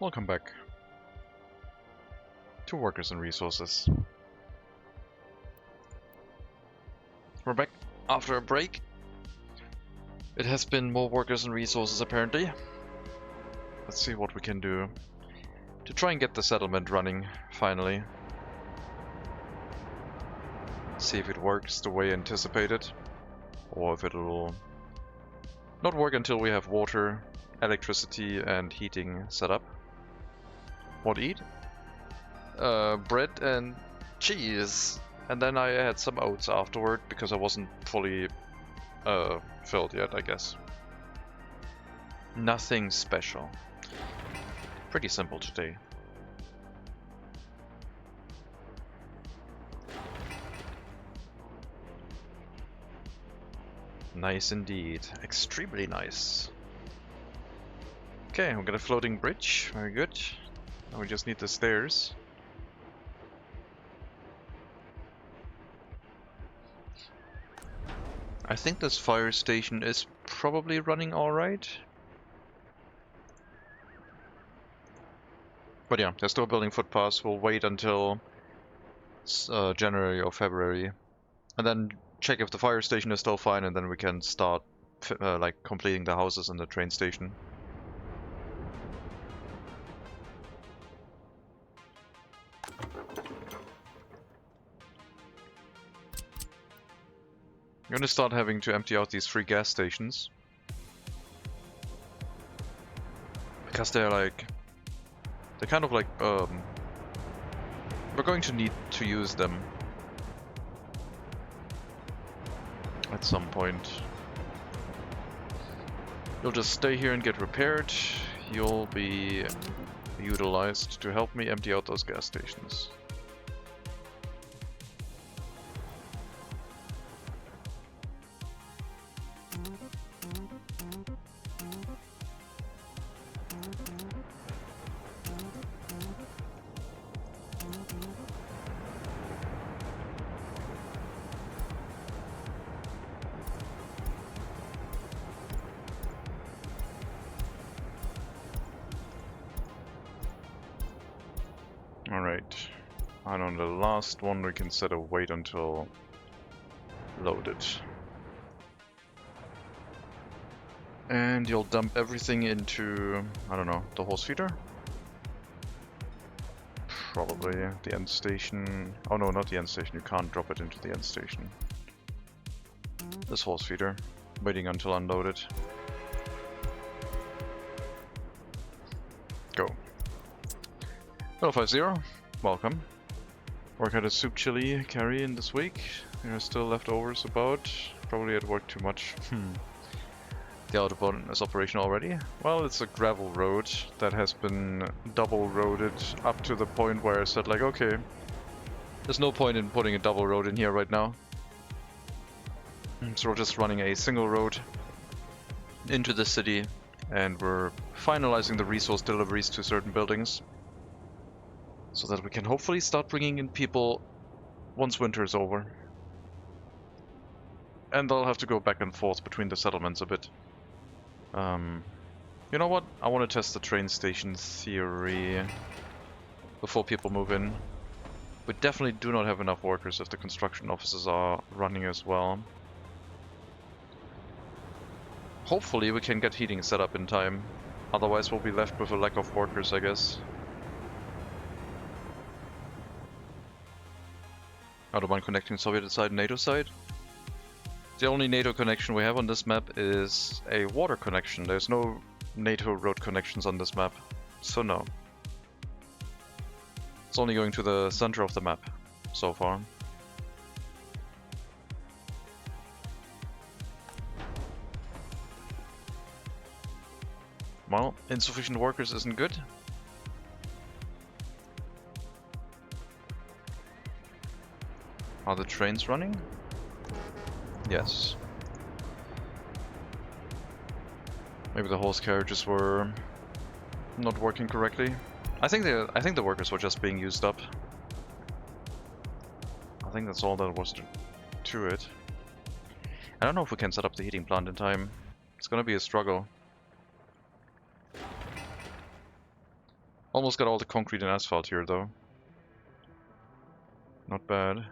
Welcome back to Workers and Resources. We're back after a break. It has been more Workers and Resources apparently. Let's see what we can do to try and get the settlement running finally. See if it works the way anticipated, or if it'll not work until we have water, electricity and heating set up. What to eat? Bread and cheese. And then I had some oats afterward because I wasn't fully filled yet, I guess. Nothing special. Pretty simple today. Nice indeed. Extremely nice. Okay, we got a floating bridge. Very good. Now we just need the stairs. I think this fire station is probably running alright. But yeah, they're still building footpaths. We'll wait until January or February. And then check if the fire station is still fine, and then we can start like completing the houses and the train station. I'm gonna start having to empty out these 3 gas stations. Because they're kind of like, we're going to need to use them at some point. You'll just stay here and get repaired. You'll be utilized to help me empty out those gas stations. Alright, and on the last one we can set a wait until loaded. And you'll dump everything into, I don't know, the horse feeder? Probably the end station. Oh no, not the end station, you can't drop it into the end station. This horse feeder, waiting until unloaded. Go. 050, welcome. Work had a soup chili carry in this week. There are still leftovers about. Probably at work too much. The autobahn is operational already. Well, it's a gravel road that has been double roaded up to the point where I said like, okay, there's no point in putting a double road in here right now. So we're just running a single road into the city, and we're finalizing the resource deliveries to certain buildings, so that we can hopefully start bringing in people once winter is over. And they'll have to go back and forth between the settlements a bit. You know what? I want to test the train station theory before people move in. We definitely do not have enough workers if the construction offices are running as well. Hopefully we can get heating set up in time. Otherwise we'll be left with a lack of workers, I guess. Autobahn connecting Soviet side and NATO side. The only NATO connection we have on this map is a water connection. There's no NATO road connections on this map, so no. It's only going to the center of the map so far. Well, insufficient workers isn't good. Are the trains running? Yes. Maybe the horse carriages were not working correctly. I think the workers were just being used up. I think that's all that was to it. I don't know if we can set up the heating plant in time. It's gonna be a struggle. Almost got all the concrete and asphalt here though. Not bad.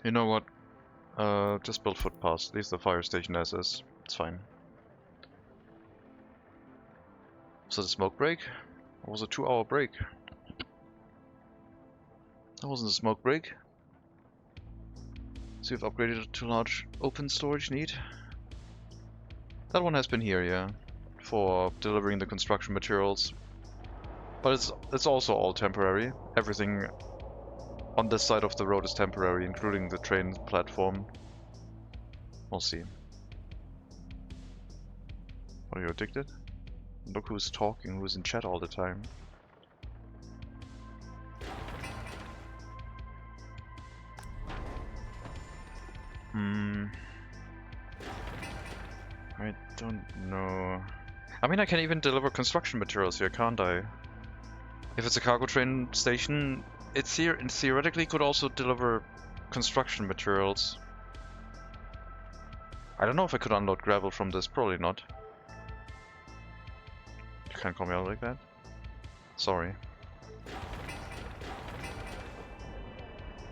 You know what? Just build footpaths. Leave the fire station as is. It's fine. Was it a smoke break? Or was it a 2-hour break? That wasn't a smoke break. So you've upgraded it to large open storage need. That one has been here, yeah, for delivering the construction materials. But it's also all temporary. Everything on this side of the road is temporary, including the train platform. We'll see. Are you addicted? Look who's talking, who's in chat all the time. I don't know. I mean, I can even deliver construction materials here, can't I? If it's a cargo train station, it theoretically could also deliver construction materials. I don't know if I could unload gravel from this, probably not. You can't call me out like that. Sorry.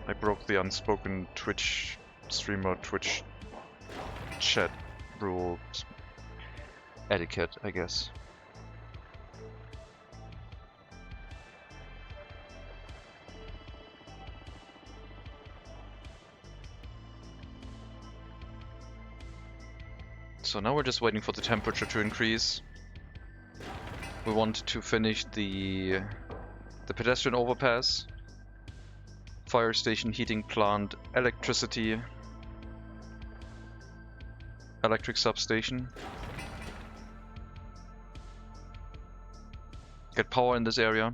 I broke the unspoken Twitch streamer Twitch chat rule etiquette, I guess. So now we're just waiting for the temperature to increase. We want to finish the pedestrian overpass, fire station, heating plant, electricity, electric substation. Get power in this area,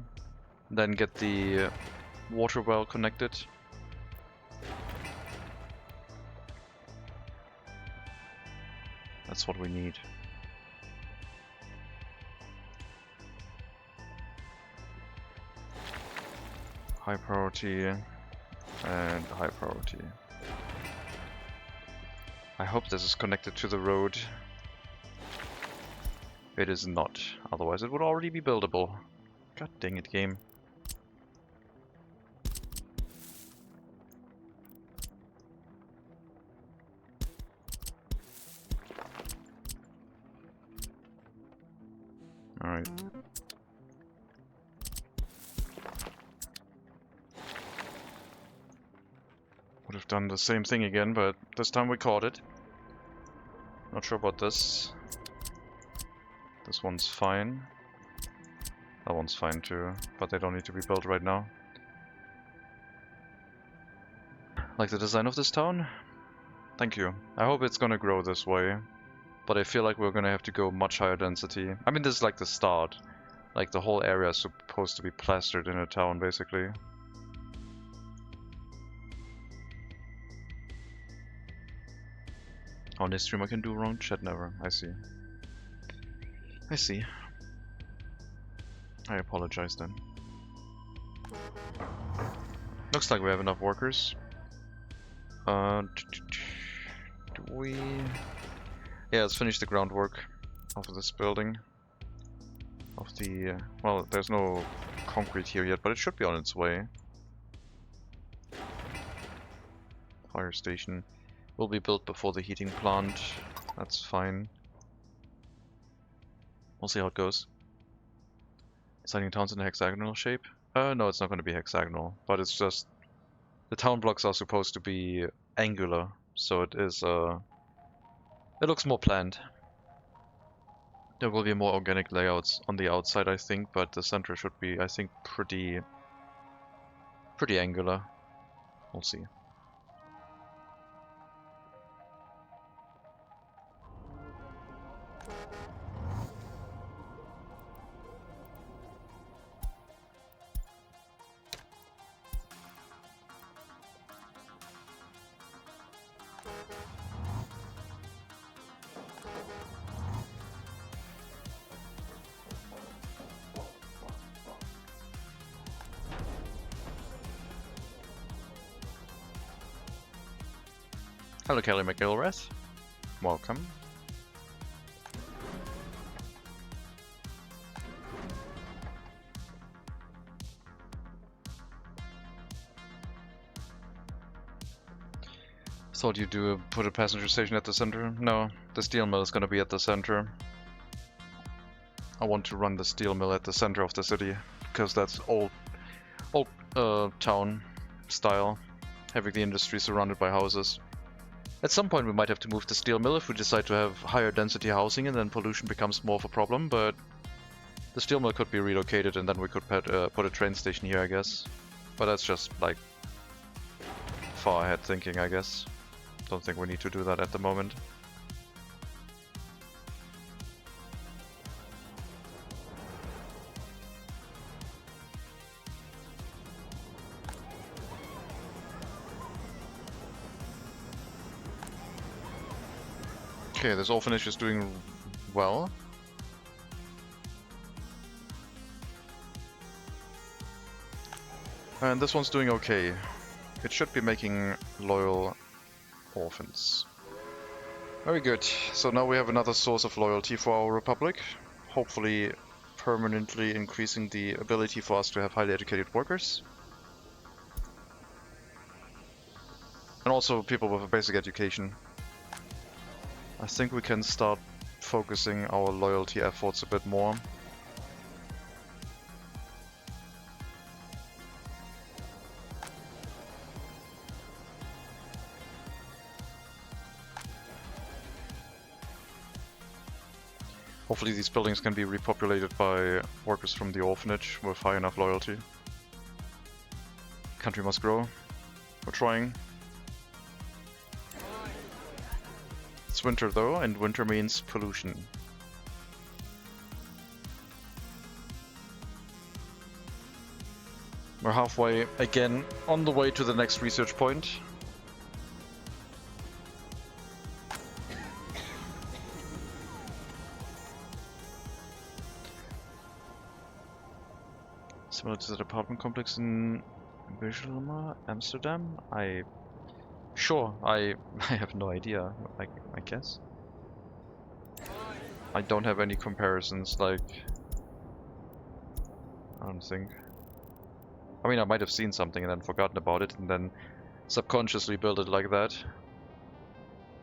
then get the water well connected. That's what we need. High priority and high priority. I hope this is connected to the road. It is not, otherwise it would already be buildable. God dang it, game. Alright. Would have done the same thing again, but this time we caught it. Not sure about this. This one's fine. That one's fine too, but they don't need to be built right now. Like the design of this town? Thank you. I hope it's gonna grow this way. But I feel like we're gonna have to go much higher density. I mean, this is like the start. Like the whole area is supposed to be plastered in a town, basically. On this stream I can do wrong? Chat never. I see. I see. I apologize then. Looks like we have enough workers. Do we... Yeah, let's finish the groundwork of this building. Of the... well, there's no concrete here yet, but it should be on its way. Fire station will be built before the heating plant. That's fine. We'll see how it goes. Designing towns in a hexagonal shape? No, it's not going to be hexagonal, but it's just... the town blocks are supposed to be angular, so it is, it looks more planned. There will be more organic layouts on the outside, I think, but the center should be, I think, pretty angular. We'll see. Hello, Kelly McIlrath. Welcome. Thought you'd put a passenger station at the center. No, the steel mill is gonna be at the center. I want to run the steel mill at the center of the city because that's old town style, having the industry surrounded by houses. At some point we might have to move the steel mill if we decide to have higher density housing, and then pollution becomes more of a problem, but the steel mill could be relocated and then we could put a train station here, I guess. But that's just like far ahead thinking, I guess. Don't think we need to do that at the moment. Okay, this orphanage is doing well. And this one's doing okay. It should be making loyal orphans. Very good. So now we have another source of loyalty for our republic. Hopefully permanently increasing the ability for us to have highly educated workers. And also people with a basic education. I think we can start focusing our loyalty efforts a bit more. Hopefully these buildings can be repopulated by workers from the orphanage with high enough loyalty. Country must grow. We're trying. It's winter though, and winter means pollution. We're halfway again on the way to the next research point. Similar to the apartment complex in Bijlmer, Amsterdam? Sure, I have no idea, I guess. I don't have any comparisons, like... I don't think. I mean, I might have seen something and then forgotten about it, and then subconsciously built it like that.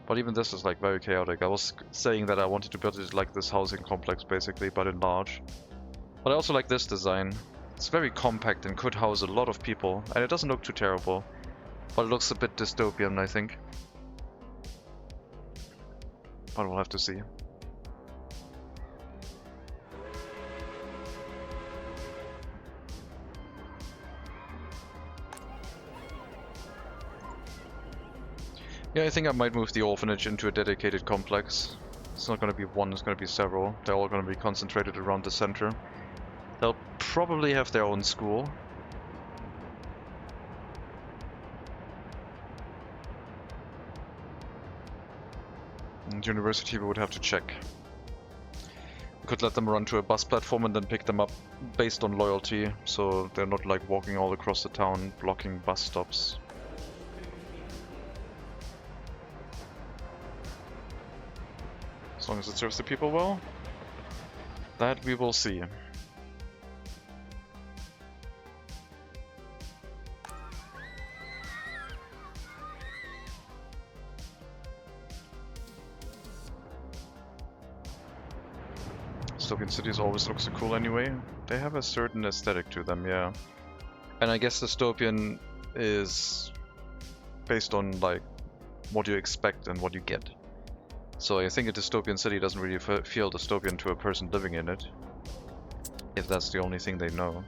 But even this is like very chaotic. I was saying that I wanted to build it like this housing complex basically, but in large. But I also like this design. It's very compact and could house a lot of people, and it doesn't look too terrible. But it looks a bit dystopian, I think. But we'll have to see. Yeah, I think I might move the orphanage into a dedicated complex. It's not going to be one, it's going to be several. They're all going to be concentrated around the center. They'll probably have their own school. And university we would have to check. We could let them run to a bus platform and then pick them up based on loyalty, so they're not like walking all across the town blocking bus stops. As long as it serves the people well, that we will see. Dystopian cities always look so cool anyway. They have a certain aesthetic to them, yeah. And I guess dystopian is based on like what you expect and what you get. So I think a dystopian city doesn't really feel dystopian to a person living in it, if that's the only thing they know.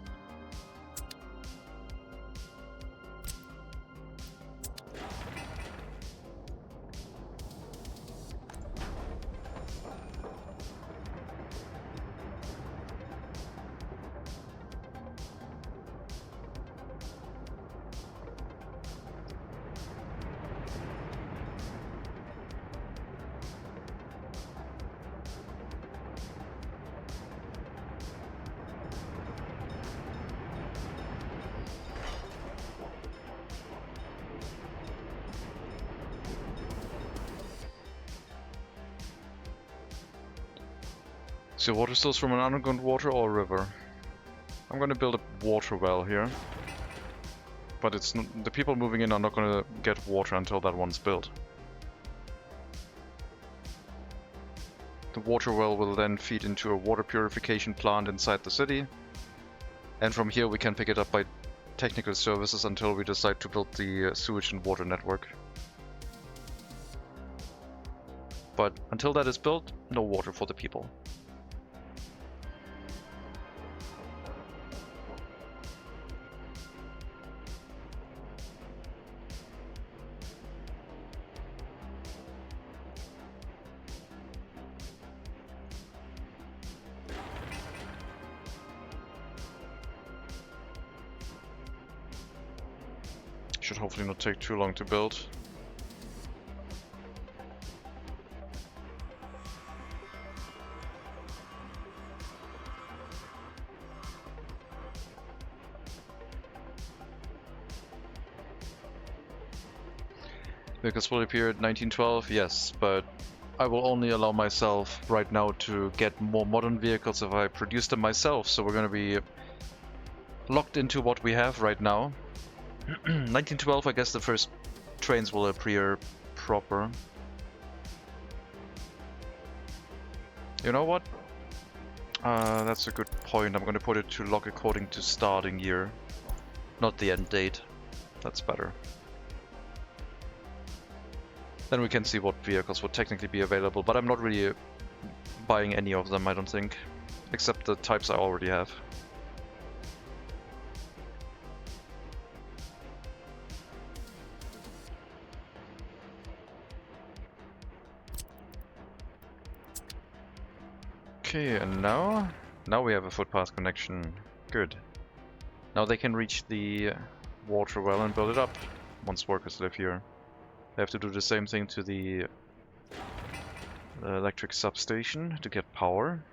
So water source from an underground water or a river? I'm gonna build a water well here. But it's the people moving in are not gonna get water until that one's built. The water well will then feed into a water purification plant inside the city. And from here we can pick it up by technical services until we decide to build the sewage and water network. But until that is built, no water for the people. Should hopefully not take too long to build. Vehicles will appear at 1912, yes, but I will only allow myself right now to get more modern vehicles if I produce them myself, so we're gonna be locked into what we have right now. 1912, I guess the first trains will appear proper. You know what? That's a good point. I'm gonna put it to lock according to starting year, not the end date. That's better. Then we can see what vehicles would technically be available, but I'm not really buying any of them, I don't think. Except the types I already have. Okay, and now we have a footpath connection. Good. Now they can reach the water well and build it up once workers live here. They have to do the same thing to the electric substation to get power,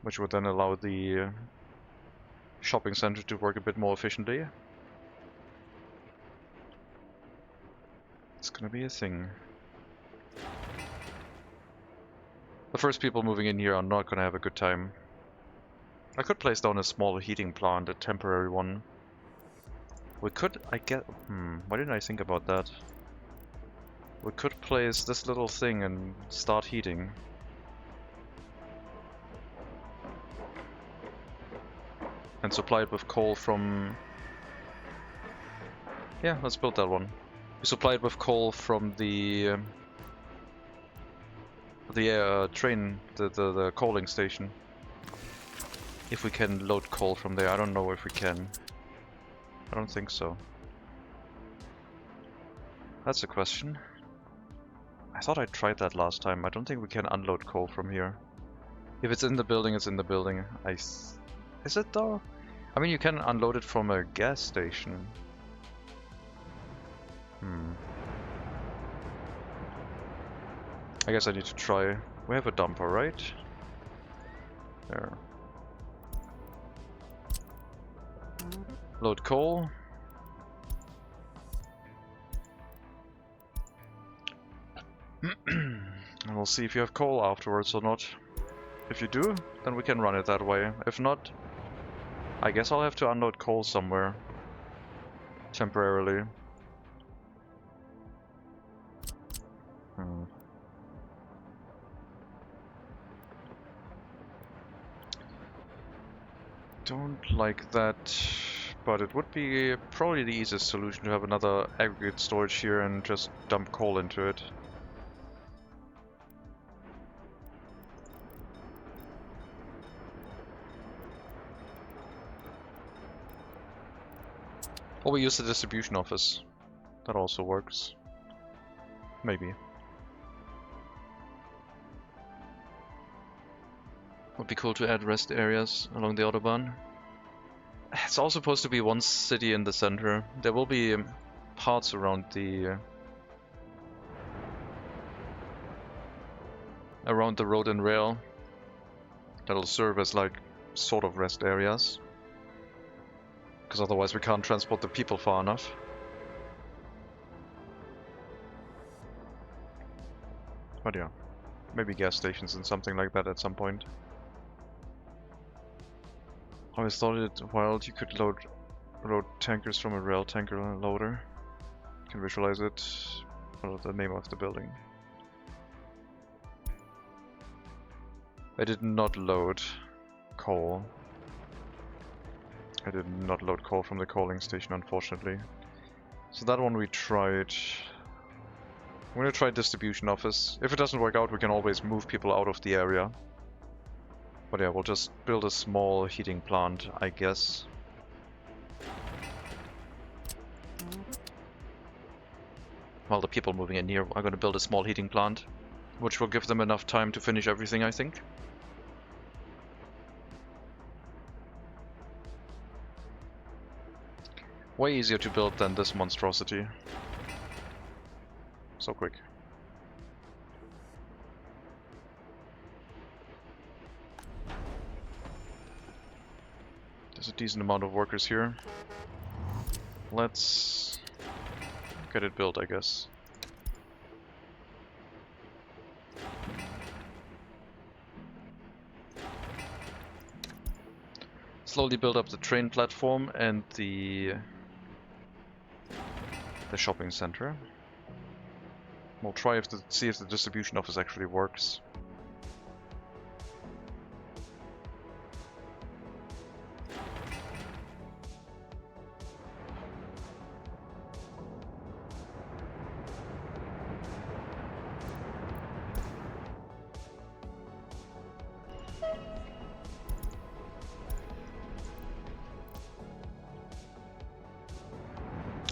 which would then allow the shopping center to work a bit more efficiently. It's gonna be a thing. The first people moving in here are not gonna have a good time. I could place down a small heating plant, a temporary one. We could, why didn't I think about that? We could place this little thing and start heating. And supply it with coal from... Yeah, let's build that one. We supply it with coal from the train, the coaling station. If we can load coal from there, I don't know if we can. I don't think so. That's a question. I thought I tried that last time. I don't think we can unload coal from here. If it's in the building, it's in the building. Is it though? I mean, you can unload it from a gas station. I guess I need to try. We have a dumper, right? There. Load coal. And we'll see if you have coal afterwards or not. If you do, then we can run it that way. If not, I guess I'll have to unload coal somewhere. Temporarily. Don't like that, but it would be probably the easiest solution to have another aggregate storage here and just dump coal into it. Or we use the distribution office. That also works. Maybe. Would be cool to add rest areas along the Autobahn. It's all supposed to be one city in the center. There will be parts around the road and rail that'll serve as like sort of rest areas. Because otherwise we can't transport the people far enough. But yeah. Maybe gas stations and something like that at some point. I always thought it wild you could load tankers from a rail tanker loader. You can visualize it. What is the name of the building? I did not load coal. I did not load coal from the coaling station, unfortunately. So that one we tried. I'm gonna try distribution office. If it doesn't work out, we can always move people out of the area. But yeah, we'll just build a small heating plant, I guess. While the people moving in here are gonna build a small heating plant, which will give them enough time to finish everything, I think. Way easier to build than this monstrosity. So quick. There's a decent amount of workers here. Let's get it built, I guess. Slowly build up the train platform and the shopping center. We'll try see if the distribution office actually works.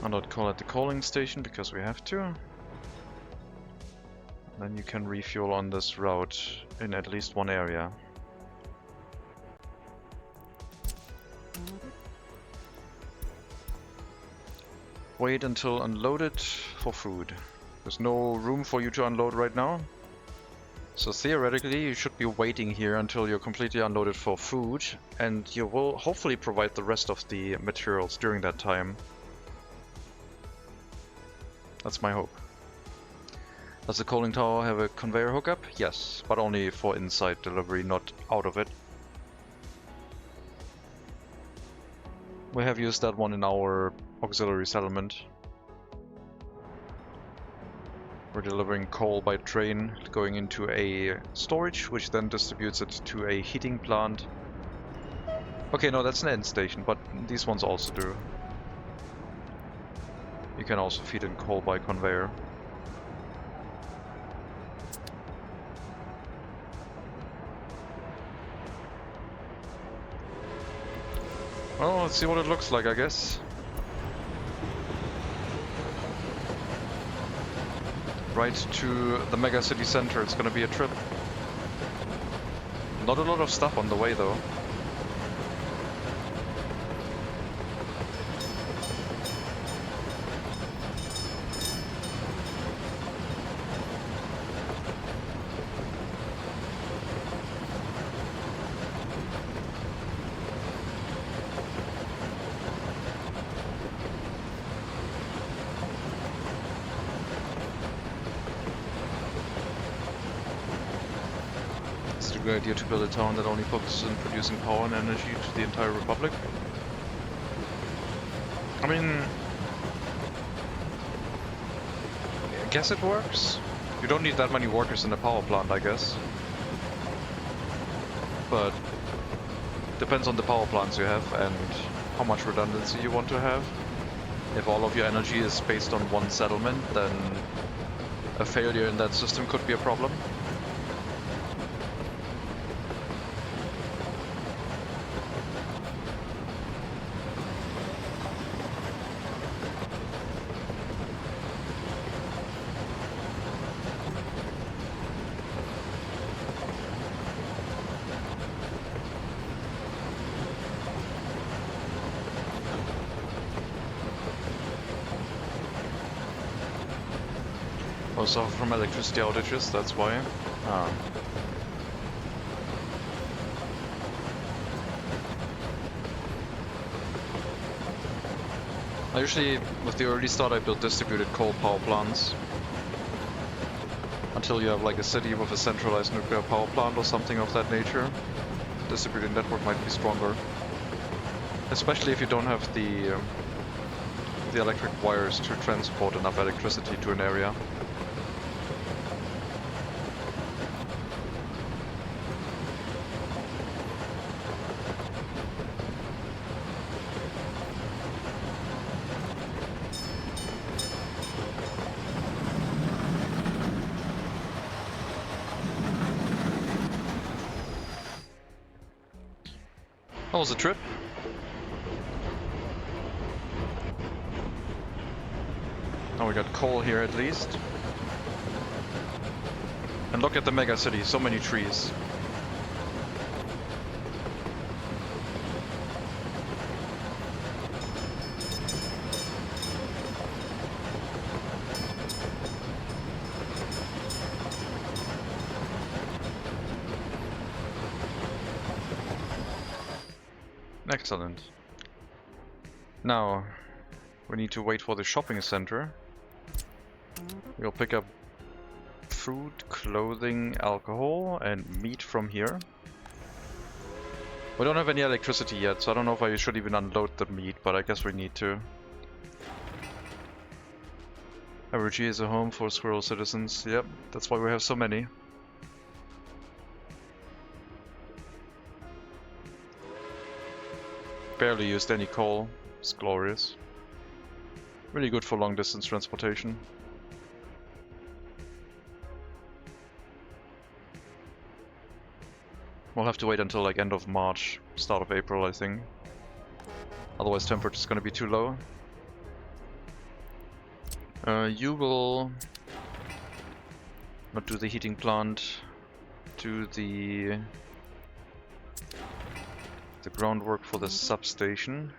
I'll not call it the coaling station because we have to. Then you can refuel on this route in at least one area. Wait until unloaded for food. There's no room for you to unload right now. So theoretically you should be waiting here until you're completely unloaded for food, and you will hopefully provide the rest of the materials during that time. That's my hope. Does the coaling tower have a conveyor hookup? Yes, but only for inside delivery, not out of it. We have used that one in our auxiliary settlement. We're delivering coal by train, going into a storage, which then distributes it to a heating plant. Okay, no, that's an end station, but these ones also do. You can also feed in coal by conveyor. Well, let's see what it looks like, I guess. Right to the MegaCity center, it's gonna be a trip. Not a lot of stuff on the way, though. Good idea to build a town that only focuses on producing power and energy to the entire republic. I mean, I guess it works. You don't need that many workers in a power plant, I guess. But depends on the power plants you have and how much redundancy you want to have. If all of your energy is based on one settlement, then a failure in that system could be a problem. Also from electricity outages, that's why. I usually, with the early start, I built distributed coal power plants. until you have like a city with a centralized nuclear power plant or something of that nature. Distributed network might be stronger, especially if you don't have the electric wires to transport enough electricity to an area. How was the trip? Now we got coal here at least. And look at the MegaCity, so many trees. Excellent. Now, we need to wait for the shopping center. We'll pick up food, clothing, alcohol, and meat from here. We don't have any electricity yet, so I don't know if I should even unload the meat, but I guess we need to. Average is a home for squirrel citizens. Yep, that's why we have so many. Barely used any coal. It's glorious. Really good for long distance transportation. We'll have to wait until like end of March, start of April, I think. Otherwise temperature's gonna be too low. You will not do the heating plant, do the groundwork for the substation,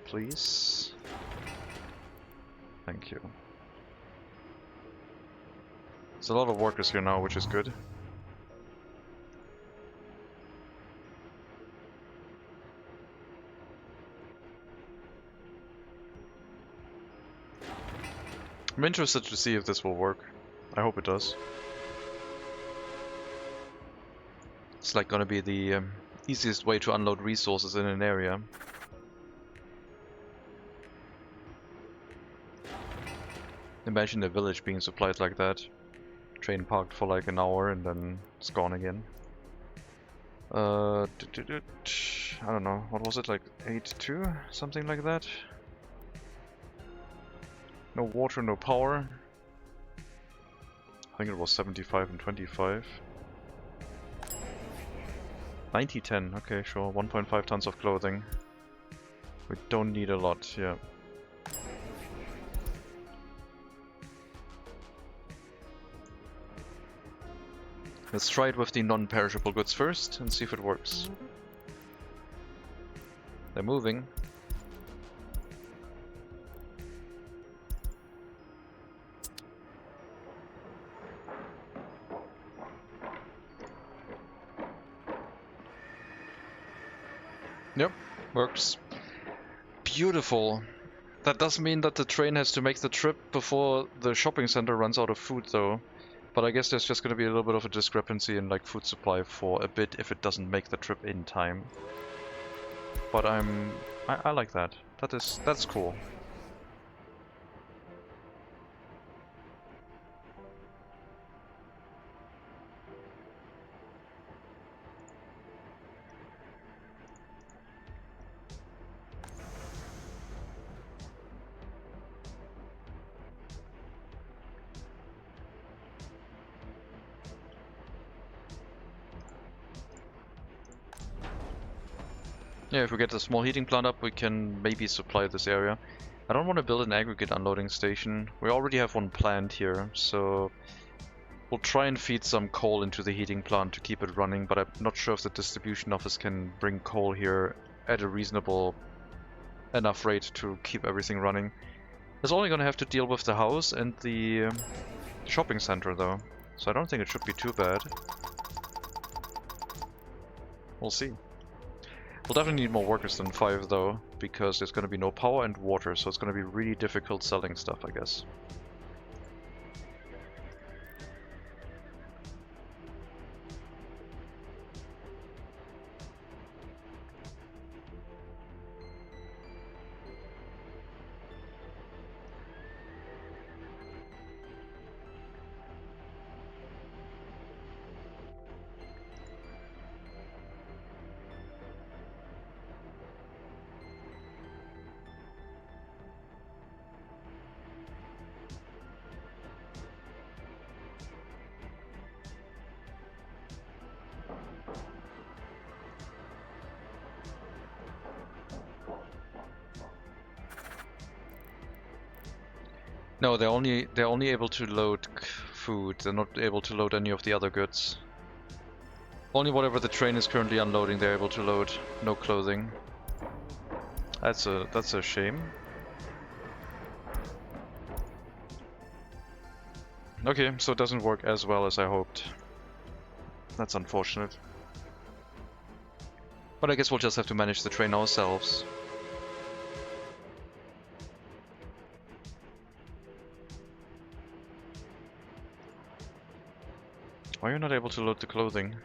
please. Thank you. There's a lot of workers here now, which is good. I'm interested to see if this will work. I hope it does. It's like gonna be the easiest way to unload resources in an area. Imagine a village being supplied like that. Train parked for like an hour and then it's gone again. I don't know, what was it, like 8-2? Something like that? No water, no power. I think it was 75 and 25. 90-10, okay, sure. 1.5 tons of clothing. We don't need a lot, yeah. Let's try it with the non-perishable goods first and see if it works. They're moving. Yep, works. Beautiful. That does mean that the train has to make the trip before the shopping center runs out of food though. But I guess there's just going to be a little bit of a discrepancy in like food supply for a bit if it doesn't make the trip in time. But I like that. That's cool. Yeah, if we get a small heating plant up, we can maybe supply this area. I don't want to build an aggregate unloading station. We already have one planned here, so we'll try and feed some coal into the heating plant to keep it running, but I'm not sure if the distribution office can bring coal here at a reasonable enough rate to keep everything running. It's only going to have to deal with the house and the shopping center though, so I don't think it should be too bad. We'll see. We'll definitely need more workers than 5 though, because there's going to be no power and water, so it's going to be really difficult selling stuff, I guess. No, they're only able to load food. They're not able to load any of the other goods. Only whatever the train is currently unloading they're able to load. No clothing. That's a shame. Okay, so it doesn't work as well as I hoped. That's unfortunate. But I guess we'll just have to manage the train ourselves. Why are you not able to load the clothing?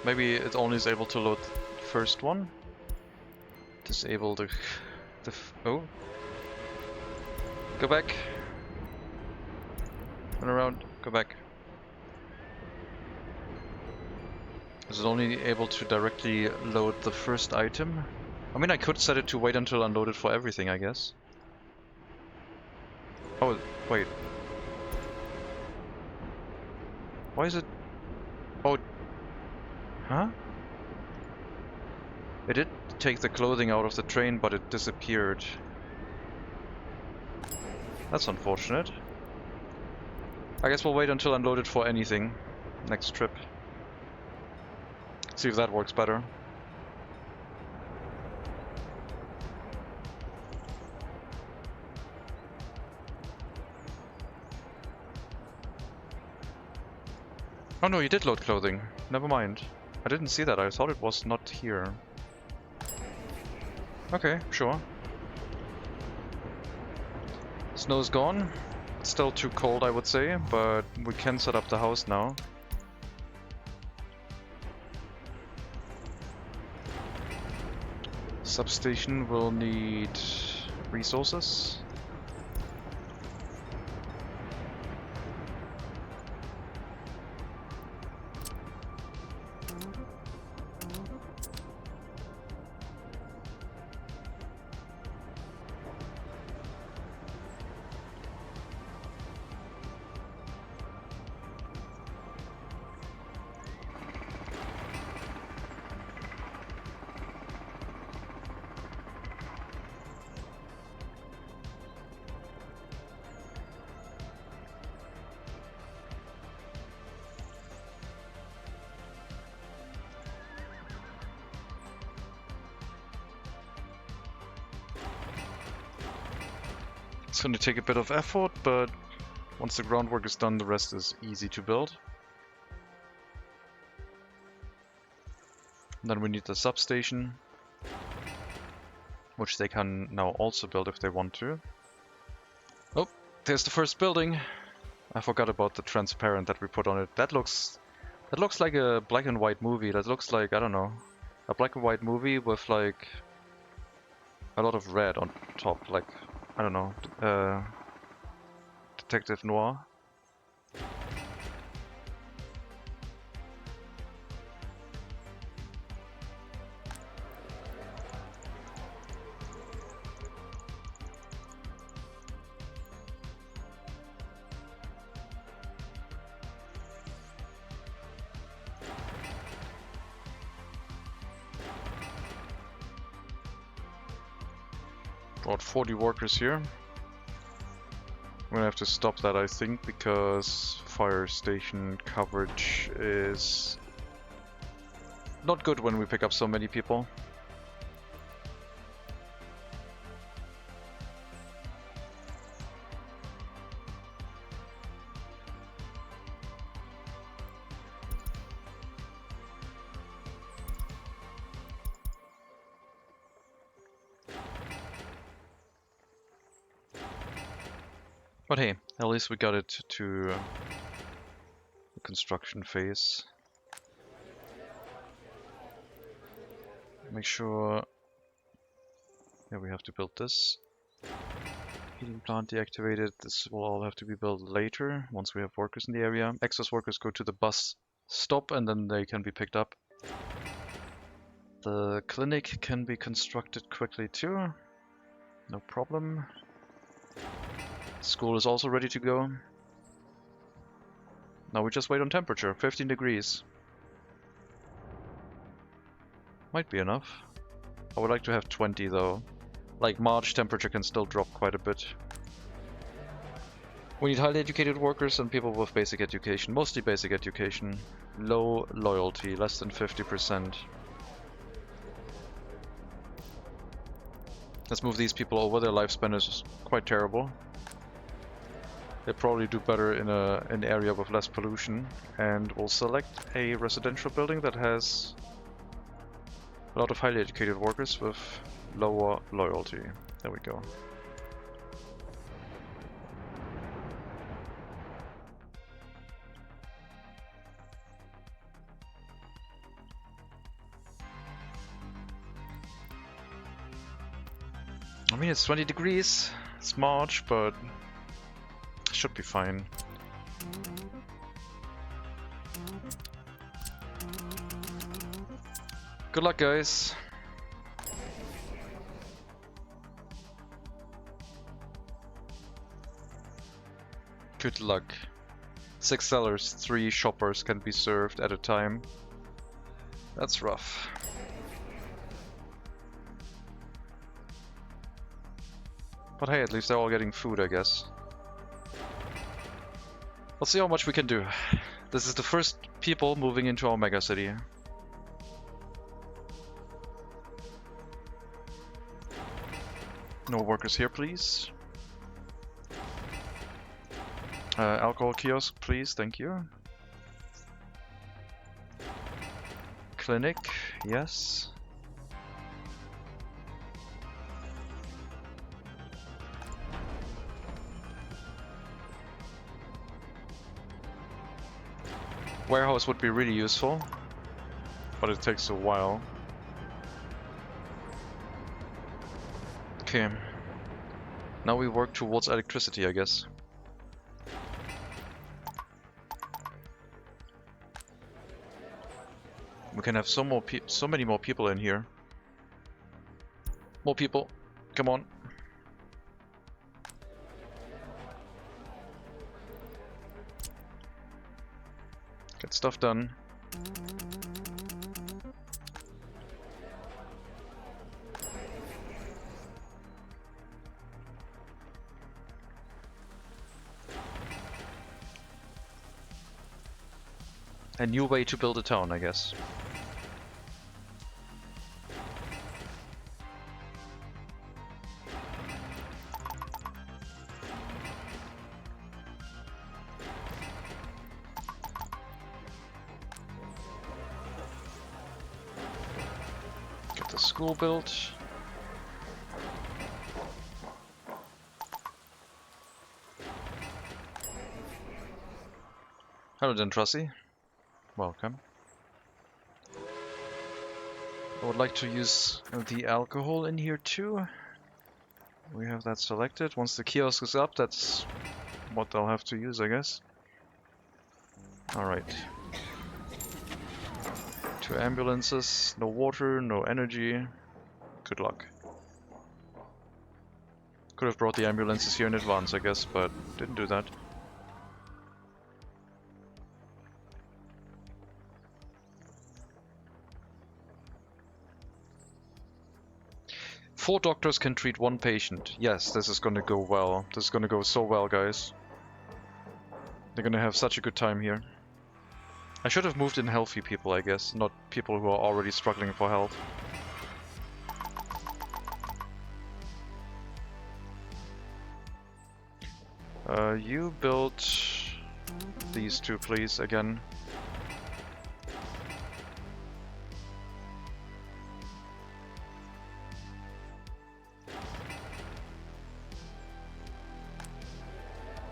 Maybe it only is able to load the first one? Disable oh. Go back. Turn around, go back. Is it only able to directly load the first item? I mean, I could set it to wait until unloaded for everything, I guess. Oh, wait. Why is it... Oh... Huh? It did take the clothing out of the train, but it disappeared. That's unfortunate. I guess we'll wait until unloaded for anything next trip. See if that works better. Oh no, you did load clothing. Never mind. I didn't see that. I thought it was not here. Okay, sure. Snow's gone. It's still too cold, I would say, but we can set up the house now. Substation will need resources. It's going to take a bit of effort, but once the groundwork is done, the rest is easy to build. And then we need the substation, which they can now also build if they want to. Oh, there's the first building. I forgot about the transparent that we put on it. That looks like a black and white movie. That looks like, I don't know, a black and white movie with like a lot of red on top, like, I don't know, Detective Noir. About 40 workers here. We're gonna have to stop that, I think, because fire station coverage is not good when we pick up so many people. But hey, at least we got it to the construction phase. Make sure... Yeah, we have to build this. Heating plant deactivated. This will all have to be built later, once we have workers in the area. Excess workers go to the bus stop and then they can be picked up. The clinic can be constructed quickly too. No problem. School is also ready to go. Now we just wait on temperature. 15 degrees. Might be enough. I would like to have 20 though. Like March temperature can still drop quite a bit. We need highly educated workers and people with basic education. Mostly basic education. Low loyalty, less than 50%. Let's move these people over. Their lifespan is quite terrible. They probably do better in an area with less pollution. And we'll select a residential building that has a lot of highly educated workers with lower loyalty. There we go. I mean, it's 20 degrees. It's March, but should be fine. Good luck, guys. Good luck. 6 sellers, 3 shoppers can be served at a time. That's rough. But hey, at least they're all getting food, I guess. Let's see how much we can do. This is the first people moving into our megacity. No workers here, please. Alcohol kiosk, please, thank you. Clinic, yes. Warehouse would be really useful, but it takes a while. Okay. Now we work towards electricity, I guess. We can have so many more people in here. More people. Come on. Get stuff done. A new way to build a town, I guess. Get the school built. Hello, Dentrossi. Welcome. I would like to use the alcohol in here too. We have that selected. Once the kiosk is up, that's what they'll have to use, I guess. Alright. 2 ambulances, no water, no energy. Good luck. Could have brought the ambulances here in advance, I guess, but didn't do that. Four doctors can treat 1 patient. Yes, this is gonna go well. This is gonna go so well, guys. They're gonna have such a good time here. I should have moved in healthy people, I guess, not people who are already struggling for health. You build these 2, please, again.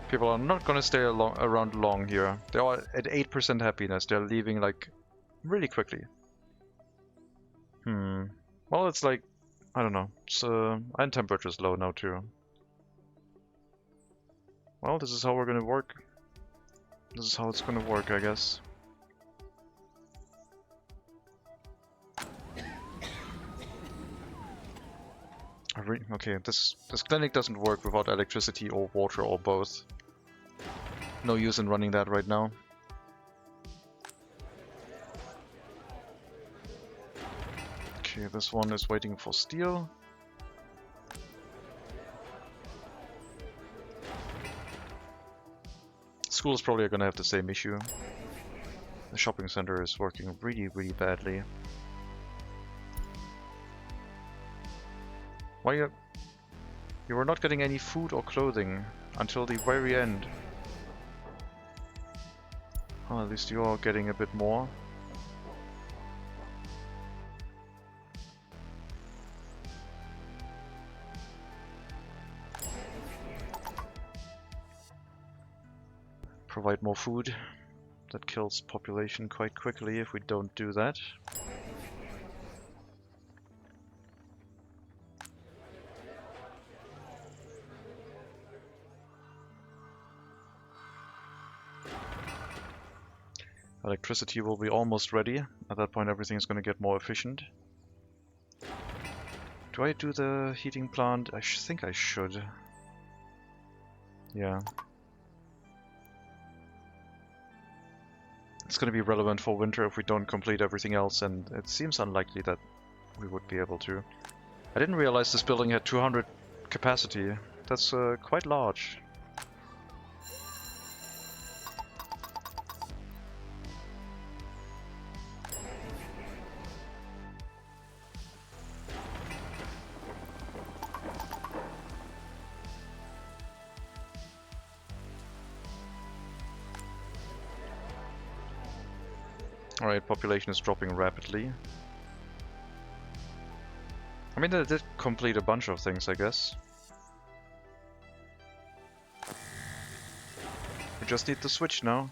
People are not gonna stay around long here. They are at 8% happiness. They're leaving like really quickly. Well, it's like, I don't know. And temperature's low now too. Well, this is how we're gonna work. This is how it's gonna work, I guess. Okay, this clinic doesn't work without electricity or water or both. No use in running that right now. Okay, this one is waiting for steel. School is probably gonna have the same issue. The shopping center is working really, really badly. Why you were not getting any food or clothing until the very end. Oh, at least you are getting a bit more. Provide more food. That kills population quite quickly if we don't do that. Electricity will be almost ready. At that point everything is going to get more efficient. Do I do the heating plant? I think I should. Yeah. It's going to be relevant for winter if we don't complete everything else, and it seems unlikely that we would be able to. I didn't realize this building had 200 capacity. That's quite large. Alright, population is dropping rapidly. I mean, they did complete a bunch of things, I guess. We just need the switch now.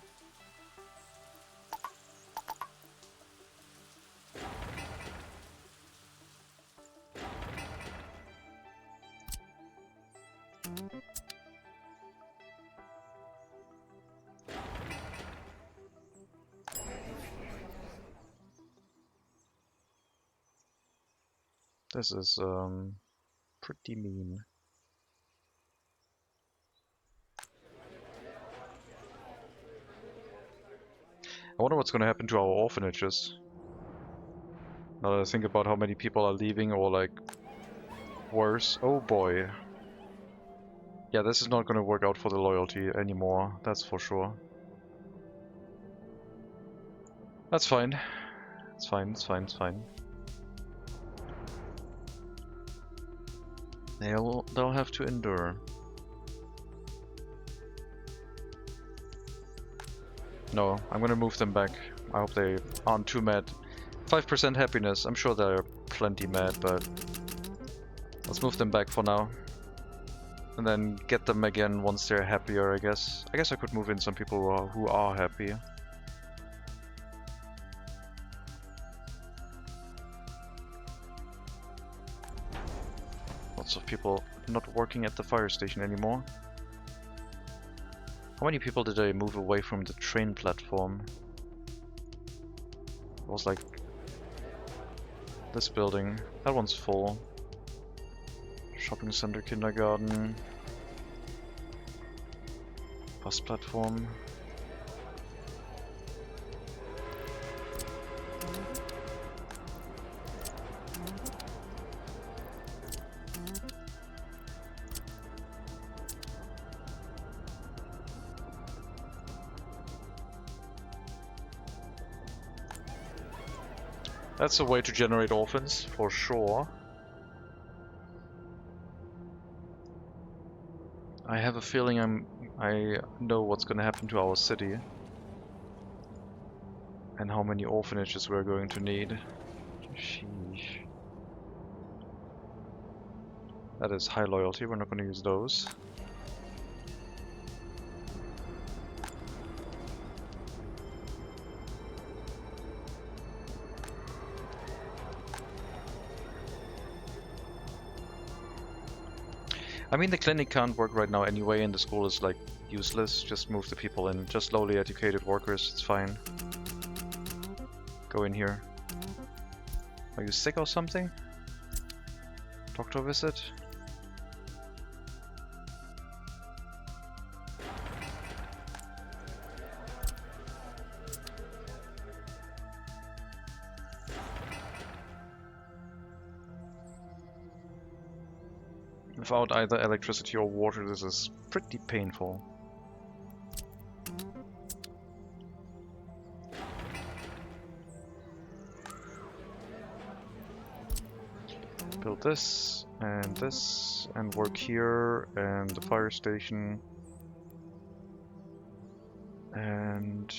This is pretty mean. I wonder what's gonna happen to our orphanages. Now that I think about how many people are leaving, or like worse. Oh boy. Yeah, this is not gonna work out for the loyalty anymore, that's for sure. That's fine. It's fine, it's fine, it's fine. They'll have to endure. No, I'm gonna move them back. I hope they aren't too mad. 5% happiness. I'm sure they're plenty mad, but let's move them back for now. And then get them again once they're happier, I guess. I guess I could move in some people who are happy. Lots of people not working at the fire station anymore. How many people did I move away from the train platform? It was like this building. That one's full. Shopping center, kindergarten. Bus platform. That's a way to generate orphans, for sure. I have a feeling I know what's gonna happen to our city. And how many orphanages we're going to need. Sheesh. That is high loyalty, we're not gonna use those. I mean, the clinic can't work right now anyway, and the school is like useless. Just move the people in. Just lowly educated workers, it's fine. Go in here. Are you sick or something? Doctor visit? Without either electricity or water, this is pretty painful. Build this, and work here, and the fire station. And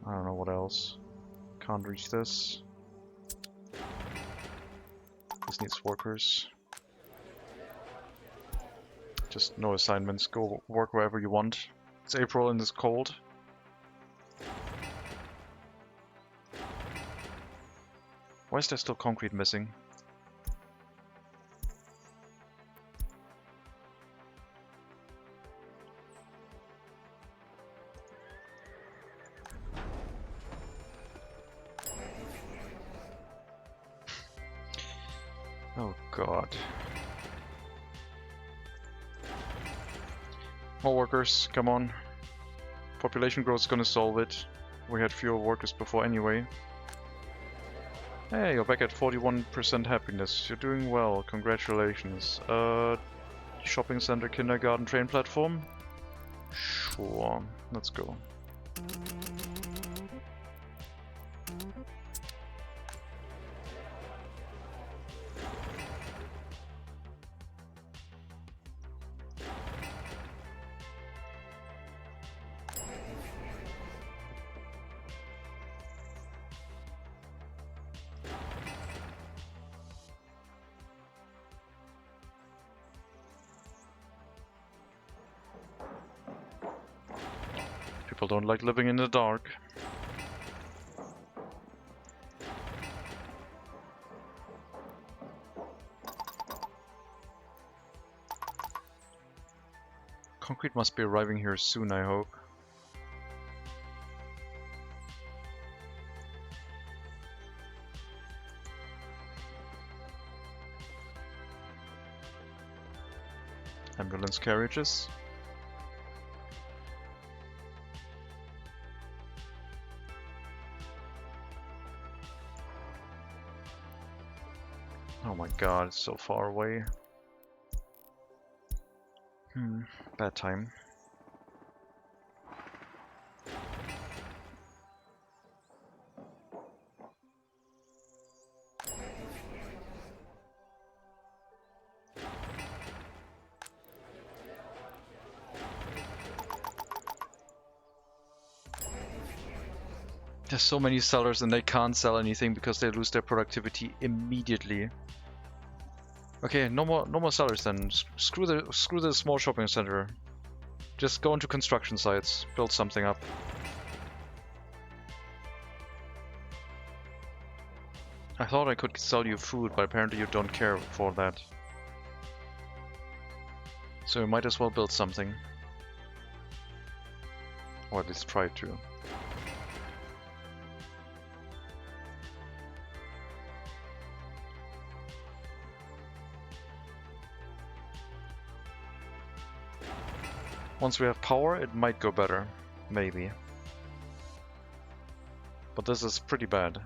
I don't know what else. Can't reach this. This needs workers. Just no assignments, go work wherever you want. It's April and it's cold. Why is there still concrete missing? Oh god. More workers, come on. Population growth is gonna solve it. We had fewer workers before anyway. Hey, you're back at 41% happiness. You're doing well, congratulations. Shopping center, kindergarten, train platform? Sure, let's go. People don't like living in the dark. Concrete must be arriving here soon, I hope. Ambulance carriages. Oh my god, it's so far away. Bad time. There's so many sellers and they can't sell anything because they lose their productivity immediately. Okay, no more sellers then. Screw the small shopping center. Just go into construction sites, build something up. I thought I could sell you food, but apparently you don't care for that. So you might as well build something. Or at least try to. Once we have power, it might go better. Maybe. But this is pretty bad.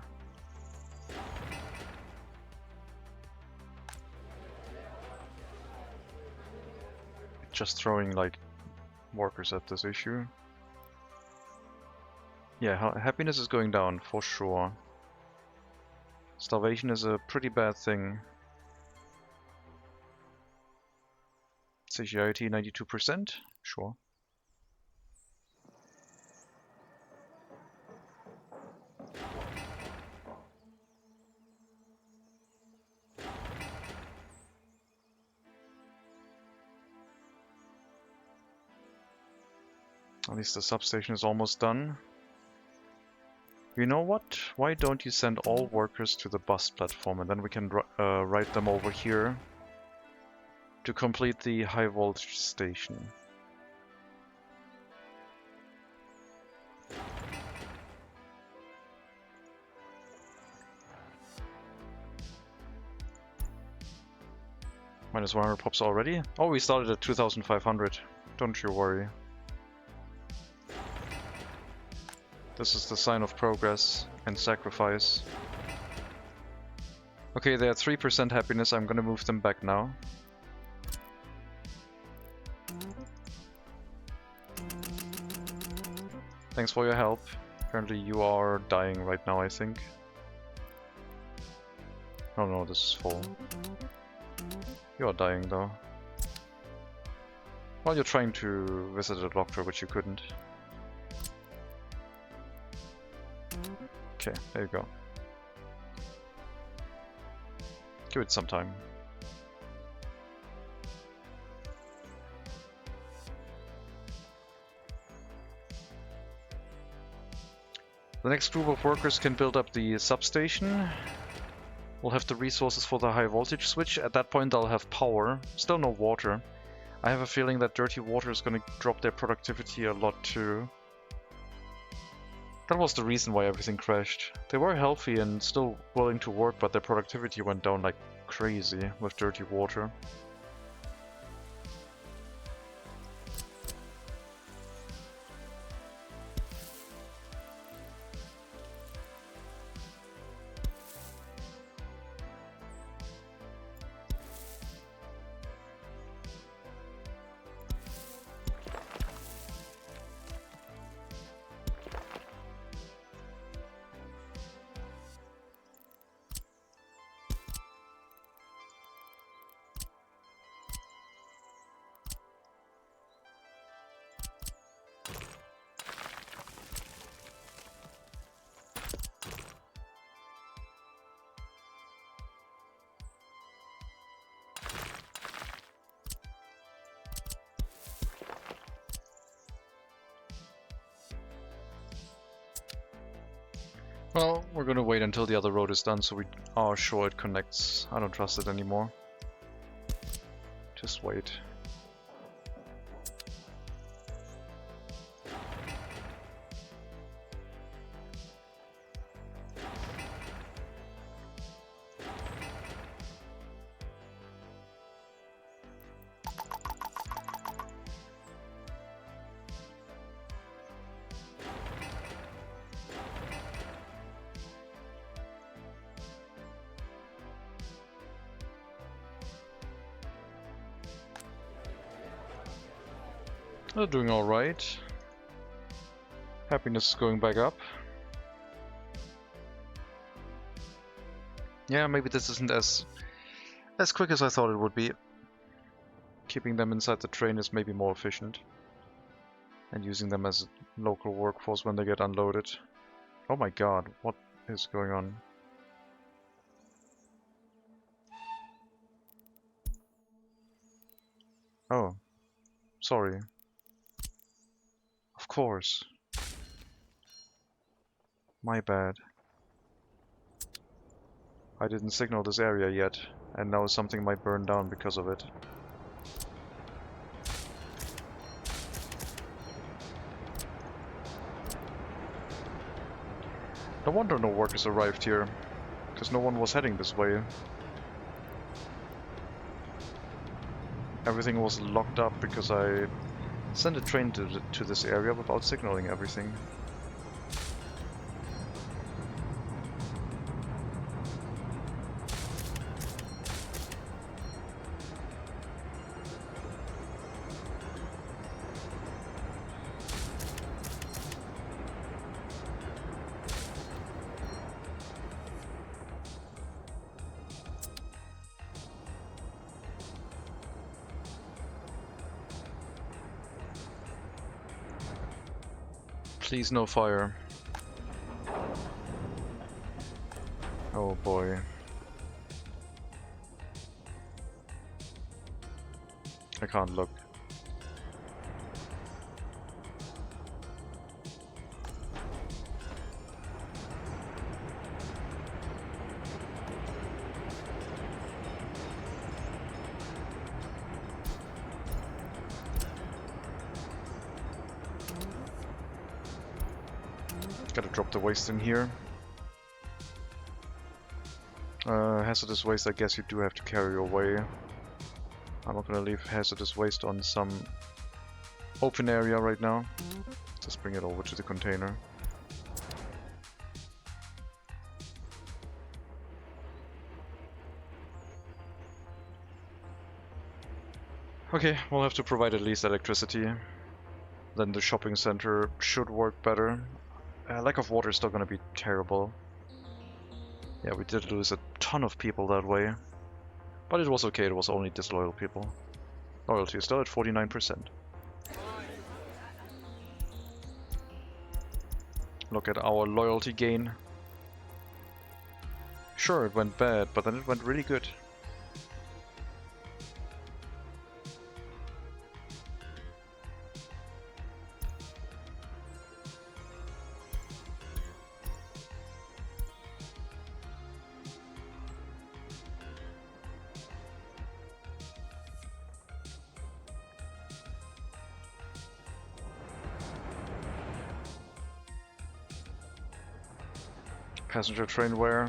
Just throwing like workers at this issue. Yeah, happiness is going down for sure. Starvation is a pretty bad thing. Satiety 92%? Sure. At least the substation is almost done. You know what? Why don't you send all workers to the bus platform and then we can ride them over here to complete the high voltage station. Minus 100 pops already? Oh, we started at 2500. Don't you worry. This is the sign of progress and sacrifice. Okay, they're at 3% happiness. I'm gonna move them back now. Thanks for your help. Apparently you are dying right now, I think. Oh no, this is full. You are dying though. Well, you're trying to visit a doctor, which you couldn't. Okay, there you go. Give it some time. The next group of workers can build up the substation. We'll have the resources for the high voltage switch. At that point I'll have power. Still no water. I have a feeling that dirty water is going to drop their productivity a lot too. That was the reason why everything crashed. They were healthy and still willing to work, but their productivity went down like crazy with dirty water. Well, we're gonna wait until the other road is done so we are sure it connects. I don't trust it anymore. Just wait. They're doing alright. Happiness is going back up. Yeah, maybe this isn't as quick as I thought it would be. Keeping them inside the train is maybe more efficient. And using them as a local workforce when they get unloaded. Oh my god, what is going on? Oh, sorry. Of course. My bad. I didn't signal this area yet, and now something might burn down because of it. No wonder no workers arrived here, because no one was heading this way. Everything was locked up because I sent a train to this area without signaling everything. Please no fire. Oh boy. I can't look. Gotta drop the waste in here. Hazardous waste I guess you do have to carry away. I'm not gonna leave hazardous waste on some open area right now. Just bring it over to the container. Okay, we'll have to provide at least electricity. then the shopping center should work better. Lack of water is still gonna be terrible. Yeah, we did lose a ton of people that way. But it was okay, it was only disloyal people. Loyalty is still at 49%. Look at our loyalty gain. Sure, it went bad, but then it went really good. Passenger train where?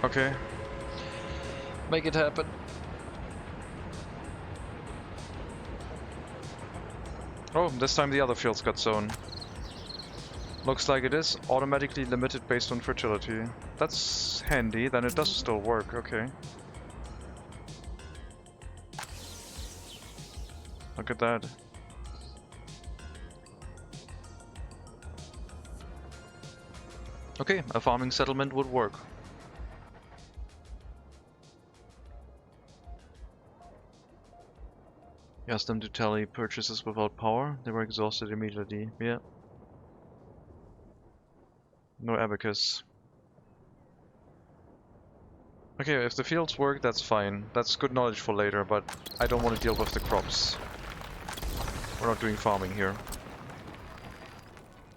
Okay. Make it happen. Oh, this time the other fields got sown. Looks like it is automatically limited based on fertility. That's handy, then it does still work, okay. Look at that. Okay, a farming settlement would work. Asked them to tally purchases without power. They were exhausted immediately. Yeah. No abacus. Okay, if the fields work, that's fine. That's good knowledge for later, but I don't want to deal with the crops. We're not doing farming here.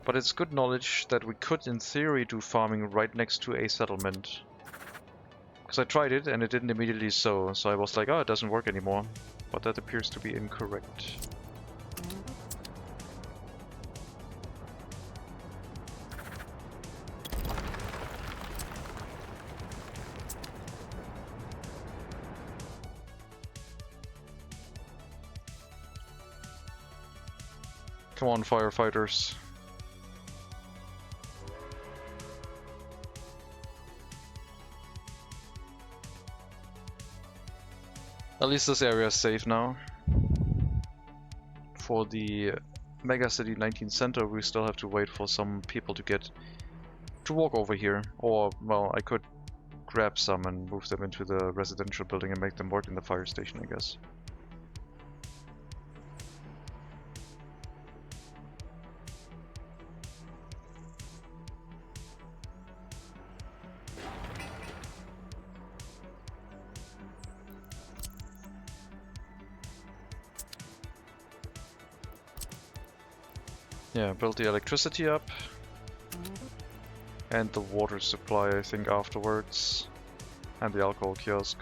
But it's good knowledge that we could, in theory, do farming right next to a settlement. Because I tried it and it didn't immediately sow, so I was like, oh, it doesn't work anymore. But that appears to be incorrect. Come on, firefighters. At least this area is safe now. For the MegaCity 19 center, we still have to wait for some people to walk over here. Or, well, I could grab some and move them into the residential building and make them work in the fire station, I guess. Yeah, build the electricity up. And the water supply, I think, afterwards. And the alcohol kiosk.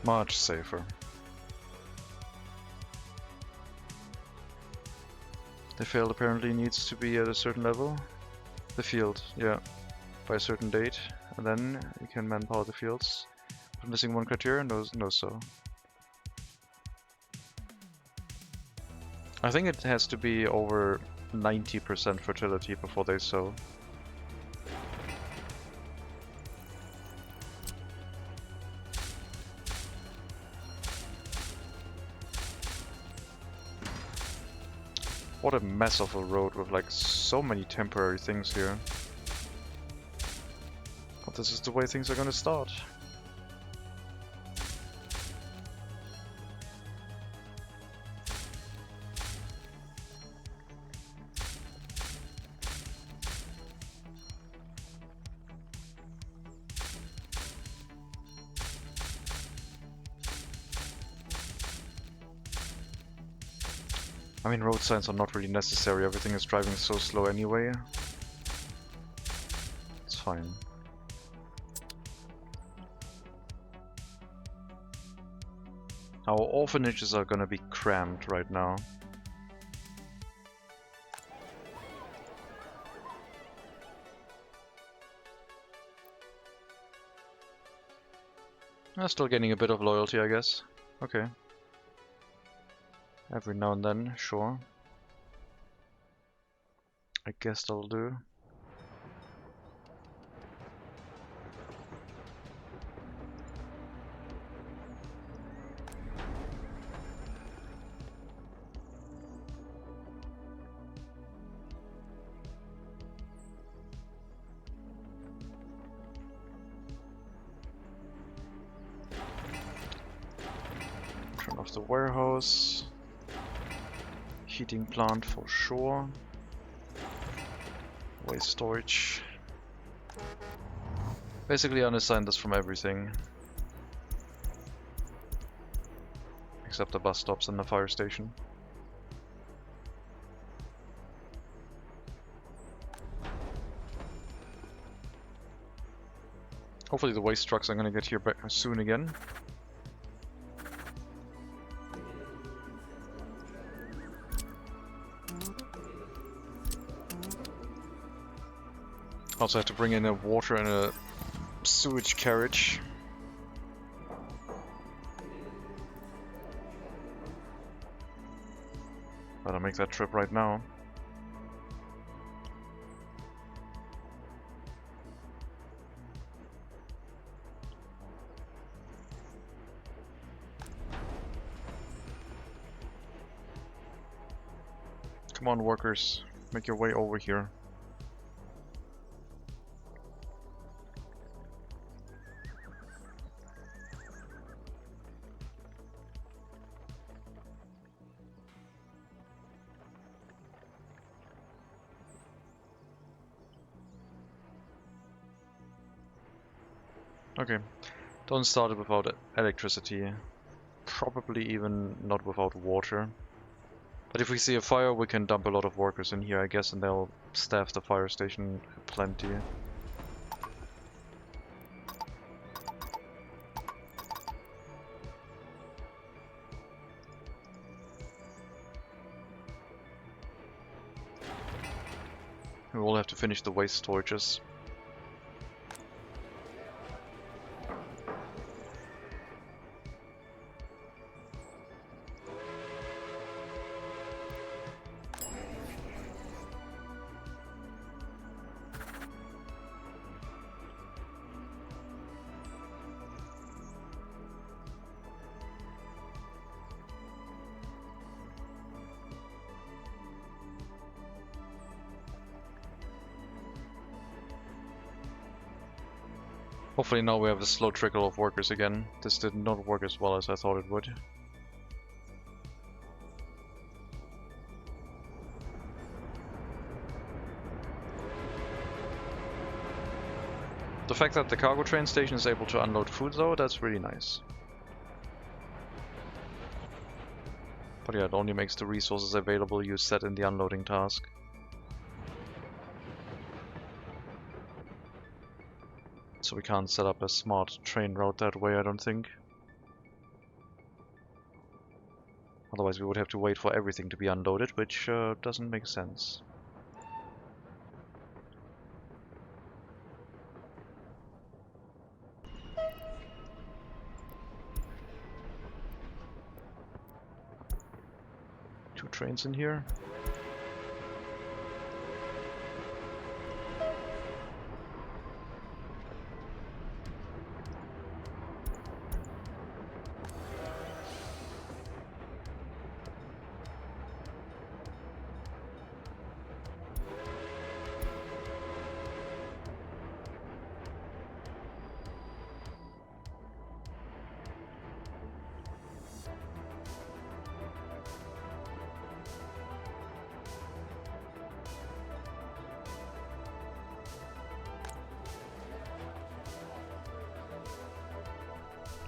Much safer. The field apparently needs to be at a certain level. The field, yeah. By a certain date, and then you can manpower the fields. If missing one criteria, no so. I think it has to be over 90% fertility before they sow. What a mess of a road with like so many temporary things here. But this is the way things are gonna start. I mean, road signs are not really necessary, everything is driving so slow anyway. It's fine. Our orphanages are gonna be crammed right now. Still getting a bit of loyalty, I guess. Okay. Every now and then, sure. I guess that'll do. Turn off the warehouse. Heating plant for sure. Waste storage. Basically unassign this from everything. Except the bus stops and the fire station. Hopefully the waste trucks are gonna get here soon again. Also have to bring in a water and a sewage carriage. Better make that trip right now. Come on, workers, make your way over here. Okay, don't start it without electricity. Probably even not without water. But if we see a fire, we can dump a lot of workers in here, I guess, and they'll staff the fire station plenty. We will have to finish the waste storages. Hopefully now we have a slow trickle of workers again. This did not work as well as I thought it would. The fact that the cargo train station is able to unload food though, that's really nice. But yeah, it only makes the resources available you set in the unloading task. So we can't set up a smart train route that way, I don't think. Otherwise we would have to wait for everything to be unloaded, which doesn't make sense. Two trains in here.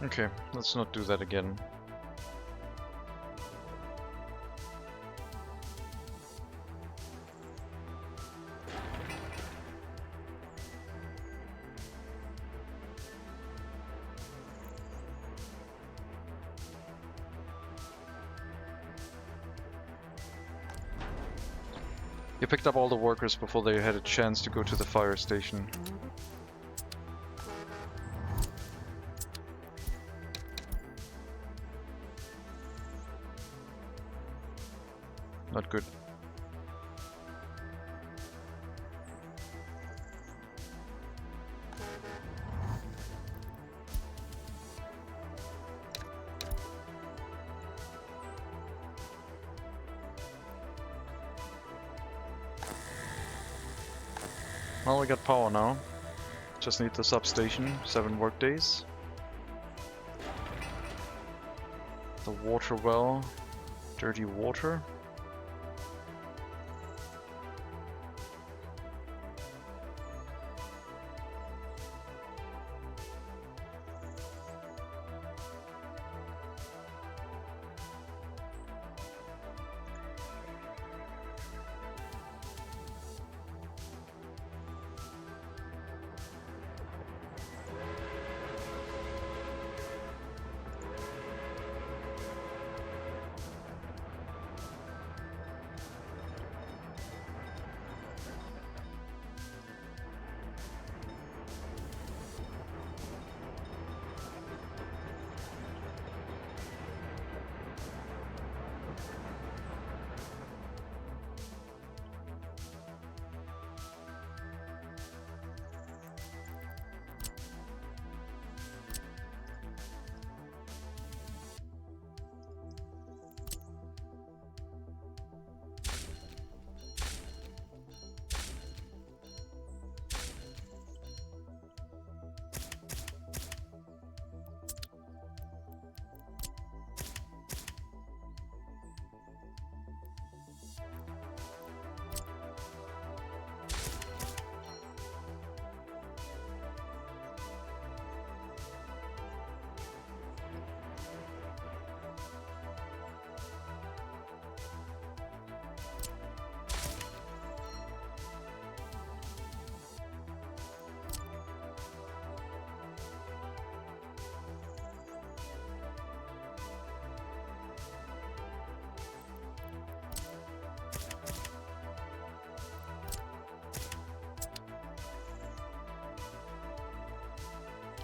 Okay, let's not do that again. You picked up all the workers before they had a chance to go to the fire station. Not good. Well, we got power now. Just need the substation, 7 work days. The water well, dirty water.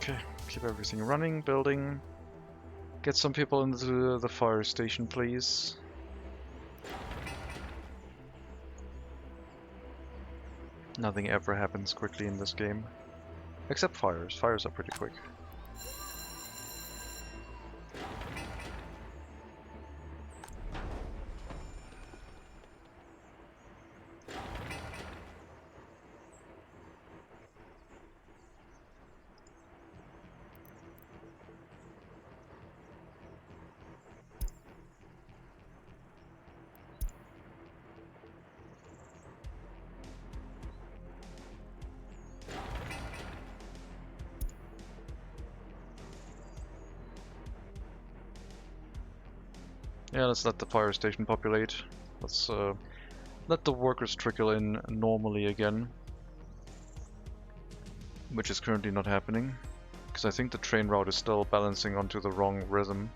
Okay, keep everything running, building. Get some people into the fire station, please. Nothing ever happens quickly in this game. Except fires. Fires are pretty quick. Yeah, let's let the fire station populate. Let's let the workers trickle in normally again. Which is currently not happening. Because I think the train route is still balancing onto the wrong rhythm.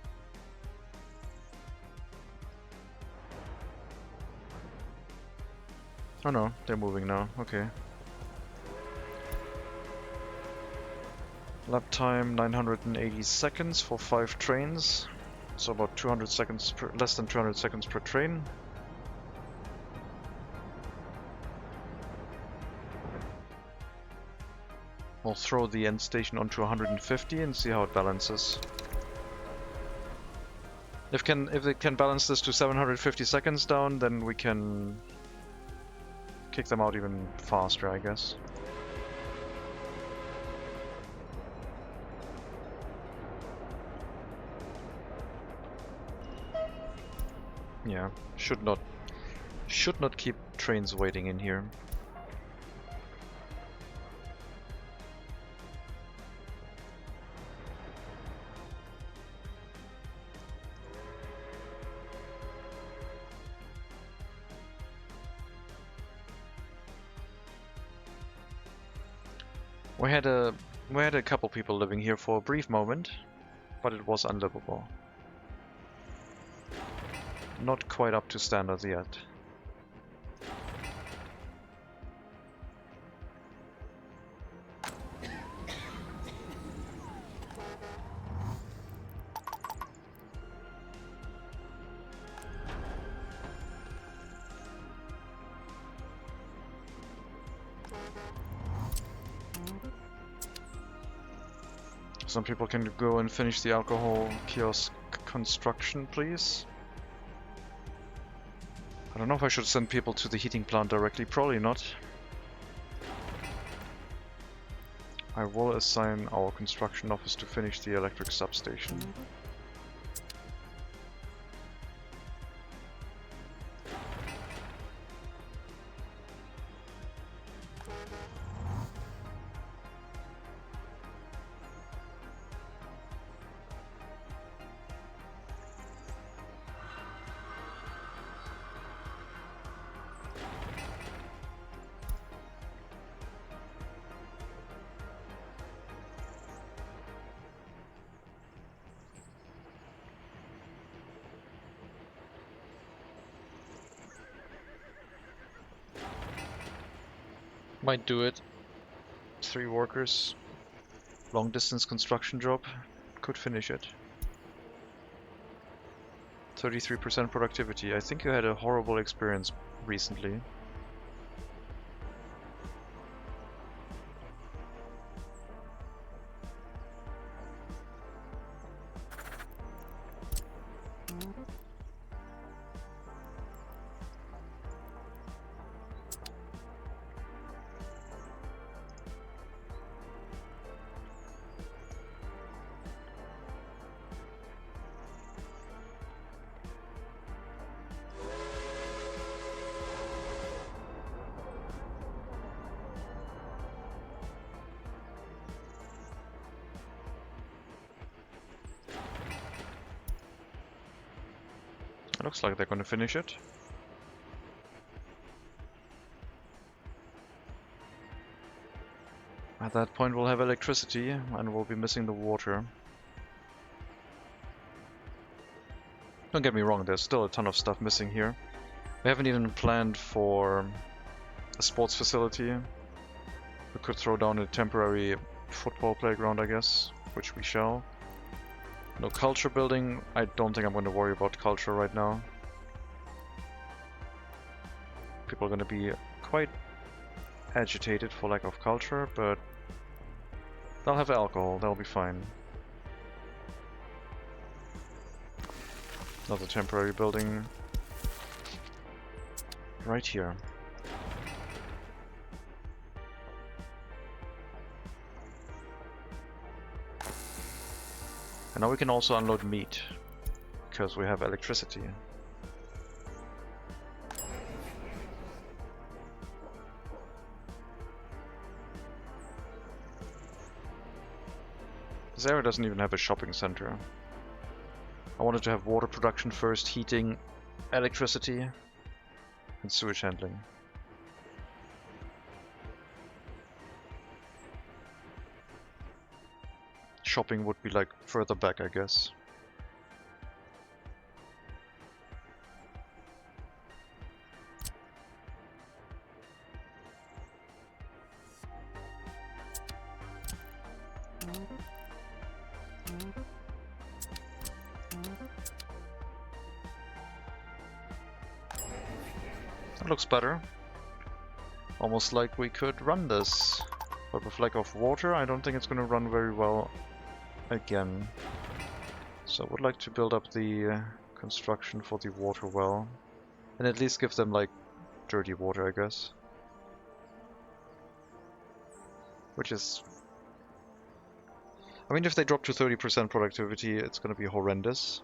Oh no, they're moving now, okay. Lap time 980 seconds for 5 trains. So about 200 seconds per, less than 200 seconds per train. We'll throw the end station onto 150 and see how it balances. If it can balance this to 750 seconds down, then we can kick them out even faster, I guess. Yeah, should not keep trains waiting in here. We had a couple people living here for a brief moment, but it was unlivable. Not quite up to standards yet. Some people can go and finish the alcohol kiosk construction, please. I don't know if I should send people to the heating plant directly, probably not. I will assign our construction office to finish the electric substation. Might do it. 3 workers. Long distance construction job. Could finish it. 33% productivity. I think you had a horrible experience recently. Looks like they're gonna finish it. At that point we'll have electricity and we'll be missing the water. Don't get me wrong, there's still a ton of stuff missing here. We haven't even planned for a sports facility. We could throw down a temporary football playground, I guess, which we shall. No culture building. I don't think I'm going to worry about culture right now. People are going to be quite agitated for lack of culture, but they'll have alcohol, they'll be fine. Another temporary building right here. And now we can also unload meat, because we have electricity. This area doesn't even have a shopping center. I wanted to have water production first, heating, electricity, and sewage handling. Shopping would be like further back, I guess. That looks better. Almost like we could run this. But with lack of water, I don't think it's going to run very well again. So I would like to build up the construction for the water well. And at least give them like dirty water, I guess. Which is... I mean, if they drop to 30% productivity, it's going to be horrendous.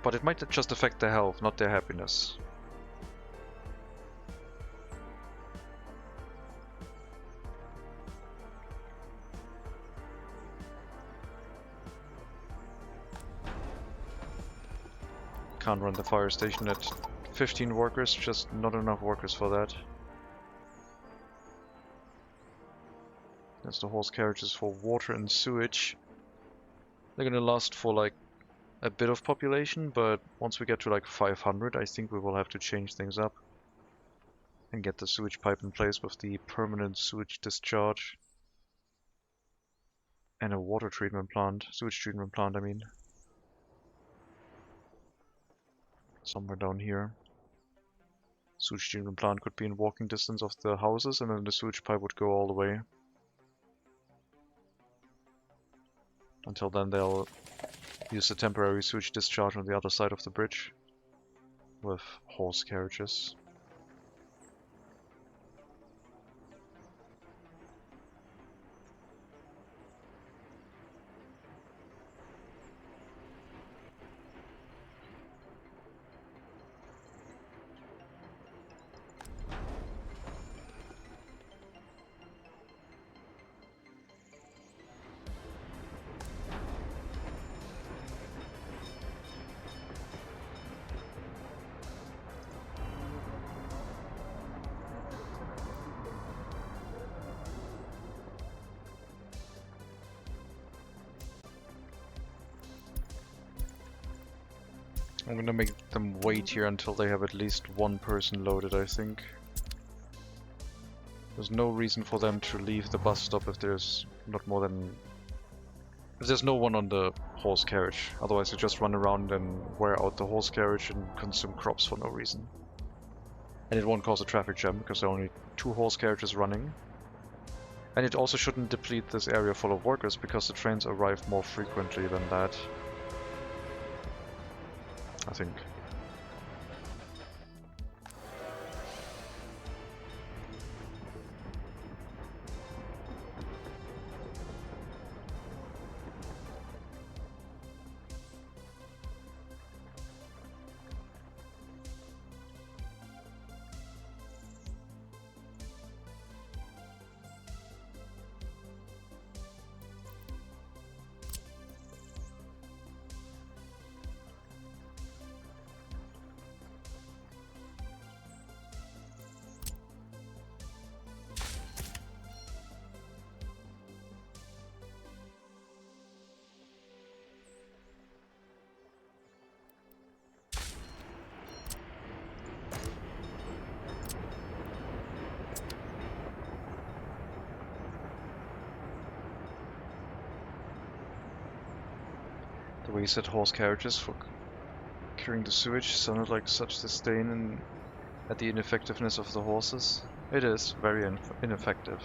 But it might just affect their health, not their happiness. Can't run the fire station at 15 workers, just not enough workers for that. That's the horse carriages for water and sewage. They're gonna last for like a bit of population, but once we get to like 500, I think we will have to change things up and get the sewage pipe in place with the permanent sewage discharge and a water treatment plant, sewage treatment plant, I mean. Somewhere down here. Sewage treatment plant could be in walking distance of the houses, and then the sewage pipe would go all the way. Until then they'll use the temporary sewage discharge on the other side of the bridge with horse carriages. I'm gonna make them wait here until they have at least one person loaded, I think. There's no reason for them to leave the bus stop if there's not more than... If there's no one on the horse carriage. Otherwise you just run around and wear out the horse carriage and consume crops for no reason. And it won't cause a traffic jam because there are only 2 horse carriages running. And it also shouldn't deplete this area full of workers because the trains arrive more frequently than that. I think. The way you said horse carriages for carrying the sewage sounded like such disdain at the ineffectiveness of the horses. It is very ineffective.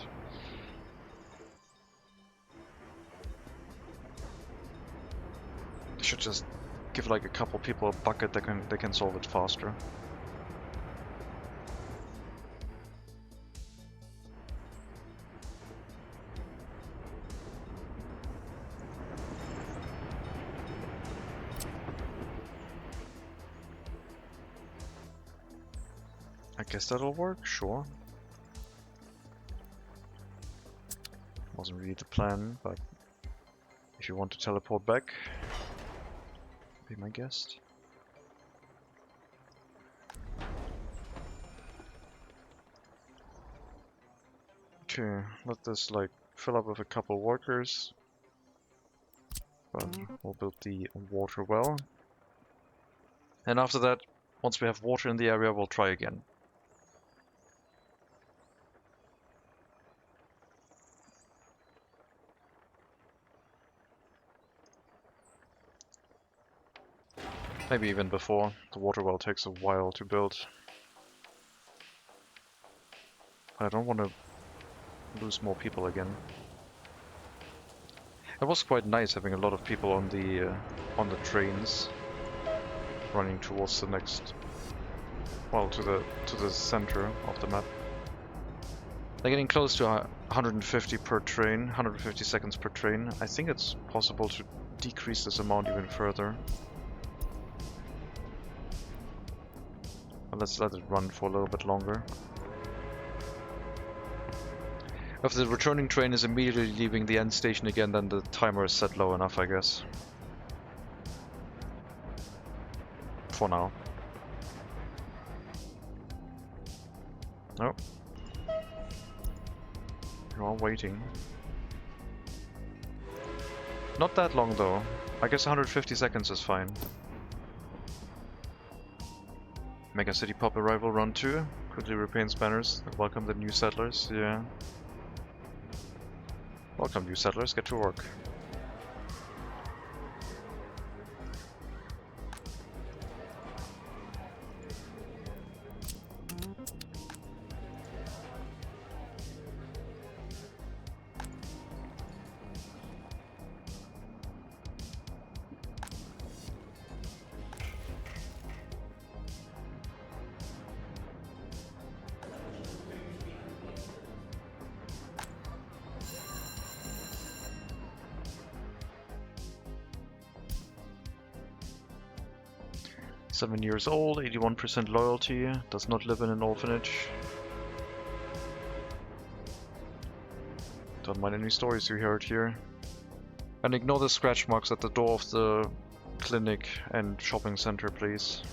They should just give like a couple people a bucket that they can solve it faster. I guess that'll work, sure. Wasn't really the plan, but if you want to teleport back, be my guest. Okay, let this like fill up with a couple workers. We'll build the water well. And after that, once we have water in the area, we'll try again. Maybe even before. The water well takes a while to build. I don't want to lose more people again. It was quite nice having a lot of people on the trains running towards the next, well, to the center of the map. They're getting close to 150 per train, 150 seconds per train. I think it's possible to decrease this amount even further. But let's let it run for a little bit longer. If the returning train is immediately leaving the end station again, then the timer is set low enough, I guess. For now. Oh. You're all waiting. Not that long though. I guess 150 seconds is fine. MegaCity pop arrival run 2. Quickly repaints banners. Welcome the new settlers. Yeah. Welcome new settlers. Get to work. Seven years old, 81% loyalty, does not live in an orphanage. Don't mind any stories you heard here. And ignore the scratch marks at the door of the clinic and shopping center, please.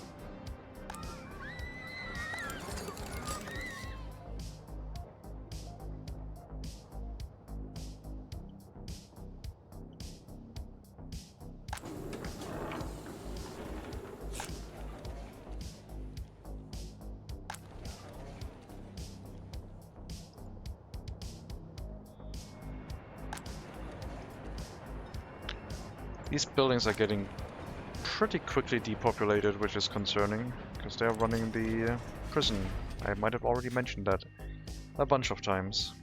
These buildings are getting pretty quickly depopulated, which is concerning, because they're running the prison. I might have already mentioned that a bunch of times.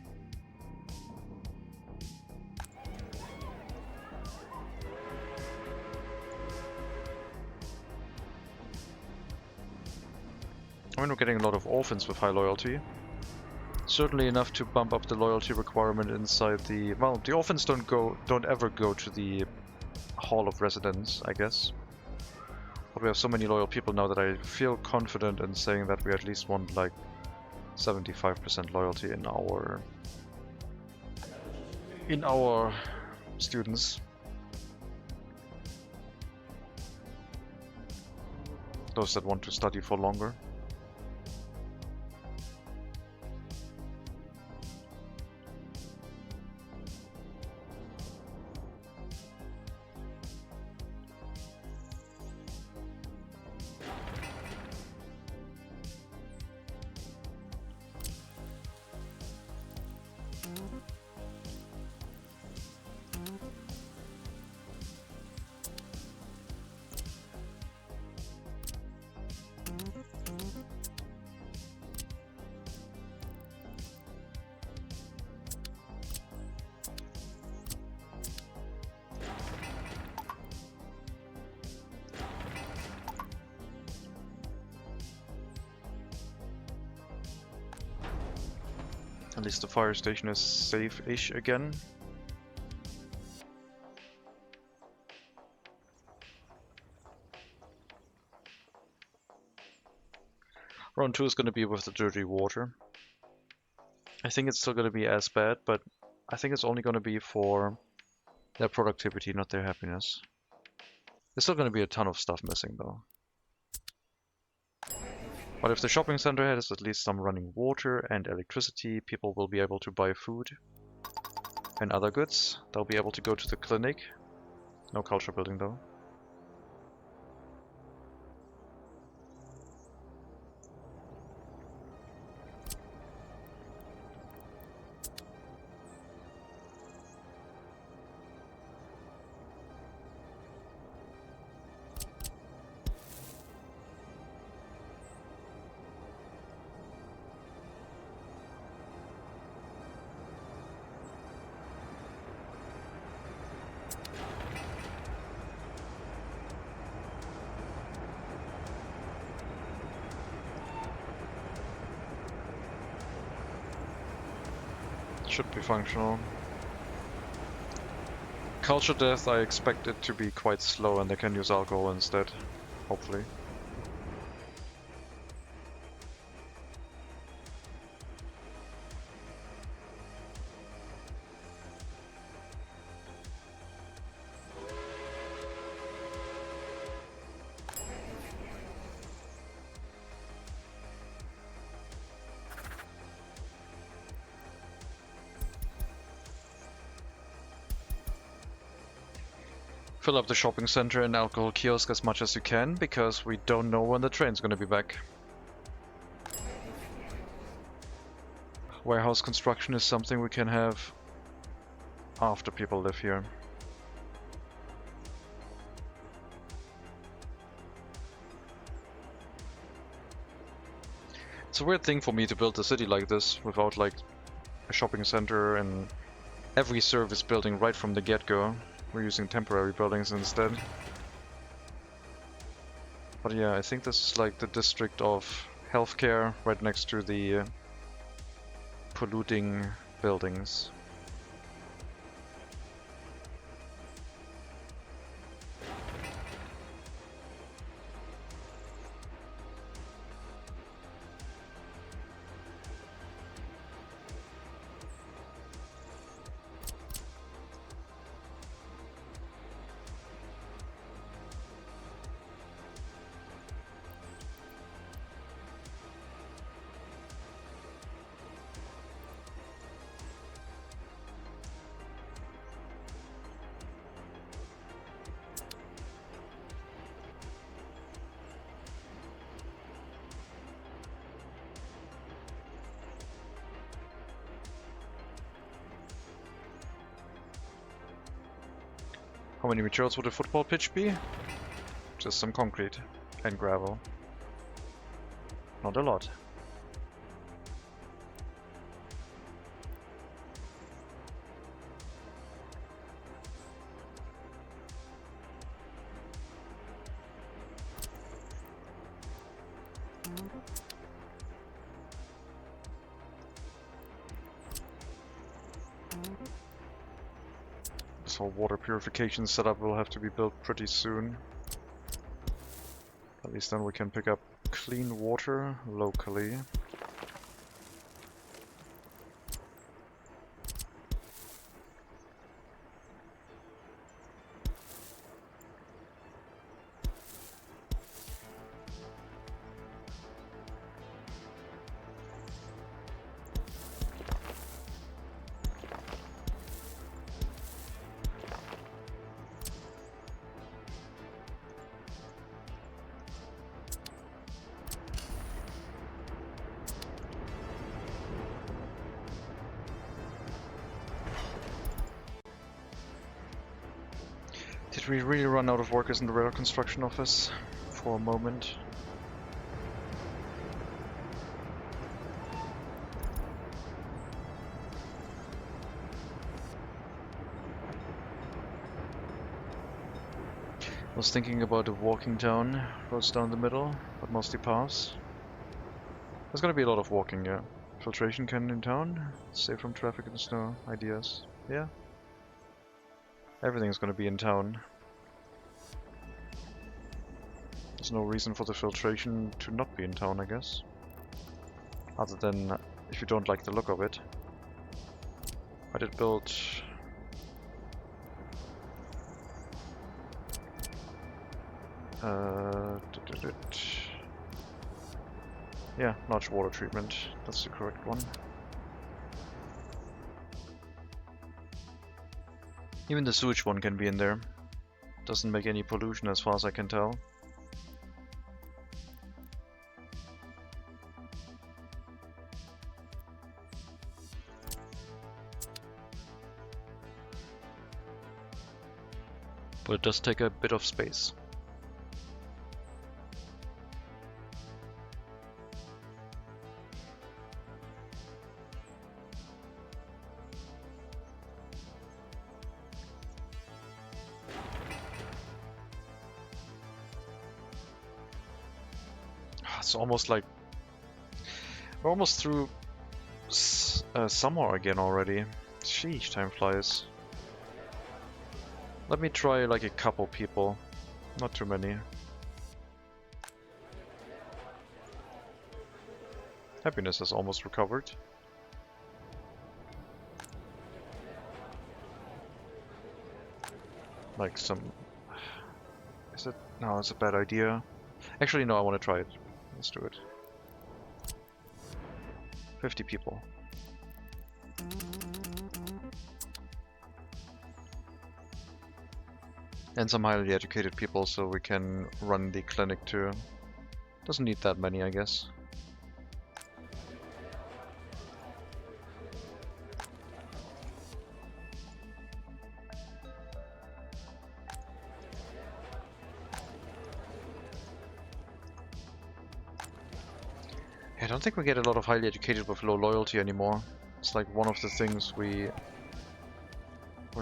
I mean, we're getting a lot of orphans with high loyalty. Certainly enough to bump up the loyalty requirement inside the... Well, the orphans don't ever go to the Hall of Residence, I guess. But we have so many loyal people now that I feel confident in saying that we at least want like 75% loyalty in our students. Those that want to study for longer. At least the fire station is safe-ish again. Round 2 is going to be with the dirty water. I think it's still going to be as bad, but I think it's only going to be for their productivity, not their happiness. There's still going to be a ton of stuff missing though. But if the shopping center has at least some running water and electricity, people will be able to buy food and other goods. They'll be able to go to the clinic. No culture building though. Should be functional. Culture death, I expect it to be quite slow and they can use alcohol instead, hopefully. Fill up the shopping center and alcohol kiosk as much as you can, because we don't know when the train's gonna be back. Warehouse construction is something we can have after people live here. It's a weird thing for me to build a city like this without like a shopping center and every service building right from the get-go. We're using temporary buildings instead. But yeah, I think this is like the district of healthcare right next to the polluting buildings. How many materials would a football pitch be? Just some concrete and gravel. Not a lot. This whole water purification setup will have to be built pretty soon. At least then we can pick up clean water locally. Did we really run out of workers in the rail construction office for a moment? I was thinking about a walking town, roads down the middle, but mostly paths. There's gonna be a lot of walking, yeah. Filtration cannon in town, safe from traffic and snow, ideas, yeah. Everything's gonna be in town. There's no reason for the filtration to not be in town, I guess. Other than if you don't like the look of it. I did build... yeah, large water treatment. That's the correct one. Even the sewage one can be in there. Doesn't make any pollution as far as I can tell. But it does take a bit of space. It's almost like we're almost through summer again already. Sheesh, time flies. Let me try like a couple people, not too many. Happiness has almost recovered. Like some... Is it? No, it's a bad idea. Actually, no, I want to try it. Let's do it. 50 people. And some highly educated people, so we can run the clinic too. Doesn't need that many, I guess. I don't think we get a lot of highly educated with low loyalty anymore. It's like one of the things we're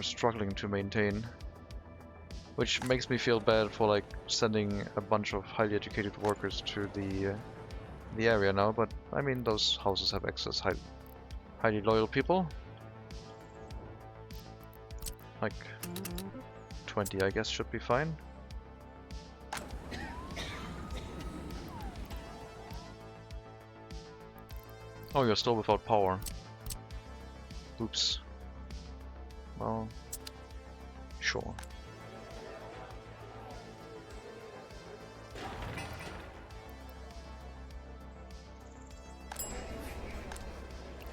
struggling to maintain. Which makes me feel bad for like sending a bunch of highly educated workers to the area now, but I mean those houses have access highly loyal people. Like 20 I guess should be fine. Oh, you're still without power. Oops. Well, sure.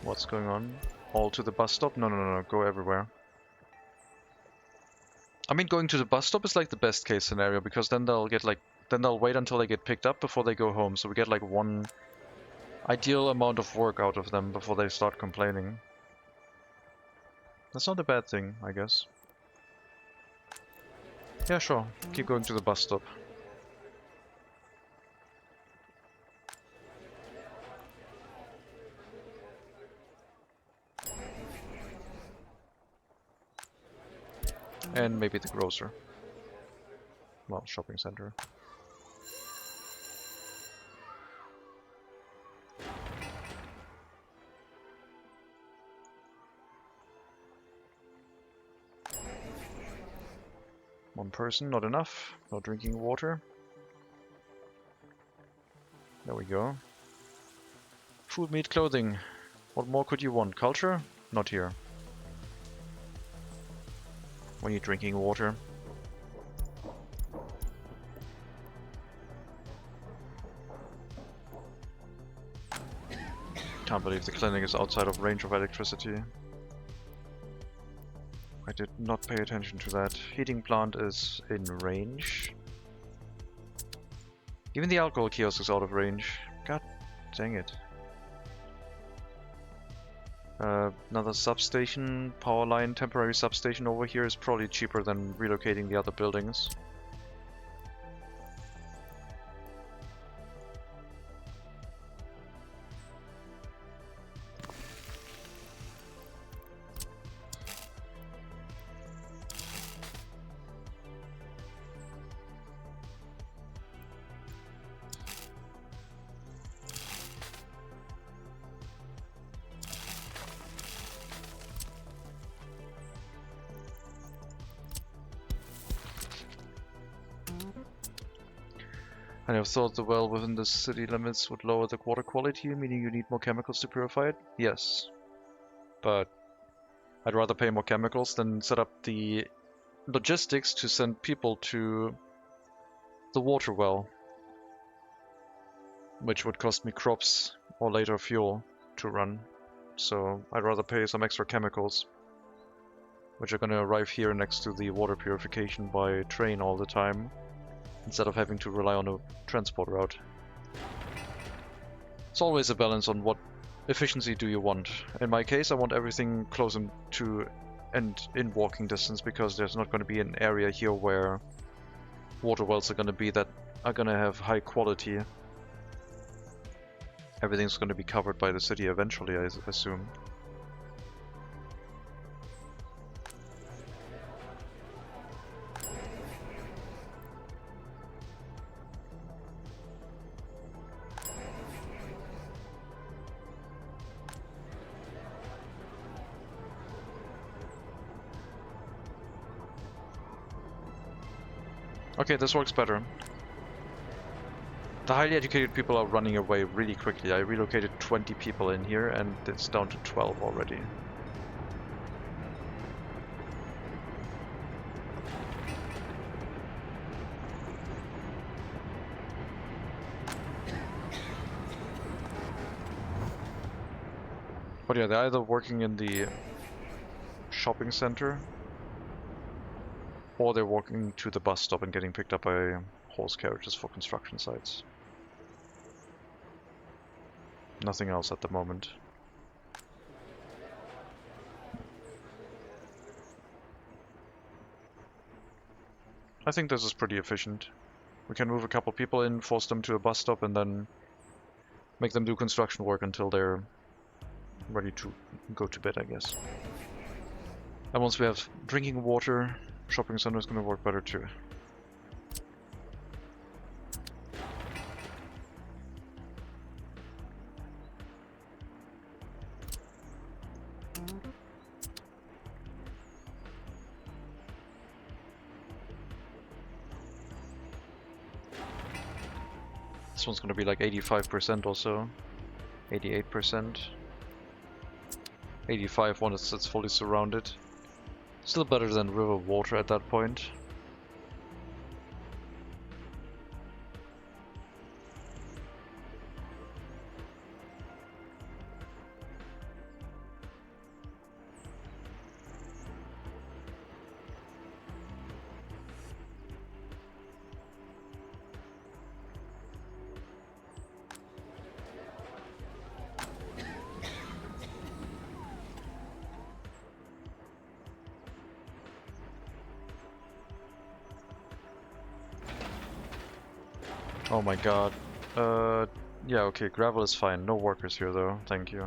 What's going on? All to the bus stop? No, no, no, no, go everywhere. I mean, going to the bus stop is like the best case scenario, because then they'll get like, then they'll wait until they get picked up before they go home, so we get like one ideal amount of work out of them before they start complaining. That's not a bad thing, I guess. Yeah, sure. Keep going to the bus stop. And maybe the grocer. Well, shopping center. One person, not enough. No drinking water. There we go. Food, meat, clothing. What more could you want? Culture? Not here. We need drinking water. Can't believe the clinic is outside of range of electricity. I did not pay attention to that. Heating plant is in range. Even the alcohol kiosk is out of range. God dang it. Another substation, power line, temporary substation over here is probably cheaper than relocating the other buildings. I have thought the well within the city limits would lower the water quality, meaning you need more chemicals to purify it? Yes. But I'd rather pay more chemicals than set up the logistics to send people to the water well, which would cost me crops or later fuel to run. So I'd rather pay some extra chemicals, which are going to arrive here next to the water purification by train all the time, instead of having to rely on a transport route. It's always a balance on what efficiency do you want. In my case, I want everything close to and in walking distance, because there's not going to be an area here where water wells are going to be that are going to have high quality. Everything's going to be covered by the city eventually, I assume. Okay, this works better. The highly educated people are running away really quickly. I relocated 20 people in here and it's down to 12 already. But yeah, they're either working in the shopping center or they're walking to the bus stop and getting picked up by horse carriages for construction sites. Nothing else at the moment. I think this is pretty efficient. We can move a couple people in, force them to a bus stop, and then make them do construction work until they're ready to go to bed, I guess. And once we have drinking water, shopping center is going to work better too. This one's going to be like 85% or so. 88%. 85 once it's fully surrounded. Still better than river water at that point. Oh my god. Yeah, okay, gravel is fine. No workers here though, thank you.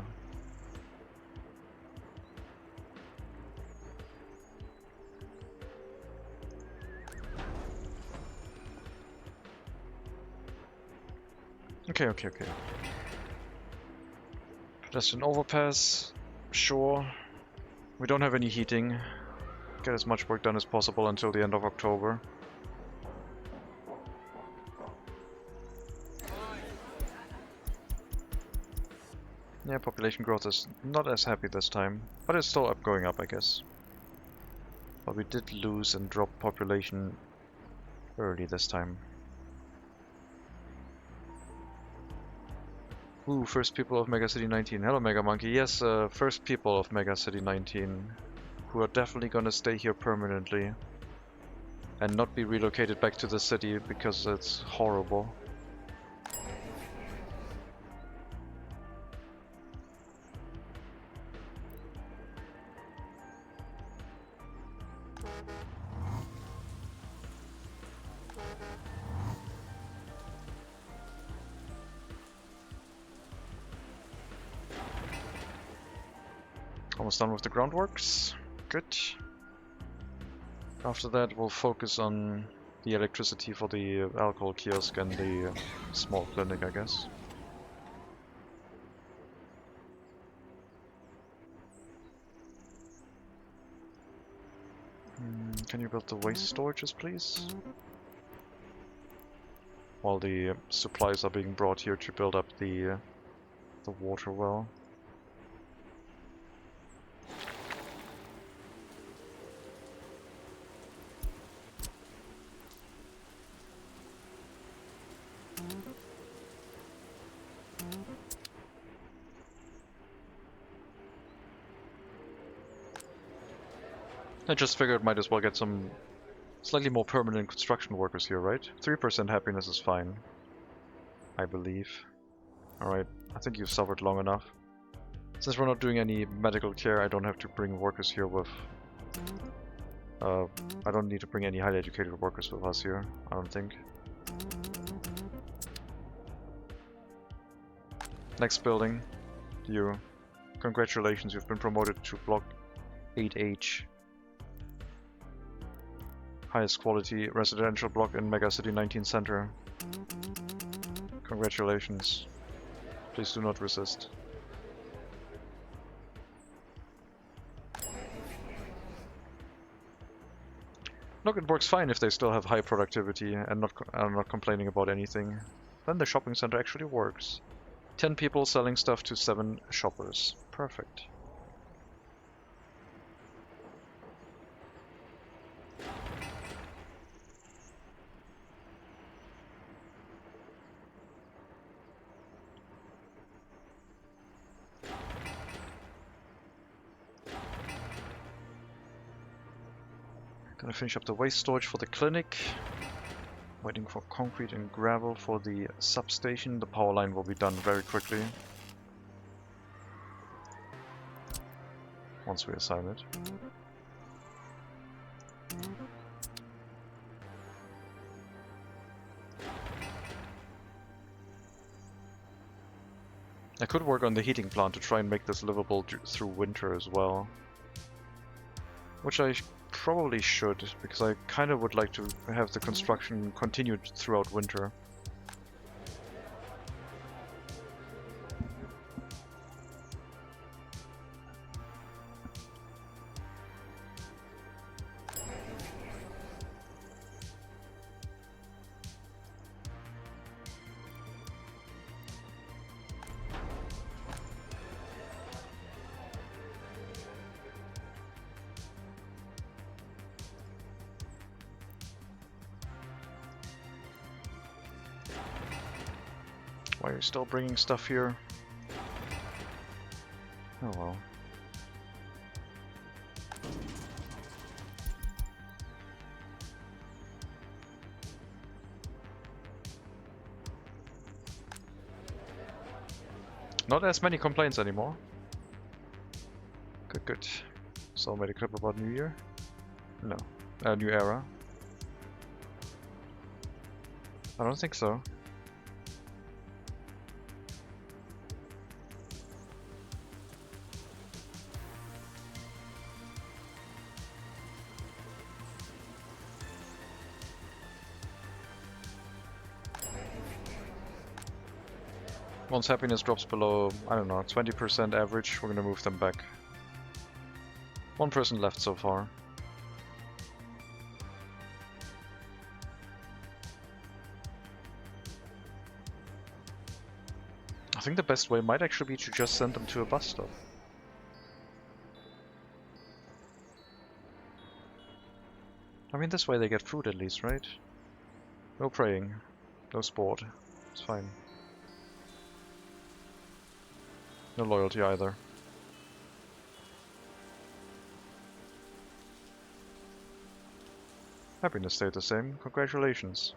Okay, okay, okay. Pedestrian overpass, sure. We don't have any heating. Get as much work done as possible until the end of October. Yeah, population growth is not as happy this time, but it's still going up, I guess. But we did lose and drop population early this time. Ooh, first people of MegaCity 19. Hello, Mega Monkey. Yes, first people of MegaCity 19, who are definitely gonna stay here permanently and not be relocated back to the city because it's horrible. Almost done with the groundworks. Good. After that, we'll focus on the electricity for the alcohol kiosk and the small clinic, I guess. Can you build the waste storages, please? While the supplies are being brought here to build up the water well. I just figured might as well get some slightly more permanent construction workers here, right? 3% happiness is fine, I believe. Alright, I think you've suffered long enough. Since we're not doing any medical care, I don't have to bring workers here with... I don't need to bring any highly educated workers with us here, I don't think. Next building. You. Congratulations, you've been promoted to Block 8H. Highest quality residential block in MegaCity 19 Center. Congratulations. Please do not resist. Look, it works fine if they still have high productivity and are not complaining about anything. Then the shopping center actually works. 10 people selling stuff to 7 shoppers. Perfect. Gonna finish up the waste storage for the clinic. Waiting for concrete and gravel for the substation. The power line will be done very quickly. Once we assign it. I could work on the heating plant to try and make this livable through winter as well. Which I probably should, because I kind of would like to have the construction continued throughout winter. Why are you still bringing stuff here? Oh well. Not as many complaints anymore. Good, good. So made a clip about New Year? No. New Era? I don't think so. Once happiness drops below, I don't know, 20% average, we're gonna move them back. One person left so far. I think the best way might actually be to just send them to a bus stop. I mean, this way they get food at least, right? No praying, no sport, it's fine. No loyalty either. Happiness stayed the same, congratulations.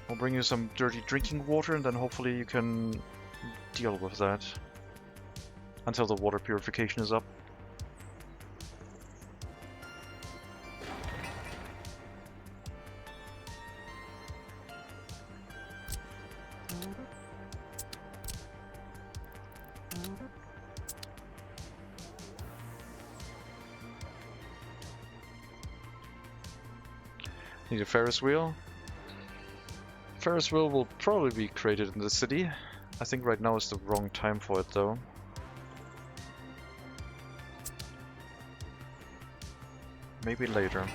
I'll bring you some dirty drinking water and then hopefully you can deal with that until the water purification is up. Need a Ferris wheel. Ferris wheel will probably be created in the city. I think right now is the wrong time for it though. Maybe later.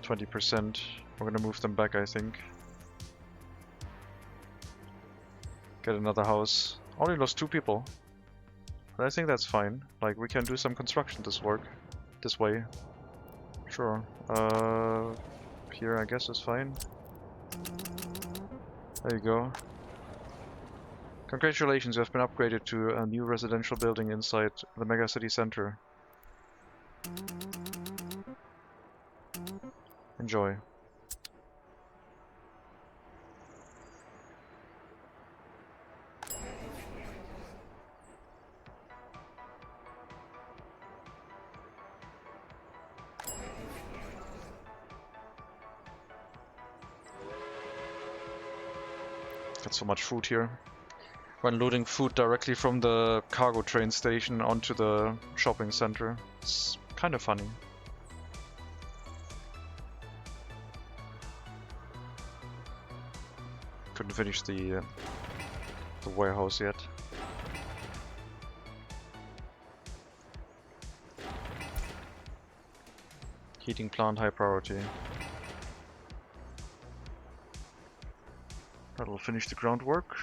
%. We're gonna move them back, I think. Get another house. Only lost 2 people. But I think that's fine. Like, we can do some construction this way. Sure. Here I guess is fine. There you go. Congratulations, you have been upgraded to a new residential building inside the MegaCity center. Enjoy. Got so much food here. When loading food directly from the cargo train station onto the shopping center. It's kind of funny. Couldn't finish the warehouse yet. Heating plant high priority. That'll finish the groundwork.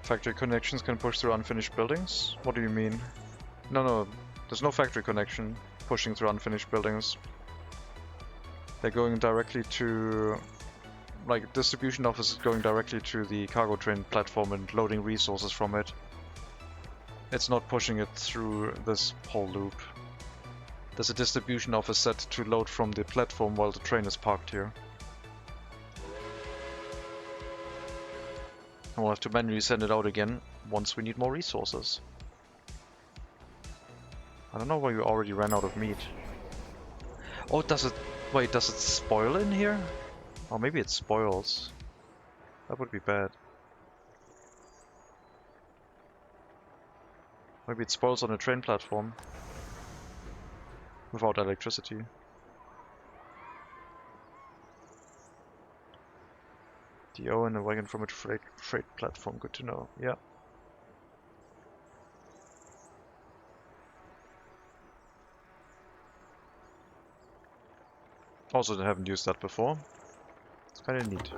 Factory connections can push through unfinished buildings? What do you mean? No, there's no factory connection pushing through unfinished buildings. They're going directly to... like, distribution office is going directly to the cargo train platform and loading resources from it. It's not pushing it through this whole loop. There's a distribution office set to load from the platform while the train is parked here. We'll have to manually send it out again once we need more resources. I don't know why you already ran out of meat. Oh, does it... wait, does it spoil in here? Or maybe it spoils. That would be bad. Maybe it spoils on a train platform. Without electricity. DO and a wagon from a freight platform, good to know, yeah. Also, I haven't used that before. It's kinda neat.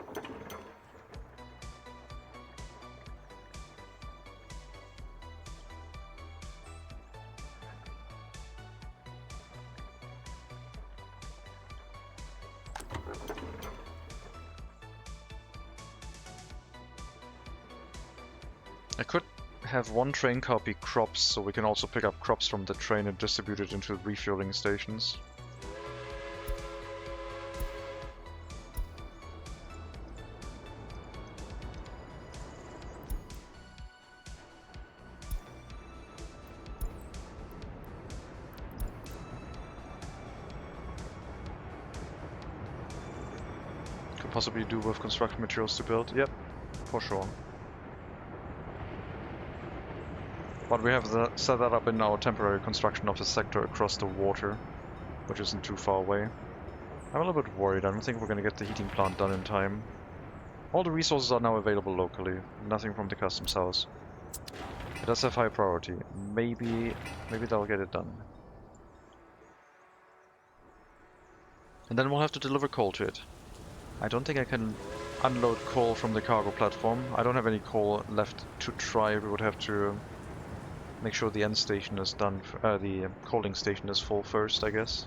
have one train car be crops, so we can also pick up crops from the train and distribute it into refueling stations. Could possibly do with construction materials to build. Yep, for sure. But we have set that up in our temporary construction office sector across the water, which isn't too far away. I'm a little bit worried. I don't think we're going to get the heating plant done in time. All the resources are now available locally. Nothing from the customs house. It does have high priority. Maybe they'll get it done. And then we'll have to deliver coal to it. I don't think I can unload coal from the cargo platform. I don't have any coal left to try. We would have to make sure the end station is done. The coaling station is full first, I guess.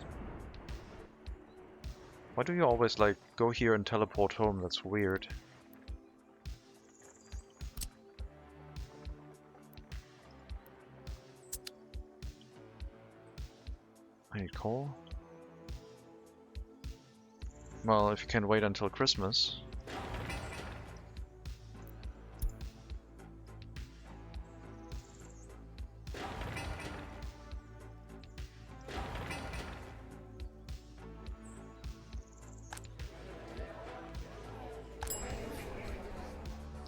Why do you always like go here and teleport home? That's weird. I need coal. Well, if you can wait until Christmas.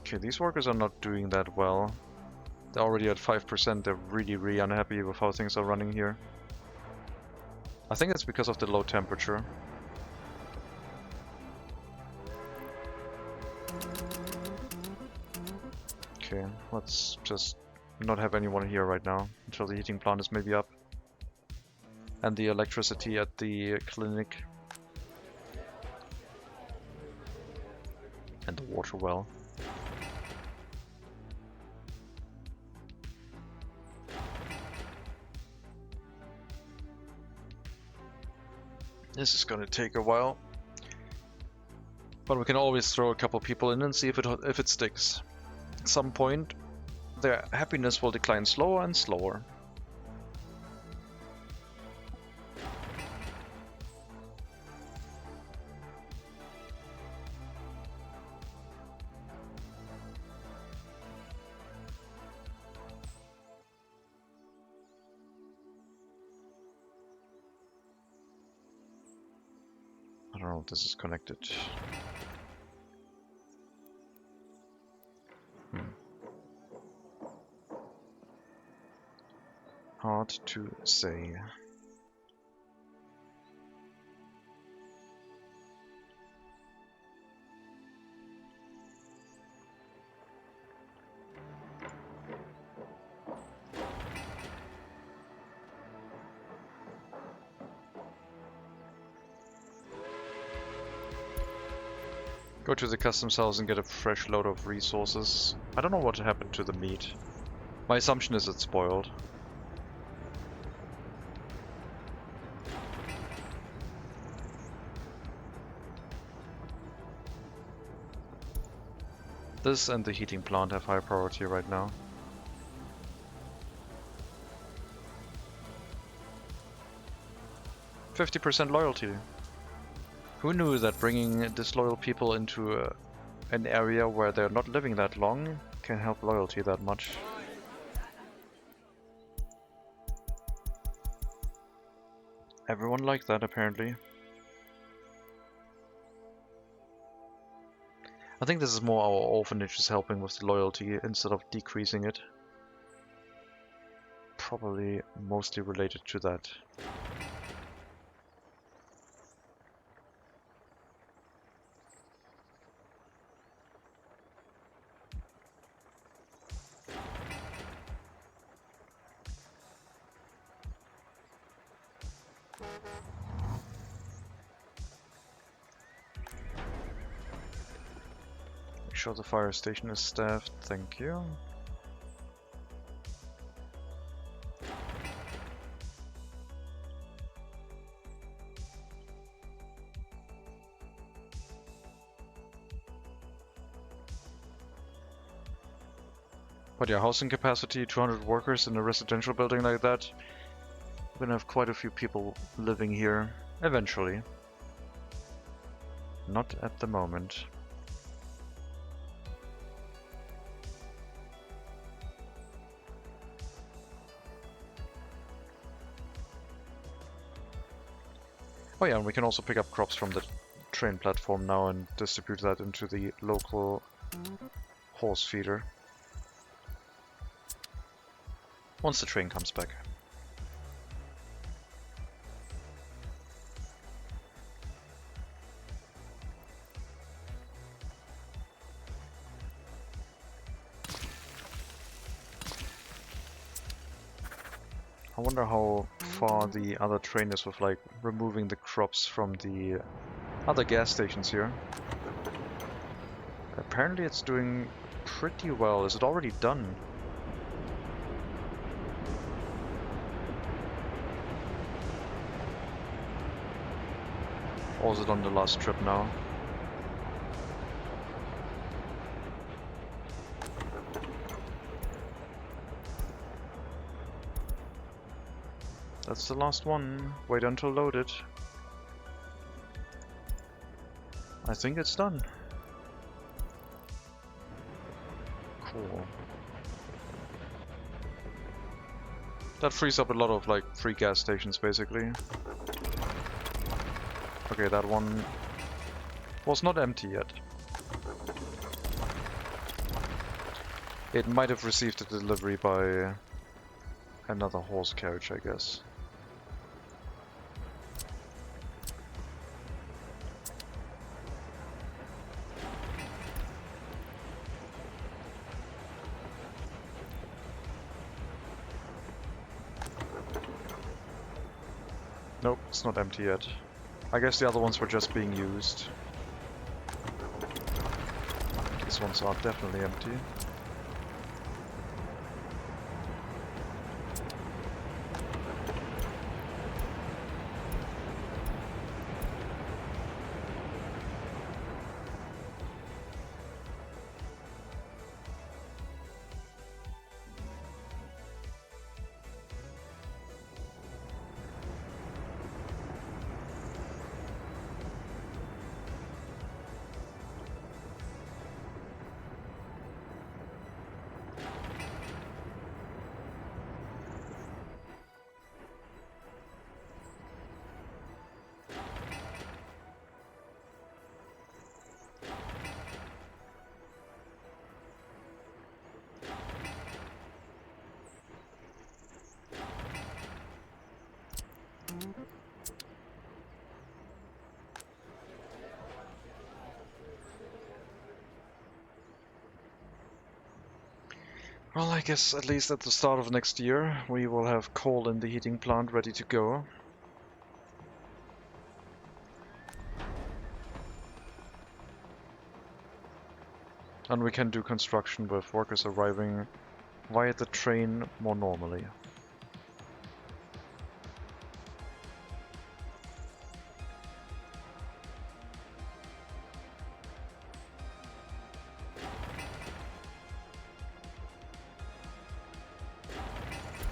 Okay, these workers are not doing that well. They're already at 5%. They're really unhappy with how things are running here. I think it's because of the low temperature. Okay, let's just not have anyone here right now until the heating plant is maybe up. And the electricity at the clinic. And the water well. This is gonna take a while. But we can always throw a couple people in and see if it sticks. At some point, their happiness will decline slower and slower. I don't know if this is connected. Hard to say. Go to the customs house and get a fresh load of resources. I don't know what happened to the meat. My assumption is it's spoiled. This and the heating plant have high priority right now. %50 loyalty. Who knew that bringing disloyal people into an area where they're not living that long can help loyalty that much? Everyone liked that, apparently. I think this is more our orphanages helping with the loyalty instead of decreasing it. Probably mostly related to that. Make sure the fire station is staffed, thank you. But yeah, housing capacity, 200 workers in a residential building like that. We're gonna have quite a few people living here eventually. Not at the moment. Oh yeah, and we can also pick up crops from the train platform now and distribute that into the local horse feeder. Once the train comes back. I wonder how far the other train is with like removing the crops from the other gas stations here. Apparently it's doing pretty well. Is it already done? Or is it on the last trip now? That's the last one. Wait until loaded. I think it's done. Cool. That frees up a lot of like free gas stations basically. Okay, that one was not empty yet. It might have received a delivery by another horse carriage, I guess. Nope, it's not empty yet. I guess the other ones were just being used. These ones are definitely empty. Well, I guess at least at the start of next year we will have coal in the heating plant ready to go. And we can do construction with workers arriving via the train more normally.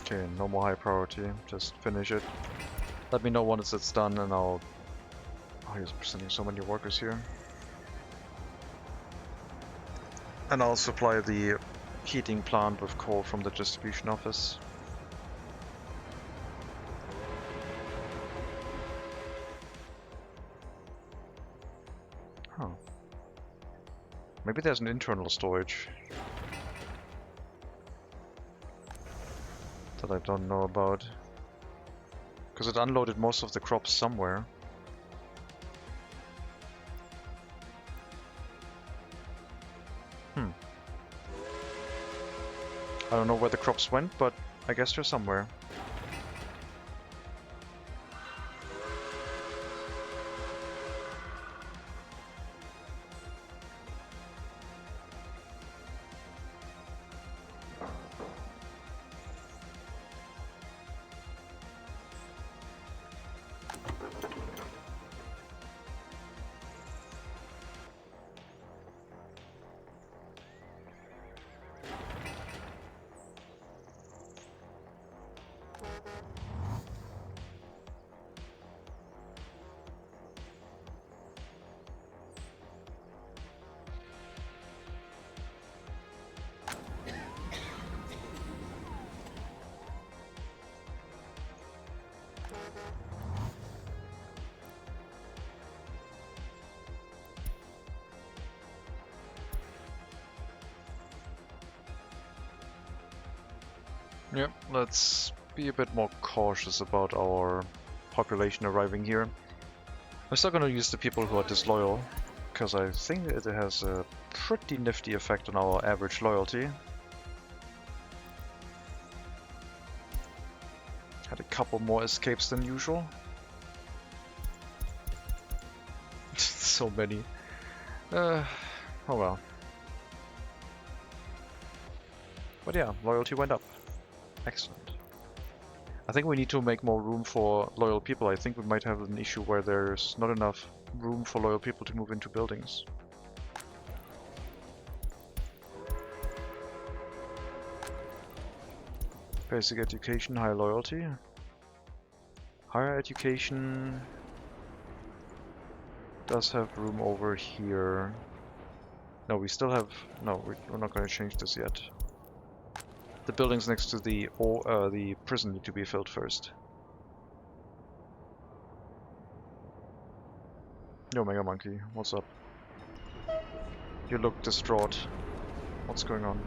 Okay, no more high priority, just finish it. Let me know once it's done and I'll... Oh, he's sending so many workers here. And I'll supply the heating plant with coal from the distribution office. Huh. Maybe there's an internal storage that I don't know about. Because it unloaded most of the crops somewhere. I don't know where the crops went, but I guess they're somewhere. Yep, let's be a bit more cautious about our population arriving here. I'm still gonna use the people who are disloyal, because I think it has a pretty nifty effect on our average loyalty. Had a couple more escapes than usual. So many. Oh well. But yeah, loyalty went up. Excellent. I think we need to make more room for loyal people. I think we might have an issue where there's not enough room for loyal people to move into buildings. Basic education, high loyalty. Higher education does have room over here. No, we still have... No, we're not going to change this yet. The buildings next to the prison need to be filled first. Yo, Mega Monkey, what's up? You look distraught. What's going on?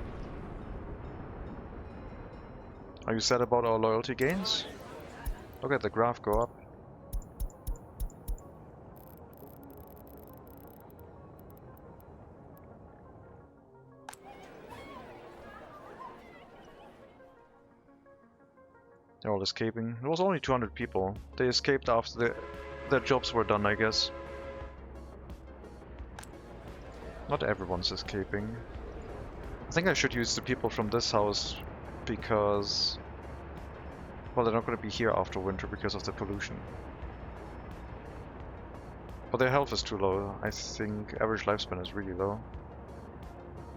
Are you sad about our loyalty gains? Look at the graph go up. They're all escaping. There was only 200 people. They escaped after their jobs were done, I guess. Not everyone's escaping. I think I should use the people from this house because... well, they're not going to be here after winter because of the pollution. But their health is too low. I think average lifespan is really low.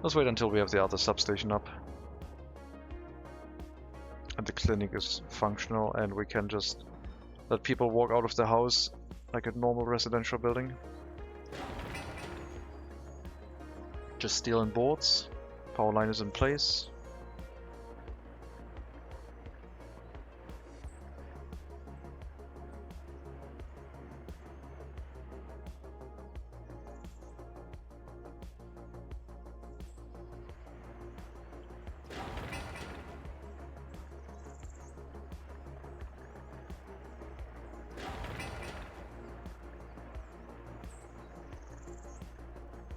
Let's wait until we have the other substation up. And the clinic is functional and we can just let people walk out of the house like a normal residential building. Just steel and boards. Power line is in place.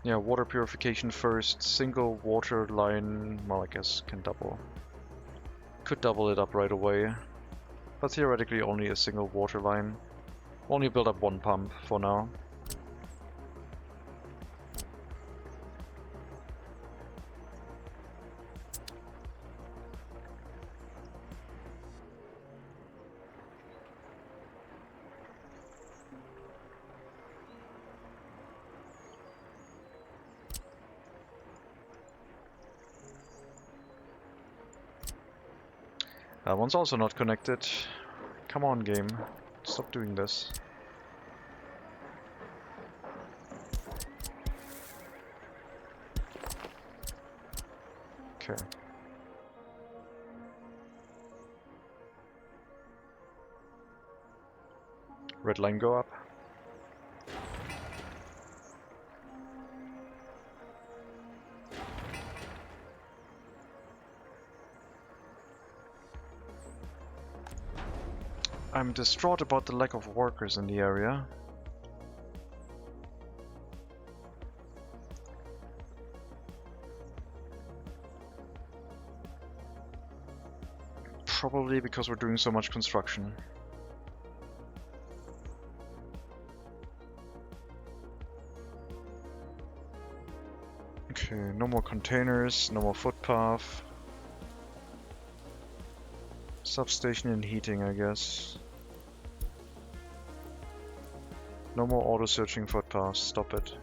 Yeah, water purification first, single water line, well I guess can double. Could double it up right away. But theoretically only a single water line. Only build up one pump for now. That one's also not connected. Come on, game. Stop doing this. Okay. Red line go up. I'm distraught about the lack of workers in the area. Probably because we're doing so much construction. Okay, no more containers, no more footpath. Substation and heating, I guess. No more auto-searching footpaths, stop it.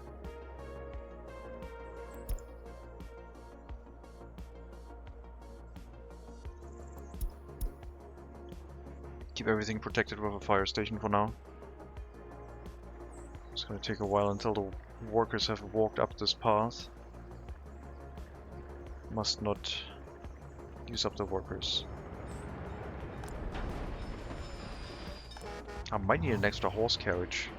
Keep everything protected with a fire station for now. It's gonna take a while until the workers have walked up this path. Must not use up the workers. I might need an extra horse carriage.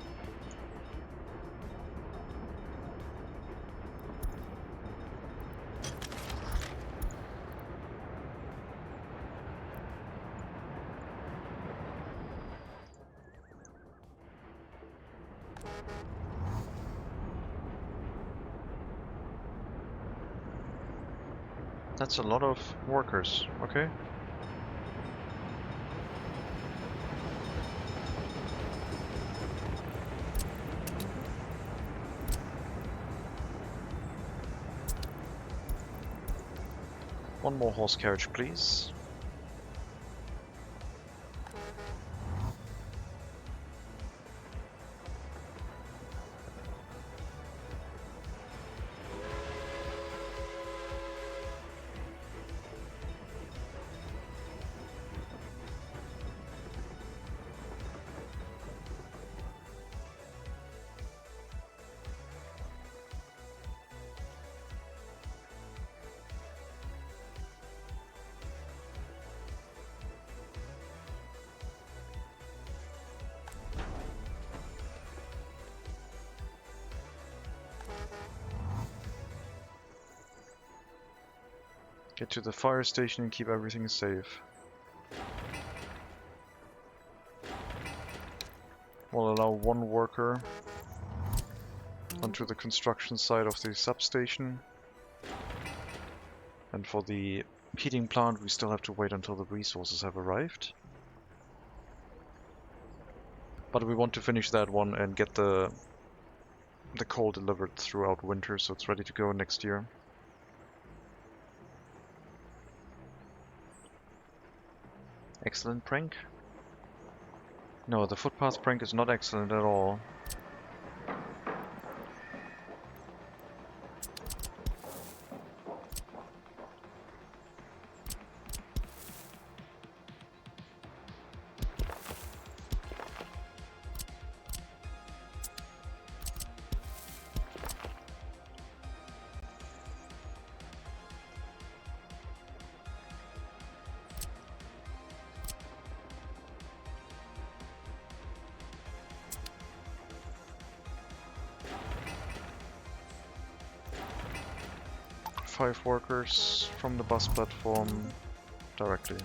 That's a lot of workers, okay? One more horse carriage, please. Get to the fire station and keep everything safe. We'll allow one worker onto the construction site of the substation. And for the heating plant, we still have to wait until the resources have arrived. But we want to finish that one and get the coal delivered throughout winter, so it's ready to go next year. Excellent prank. No, the footpath prank is not excellent at all. Five workers from the bus platform directly.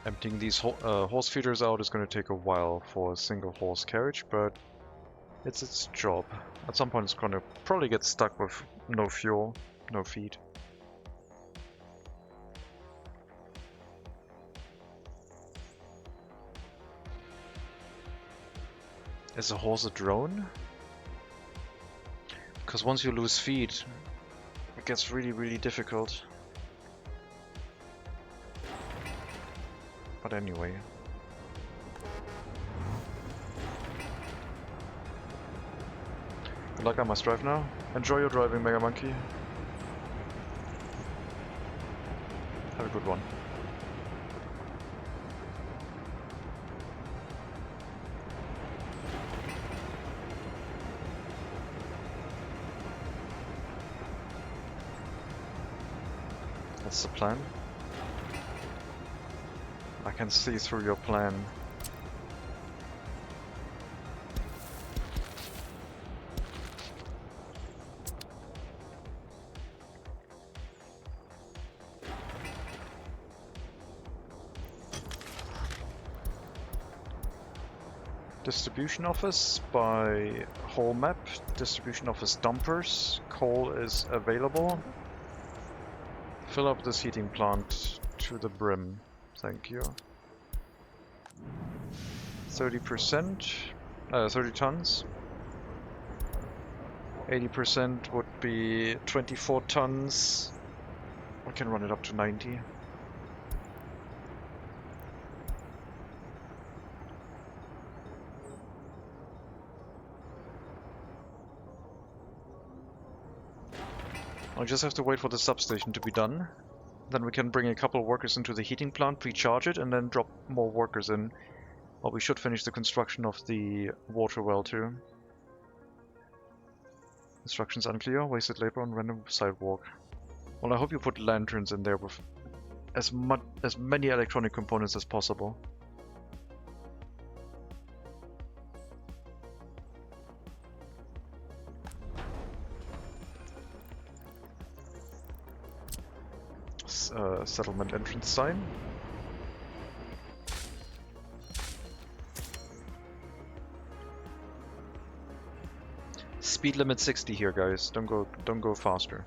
Emptying these horse feeders out is going to take a while for a single horse carriage, but it's its job. At some point it's going to probably get stuck with no fuel, no feed. Is a horse a drone? Because once you lose feed, it gets really difficult. But anyway. Good luck, I must drive now. Enjoy your driving, Mega Monkey. Have a good one. That's the plan. I can see through your plan. Distribution office by whole map. Distribution office dumpers. Coal is available. Fill up this heating plant to the brim. Thank you. 30%, 30 tons. 80% would be 24 tons. We can run it up to 90. I just have to wait for the substation to be done. Then we can bring a couple of workers into the heating plant, pre-charge it, and then drop more workers in. Well, we should finish the construction of the water well too. Instructions unclear, wasted labor on random sidewalk. Well, I hope you put lanterns in there with as many electronic components as possible. Settlement entrance sign. Speed limit 60 here, guys. Don't go faster.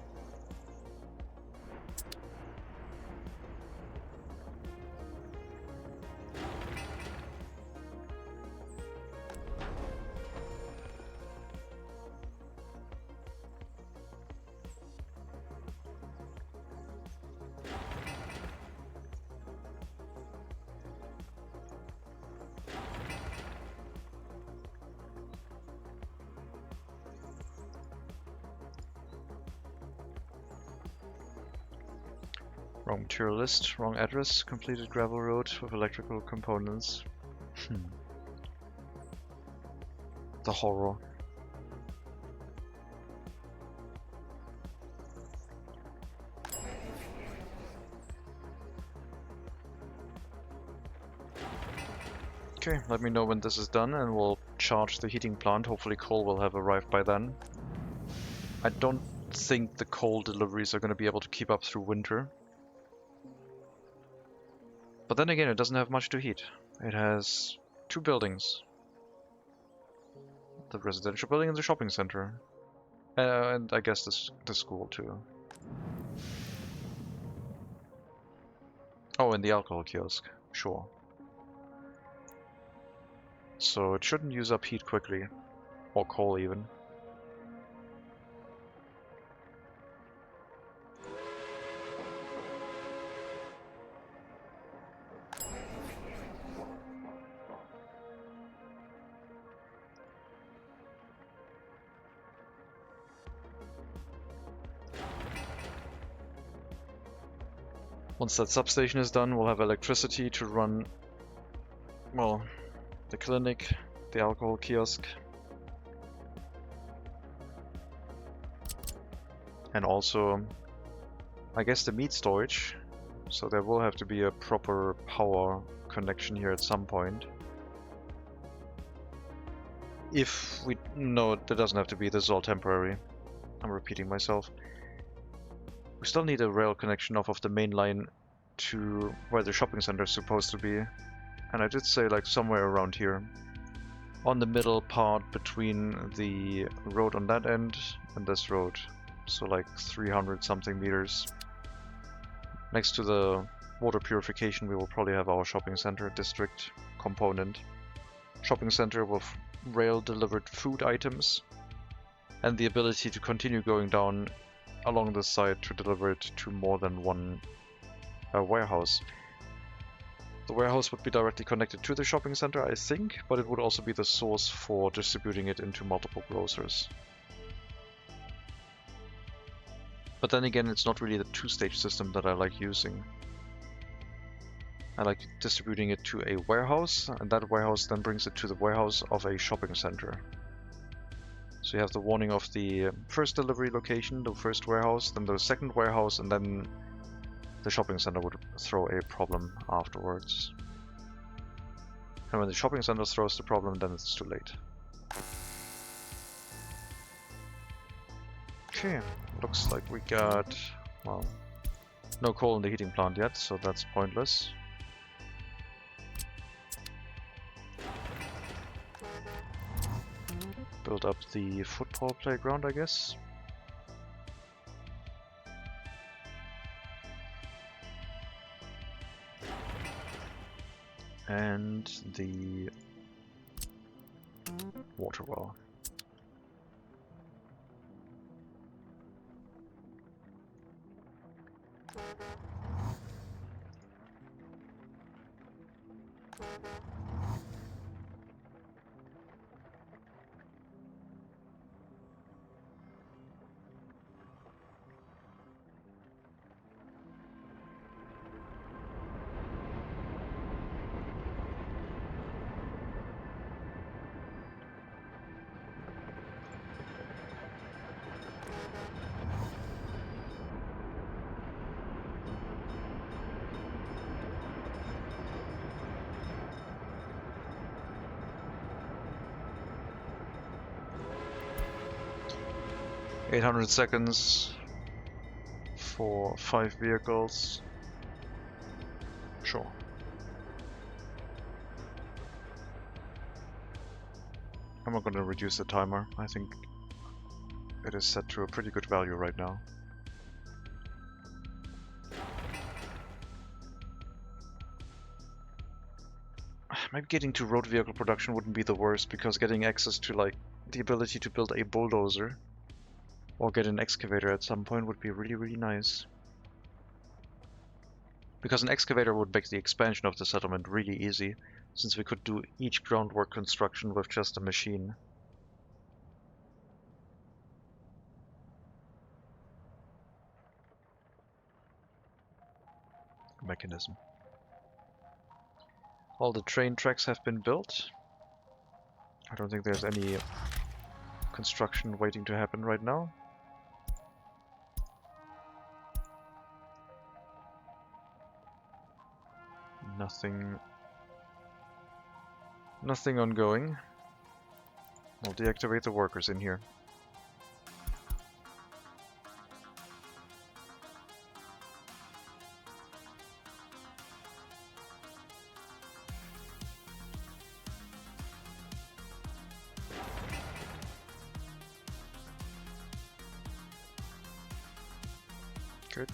Wrong material list, wrong address, completed gravel road with electrical components. The horror. Okay, let me know when this is done and we'll charge the heating plant. Hopefully coal will have arrived by then. I don't think the coal deliveries are going to be able to keep up through winter. But then again, it doesn't have much to heat. It has 2 buildings. The residential building and the shopping center. And I guess the school too. Oh, and the alcohol kiosk. Sure. So it shouldn't use up heat quickly. Or coal even. Once that substation is done, we'll have electricity to run, well, the clinic, the alcohol kiosk, and also, I guess, the meat storage. So there will have to be a proper power connection here at some point. If we... No, that doesn't have to be. This is all temporary. I'm repeating myself. We still need a rail connection off of the main line to where the shopping center is supposed to be. And I did say like somewhere around here. On the middle part between the road on that end and this road. So like 300 something meters. Next to the water purification we will probably have our shopping center district component. Shopping center with rail delivered food items. And the ability to continue going down along the side to deliver it to more than one warehouse. The warehouse would be directly connected to the shopping center, I think, but it would also be the source for distributing it into multiple grocers. But then again, it's not really the 2-stage system that I like using. I like distributing it to a warehouse, and that warehouse then brings it to the warehouse of a shopping center. So you have the warning of the first delivery location, the first warehouse, then the second warehouse, and then the shopping center would throw a problem afterwards. And when the shopping center throws the problem, then it's too late. Okay, looks like we got, well, no coal in the heating plant yet, so that's pointless. Build up the football playground, I guess. And the water well. 800 seconds for 5 vehicles. Sure. I'm not gonna reduce the timer. I think it is set to a pretty good value right now. Maybe getting to road vehicle production wouldn't be the worst, because getting access to like the ability to build a bulldozer or get an excavator at some point would be really nice. Because an excavator would make the expansion of the settlement really easy, since we could do each groundwork construction with just a machine. Mechanism. All the train tracks have been built. I don't think there's any construction waiting to happen right now. Nothing ongoing. I'll deactivate the workers in here. Good.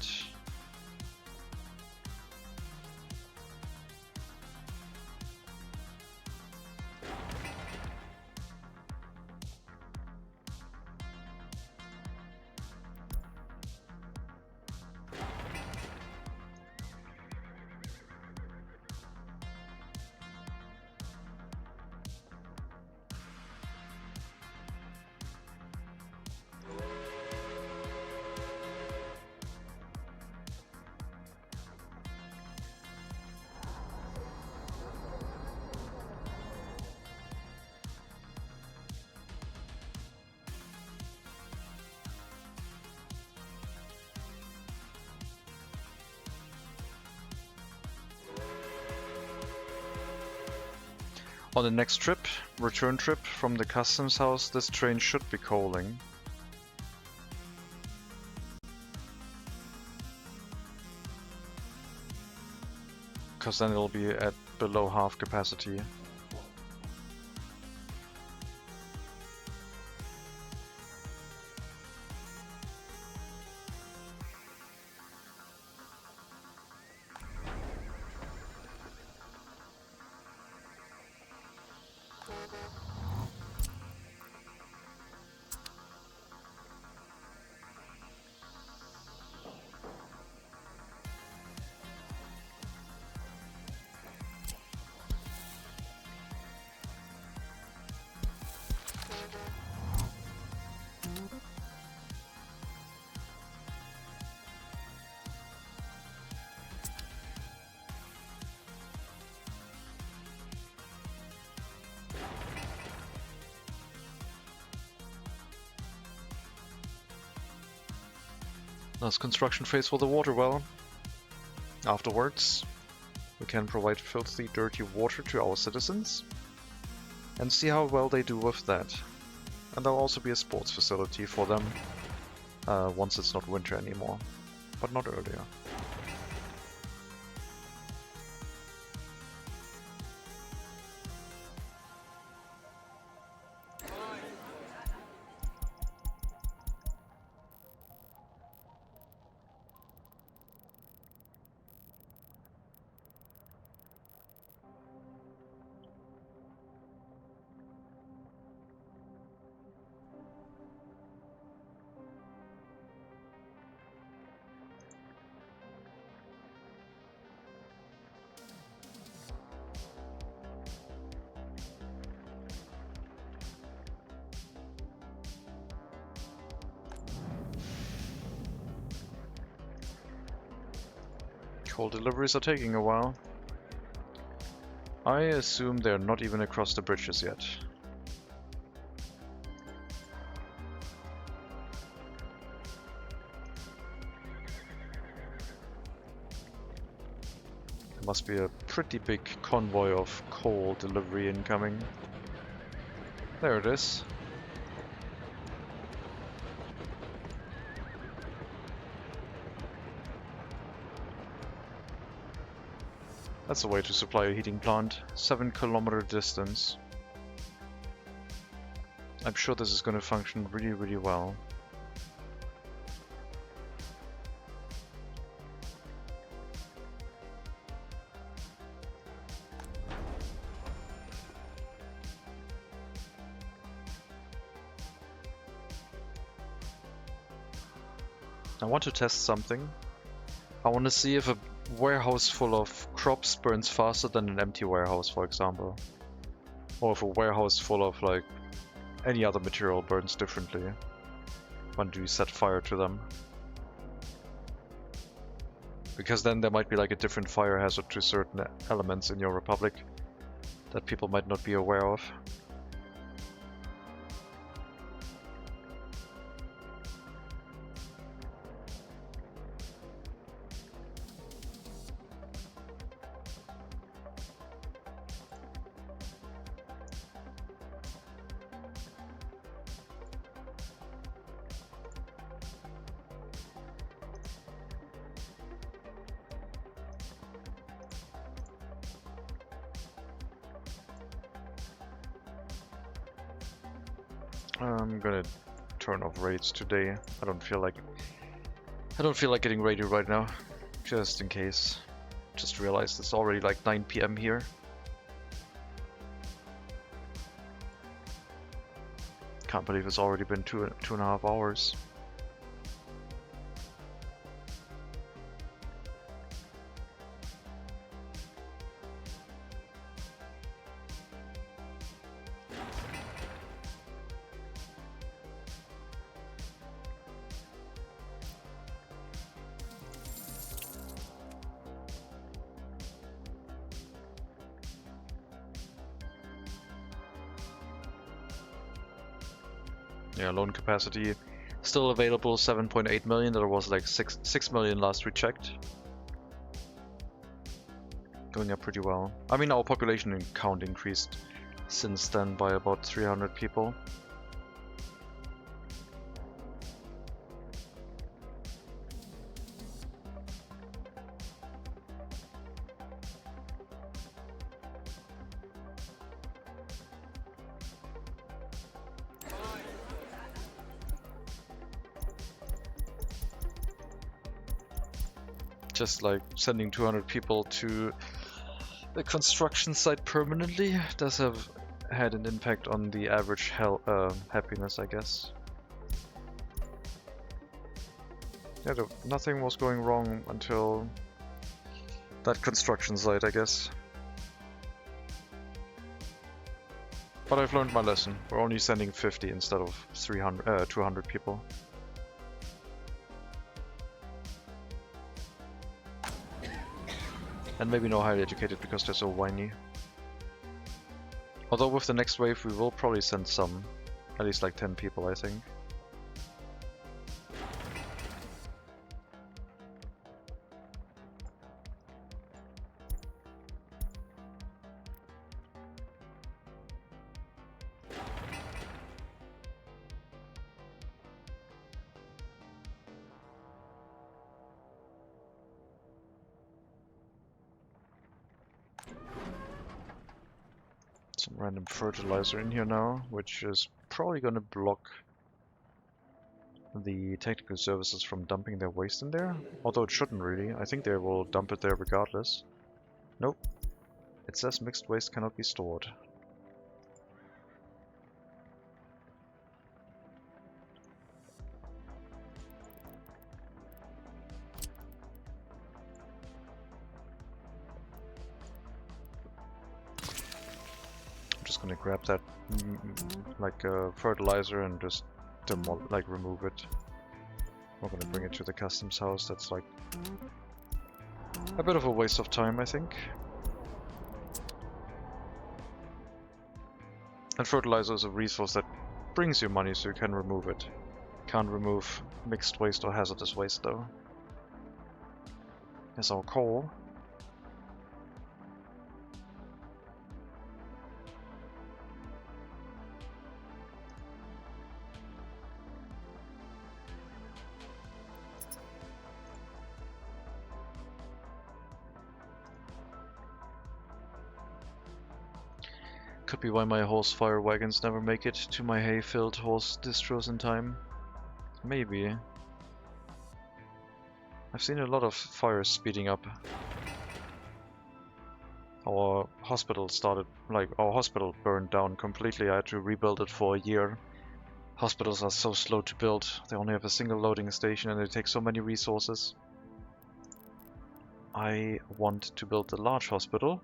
On the next trip, return trip from the customs house, this train should be coaling. Because then it'll be at below half capacity. Last construction phase for the water well. Afterwards, we can provide filthy, dirty water to our citizens and see how well they do with that. And there'll also be a sports facility for them once it's not winter anymore, but not earlier. Coal deliveries are taking a while. I assume they're not even across the bridges yet. There must be a pretty big convoy of coal delivery incoming. There it is. That's a way to supply a heating plant. 7-kilometer distance. I'm sure this is going to function really, really well. I want to test something. I want to see if a warehouse full of crops burns faster than an empty warehouse, for example. Or if a warehouse full of like any other material burns differently when you set fire to them. Because then there might be like a different fire hazard to certain elements in your republic that people might not be aware of. I'm gonna turn off raids today. I don't feel like getting raided right now, just in case. Just realized it's already like 9 PM here. Can't believe it's already been two and a half hours. Yeah, loan capacity still available, 7.8 million. There was like 6 million last we checked. Going up pretty well. I mean, our population count increased since then by about 300 people. Just like sending 200 people to the construction site permanently does have had an impact on the average happiness, I guess. Yeah, nothing was going wrong until that construction site, I guess. But I've learned my lesson. We're only sending 50 instead of 200 people. And maybe no highly educated because they're so whiny. Although with the next wave we will probably send some. At least like 10 people, I think. Some random fertilizer in here now, which is probably going to block the technical services from dumping their waste in there. Although it shouldn't really. I think they will dump it there regardless. Nope. It says mixed waste cannot be stored. Gonna grab that like fertilizer and just remove it. We're gonna bring it to the customs house. That's like a bit of a waste of time, I think. And fertilizer is a resource that brings you money, so you can remove it. Can't remove mixed waste or hazardous waste though. Here's our coal. Could be why my horse fire wagons never make it to my hay-filled horse distros in time. Maybe. I've seen a lot of fires speeding up. Our hospital our hospital burned down completely. I had to rebuild it for a year. Hospitals are so slow to build. They only have a single loading station and they take so many resources. I want to build a large hospital,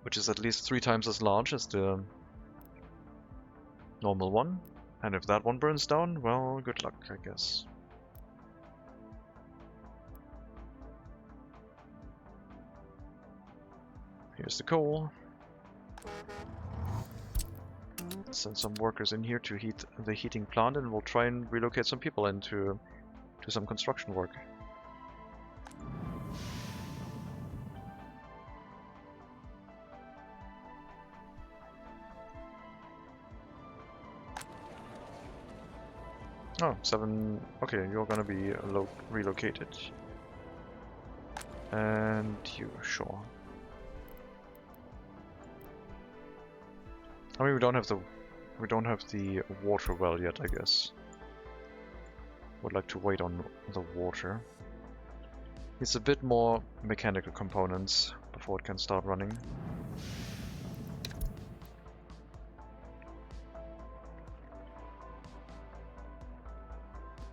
which is at least 3 times as large as the normal one. And if that one burns down, well, good luck, I guess. Here's the coal. Send some workers in here to heat the heating plant, and we'll try and relocate some people in to do some construction work. Oh, 7. Okay, you're gonna be relocated. And you, sure. I mean, we don't have the water well yet, I guess. Would like to wait on the water. It's a bit more mechanical components before it can start running.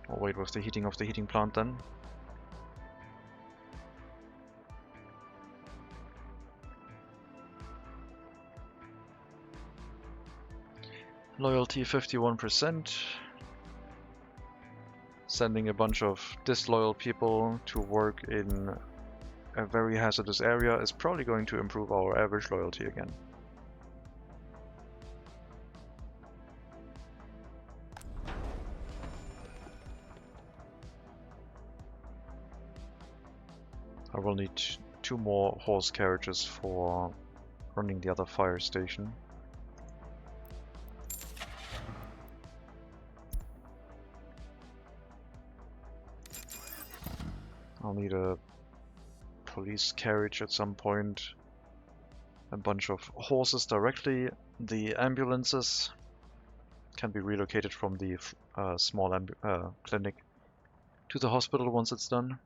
I'll wait with the heating of the heating plant then. Loyalty 51%. Sending a bunch of disloyal people to work in a very hazardous area is probably going to improve our average loyalty again. I will need 2 more horse carriages for running the other fire station. I'll need a police carriage at some point. A bunch of horses directly. The ambulances can be relocated from the small clinic to the hospital once it's done.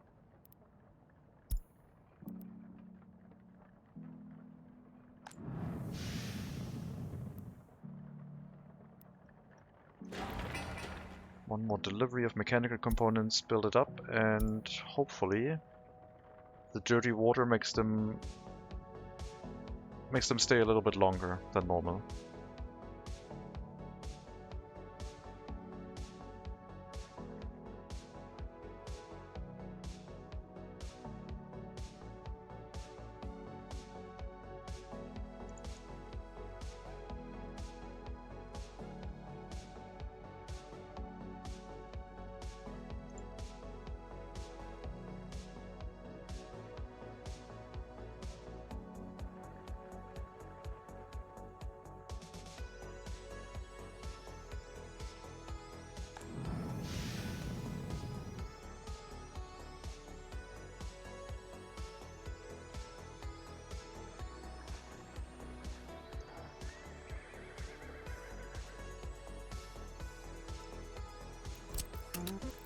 One more delivery of mechanical components, build it up, and hopefully the dirty water makes them stay a little bit longer than normal.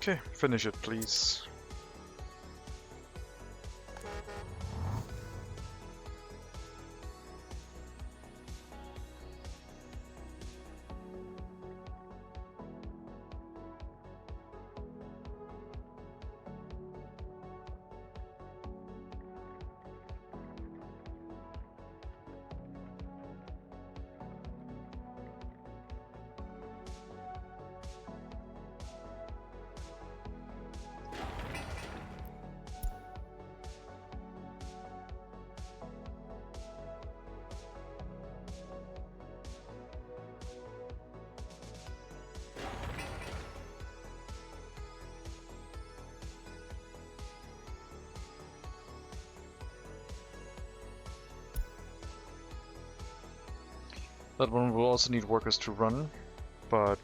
Okay, finish it, please. That one will also need workers to run, but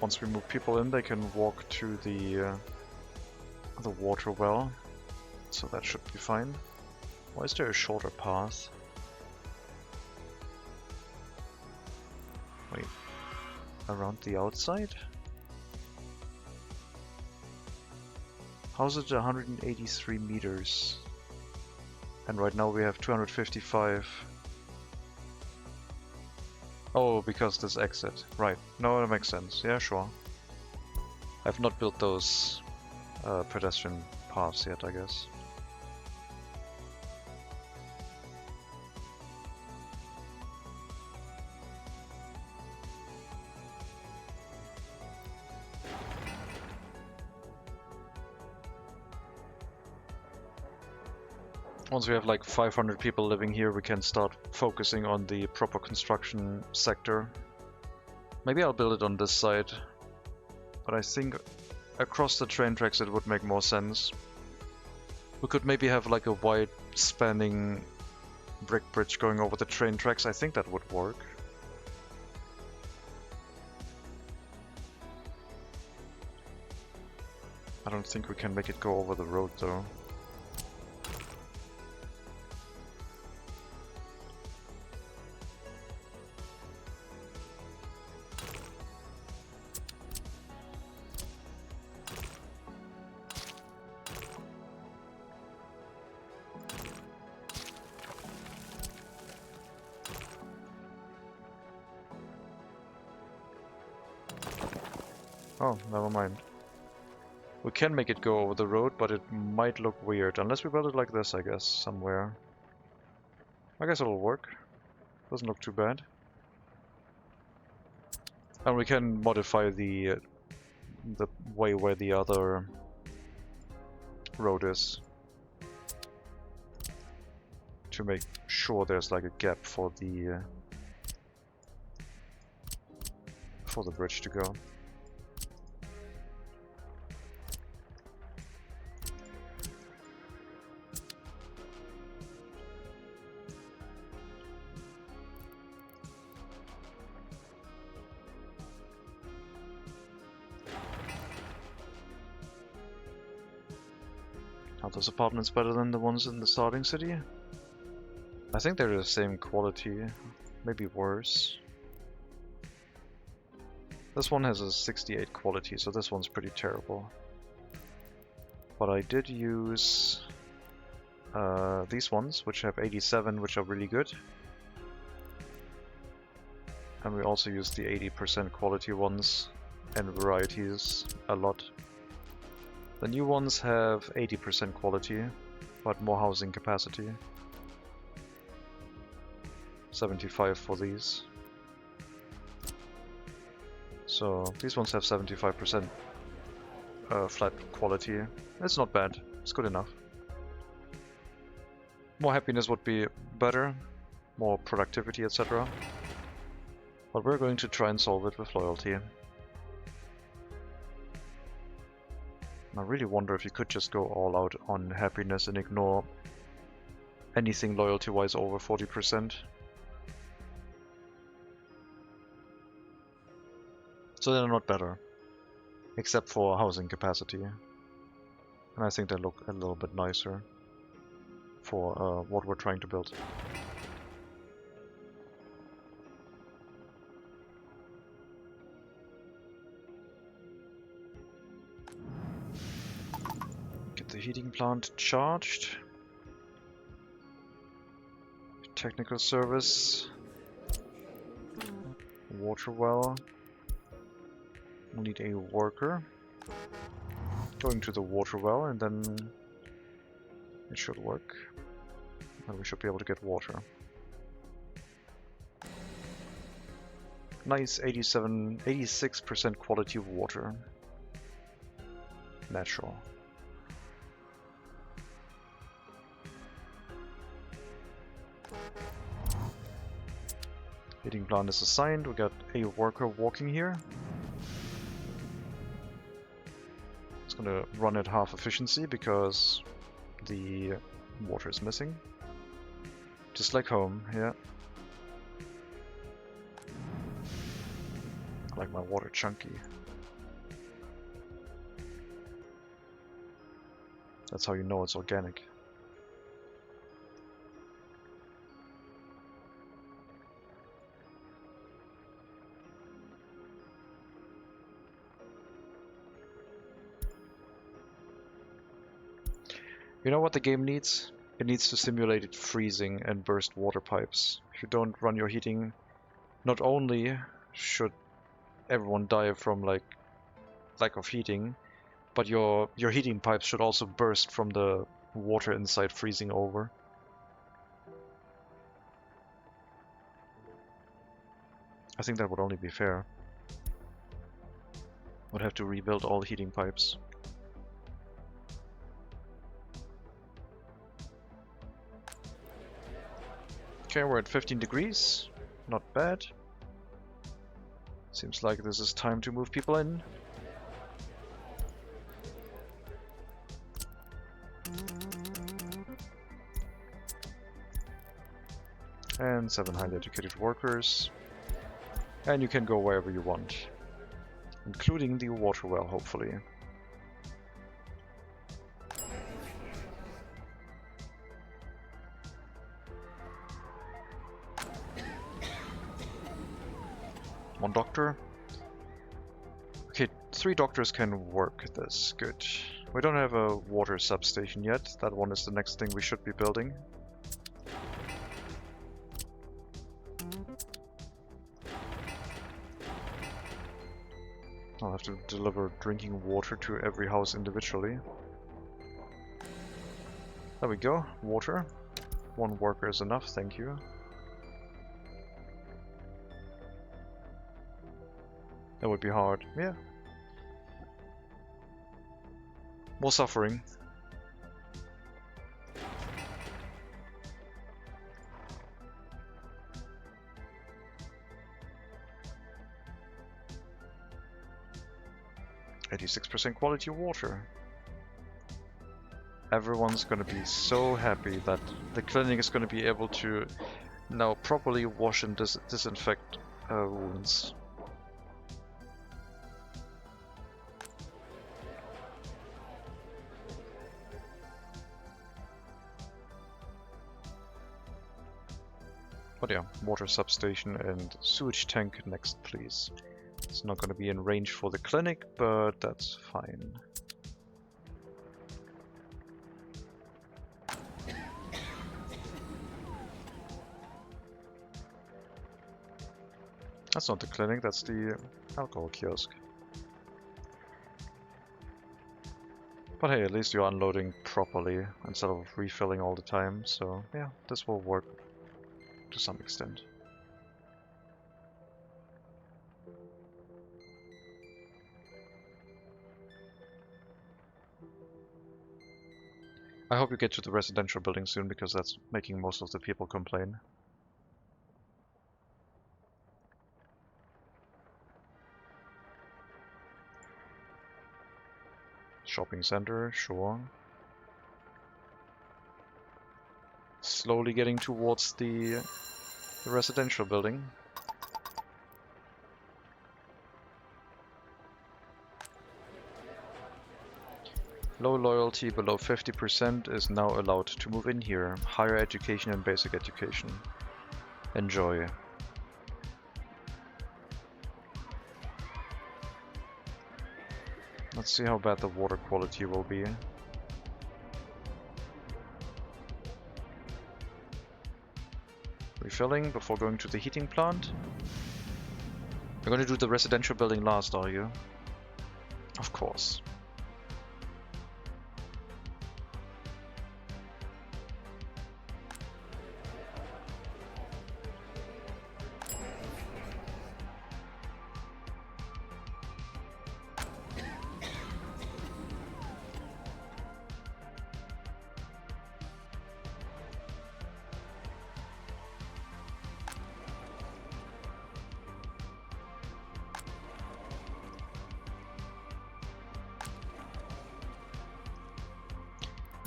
once we move people in, they can walk to the water well, so that should be fine. Why is there a shorter path? Wait. Around the outside? How's it 183 meters? And right now we have 255. Oh, because this exit. Right. No, that makes sense. Yeah, sure. I've not built those pedestrian paths yet, I guess. Once we have like 500 people living here, we can start focusing on the proper construction sector. Maybe I'll build it on this side, but I think across the train tracks it would make more sense. We could maybe have like a wide spanning brick bridge going over the train tracks. I think that would work. I don't think we can make it go over the road though. Oh, never mind. We can make it go over the road, but it might look weird. Unless we build it like this, I guess, somewhere. I guess it'll work. Doesn't look too bad. And we can modify the way where the other road is to make sure there's like a gap for the bridge to go. Are those apartments better than the ones in the starting city? I think they're the same quality, maybe worse. This one has a 68 quality, so this one's pretty terrible. But I did use these ones, which have 87, which are really good. And we also use the 80% quality ones and varieties a lot. The new ones have 80% quality, but more housing capacity. 75 for these. So these ones have 75% flat quality. It's not bad, it's good enough. More happiness would be better, more productivity, etc. But we're going to try and solve it with loyalty. I really wonder if you could just go all out on happiness and ignore anything loyalty-wise over 40%. So they're not better, except for housing capacity. And I think they look a little bit nicer for what we're trying to build. Get the heating plant charged. Technical service. Water well. We'll need a worker. Going to the water well, and then it should work. And we should be able to get water. Nice 86% quality of water. Natural. Heating plant is assigned. We got a worker walking here. It's gonna run at half efficiency because the water is missing. Just like home, yeah. I like my water chunky. That's how you know it's organic. You know what the game needs? It needs to simulate it freezing and burst water pipes. If you don't run your heating, not only should everyone die from like lack of heating, but your heating pipes should also burst from the water inside freezing over. I think that would only be fair. Would have to rebuild all heating pipes. Okay, we're at 15 degrees. Not bad. Seems like this is time to move people in. And 7 highly educated workers. And you can go wherever you want. Including the water well, hopefully. One doctor. Okay, 3 doctors can work this. Good. We don't have a water substation yet. That one is the next thing we should be building. I'll have to deliver drinking water to every house individually. There we go. Water. 1 worker is enough, thank you. That would be hard. Yeah. More suffering. %86% quality water. Everyone's gonna be so happy that the clinic is gonna be able to now properly wash and disinfect wounds. But yeah, water substation and sewage tank next, please. It's not going to be in range for the clinic, but that's fine. That's not the clinic, that's the alcohol kiosk. But hey, at least you're unloading properly instead of refilling all the time, so yeah, this will work to some extent. I hope you get to the residential building soon, because that's making most of the people complain. Shopping center, sure. Slowly getting towards the residential building. Low loyalty below 50% is now allowed to move in here. Higher education and basic education. Enjoy. Let's see how bad the water quality will be. Refilling before going to the heating plant. You're going to do the residential building last, are you? Of course.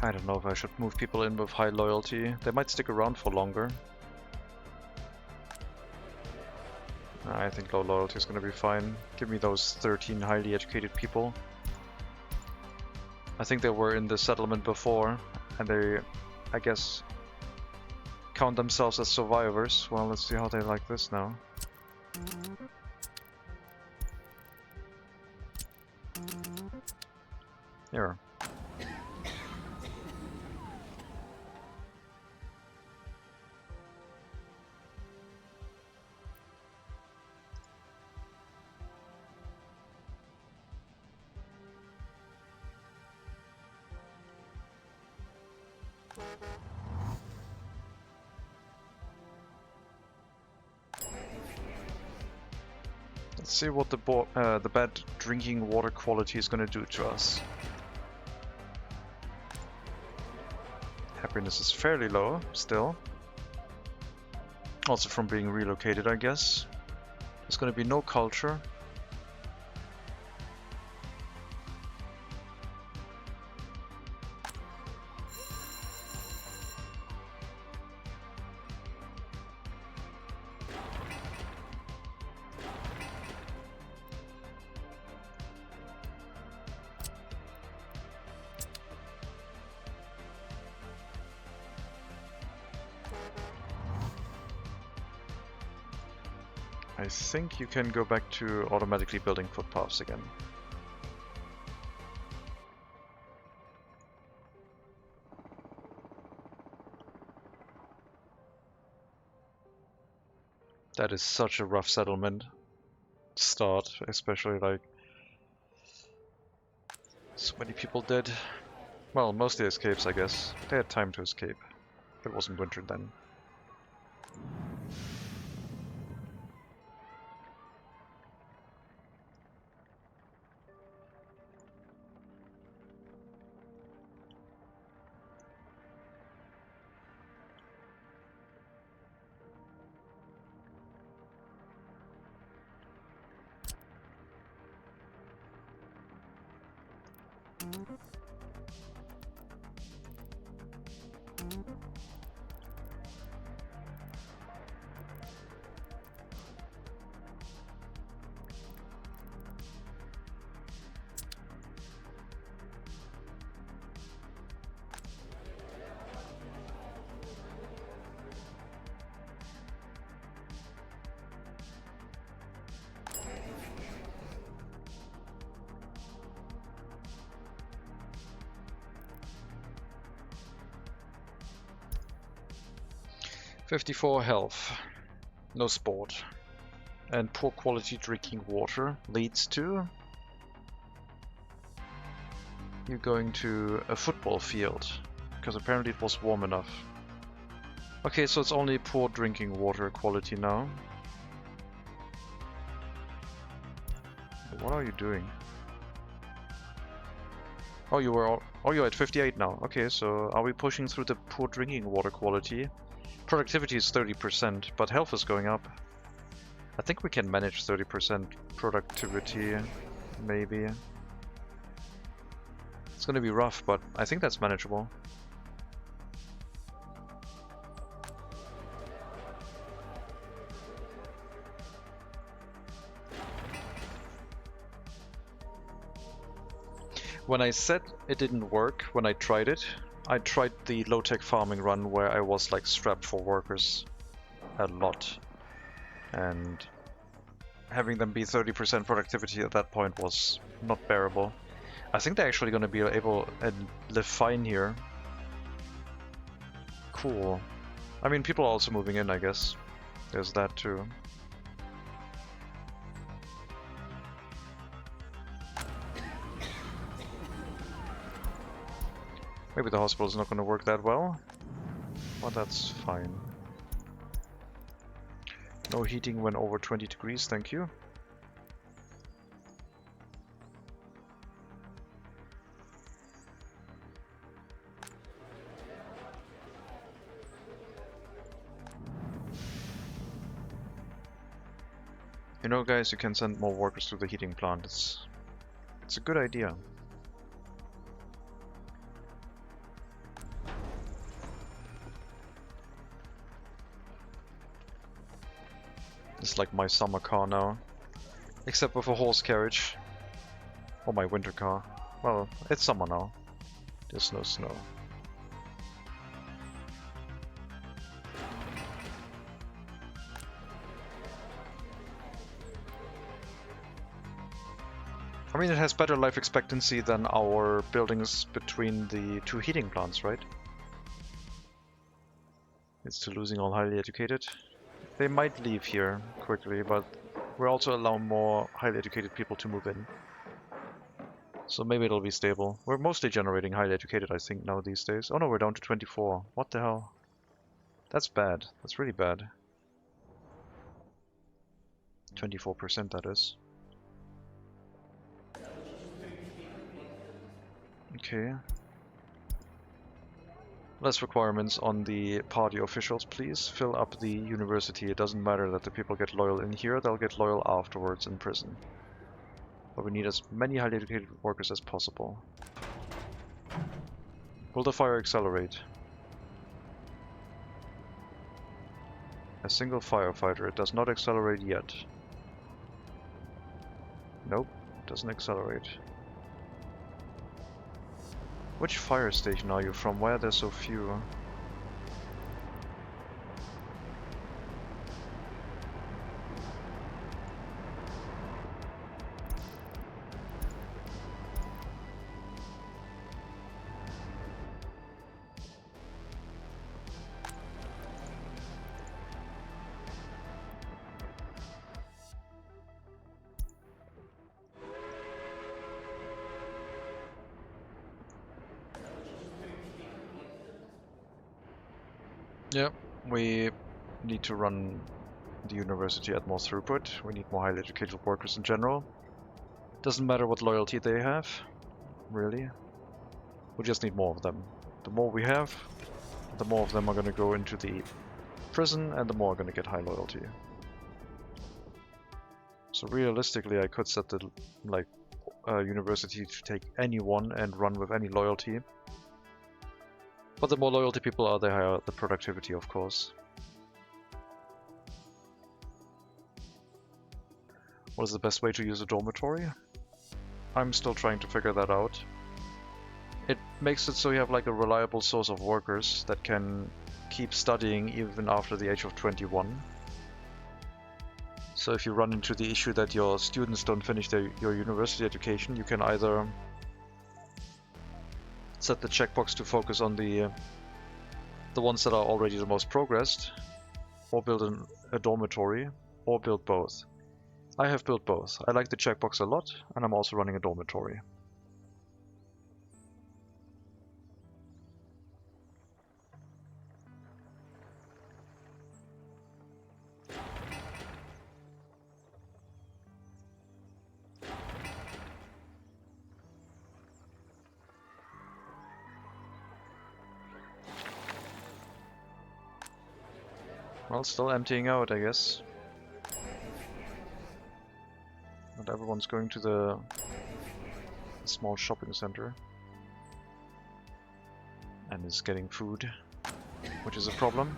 I don't know if I should move people in with high loyalty. They might stick around for longer. I think low loyalty is going to be fine. Give me those 13 highly educated people. I think they were in the settlement before, and they, I guess, count themselves as survivors. Well, let's see how they like this now. Here. Let's see what the bad drinking water quality is going to do to us. Happiness is fairly low still. Also from being relocated, I guess. There's going to be no culture. I think you can go back to automatically building footpaths again. That is such a rough settlement start, especially like so many people dead. Well, mostly escapes, I guess. They had time to escape. It wasn't winter then. .54 health, no sport, and poor quality drinking water leads to you going to a football field, because apparently it was warm enough. Okay, so it's only poor drinking water quality now. What are you doing? Oh, you're at 58 now. Okay, so are we pushing through the poor drinking water quality? Productivity is 30%, but health is going up. I think we can manage 30% productivity, maybe. It's gonna be rough, but I think that's manageable. When I said it didn't work when I tried it, I tried the low-tech farming run where I was like strapped for workers a lot, and having them be 30% productivity at that point was not bearable. I think they're actually going to be able to live fine here. Cool. I mean, people are also moving in, I guess. There's that too. Maybe the hospital is not going to work that well, but that's fine. No heating when over 20 degrees, thank you. You know, guys, you can send more workers to the heating plant. It's a good idea. It's like my summer car now, except with a horse carriage. Or my winter car. Well, it's summer now. There's no snow. I mean, it has better life expectancy than our buildings between the two heating plants, right? It's to losing all highly educated. They might leave here quickly, but we're also allowing more highly educated people to move in. So maybe it'll be stable. We're mostly generating highly educated, I think, now these days. Oh no, we're down to 24. What the hell? That's bad. That's really bad. 24% that is. Okay. Less requirements on the party officials, please. Fill up the university. It doesn't matter that the people get loyal in here, they'll get loyal afterwards in prison. But we need as many highly educated workers as possible. Will the fire accelerate? A single firefighter. It does not accelerate yet. Nope, it doesn't accelerate. Which fire station are you from? Why are there so few? Yeah, we need to run the university at more throughput. We need more highly educated workers in general. Doesn't matter what loyalty they have, really. We just need more of them. The more we have, the more of them are going to go into the prison, and the more are going to get high loyalty. So realistically, I could set the university to take anyone and run with any loyalty. But the more loyalty people are, the higher the productivity, of course. What is the best way to use a dormitory? I'm still trying to figure that out. It makes it so you have like a reliable source of workers that can keep studying even after the age of 21. So if you run into the issue that your students don't finish your university education, you can either set the checkbox to focus on the ones that are already the most progressed, or build a dormitory, or build both. I have built both. I like the checkbox a lot, and I'm also running a dormitory. Well, still emptying out, I guess. Not everyone's going to the small shopping center and is getting food, which is a problem.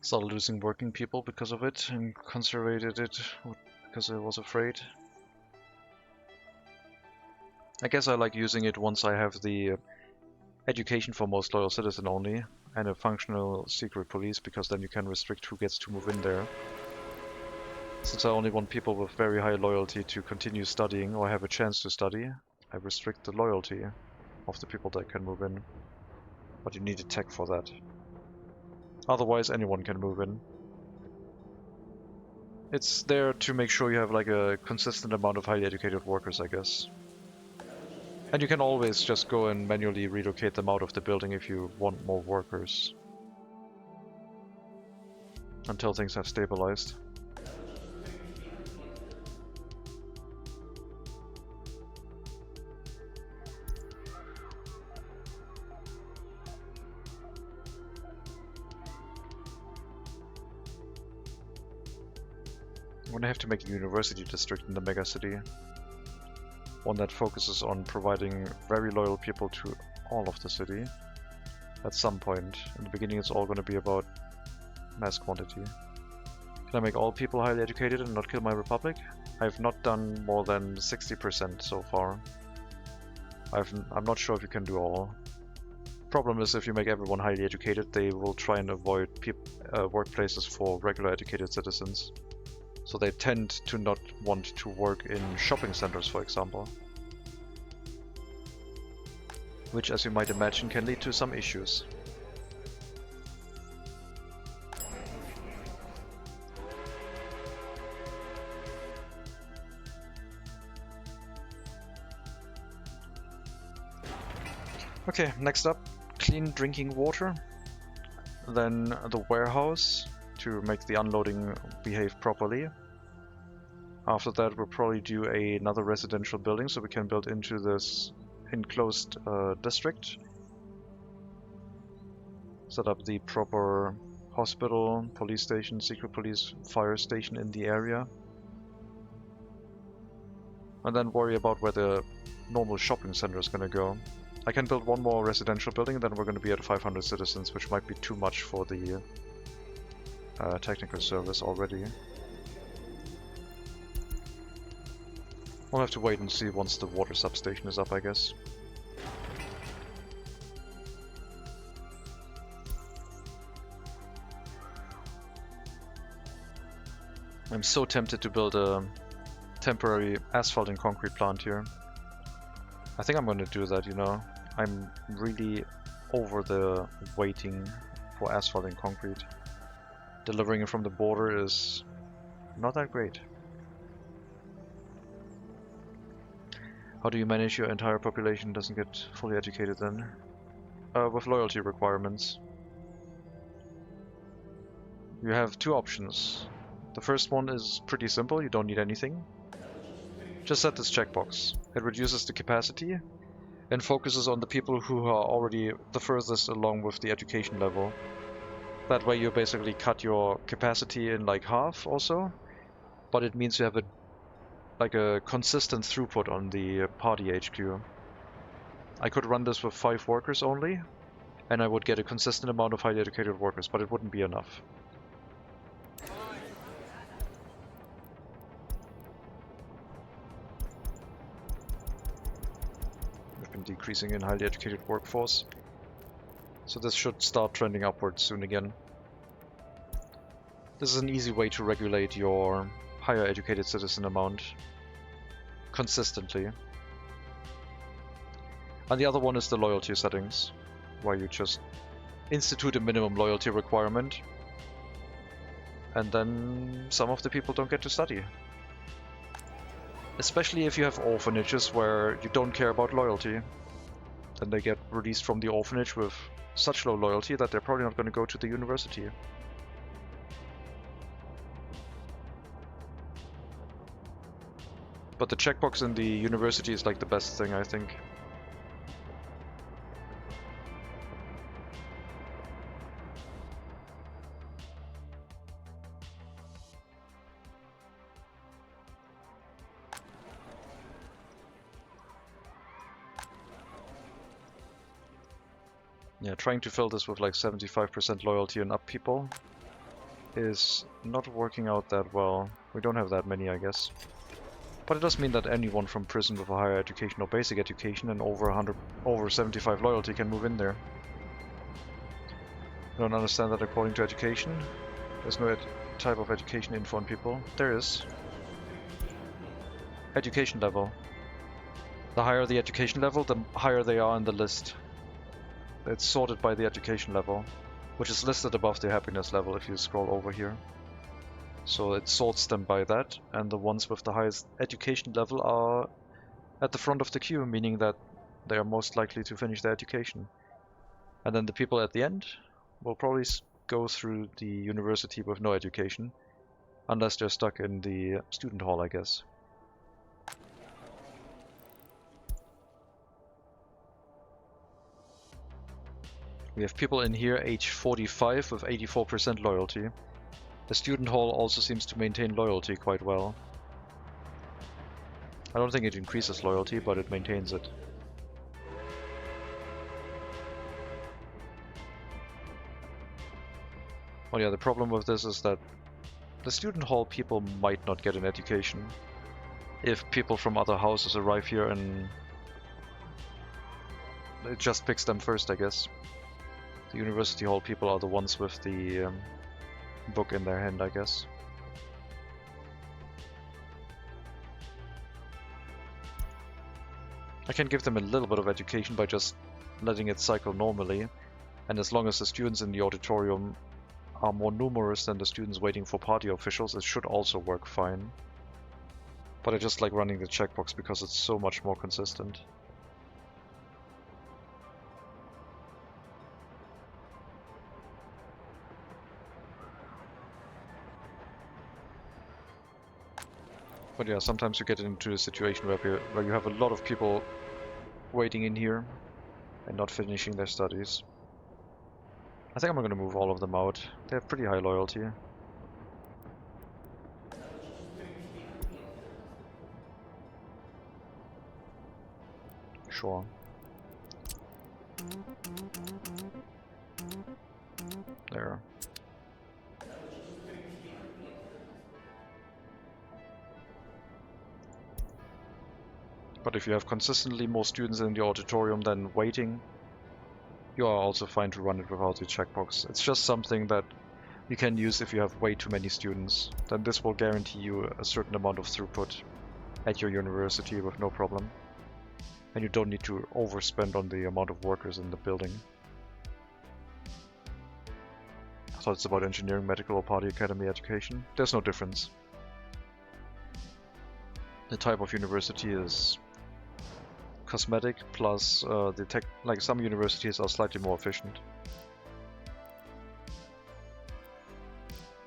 Started losing working people because of it and conservated it because I was afraid. I guess I like using it once I have the education for most loyal citizen only and a functional secret police, because then you can restrict who gets to move in there. Since I only want people with very high loyalty to continue studying or have a chance to study, I restrict the loyalty of the people that can move in. But you need a tech for that. Otherwise, anyone can move in. It's there to make sure you have like a consistent amount of highly educated workers, I guess. And you can always just go and manually relocate them out of the building if you want more workers. Until things have stabilized. I'm gonna have to make a university district in the megacity. One that focuses on providing very loyal people to all of the city. At some point. In the beginning it's all gonna be about mass quantity. Can I make all people highly educated and not kill my republic? I've not done more than 60% so far. I'm not sure if you can do all. Problem is, if you make everyone highly educated, they will try and avoid workplaces for regular educated citizens. So they tend to not want to work in shopping centers, for example. Which, as you might imagine, can lead to some issues. Okay, next up, clean drinking water. Then the warehouse to make the unloading behave properly. After that, we'll probably do another residential building so we can build into this enclosed district. Set up the proper hospital, police station, secret police, fire station in the area. And then worry about where the normal shopping center is going to go. I can build one more residential building, then we're going to be at 500 citizens, which might be too much for the technical service already. We'll have to wait and see once the water substation is up, I guess. I'm so tempted to build a temporary asphalt and concrete plant here. I think I'm going to do that, you know. I'm really over the waiting for asphalt and concrete. Delivering it from the border is not that great. How do you manage your entire population doesn't get fully educated then? With loyalty requirements. You have two options. The first one is pretty simple, you don't need anything. Just set this checkbox. It reduces the capacity and focuses on the people who are already the furthest along with the education level. That way you basically cut your capacity in like half or so, but it means you have a consistent throughput on the party HQ. I could run this with 5 workers only, and I would get a consistent amount of highly educated workers, but it wouldn't be enough. Decreasing in highly educated workforce. So this should start trending upwards soon again. This is an easy way to regulate your higher educated citizen amount consistently. And the other one is the loyalty settings, where you just institute a minimum loyalty requirement, and then some of the people don't get to study. Especially if you have orphanages where you don't care about loyalty. Then they get released from the orphanage with such low loyalty that they're probably not going to go to the university. But the checkbox in the university is like the best thing, I think. Yeah, trying to fill this with like 75% loyalty and up people is not working out that well. We don't have that many, I guess. But it does mean that anyone from prison with a higher education or basic education and over 75 loyalty can move in there. I don't understand that according to education. There's no type of education info on people. There is. Education level. The higher the education level, the higher they are in the list. It's sorted by the education level, which is listed above the happiness level if you scroll over here. So it sorts them by that, and the ones with the highest education level are at the front of the queue, meaning that they are most likely to finish their education. And then the people at the end will probably go through the university with no education, unless they're stuck in the student hall, I guess. We have people in here age 45 with 84% loyalty. The student hall also seems to maintain loyalty quite well. I don't think it increases loyalty, but it maintains it. Well, yeah, the problem with this is that the student hall people might not get an education. If people from other houses arrive here and it just picks them first, I guess. The University Hall people are the ones with the book in their hand, I guess. I can give them a little bit of education by just letting it cycle normally, and as long as the students in the auditorium are more numerous than the students waiting for party officials, it should also work fine. But I just like running the checkbox because it's so much more consistent. But yeah, sometimes you get into a situation where you have a lot of people waiting in here and not finishing their studies. I think I'm going to move all of them out. They have pretty high loyalty. Sure. There. But if you have consistently more students in the auditorium than waiting, you are also fine to run it without the checkbox. It's just something that you can use if you have way too many students. Then this will guarantee you a certain amount of throughput at your university with no problem. And you don't need to overspend on the amount of workers in the building. I thought it's about engineering, medical, or party academy education. There's no difference. The type of university is cosmetic, plus like some universities are slightly more efficient.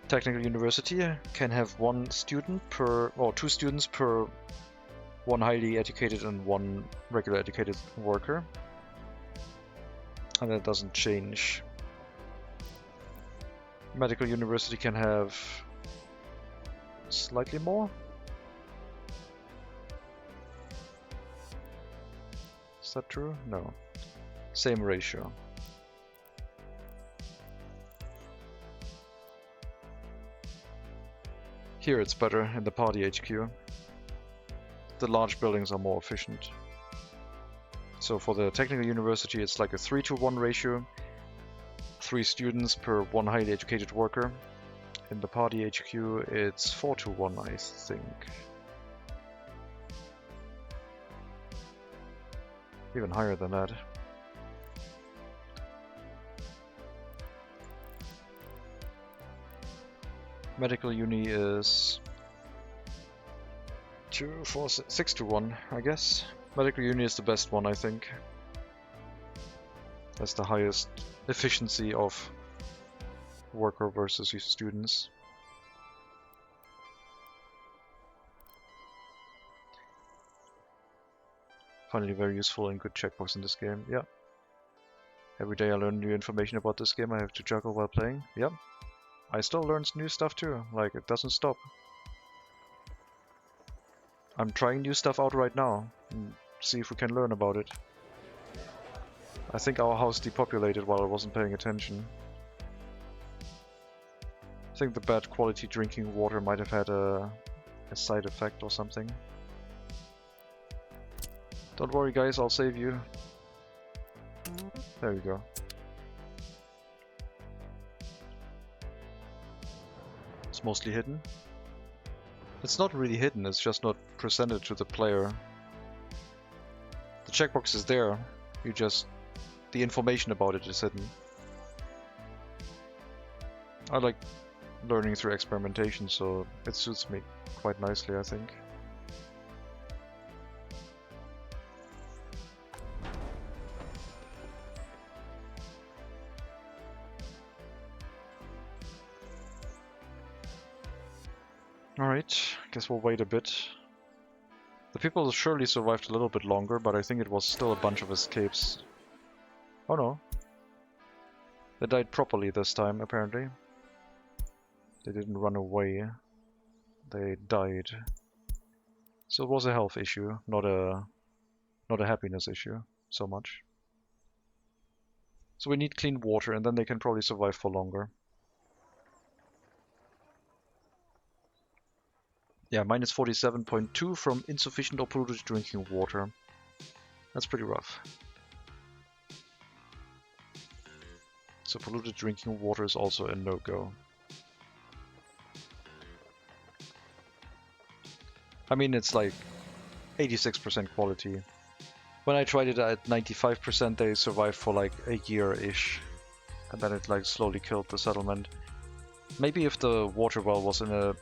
Technical university can have one student per, or two students per one highly educated and one regular educated worker, and that doesn't change. Medical university can have slightly more. Is that true? No. Same ratio. Here it's better in the party HQ. The large buildings are more efficient. So for the technical university it's like a 3-to-1 ratio. 3 students per one highly educated worker. In the party HQ it's 4-to-1, I think. Even higher than that. Medical uni is 6-to-1, I guess. Medical uni is the best one, I think. That's the highest efficiency of worker versus students. Finally very useful and good checkbox in this game, yeah. Every day I learn new information about this game I have to juggle while playing, yep. I still learn new stuff too, like it doesn't stop. I'm trying new stuff out right now, and see if we can learn about it. I think our house depopulated while I wasn't paying attention. I think the bad quality drinking water might have had a side effect or something. Don't worry guys, I'll save you. There we go. It's mostly hidden. It's not really hidden, it's just not presented to the player. The checkbox is there, the information about it is hidden. I like learning through experimentation, so it suits me quite nicely, I think. Alright, guess we'll wait a bit. The people surely survived a little bit longer, but I think it was still a bunch of escapes. Oh no. They died properly this time, apparently. They didn't run away. They died. So it was a health issue, not a happiness issue, so much. So we need clean water, and then they can probably survive for longer. Yeah, minus 47.2 from insufficient or polluted drinking water. That's pretty rough. So polluted drinking water is also a no-go. I mean, it's like 86% quality. When I tried it at 95%, they survived for like a year-ish. And then it like slowly killed the settlement. Maybe if the water well was in a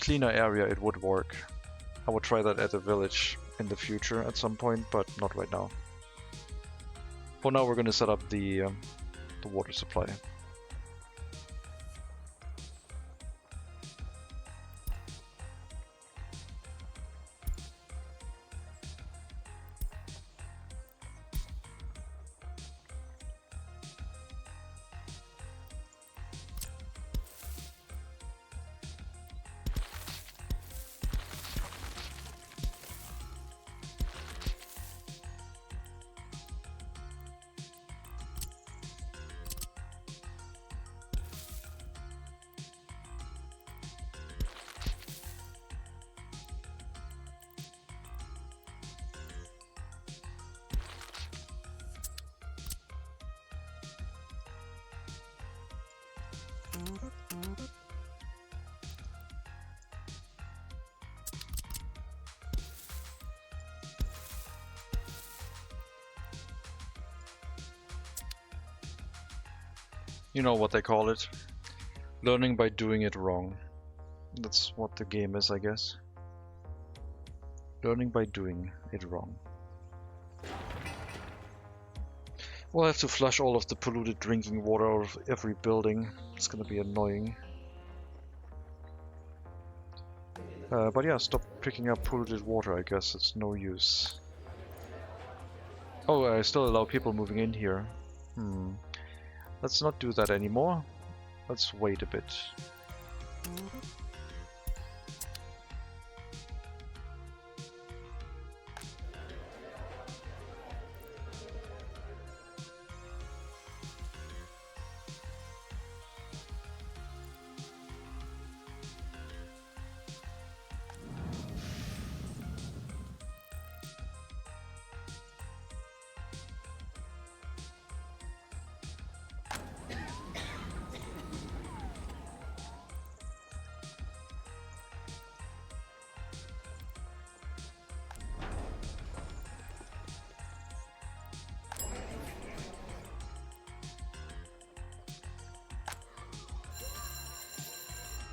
cleaner area, it would work. I would try that at a village in the future at some point, but not right now. For now, we're going to set up the water supply. You know what they call it? Learning by doing it wrong. That's what the game is, I guess. Learning by doing it wrong. We'll have to flush all of the polluted drinking water out of every building. It's gonna be annoying. But yeah, stop picking up polluted water, I guess. It's no use. Oh, I still allow people moving in here. Let's not do that anymore. Let's wait a bit.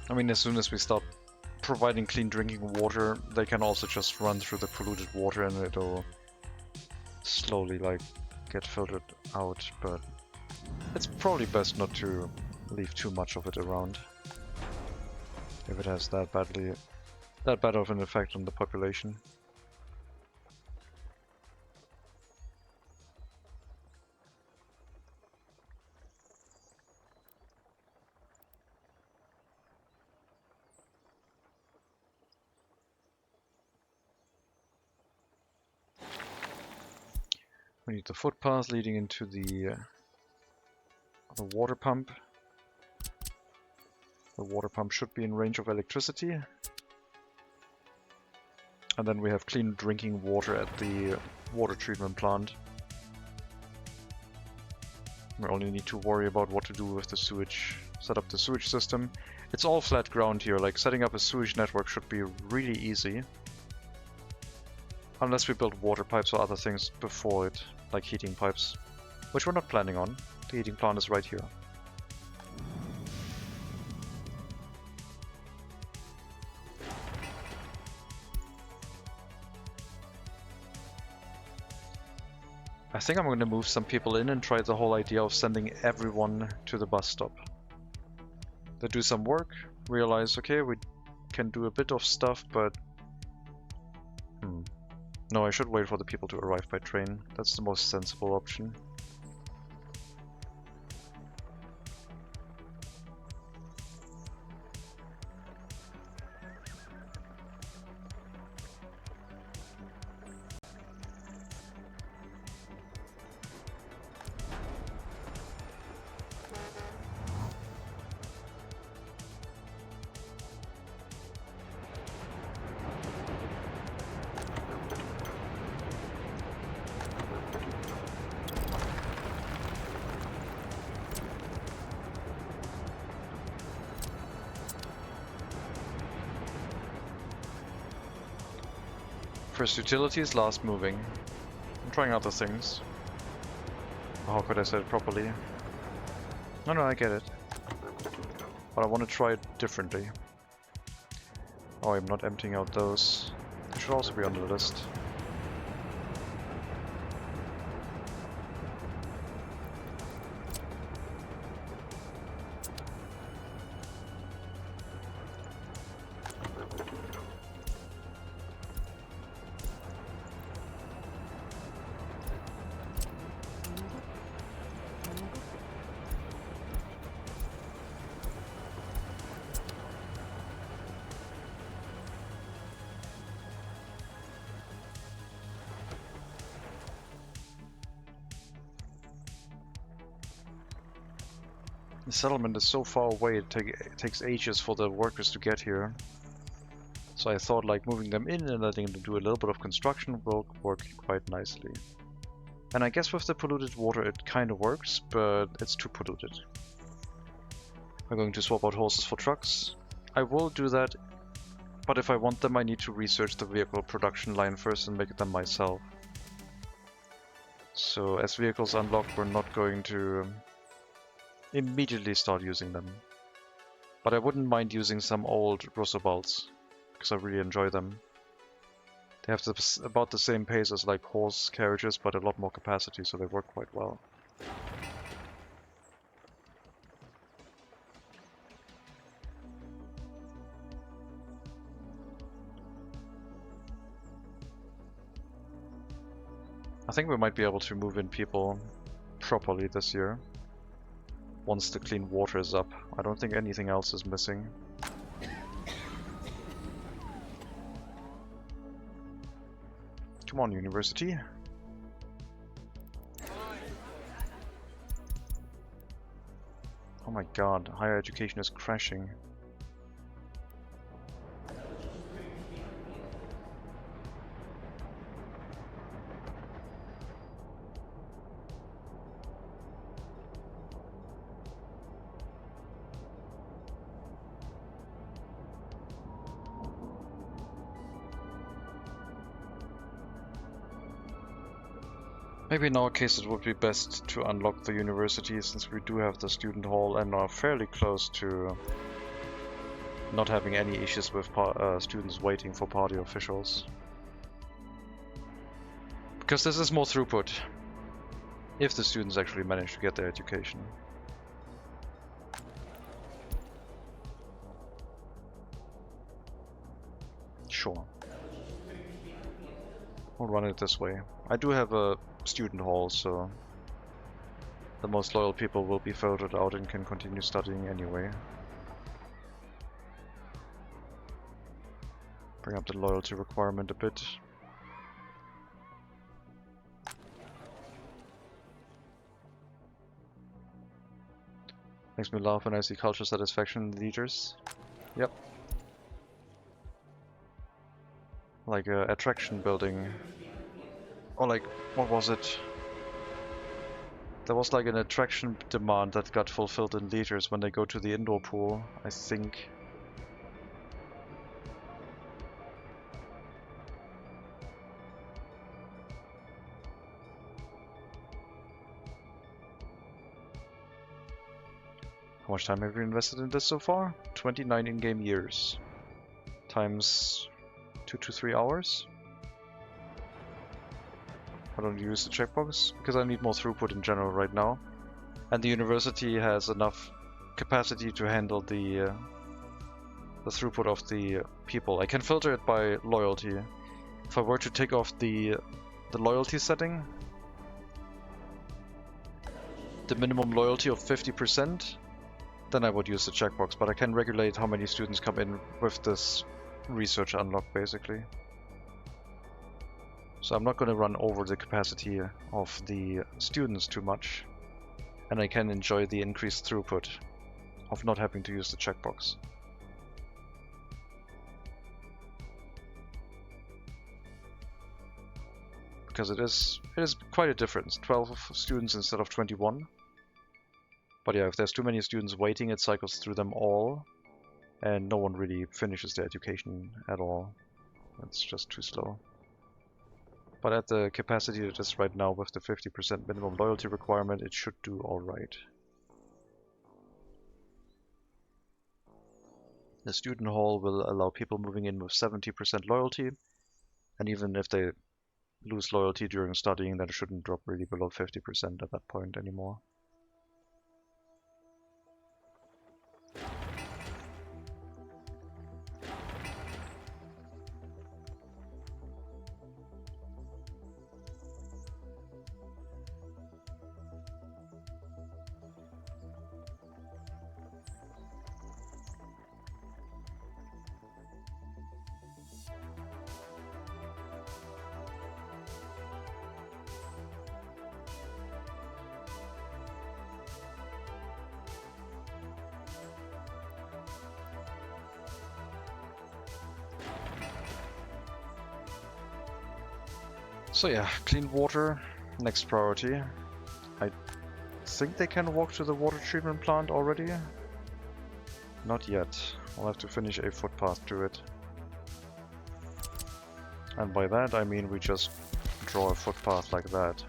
I mean, as soon as we stop providing clean drinking water, they can also just run through the polluted water and it'll slowly, like, get filtered out, but it's probably best not to leave too much of it around if it has that bad of an effect on the population. We need the footpath leading into the water pump. The water pump should be in range of electricity. And then we have clean drinking water at the water treatment plant. We only need to worry about what to do with the sewage. Set up the sewage system. It's all flat ground here, like setting up a sewage network should be really easy. Unless we build water pipes or other things before it, like heating pipes. Which we're not planning on. The heating plant is right here. I think I'm going to move some people in and try the whole idea of sending everyone to the bus stop. They do some work, realize, okay, we can do a bit of stuff, but... No, I should wait for the people to arrive by train. That's the most sensible option. First utilities, last moving. I'm trying other things. How could I say it properly? No, I get it. But I want to try it differently. Oh, I'm not emptying out those. They should also be on the list. The settlement is so far away, it takes ages for the workers to get here. So I thought like moving them in and letting them do a little bit of construction will work quite nicely. And I guess with the polluted water it kind of works, but it's too polluted. I'm going to swap out horses for trucks. I will do that, but if I want them I need to research the vehicle production line first and make them myself. So as vehicles unlock, we're not going to immediately start using them. But I wouldn't mind using some old Russobalts, because I really enjoy them. They have about the same pace as like horse carriages, but a lot more capacity, so they work quite well. I think we might be able to move in people properly this year. Once the clean water is up. I don't think anything else is missing. Come on, university. Oh my god, higher education is crashing. Maybe in our case it would be best to unlock the university, since we do have the student hall and are fairly close to not having any issues with students waiting for party officials. Because this is more throughput, if the students actually manage to get their education. Sure. We'll run it this way. I do have a student hall, so the most loyal people will be filtered out and can continue studying anyway. Bring up the loyalty requirement a bit. Makes me laugh when I see culture satisfaction in leaders. Yep. Like attraction building. Or like, what was it? There was like an attraction demand that got fulfilled in leaders when they go to the indoor pool, I think. How much time have we invested in this so far? 29 in-game years. Times 2 to 3 hours? I don't use the checkbox because I need more throughput in general right now, and the university has enough capacity to handle the throughput of the people. I can filter it by loyalty. If I were to take off the loyalty setting, the minimum loyalty of 50%, then I would use the checkbox. But I can regulate how many students come in with this research unlock, basically. So I'm not going to run over the capacity of the students too much, and I can enjoy the increased throughput of not having to use the checkbox. Because it is quite a difference, 12 students instead of 21. But yeah, if there's too many students waiting, it cycles through them all, and no one really finishes their education at all. It's just too slow. But at the capacity it is right now with the 50% minimum loyalty requirement, it should do alright. The student hall will allow people moving in with 70% loyalty, and even if they lose loyalty during studying, then it shouldn't drop really below 50% at that point anymore. So yeah, clean water, next priority. I think they can walk to the water treatment plant already. Not yet. I'll have to finish a footpath to it. And by that I mean we just draw a footpath like that.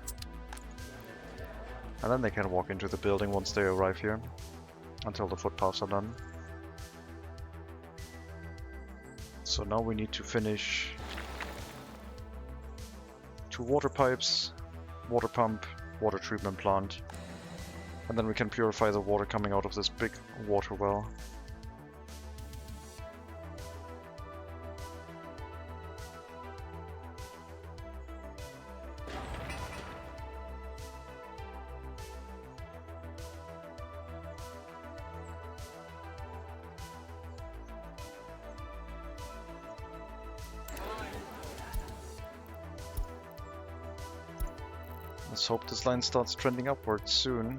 And then they can walk into the building once they arrive here, until the footpaths are done. So now we need to finish 2 water pipes, water pump, water treatment plant, and then we can purify the water coming out of this big water well. Let's hope this line starts trending upwards soon.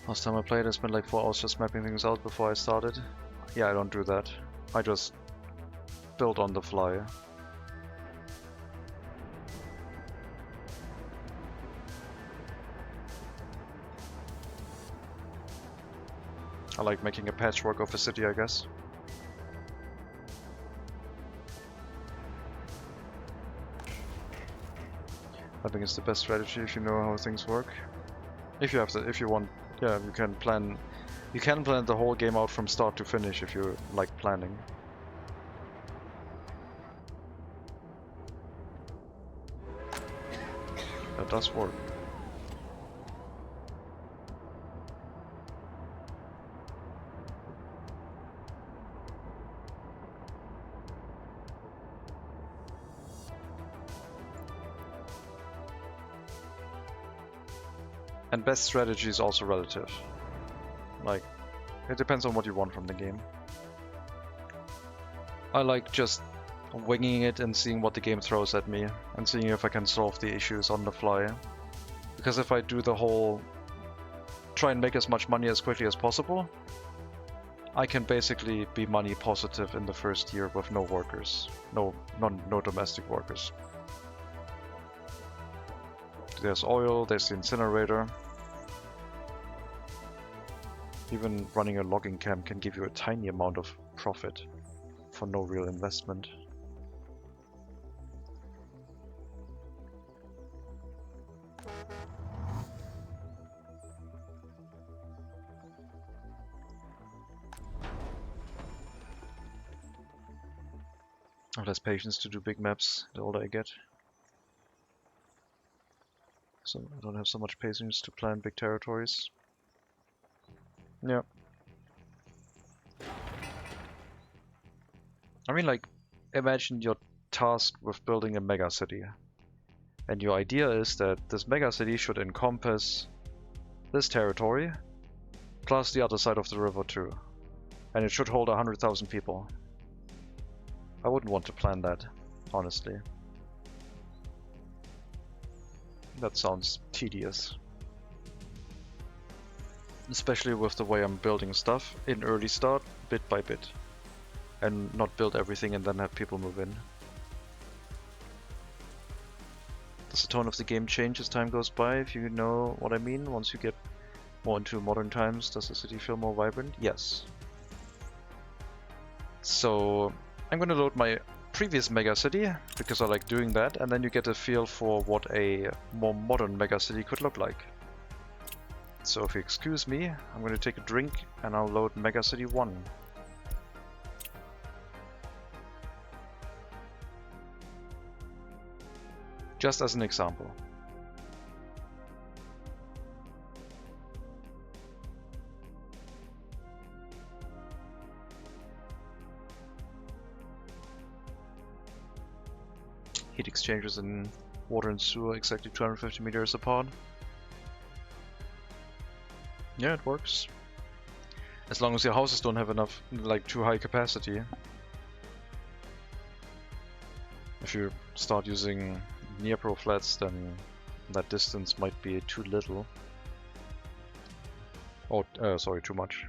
Last time I played, I spent like 4 hours just mapping things out before I started. Yeah, I don't do that. I just build on the fly. I like making a patchwork of a city, I guess. I think it's the best strategy if you know how things work. If you want, yeah, you can plan the whole game out from start to finish if you like planning. That does work. And best strategy is also relative. Like, it depends on what you want from the game. I like just winging it and seeing what the game throws at me, and seeing if I can solve the issues on the fly. Because if I do the whole try and make as much money as quickly as possible, I can basically be money positive in the first year with no workers. No domestic workers. There's oil, there's the incinerator. Even running a logging camp can give you a tiny amount of profit for no real investment. I have less patience to do big maps the older I get. So I don't have so much patience to plan big territories. Yeah. I mean, like, imagine you're tasked with building a megacity. And your idea is that this megacity should encompass this territory, plus the other side of the river too. And it should hold 100,000 people. I wouldn't want to plan that, honestly. That sounds tedious. Especially with the way I'm building stuff in early start, bit by bit. And not build everything and then have people move in. Does the tone of the game change as time goes by, if you know what I mean? Once you get more into modern times, does the city feel more vibrant? Yes. So I'm going to load my previous megacity, because I like doing that, and then you get a feel for what a more modern megacity could look like. So if you excuse me, I'm going to take a drink and I'll load MegaCity 1. Just as an example. Heat exchangers in water and sewer exactly 250 meters apart. Yeah, it works. As long as your houses don't have enough, like, too high capacity. If you start using near-pro flats, then that distance might be too little. Oh, sorry, too much.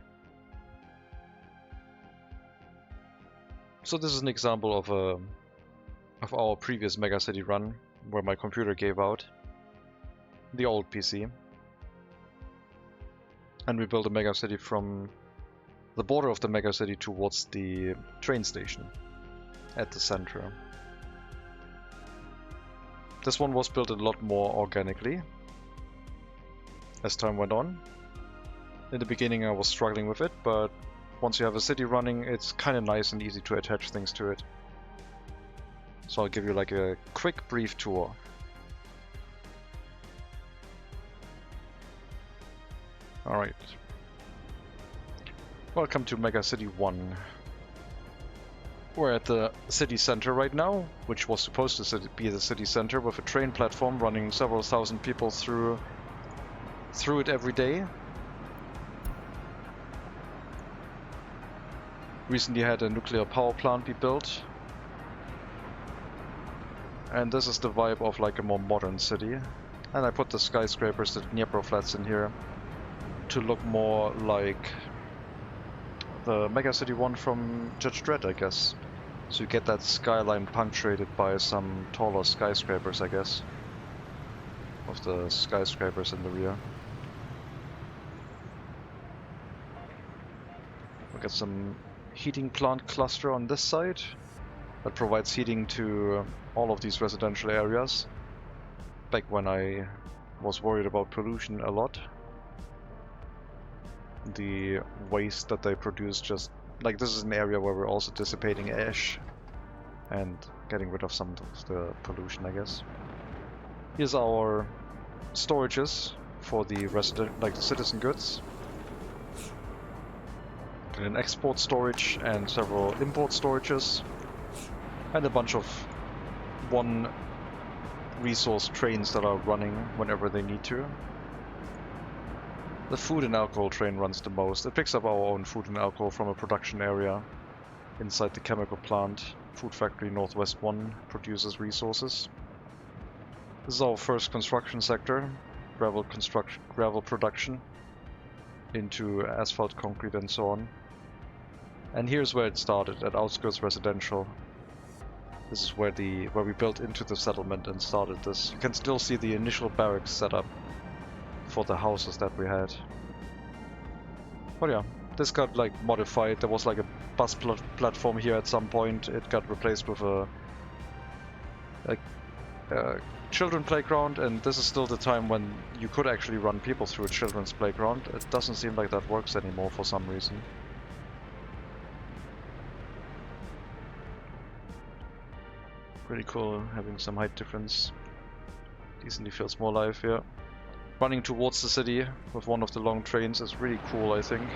So this is an example of our previous megacity run, where my computer gave out. The old PC. And we built a megacity from the border of the megacity towards the train station at the center. This one was built a lot more organically as time went on. In the beginning I was struggling with it, but once you have a city running, it's kind of nice and easy to attach things to it. So I'll give you like a quick brief tour. Alright. Welcome to MegaCity 1. We're at the city center right now, which was supposed to be the city center, with a train platform running several thousand people through it every day. Recently had a nuclear power plant be built. And this is the vibe of like a more modern city. And I put the skyscrapers, the near-pro flats in here, to look more like the MegaCity 1 from Judge Dredd, I guess. So you get that skyline punctuated by some taller skyscrapers, I guess. Of the skyscrapers in the rear. We got some heating plant cluster on this side that provides heating to all of these residential areas. Back when I was worried about pollution a lot. The waste that they produce, just like, this is an area where we're also dissipating ash and getting rid of some of the pollution, I guess. Here's our storages for the the citizen goods. And an export storage and several import storages, and a bunch of one resource trains that are running whenever they need to. The food and alcohol train runs the most. It picks up our own food and alcohol from a production area inside the chemical plant. Food Factory Northwest 1 produces resources. This is our first construction sector, gravel production into asphalt, concrete and so on. And here's where it started, at Outskirts Residential. This is where we built into the settlement and started this. You can still see the initial barracks set up for the houses that we had. But yeah, this got like modified. There was like a bus platform here at some point. It got replaced with a children playground, and this is still the time when you could actually run people through a children's playground. It doesn't seem like that works anymore for some reason. Pretty cool having some height difference. Decently feels more alive here. Running towards the city with one of the long trains is really cool, I think.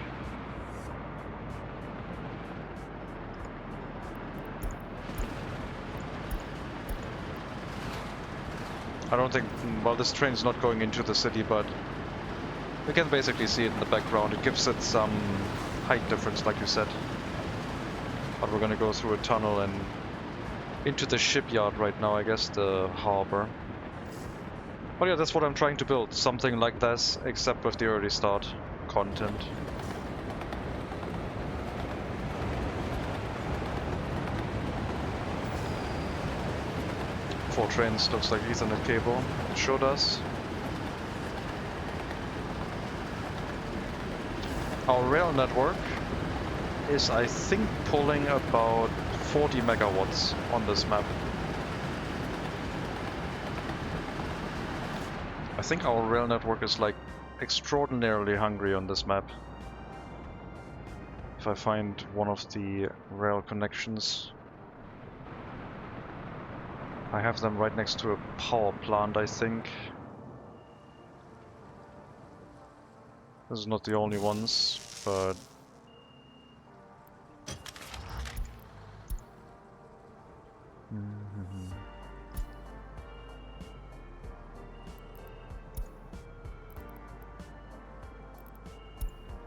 I don't think, well, this train is not going into the city, but we can basically see it in the background. It gives it some height difference, like you said. But we're gonna go through a tunnel and into the shipyard right now, I guess, the harbor. But yeah, that's what I'm trying to build, something like this, except with the early start content. 4 trains looks like Ethernet cable. It sure does. Our rail network is, I think, pulling about 40 megawatts on this map. I think our rail network is like extraordinarily hungry on this map. If I find one of the rail connections. I have them right next to a power plant, I think. This is not the only ones, but...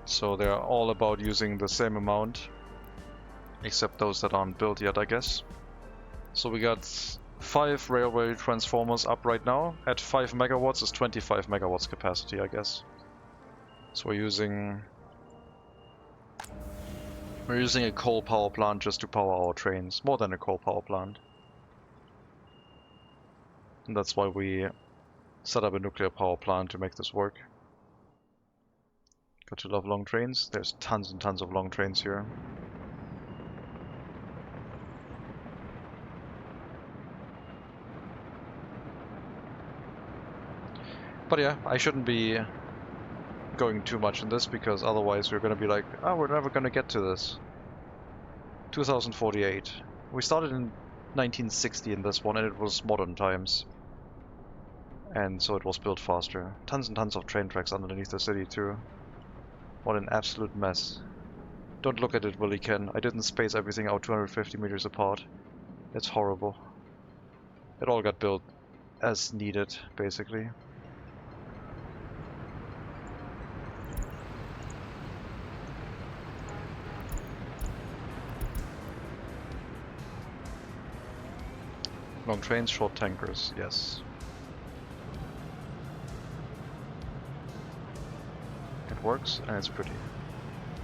So they're all about using the same amount, except those that aren't built yet, I guess. So we got 5 railway transformers up right now. At 5 megawatts is 25 megawatts capacity, I guess. So we're using a coal power plant just to power our trains, more than a coal power plant. And that's why we set up a nuclear power plant to make this work. Got to love long trains. There's tons and tons of long trains here. But yeah, I shouldn't be going too much in this, because otherwise we're going to be like, oh, we're never going to get to this. 2048. We started in 1960 in this one, and it was modern times. And so it was built faster. Tons and tons of train tracks underneath the city too. What an absolute mess. Don't look at it, Willy Ken. I didn't space everything out 250 meters apart. It's horrible. It all got built as needed, basically. Long trains, short tankers, yes. It works and it's pretty.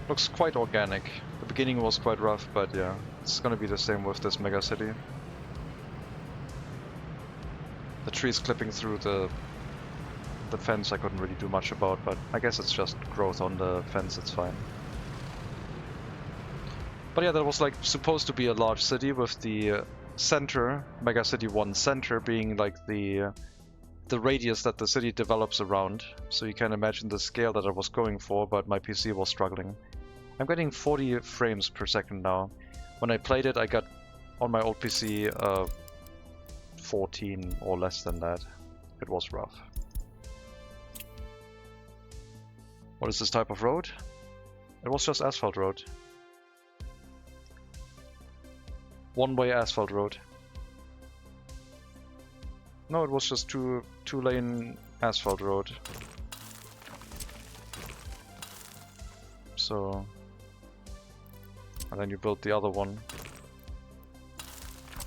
Looks quite organic. The beginning was quite rough, but yeah, it's gonna be the same with this megacity. The trees clipping through the fence I couldn't really do much about, but I guess it's just growth on the fence, it's fine. But yeah, that was like supposed to be a large city with the center, MegaCity 1 center, being like the radius that the city develops around. So you can imagine the scale that I was going for, but my PC was struggling. I'm getting 40 frames per second now. When I played it, I got on my old PC 14 or less than that. It was rough. What is this type of road? It was just asphalt road. One-way asphalt road. No, it was just two-lane asphalt road. So, and then you build the other one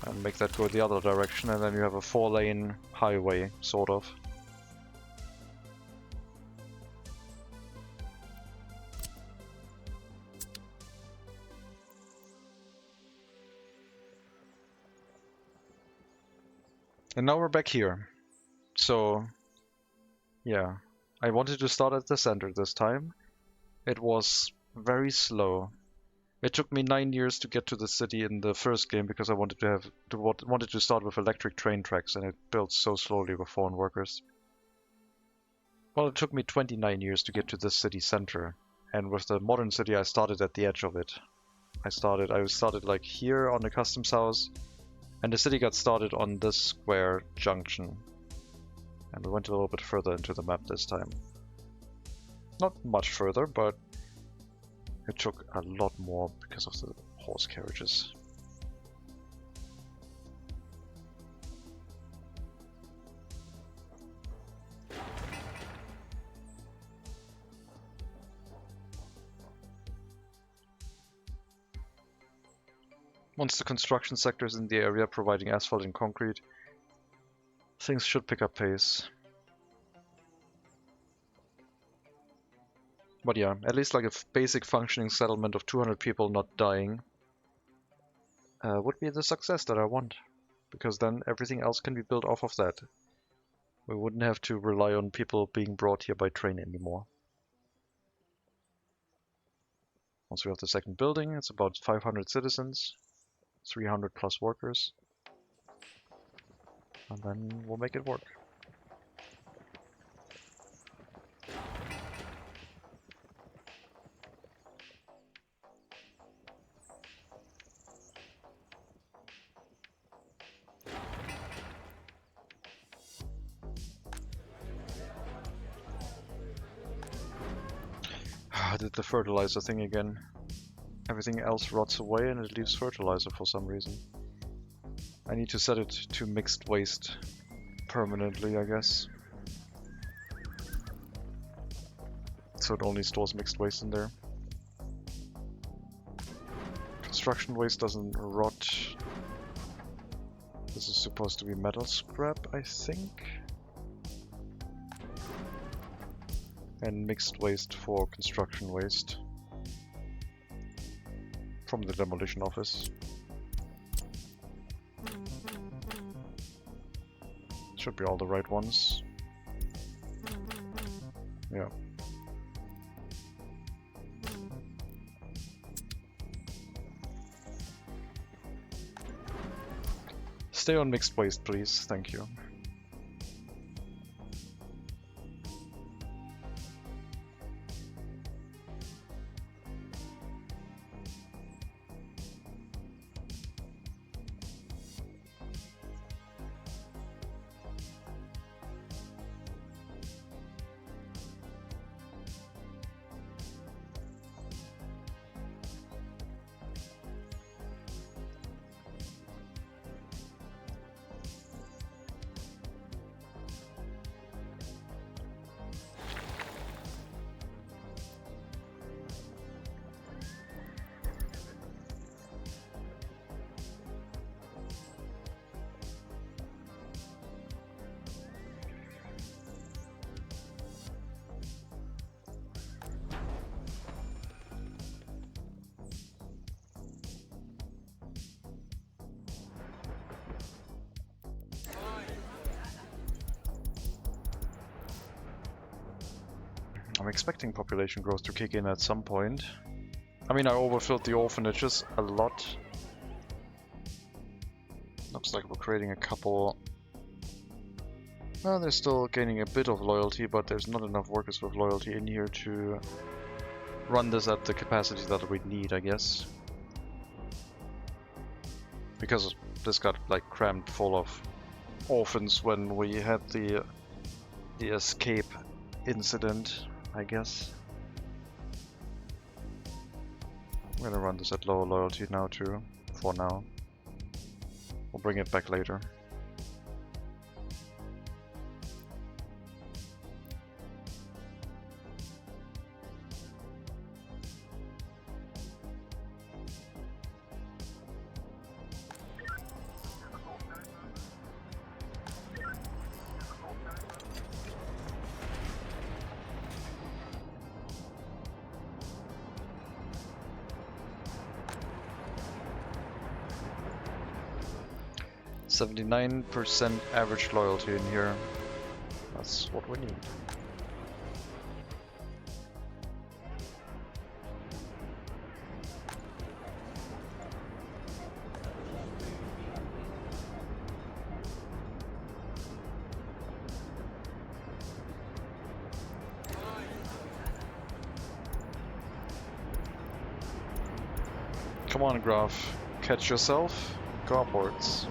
and make that go the other direction, and then you have a 4-lane highway, sort of. And now we're back here. So, yeah, I wanted to start at the center this time. It was very slow. It took me 9 years to get to the city in the first game because I wanted to start with electric train tracks, and it built so slowly with foreign workers. Well, it took me 29 years to get to this city center, and with the modern city I started at the edge of it. I started like here on the customs house. And the city got started on this square junction. And we went a little bit further into the map this time. Not much further, but it took a lot more because of the horse carriages. Once the construction sector is in the area providing asphalt and concrete, things should pick up pace. But yeah, at least like a basic functioning settlement of 200 people not dying would be the success that I want. because then everything else can be built off of that. We wouldn't have to rely on people being brought here by train anymore. Once we have the second building, it's about 500 citizens, 300 plus workers, and then we'll make it work. I did the fertilizer thing again. Everything else rots away and it leaves fertilizer for some reason. I need to set it to mixed waste permanently, I guess. So it only stores mixed waste in there. Construction waste doesn't rot. This is supposed to be metal scrap, I think. And mixed waste for construction waste from the demolition office. Should be all the right ones. Yeah. Stay on mixed waste, please. Thank you. I'm expecting population growth to kick in at some point. I mean, I overfilled the orphanages a lot. Looks like we're creating a couple. Well, they're still gaining a bit of loyalty, but there's not enough workers with loyalty in here to run this at the capacity that we need, I guess. Because this got like crammed full of orphans when we had the escape incident, I guess. I'm gonna run this at lower loyalty now too, for now. We'll bring it back later. %79 average loyalty in here. That's what we need. Come on, Graf. Catch yourself. Go upwards.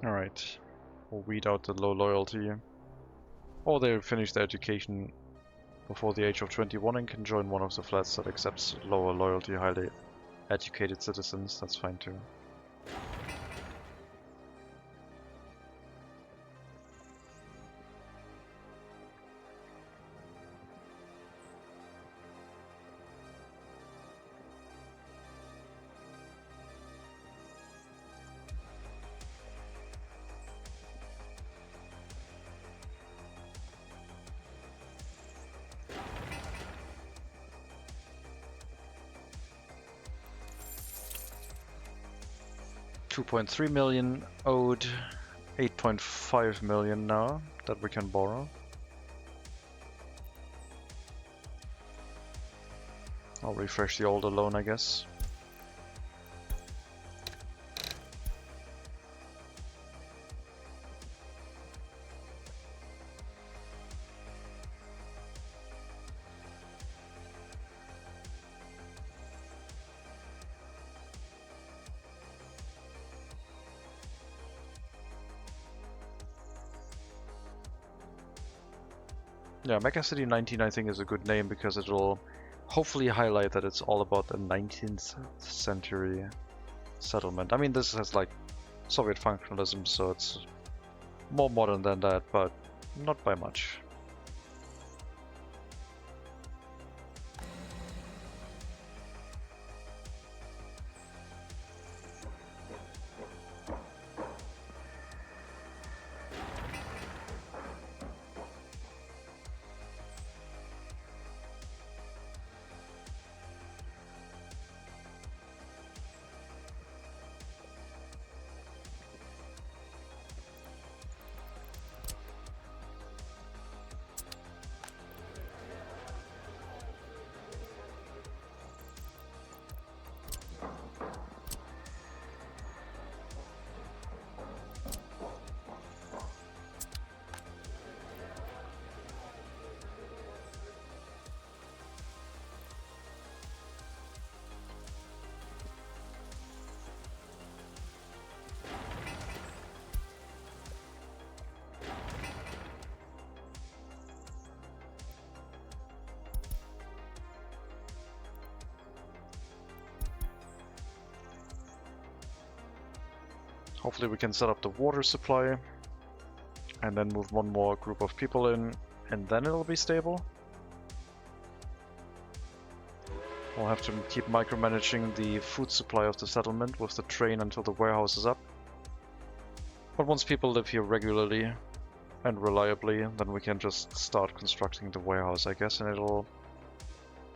Alright. or weed out the low loyalty, or they finish their education before the age of 21 and can join one of the flats that accepts lower loyalty, highly educated citizens. That's fine too. $2.3 million owed, 8.5 million now that we can borrow. I'll refresh the older loan, I guess. Yeah, MegaCity 19 I think is a good name because it'll hopefully highlight that it's all about the 19th century settlement. I mean, this has like Soviet functionalism, so it's more modern than that, but not by much. Hopefully we can set up the water supply and then move one more group of people in, and then it'll be stable. We'll have to keep micromanaging the food supply of the settlement with the train until the warehouse is up. But once people live here regularly and reliably, then we can just start constructing the warehouse, I guess, and it'll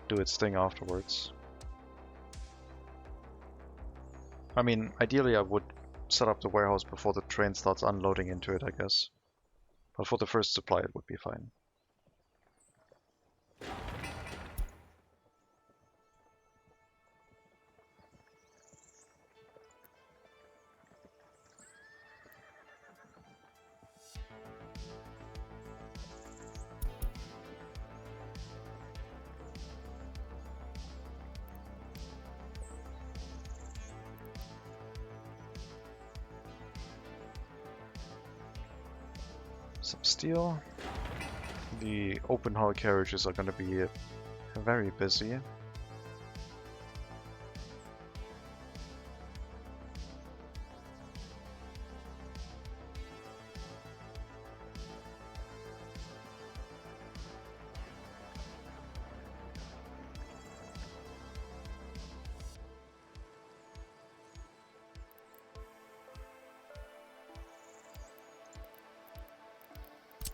do its thing afterwards. I mean, ideally I would set up the warehouse before the train starts unloading into it, I guess. But for the first supply it would be fine. Some steel. The open hull carriages are going to be very busy.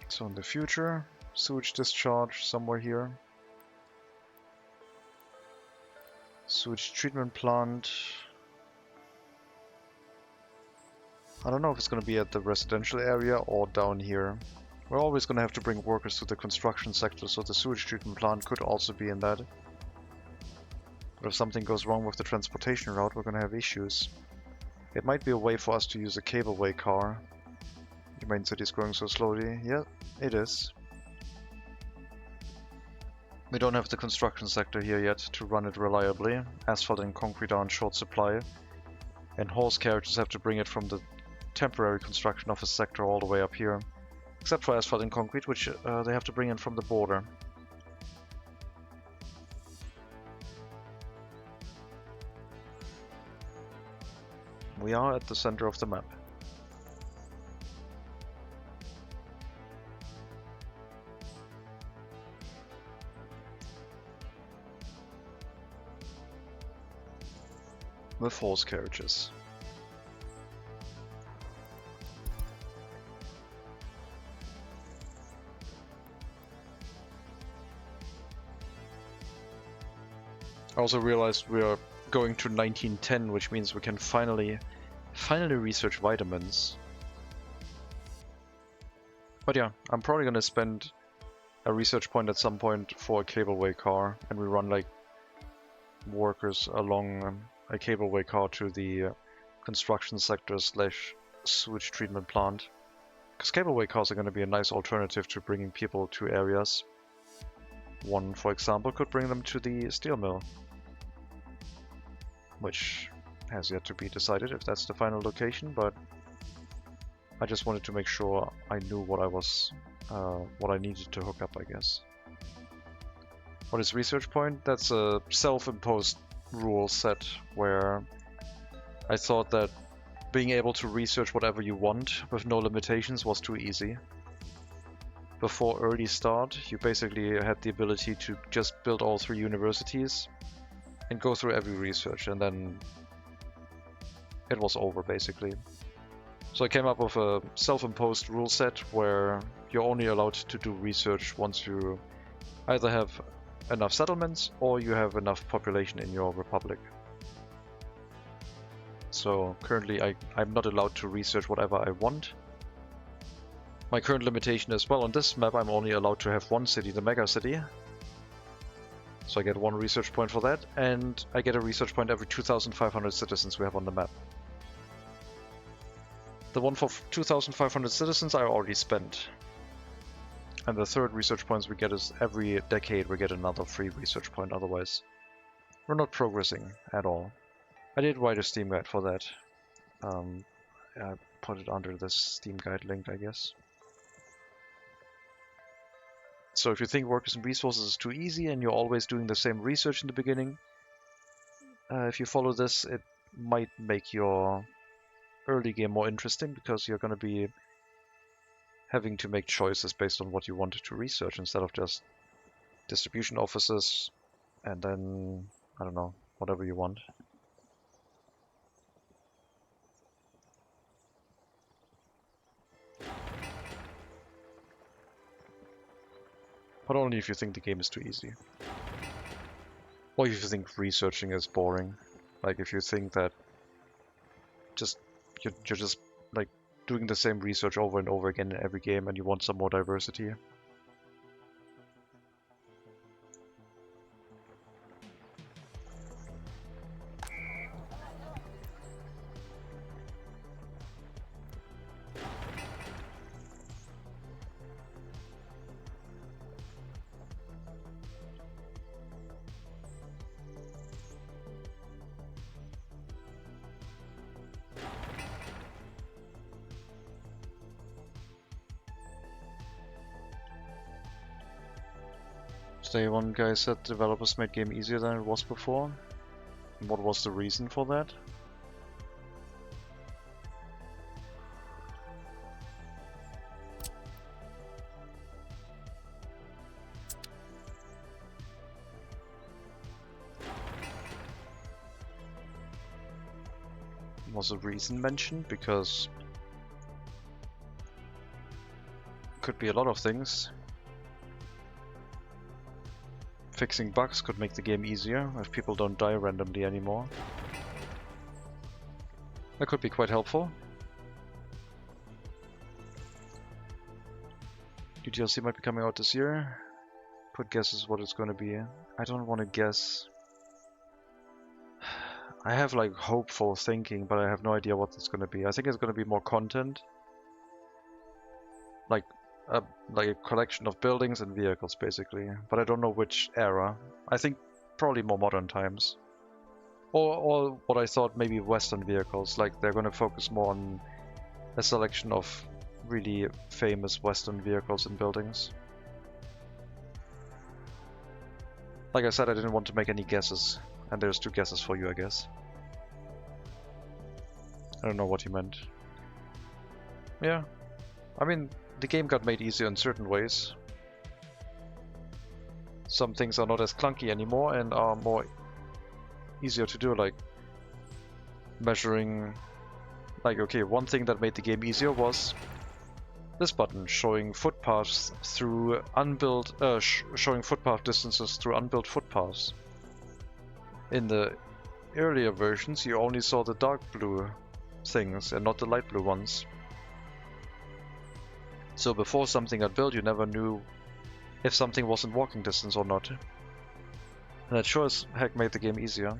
So in the future, sewage discharge somewhere here. Sewage treatment plant. I don't know if it's going to be at the residential area or down here. We're always going to have to bring workers to the construction sector, so the sewage treatment plant could also be in that. But if something goes wrong with the transportation route, we're going to have issues. It might be a way for us to use a cableway car. The main city is growing so slowly. Yeah, it is. We don't have the construction sector here yet to run it reliably. Asphalt and concrete are in short supply. And horse carriages have to bring it from the temporary construction office sector all the way up here. Except for asphalt and concrete, which they have to bring in from the border. We are at the center of the map. With horse carriages. I also realized we are going to 1910, which means we can finally research vitamins. But yeah, I'm probably gonna spend a research point at some point for a cableway car, and we run like workers along a cableway car to the construction sector / sewage treatment plant. Because cableway cars are going to be a nice alternative to bringing people to areas. One, for example, could bring them to the steel mill, which has yet to be decided if that's the final location, but I just wanted to make sure I knew what I needed to hook up, I guess. What is research point? That's a self-imposed rule set where I thought that being able to research whatever you want with no limitations was too easy. Before early start, you basically had the ability to just build all 3 universities and go through every research, and then it was over basically. So I came up with a self-imposed rule set where you're only allowed to do research once you either have enough settlements or you have enough population in your republic. So currently I'm not allowed to research whatever I want. My current limitation is, well, on this map I'm only allowed to have one city, the MegaCity. So I get 1 research point for that, and I get a research point every 2,500 citizens we have on the map. The one for 2,500 citizens I already spent. And the 3rd research points we get is every decade we get another free research point, otherwise we're not progressing at all. I did write a Steam guide for that. I put it under this Steam guide link, I guess. So if you think workers and resources is too easy and you're always doing the same research in the beginning, if you follow this, it might make your early game more interesting, because you're going to be having to make choices based on what you wanted to research instead of just distribution offices and then, I don't know, whatever you want. But only if you think the game is too easy. Or if you think researching is boring. Like if you think that you're just like doing the same research over and over again in every game and you want some more diversity. Day one guy said developers made game easier than it was before. What was the reason for that? Was a reason mentioned? Because could be a lot of things. Fixing bugs could make the game easier if people don't die randomly anymore. That could be quite helpful. New DLC might be coming out this year. Put guesses what it's going to be. I don't want to guess. I have like hopeful thinking, but I have no idea what it's going to be. I think it's going to be more content. Like a collection of buildings and vehicles, basically. But I don't know which era. I think probably more modern times. Or what I thought, maybe Western vehicles. Like they're going to focus more on a selection of really famous Western vehicles and buildings. Like I said, I didn't want to make any guesses, and there's 2 guesses for you, I guess. I don't know what you meant. Yeah, I mean, the game got made easier in certain ways. Some things are not as clunky anymore and are more easier to do, like measuring. Like, okay, one thing that made the game easier was this button showing footpaths through unbuilt, showing footpath distances through unbuilt footpaths. In the earlier versions, you only saw the dark blue things and not the light blue ones. So before something got built, you never knew if something was in walking distance or not. And that sure as heck made the game easier.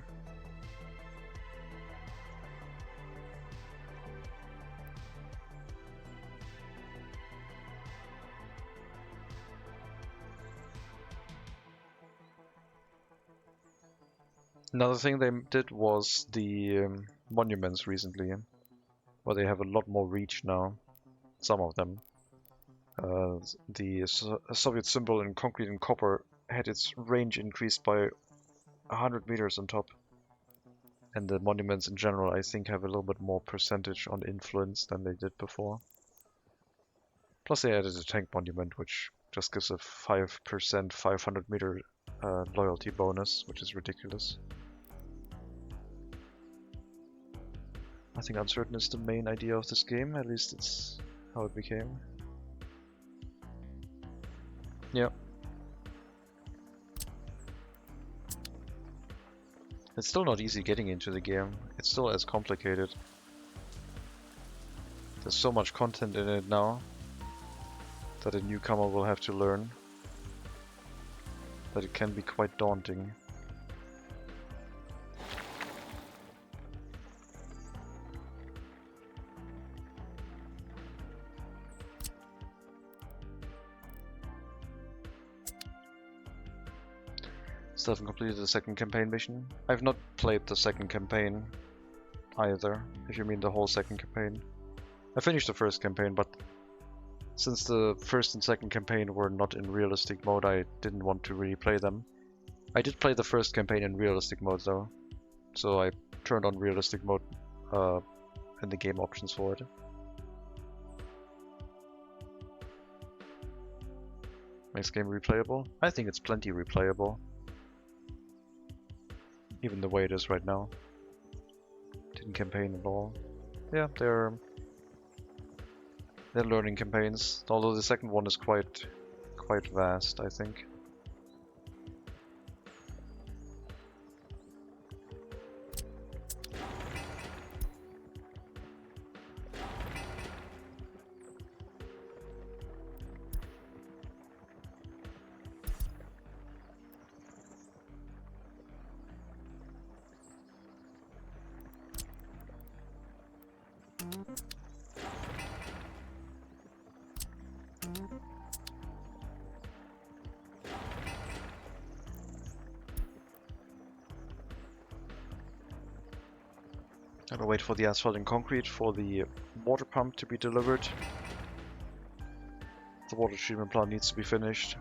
Another thing they did was the monuments recently, where they have a lot more reach now. Some of them. The Soviet symbol in concrete and copper had its range increased by 100 meters on top. And the monuments in general, I think, have a little bit more percentage on influence than they did before. Plus they added a tank monument, which just gives a 5% 500 meter loyalty bonus, which is ridiculous. I think uncertain is the main idea of this game, at least it's how it became. Yeah. It's still not easy getting into the game. It's still as complicated. There's so much content in it now that a newcomer will have to learn. That it can be quite daunting. Still haven't completed the second campaign mission. I've not played the second campaign either, if you mean the whole second campaign. I finished the first campaign, but since the first and second campaign were not in realistic mode, I didn't want to really play them. I did play the first campaign in realistic mode though, so I turned on realistic mode in the game options for it. Makes game replayable? I think it's plenty replayable. Even the way it is right now. Didn't campaign at all. Yeah, they're learning campaigns, although the second one is quite vast, I think. Gotta wait for the asphalt and concrete for the water pump to be delivered. The water treatment plant needs to be finished.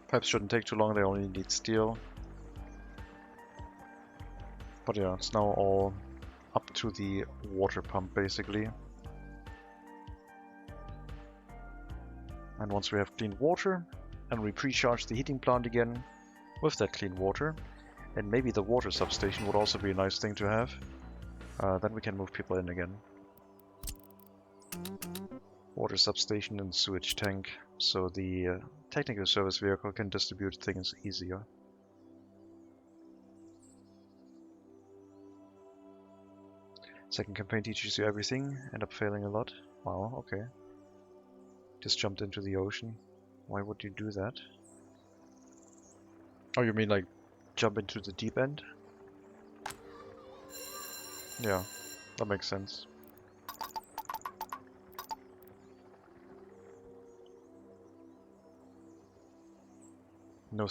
Pipes shouldn't take too long, they only need steel. But yeah, it's now all up to the water pump basically. And once we have clean water, and we pre-charge the heating plant again with that clean water, and maybe the water substation would also be a nice thing to have. Then we can move people in again. Water substation and sewage tank, so the technical service vehicle can distribute things easier. Second campaign teaches you everything, end up failing a lot. Wow, okay. Just jumped into the ocean. Why would you do that? Oh, you mean like jump into the deep end? Yeah, that makes sense. No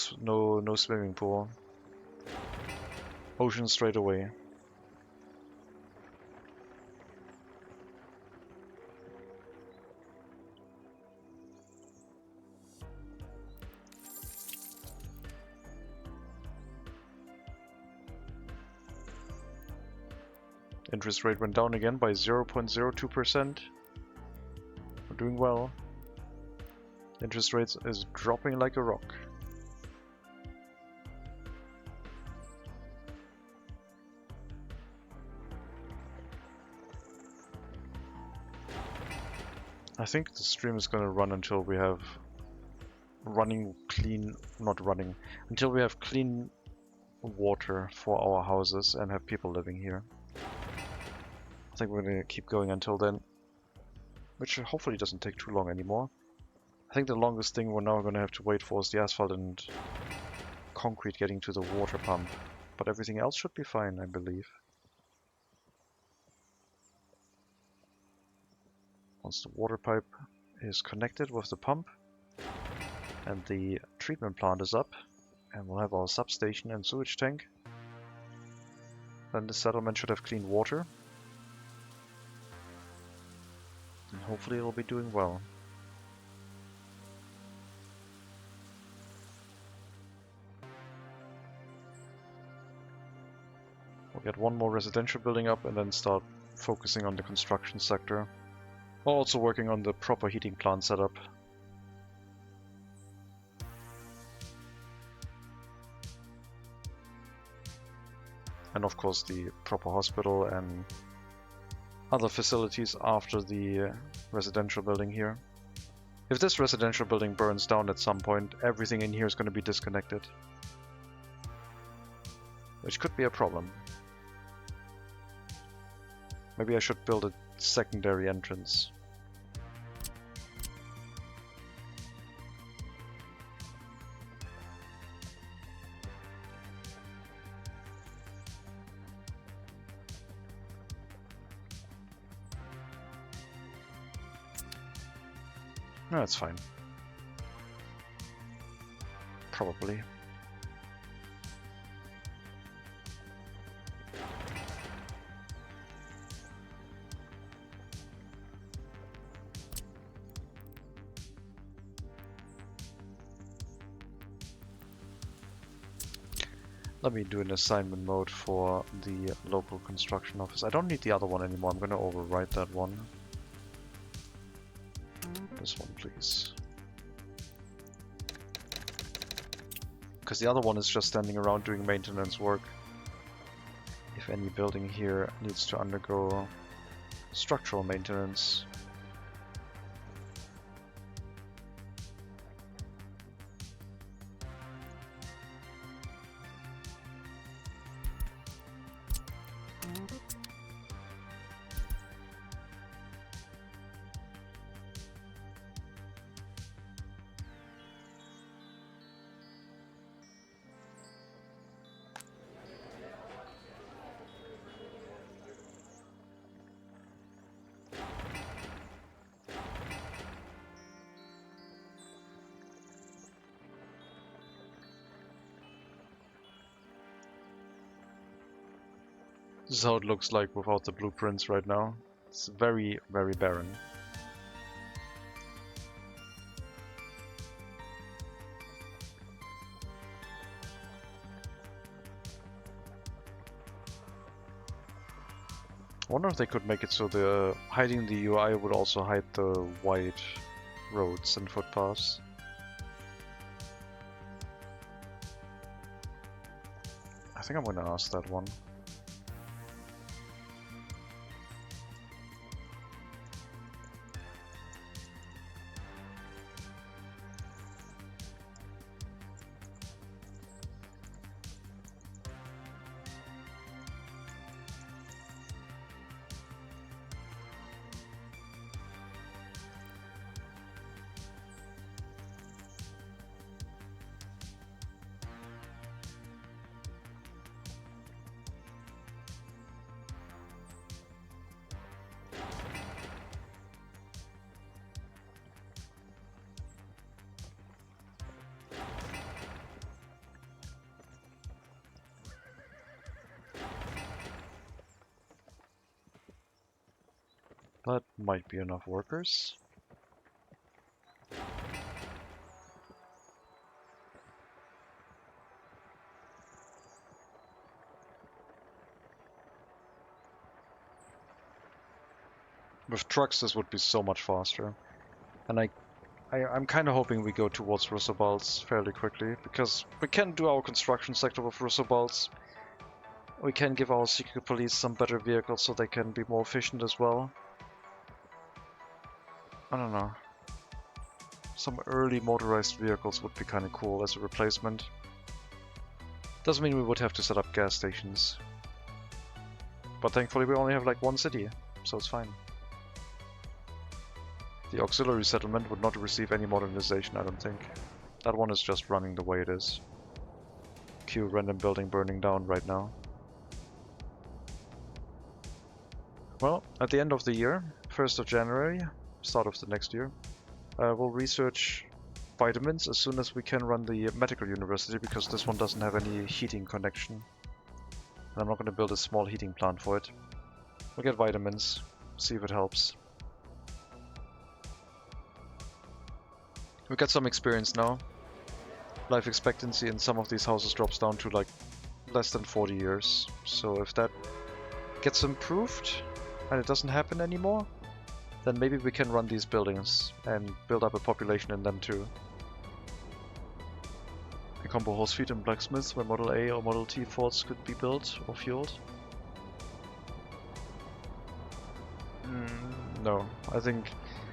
swimming pool. Ocean straight away. Interest rate went down again by 0.02%. We're doing well. Interest rates is dropping like a rock. I think the stream is gonna run until we have until we have clean water for our houses and have people living here. I think we're gonna keep going until then, which hopefully doesn't take too long anymore. I think the longest thing we're now gonna have to wait for is the asphalt and concrete getting to the water pump, but everything else should be fine, I believe. Once the water pipe is connected with the pump and the treatment plant is up, and we'll have our substation and sewage tank, then the settlement should have clean water. And hopefully it'll be doing well. We'll get one more residential building up and then start focusing on the construction sector. While also working on the proper heating plant setup. And of course the proper hospital and other facilities after the residential building here. If this residential building burns down at some point, everything in here is going to be disconnected. Which could be a problem. Maybe I should build a secondary entrance. No, that's fine. Probably. Let me do an assignment mode for the local construction office. I don't need the other one anymore. I'm going to overwrite that one. This one, please. Because the other one is just standing around doing maintenance work. If any building here needs to undergo structural maintenance. This is how it looks like without the blueprints right now. It's very, very barren. I wonder if they could make it so the hiding the UI would also hide the wide roads and footpaths. I think I'm gonna ask that one. That might be enough workers. With trucks, this would be so much faster. And I'm kind of hoping we go towards Russell fairly quickly, because we can do our construction sector with Russell. We can give our secret police some better vehicles so they can be more efficient as well. I don't know. Some early motorized vehicles would be kind of cool as a replacement. Doesn't mean we would have to set up gas stations. But thankfully we only have like one city, so it's fine. The auxiliary settlement would not receive any modernization, I don't think. That one is just running the way it is. Q random building burning down right now. Well, at the end of the year, 1st of January, start of the next year, we'll research vitamins as soon as we can run the medical university, because this one doesn't have any heating connection. And I'm not going to build a small heating plant for it. We'll get vitamins, see if it helps. We got some experience now. Life expectancy in some of these houses drops down to like less than 40 years. So if that gets improved and it doesn't happen anymore, then maybe we can run these buildings and build up a population in them too. A combo horse feed and blacksmiths where Model A or Model T forts could be built or fueled. No, I think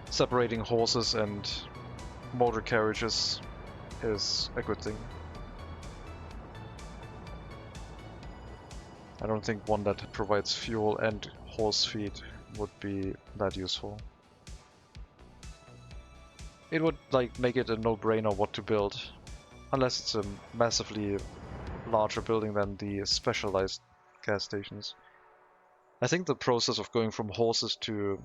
separating horses and motor carriages is a good thing. I don't think one that provides fuel and horse feed would be that useful. It would like make it a no-brainer what to build, unless it's a massively larger building than the specialized gas stations. I think the process of going from horses to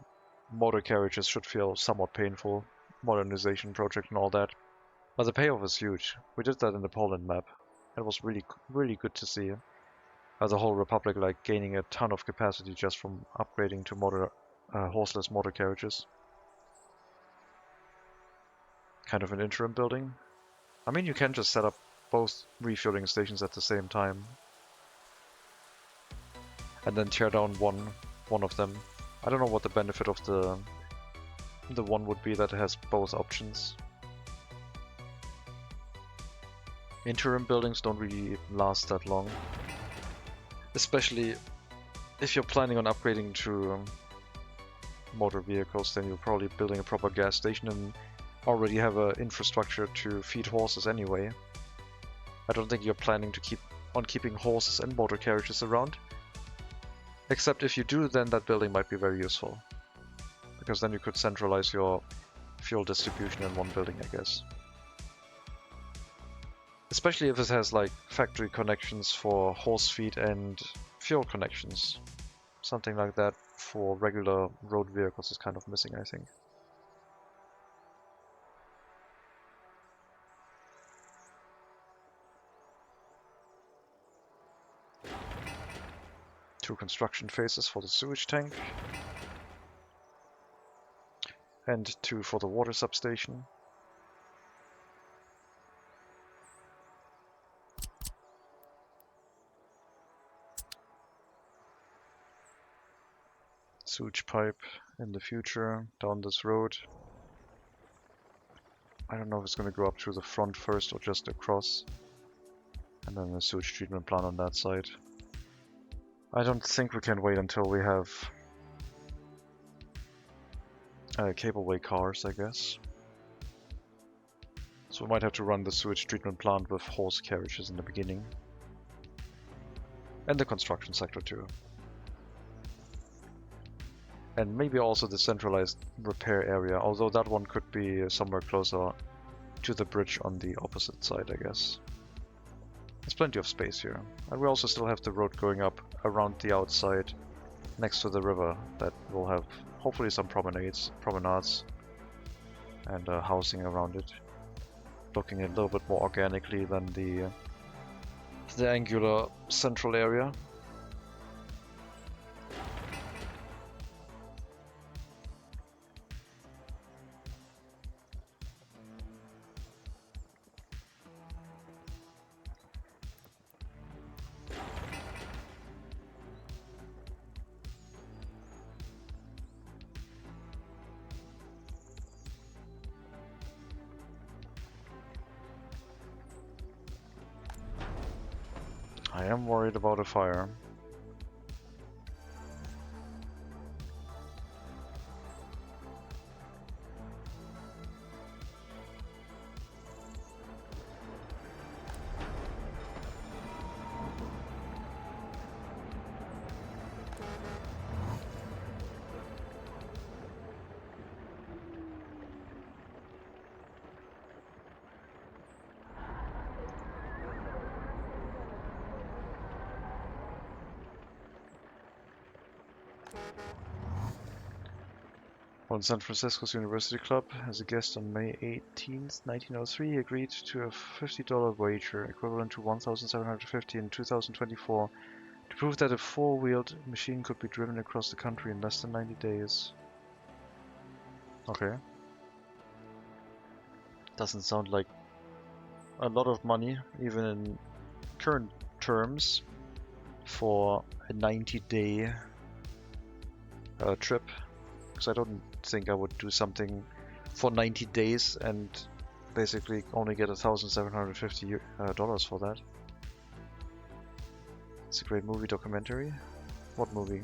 motor carriages should feel somewhat painful, modernization project and all that, but the payoff is huge. We did that in the Poland map. It was really good to see the whole republic like gaining a ton of capacity just from upgrading to horseless motor carriages. Kind of an interim building. I mean, you can just set up both refueling stations at the same time and then tear down one of them. I don't know what the benefit of the one would be that it has both options. Interim buildings don't really last that long, especially if you're planning on upgrading to motor vehicles. Then you're probably building a proper gas station and already have an infrastructure to feed horses anyway. I don't think you're planning to keep on keeping horses and motor carriages around. Except if you do, then that building might be very useful, because then you could centralize your fuel distribution in one building, I guess. Especially if it has like factory connections for horse feed and fuel connections. Something like that for regular road vehicles is kind of missing, I think. Two construction phases for the sewage tank. And two for the water substation. Sewage pipe in the future down this road. I don't know if it's going to go up to the front first or just across. And then a sewage treatment plant on that side. I don't think we can wait until we have cableway cars, I guess. So we might have to run the sewage treatment plant with horse carriages in the beginning. And the construction sector too. And maybe also the centralized repair area, although that one could be somewhere closer to the bridge on the opposite side, I guess. There's plenty of space here. And we also still have the road going up around the outside next to the river that will have hopefully some promenades and housing around it. Looking a little bit more organically than the angular central area. I am worried about a fire. On San Francisco's University Club, as a guest on May 18th, 1903, he agreed to a $50 wager, equivalent to $1,750 in 2024, to prove that a four-wheeled machine could be driven across the country in less than 90 days. Okay. Doesn't sound like a lot of money, even in current terms, for a 90-day trip. Because I don't think I would do something for 90 days and basically only get $1,750 for that. It's a great movie documentary. What movie?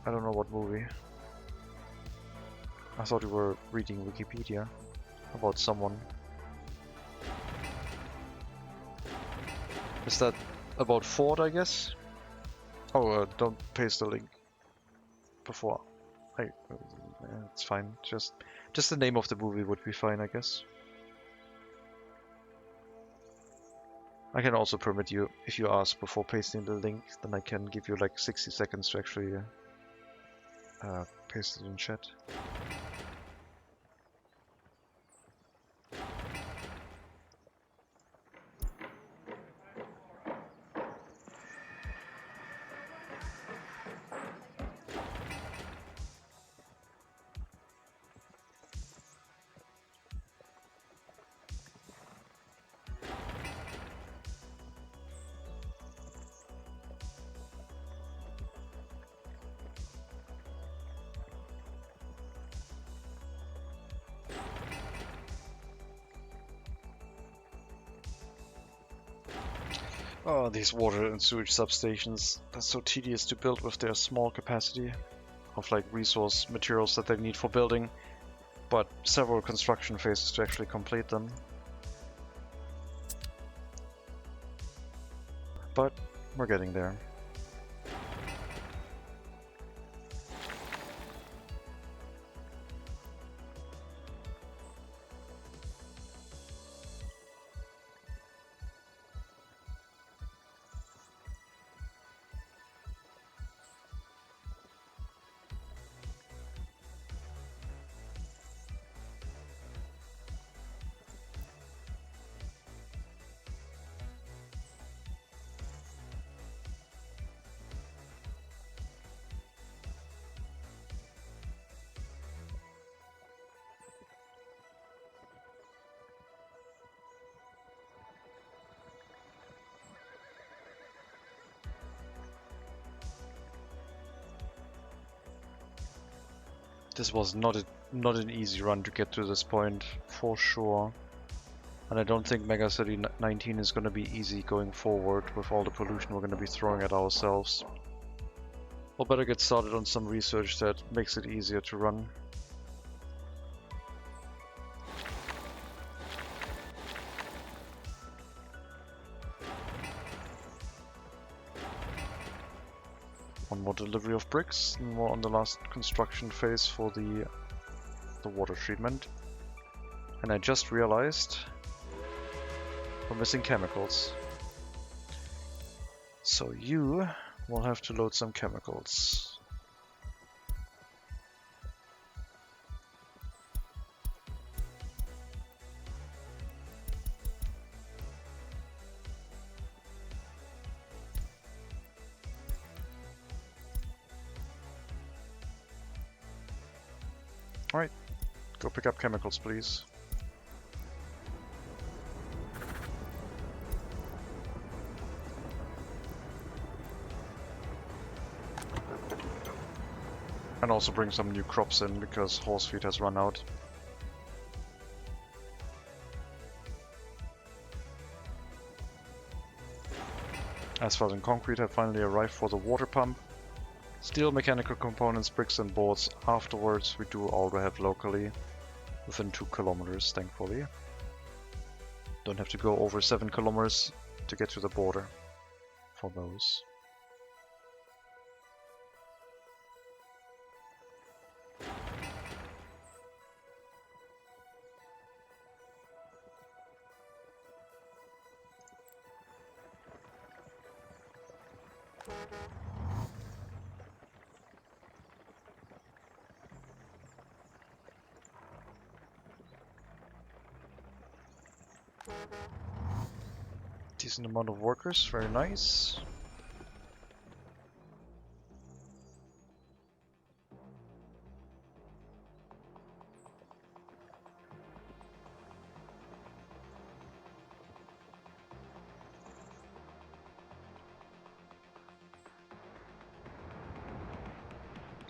I don't know what movie. I thought you were reading Wikipedia about someone. Is that about Ford, I guess? Oh, don't paste the link before. It's fine. Just the name of the movie would be fine, I guess. I can also permit you, if you ask before pasting the link, then I can give you like 60 seconds to actually paste it in chat. Oh, these water and sewage substations, that's so tedious to build with their small capacity of like resource materials that they need for building, but several construction phases to actually complete them. But we're getting there. This was not an easy run to get to this point, for sure. And I don't think MegaCity 19 is going to be easy going forward with all the pollution we're going to be throwing at ourselves. We'll better get started on some research that makes it easier to run. One more delivery of bricks, and more on the last construction phase for the water treatment. And I just realized we're missing chemicals. So you will have to load some chemicals. Alright, go pick up chemicals, please. And also bring some new crops in, because horse feed has run out. Asphalt and concrete have finally arrived for the water pump. Steel, mechanical components, bricks and boards afterwards. We do all we have locally within 2 kilometers, thankfully. Don't have to go over 7 kilometers to get to the border for those. Decent amount of workers, very nice.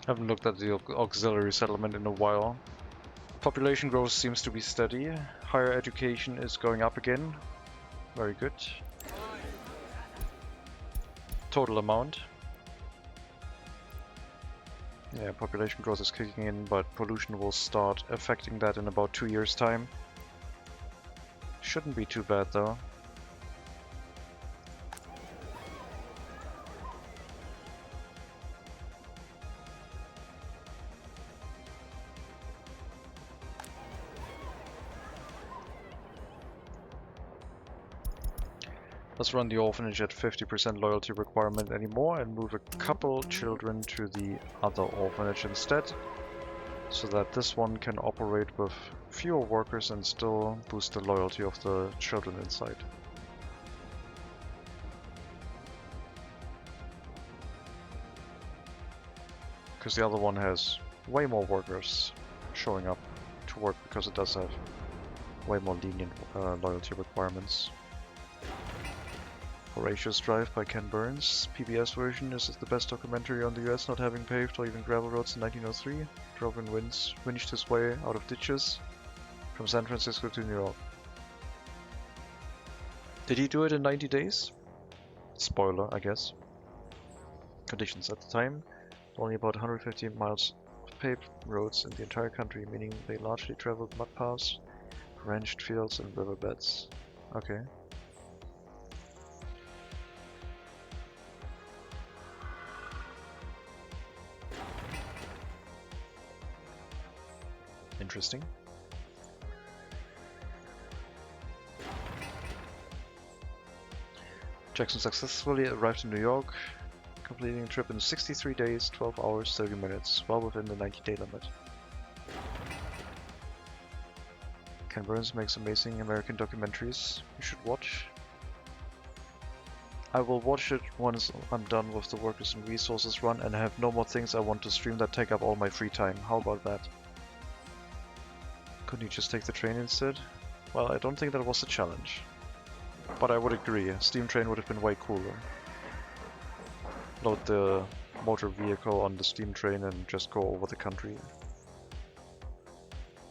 Haven't looked at the auxiliary settlement in a while. Population growth seems to be steady. Higher education is going up again. Very good. Total amount. Yeah, population growth is kicking in, but pollution will start affecting that in about 2 years' time. Shouldn't be too bad though. Let's run the orphanage at 50% loyalty requirement anymore and move a couple children to the other orphanage instead, so that this one can operate with fewer workers and still boost the loyalty of the children inside. Because the other one has way more workers showing up to work because it does have way more lenient loyalty requirements. Horatius Drive by Ken Burns. PBS version. This is the best documentary on the US not having paved or even gravel roads in 1903. Drove in winched his way out of ditches from San Francisco to New York. Did he do it in 90 days? Spoiler, I guess. Conditions at the time. Only about 150 miles of paved roads in the entire country, meaning they largely traveled mud paths, ranched fields and riverbeds. Okay. Interesting. Jackson successfully arrived in New York, completing the trip in 63 days, 12 hours, 30 minutes, well within the 90-day limit. Ken Burns makes amazing American documentaries you should watch. I will watch it once I'm done with the Workers and Resources run and I have no more things I want to stream that take up all my free time. How about that? Couldn't you just take the train instead? Well, I don't think that was a challenge. But I would agree, a steam train would have been way cooler. Load the motor vehicle on the steam train and just go over the country.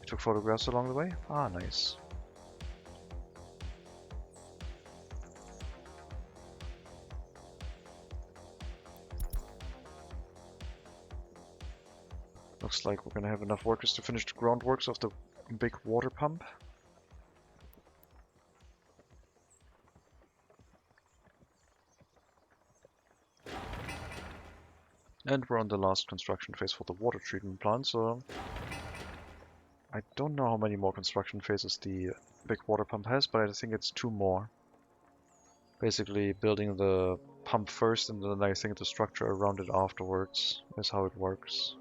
You took photographs along the way? Ah, nice. Looks like we're gonna have enough workers to finish the groundworks of the big water pump. And we're on the last construction phase for the water treatment plant, so I don't know how many more construction phases the big water pump has, but I think it's 2 more. Basically building the pump first and then I think the structure around it afterwards is how it works.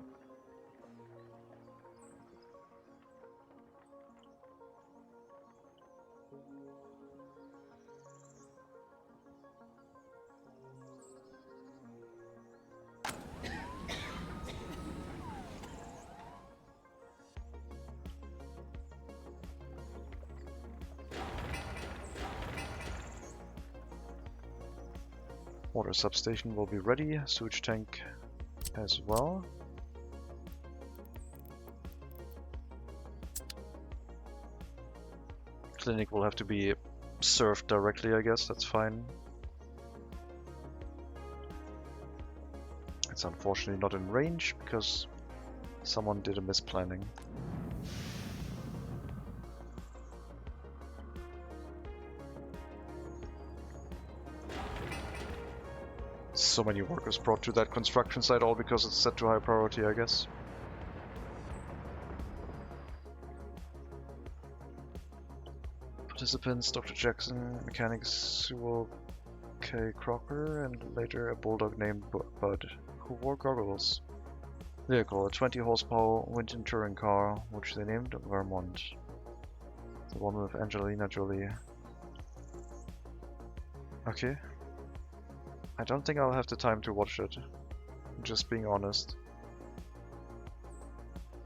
Water substation will be ready, sewage tank as well. Clinic will have to be served directly, I guess, that's fine. It's unfortunately not in range because someone did a misplanning. So many workers brought to that construction site, all because it's set to high priority, I guess. Participants: Dr. Jackson, mechanic Sewell K. Crocker, and later a bulldog named Bud, who wore goggles. Vehicle: a 20 horsepower Winton touring car, which they named Vermont. The one with Angelina Jolie. Okay. I don't think I'll have the time to watch it. Just being honest.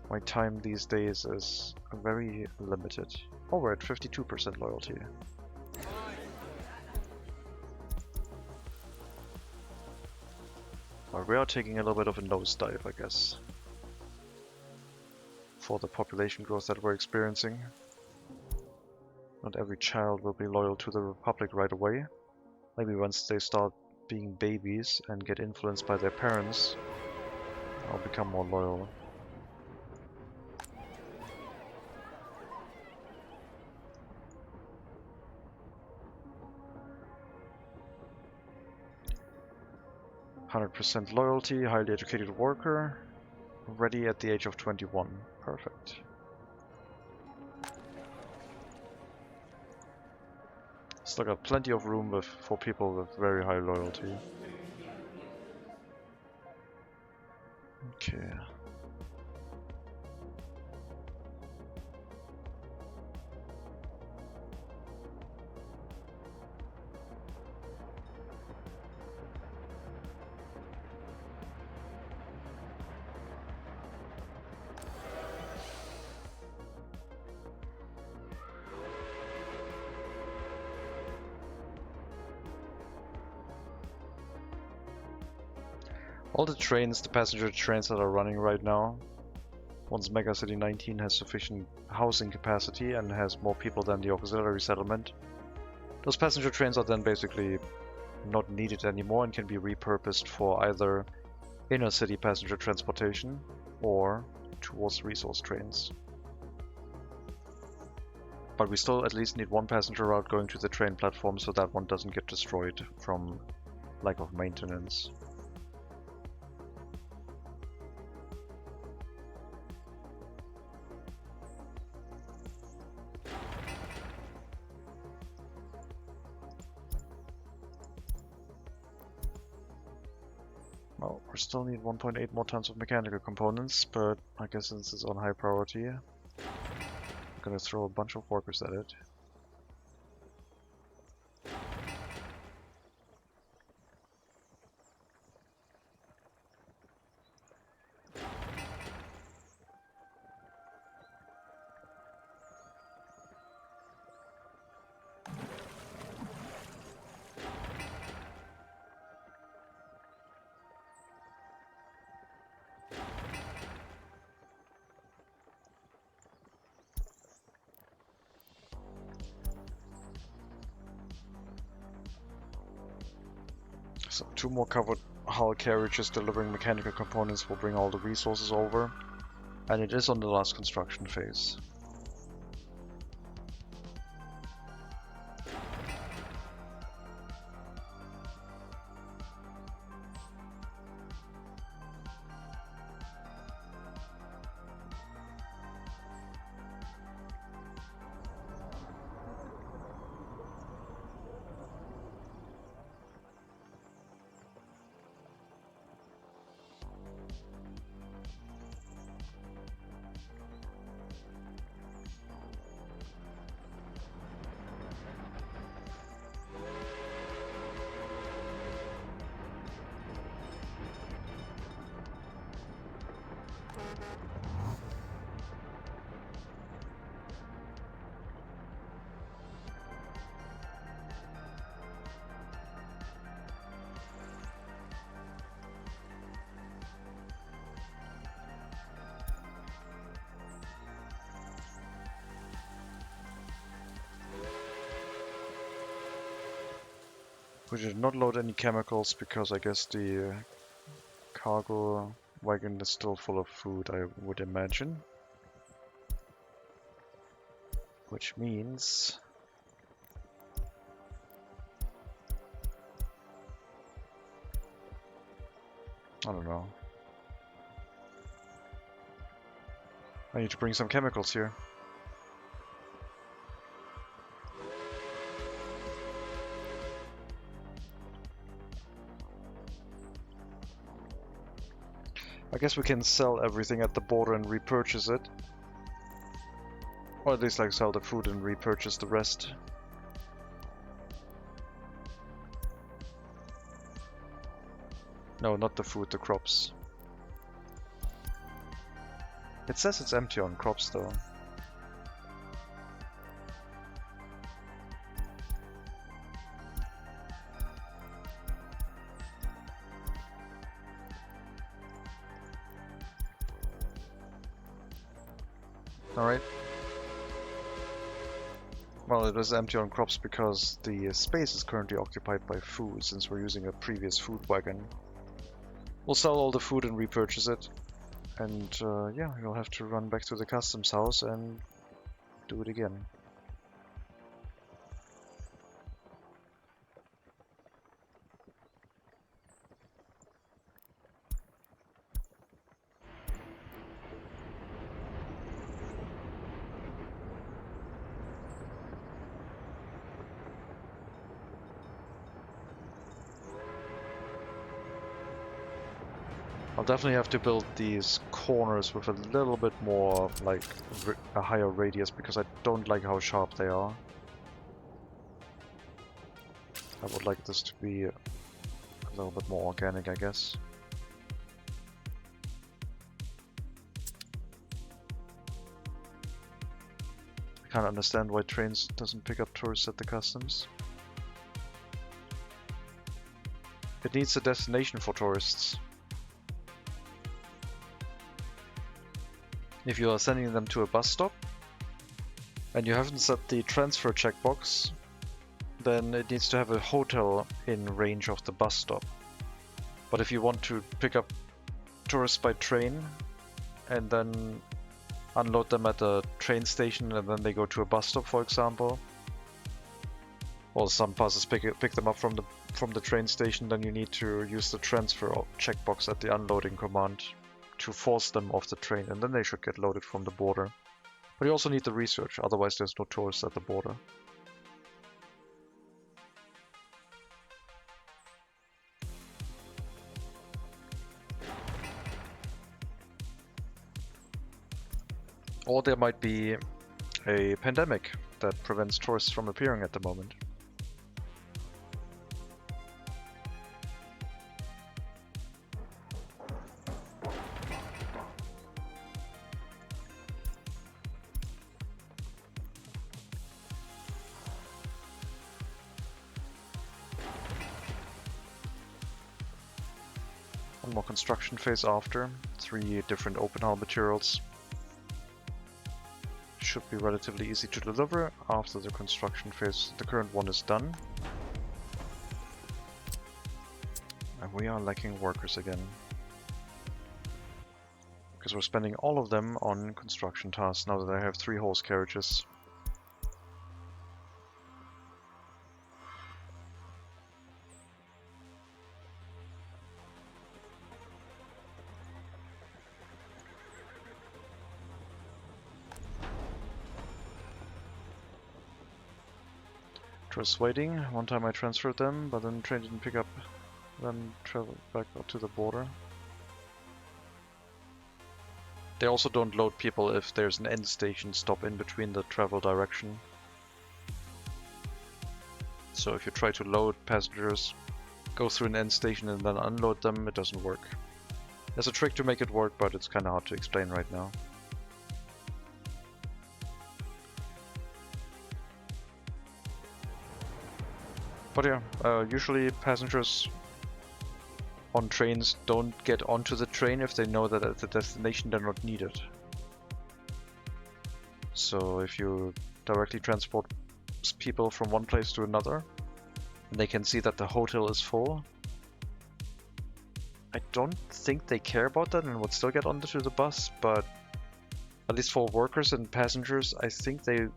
My time these days is very limited. Oh, we're at 52% loyalty. But we are taking a little bit of a nosedive, I guess, for the population growth that we're experiencing. Not every child will be loyal to the Republic right away. Maybe once they start being babies and get influenced by their parents, I'll become more loyal. %100% loyalty, highly educated worker, ready at the age of 21. Perfect. Still got plenty of room for people with very high loyalty. Okay. All the trains, the passenger trains that are running right now, once MegaCity 19 has sufficient housing capacity and has more people than the auxiliary settlement, those passenger trains are then basically not needed anymore and can be repurposed for either inner city passenger transportation or towards resource trains. But we still at least need one passenger route going to the train platform so that one doesn't get destroyed from lack of maintenance. Well, we still need 1.8 more tons of mechanical components, but I guess since it's on high priority, I'm gonna throw a bunch of workers at it. So 2 more covered hull carriages delivering mechanical components will bring all the resources over, and it is on the last construction phase. We did not load any chemicals because I guess the cargo wagon is still full of food, I would imagine. Which means... I don't know. I need to bring some chemicals here. I guess we can sell everything at the border and repurchase it. Or at least like sell the food and repurchase the rest. No, not the food, the crops. It says it's empty on crops though. Alright. Well, it is empty on crops because the space is currently occupied by food, since we're using a previous food wagon. We'll sell all the food and repurchase it. And yeah, you'll have to run back to the customs house and do it again. I'll definitely have to build these corners with a little bit more, like, a higher radius, because I don't like how sharp they are. I would like this to be a little bit more organic, I guess. I can't understand why trains doesn't pick up tourists at the customs. It needs a destination for tourists. If you are sending them to a bus stop and you haven't set the transfer checkbox, then it needs to have a hotel in range of the bus stop. But if you want to pick up tourists by train and then unload them at a train station and then they go to a bus stop, for example, or some buses pick them up from the train station, then you need to use the transfer checkbox at the unloading command to force them off the train, and then they should get loaded from the border. But you also need the research, otherwise there's no tourists at the border. Or there might be a pandemic that prevents tourists from appearing at the moment. One more construction phase after, 3 different open hull materials. Should be relatively easy to deliver after the construction phase. The current one is done. And we are lacking workers again. Because we're spending all of them on construction tasks now that I have 3 horse carriages. Trust waiting. One time I transferred them, but then the train didn't pick up, then traveled back up to the border. They also don't load people if there's an end station stop in between the travel direction. So if you try to load passengers, go through an end station and then unload them, it doesn't work. There's a trick to make it work, but it's kind of hard to explain right now. But yeah, usually passengers on trains don't get onto the train if they know that at the destination they're not needed. So if you directly transport people from one place to another, and they can see that the hotel is full, I don't think they care about that and would still get onto the bus, but at least for workers and passengers, I think they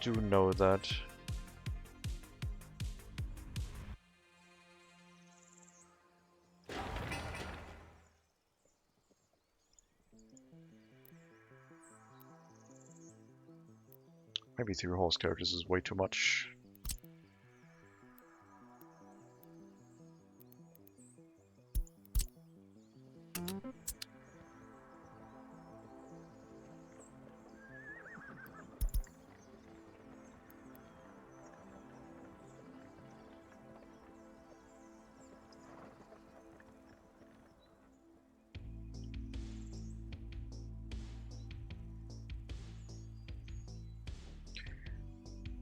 do know that. Maybe 3 horse carriages is way too much.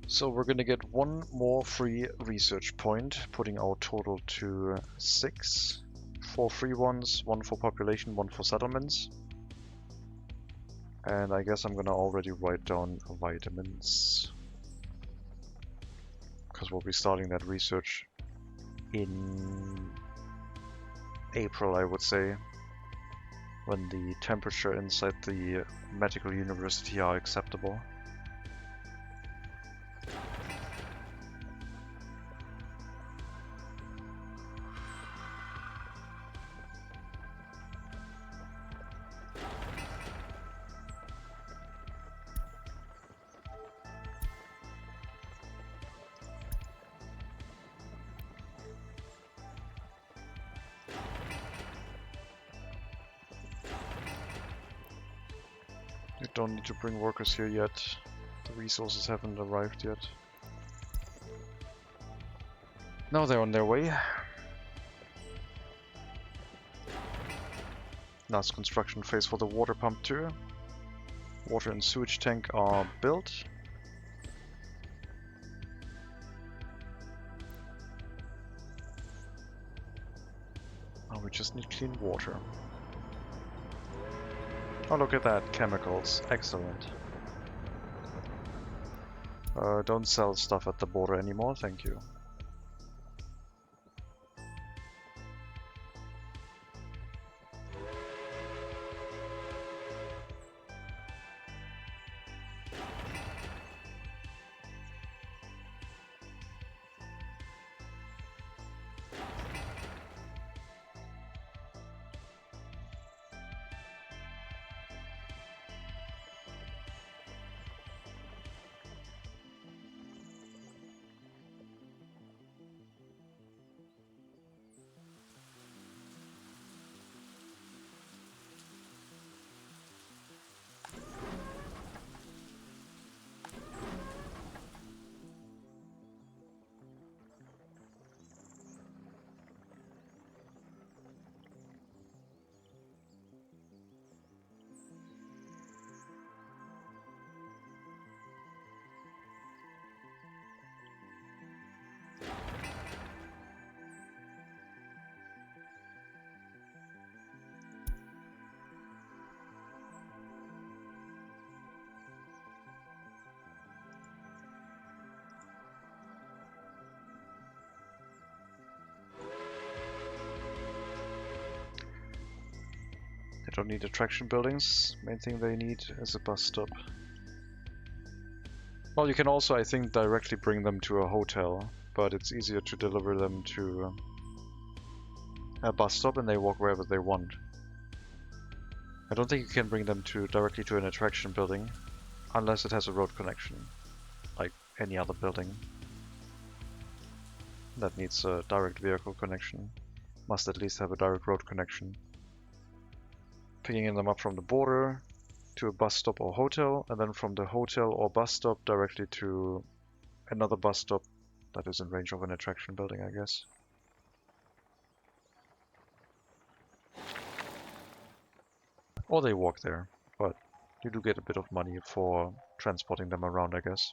So we're gonna get 1 more free research point, putting our total to 6. 4 free ones, 1 for population, 1 for settlements. And I guess I'm gonna already write down vitamins, because we'll be starting that research in April, I would say, when the temperature inside the medical university are acceptable. You don't need to bring workers here yet. The resources haven't arrived yet. Now they're on their way. Last construction phase for the water pump too. Water and sewage tank are built. Now we just need clean water. Oh, look at that, chemicals, excellent. Don't sell stuff at the border anymore, thank you. They don't need attraction buildings. Main thing they need is a bus stop. Well, you can also, I think, directly bring them to a hotel, but it's easier to deliver them to a bus stop and they walk wherever they want. I don't think you can bring them directly to an attraction building unless it has a road connection, like any other building that needs a direct vehicle connection. Must at least have a direct road connection. Picking them up from the border to a bus stop or hotel, and then from the hotel or bus stop directly to another bus stop that is in range of an attraction building, I guess. Or they walk there, but you do get a bit of money for transporting them around, I guess.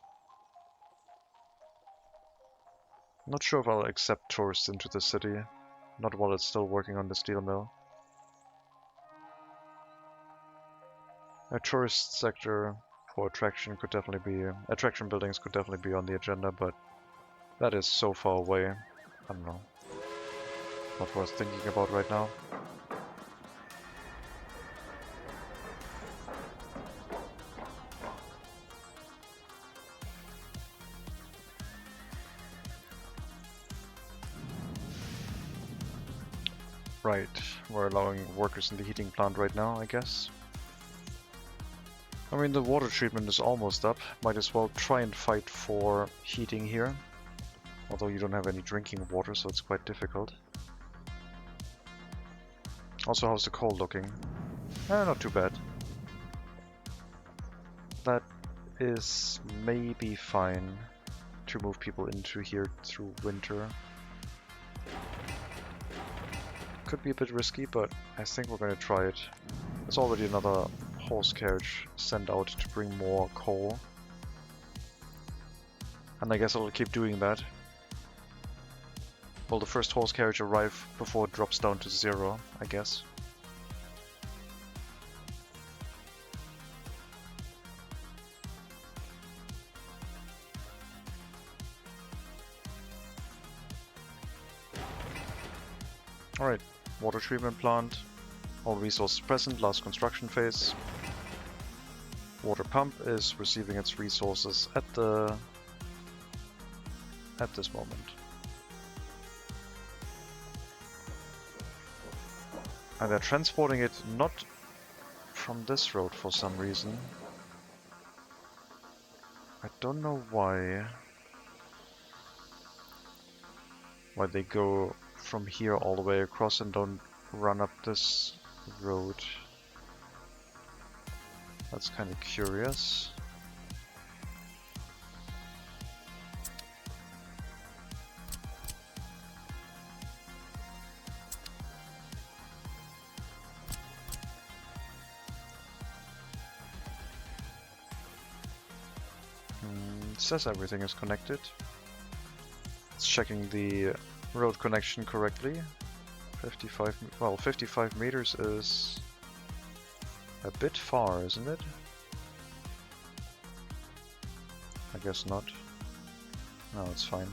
Not sure if I'll accept tourists into the city, not while it's still working on the steel mill. A tourist sector for attraction buildings could definitely be on the agenda, but that is so far away. I don't know. Not worth thinking about right now. Right, we're allowing workers in the heating plant right now, I guess. I mean, the water treatment is almost up. Might as well try and fight for heating here. Although you don't have any drinking water, so it's quite difficult. Also, how's the coal looking? Not too bad. That is maybe fine to move people into here through winter. Could be a bit risky, but I think we're going to try it. There's already another horse carriage sent out to bring more coal. And I guess I'll keep doing that. Will the first horse carriage arrive before it drops down to 0, I guess. Alright, water treatment plant. All resources present, last construction phase. Water pump is receiving its resources at this moment. And they're transporting it not from this road for some reason. I don't know why. Why they go from here all the way across and don't run up this road. That's kind of curious. It says everything is connected. It's checking the road connection correctly. 55 meters is a bit far, isn't it? I guess not. No, it's fine.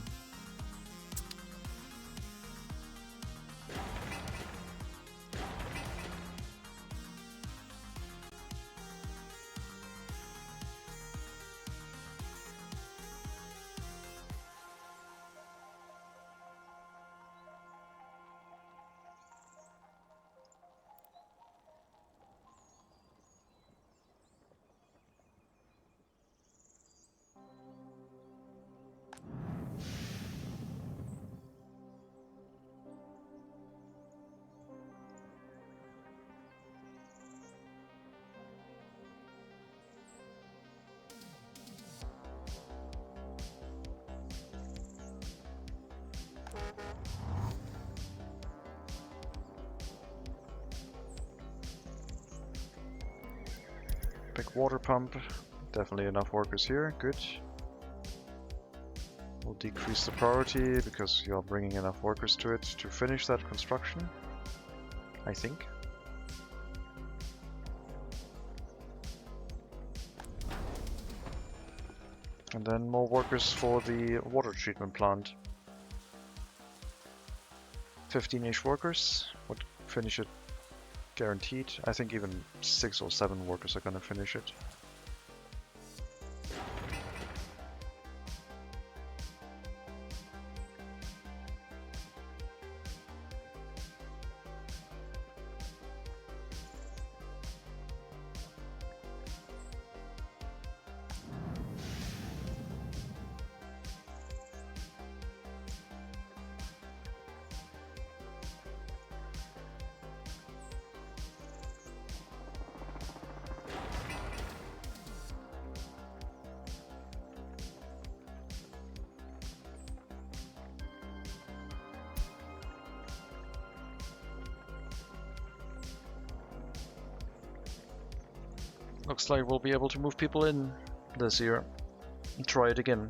Big water pump, definitely enough workers here, good. We'll decrease the priority because you're bringing enough workers to it to finish that construction, I think. And then more workers for the water treatment plant. 15-ish workers would finish it guaranteed. I think even 6 or 7 workers are gonna finish it. Looks like we'll be able to move people in this year. Try it again.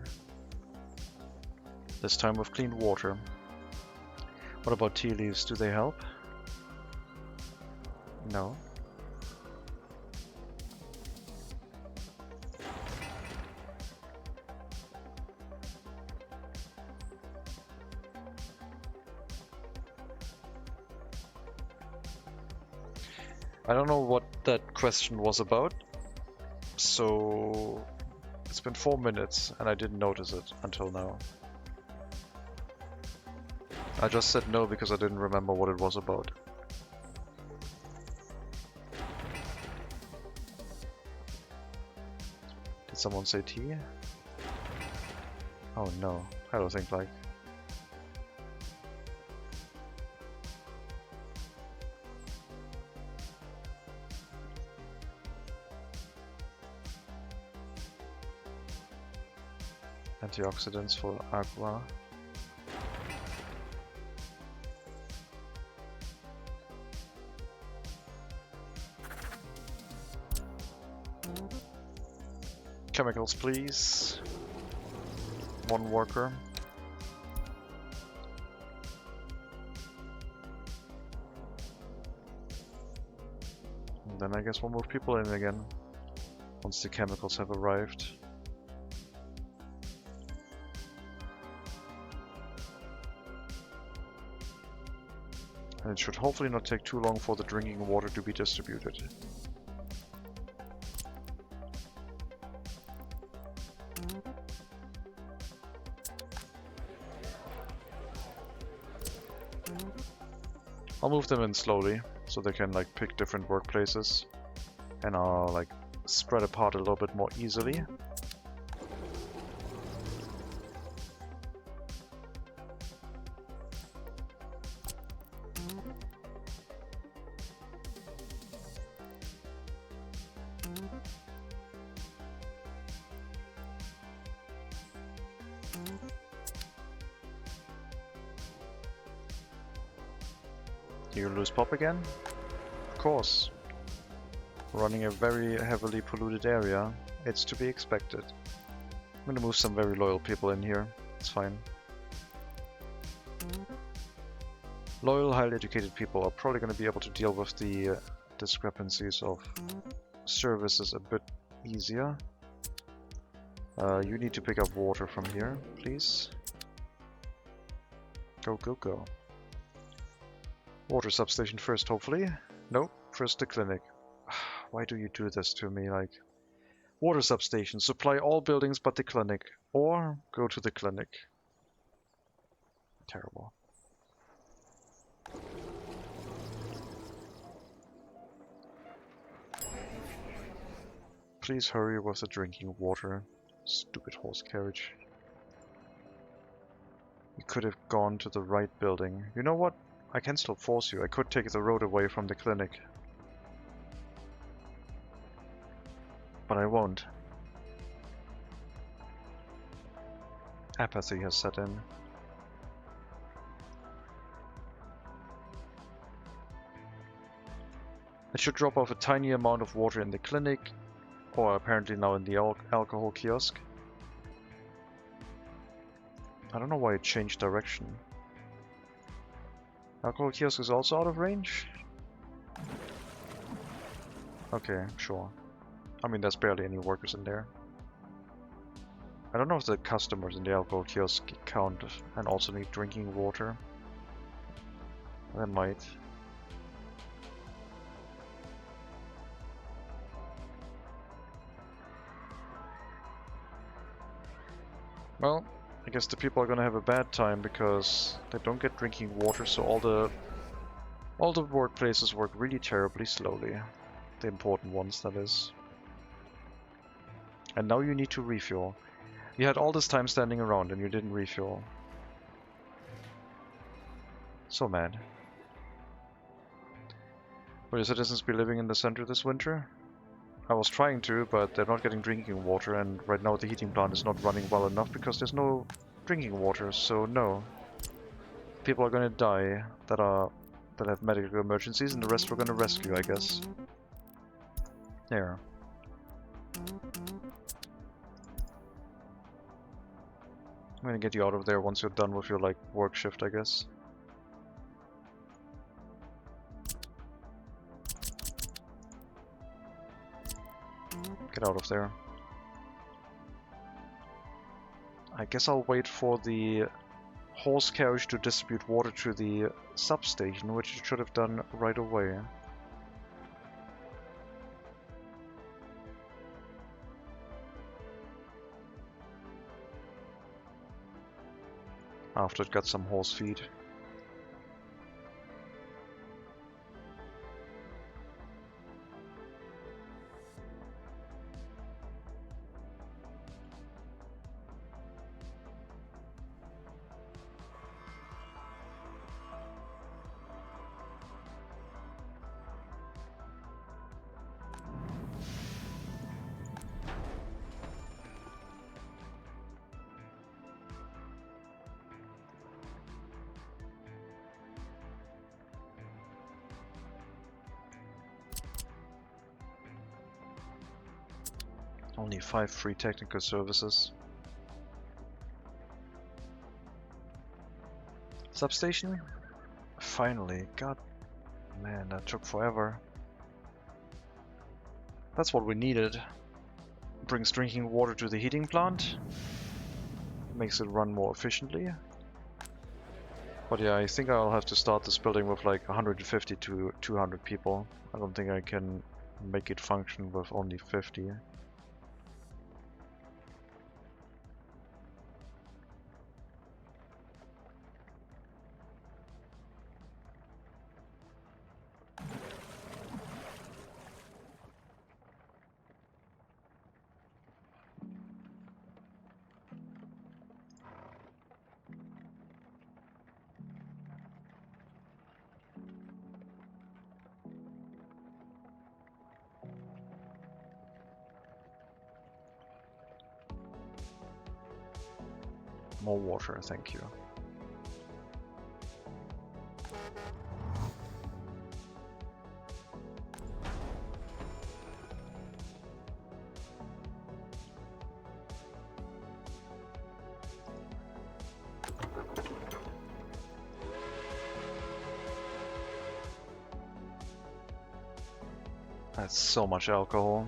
This time with clean water. What about tea leaves? Do they help? No. I don't know what that question was about, so it's been 4 minutes and I didn't notice it until now. I just said no because I didn't remember what it was about. Did someone say tea? Oh no, I don't think like. Antioxidants for aqua. Chemicals, please. 1 worker. And then I guess we'll move people in again once the chemicals have arrived. And it should hopefully not take too long for the drinking water to be distributed. I'll move them in slowly, so they can like pick different workplaces, and I'll like spread apart a little bit more easily. You lose pop again? Of course. Running a very heavily polluted area, it's to be expected. I'm gonna move some very loyal people in here, it's fine. Loyal, highly educated people are probably gonna be able to deal with the discrepancies of services a bit easier. You need to pick up water from here, please. Go, go, go. Water substation first, hopefully. Nope, first the clinic. Why do you do this to me? Like, water substation, supply all buildings but the clinic, or go to the clinic. Terrible. Please hurry with the drinking water. Stupid horse carriage. You could have gone to the right building. You know what? I can still force you. I could take the road away from the clinic. But I won't. Apathy has set in. I should drop off a tiny amount of water in the clinic, or apparently now in the alcohol kiosk. I don't know why it changed direction. Alcohol kiosk is also out of range? Okay, sure. I mean, there's barely any workers in there. I don't know if the customers in the alcohol kiosk count and also need drinking water. They might. Well, I guess the people are gonna have a bad time because they don't get drinking water, so all the workplaces work really terribly slowly. The important ones, that is. And now you need to refuel. You had all this time standing around and you didn't refuel. So mad. Will your citizens be living in the center this winter? I was trying to, but they're not getting drinking water, and right now the heating plant is not running well enough because there's no drinking water, so no. People are gonna die that have medical emergencies, and the rest we're gonna rescue, I guess. There. I'm gonna get you out of there once you're done with your, like, work shift, I guess. Get out of there. I guess I'll wait for the horse carriage to distribute water to the substation, which it should have done right away. after it got some horse feed. Only 5 free technical services. Substation? Finally. God, man, that took forever. That's what we needed. Brings drinking water to the heating plant. Makes it run more efficiently. But yeah, I think I'll have to start this building with like 150 to 200 people. I don't think I can make it function with only 50. More water, thank you. That's so much alcohol.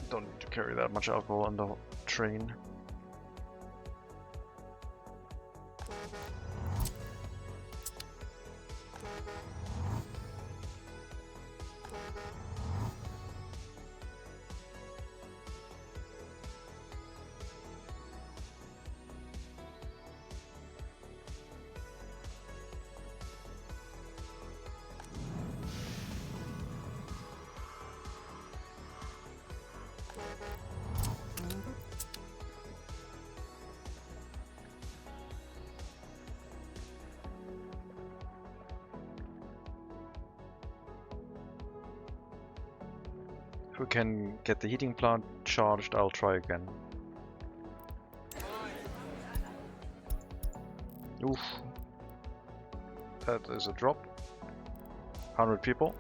Don't need to carry that much alcohol on the train. If we can get the heating plant charged, I'll try again. Oof. That is a drop. 100 people.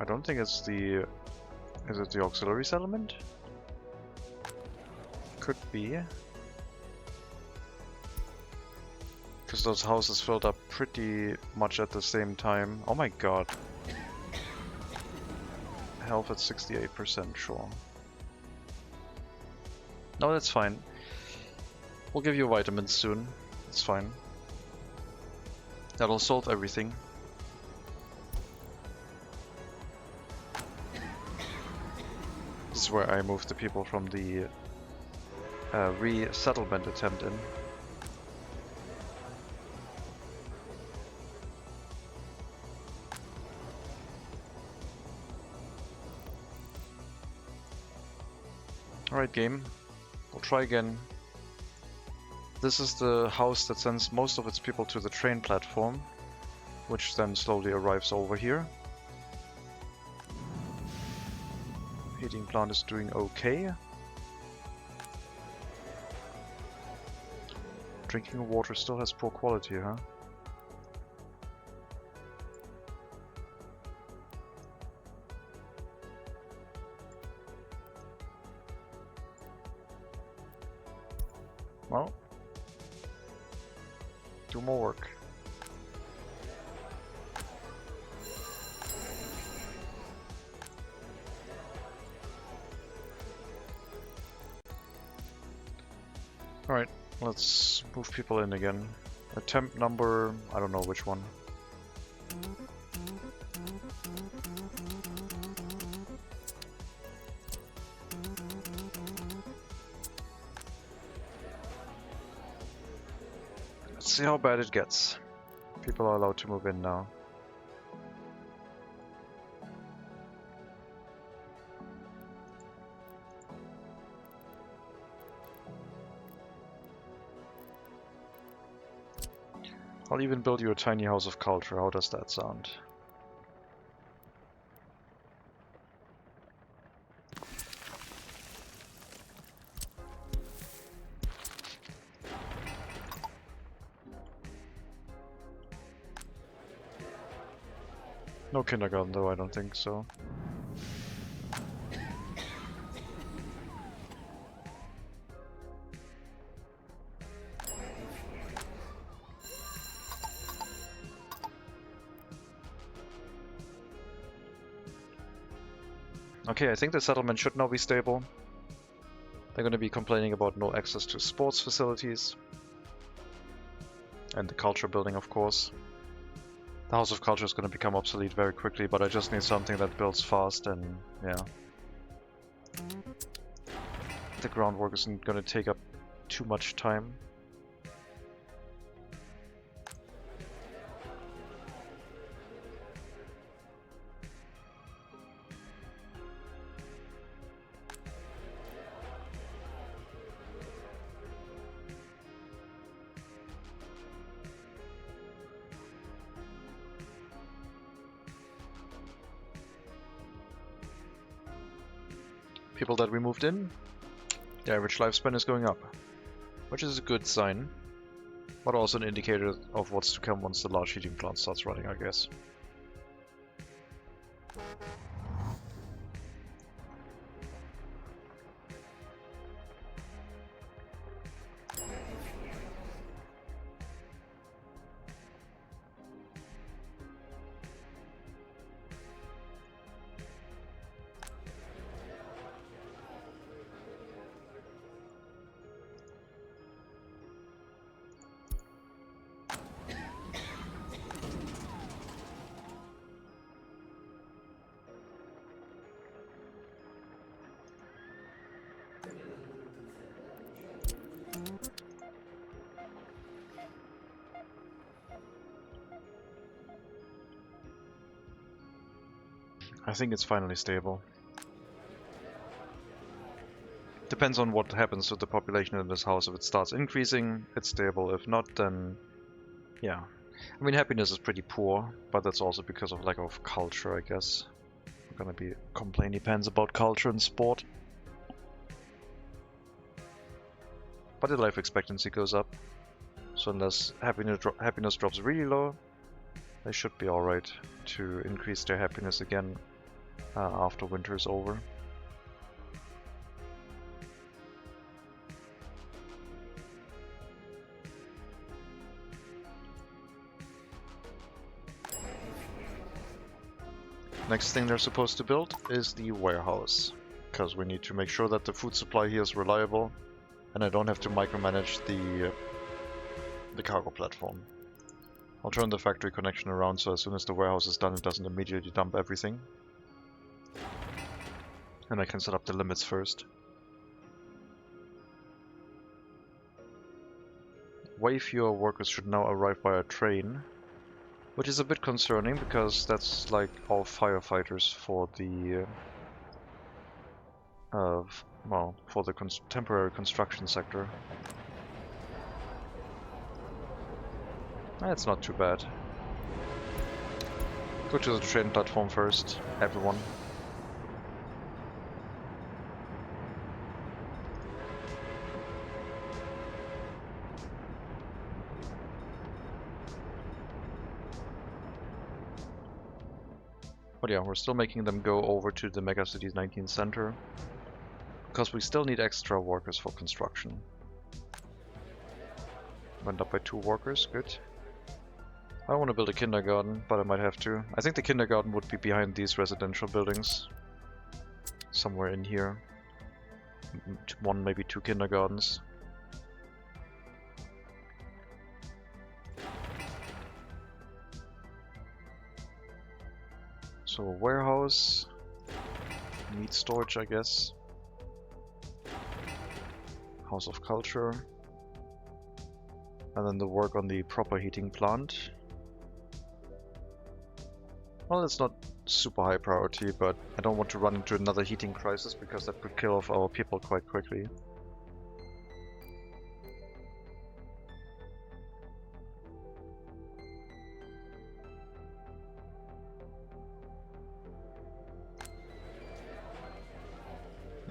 I don't think it's the... Is it the auxiliary settlement? Could be. Because those houses filled up pretty much at the same time. Oh my god. Health at 68%, sure. No, that's fine. We'll give you vitamins soon. It's fine. That'll solve everything. This is where I moved the people from the resettlement attempt in. Alright game, we'll try again. This is the house that sends most of its people to the train platform, which then slowly arrives over here. Heating plant is doing okay. Drinking water still has poor quality, huh? Well, do more work. Alright, let's move people in again. Attempt number, I don't know which one. Let's see how bad it gets. People are allowed to move in now. I'll even build you a tiny house of culture. How does that sound? No kindergarten though, I don't think so. Okay, I think the settlement should now be stable. They're going to be complaining about no access to sports facilities. And the culture building, of course. The House of Culture is going to become obsolete very quickly, but I just need something that builds fast and, yeah. The groundwork isn't going to take up too much time. People that we moved in, the average lifespan is going up, which is a good sign, but also an indicator of what's to come once the large heating plant starts running, I guess. I think it's finally stable. Depends on what happens to the population in this house. If it starts increasing, it's stable. If not, then yeah. I mean, happiness is pretty poor, but that's also because of lack of culture, I guess. We're gonna be complaining pants about culture and sport. But the life expectancy goes up. So unless happiness drops really low, they should be alright to increase their happiness again after winter is over. Next thing they're supposed to build is the warehouse, because we need to make sure that the food supply here is reliable and I don't have to micromanage the cargo platform. I'll turn the factory connection around so as soon as the warehouse is done it doesn't immediately dump everything. And I can set up the limits first. Way fewer workers should now arrive by train, which is a bit concerning because that's like all firefighters for the well, for the temporary construction sector. That's not too bad. Go to the train platform first, everyone. But yeah, we're still making them go over to the MegaCity 19 center, because we still need extra workers for construction. Went up by 2 workers, good. I don't want to build a kindergarten, but I might have to. I think the kindergarten would be behind these residential buildings. Somewhere in here. 1, maybe 2 kindergartens. So a warehouse, meat storage I guess, House of Culture, And then the work on the proper heating plant. Well, it's not super high priority, but I don't want to run into another heating crisis because that could kill off our people quite quickly.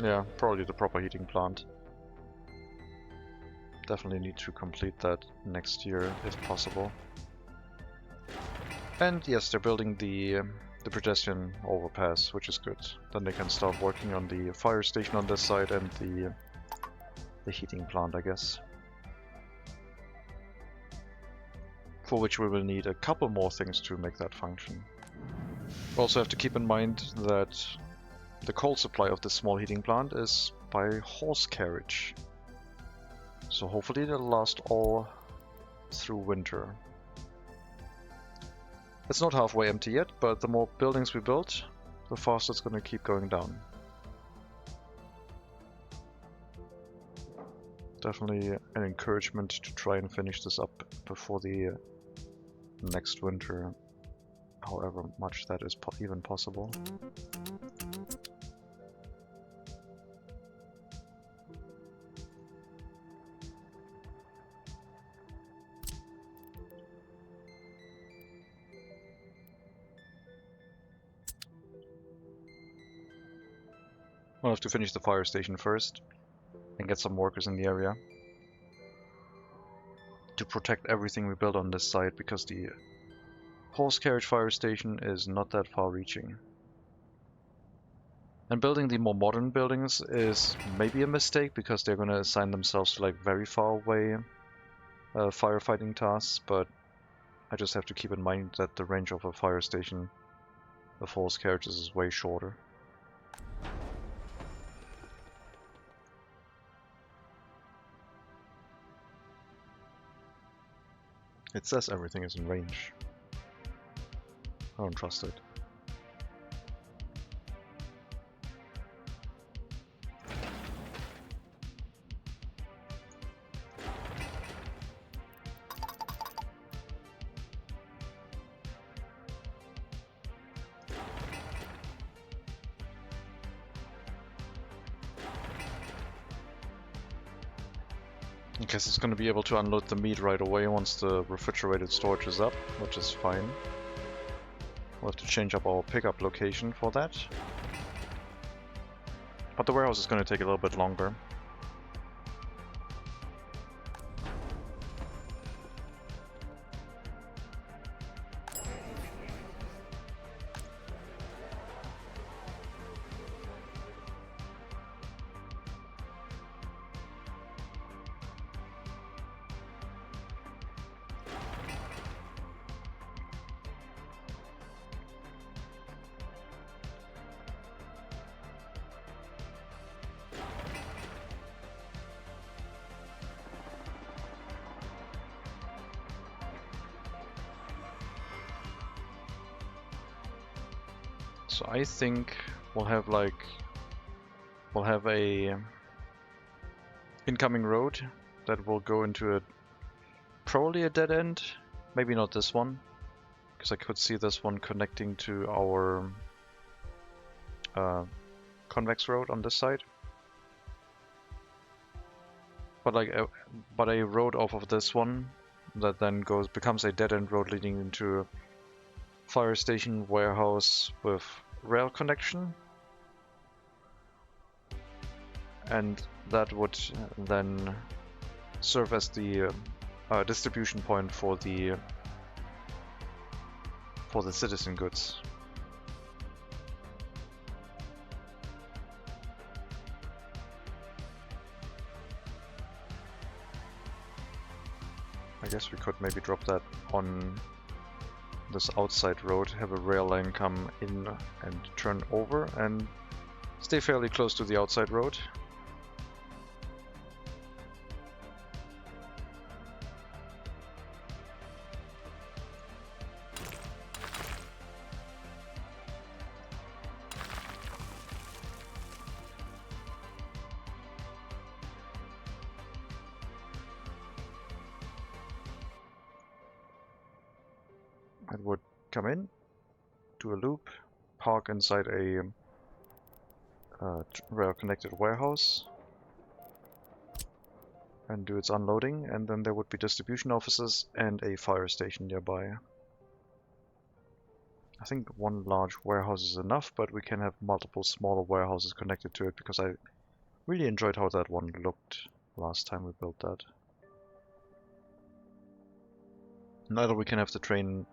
Yeah, probably the proper heating plant. Definitely need to complete that next year if possible. And yes, they're building the pedestrian overpass, which is good. Then they can start working on the fire station on this side and the heating plant, I guess. For which we will need a couple more things to make that function. We also have to keep in mind that the coal supply of this small heating plant is by horse carriage. So hopefully it'll last all through winter. It's not halfway empty yet, but the more buildings we build, the faster it's going to keep going down. Definitely an encouragement to try and finish this up before the next winter, however much that is even possible. We'll have to finish the fire station first and get some workers in the area to protect everything we build on this site, because the horse carriage fire station is not that far reaching. And building the more modern buildings is maybe a mistake because they're going to assign themselves to like very far away firefighting tasks, but I just have to keep in mind that the range of a fire station of horse carriages is way shorter. It says everything is in range. I don't trust it. I guess it's going to be able to unload the meat right away once the refrigerated storage is up, which is fine. We'll have to change up our pickup location for that. But the warehouse is going to take a little bit longer. So I think we'll have a incoming road that will go into probably a dead end. Maybe not this one, because I could see this one connecting to our convex road on this side. But a road off of this one that then becomes a dead end road leading into a fire station warehouse with rail connection, and that would then serve as the distribution point for the citizen goods. I guess we could maybe drop that on this outside road, have a rail line come in and turn over and stay fairly close to the outside road. It would come in, do a loop, park inside a rail-connected warehouse, and do its unloading, and then there would be distribution offices and a fire station nearby. I think one large warehouse is enough, but we can have multiple smaller warehouses connected to it because I really enjoyed how that one looked last time we built that. Either we can have the train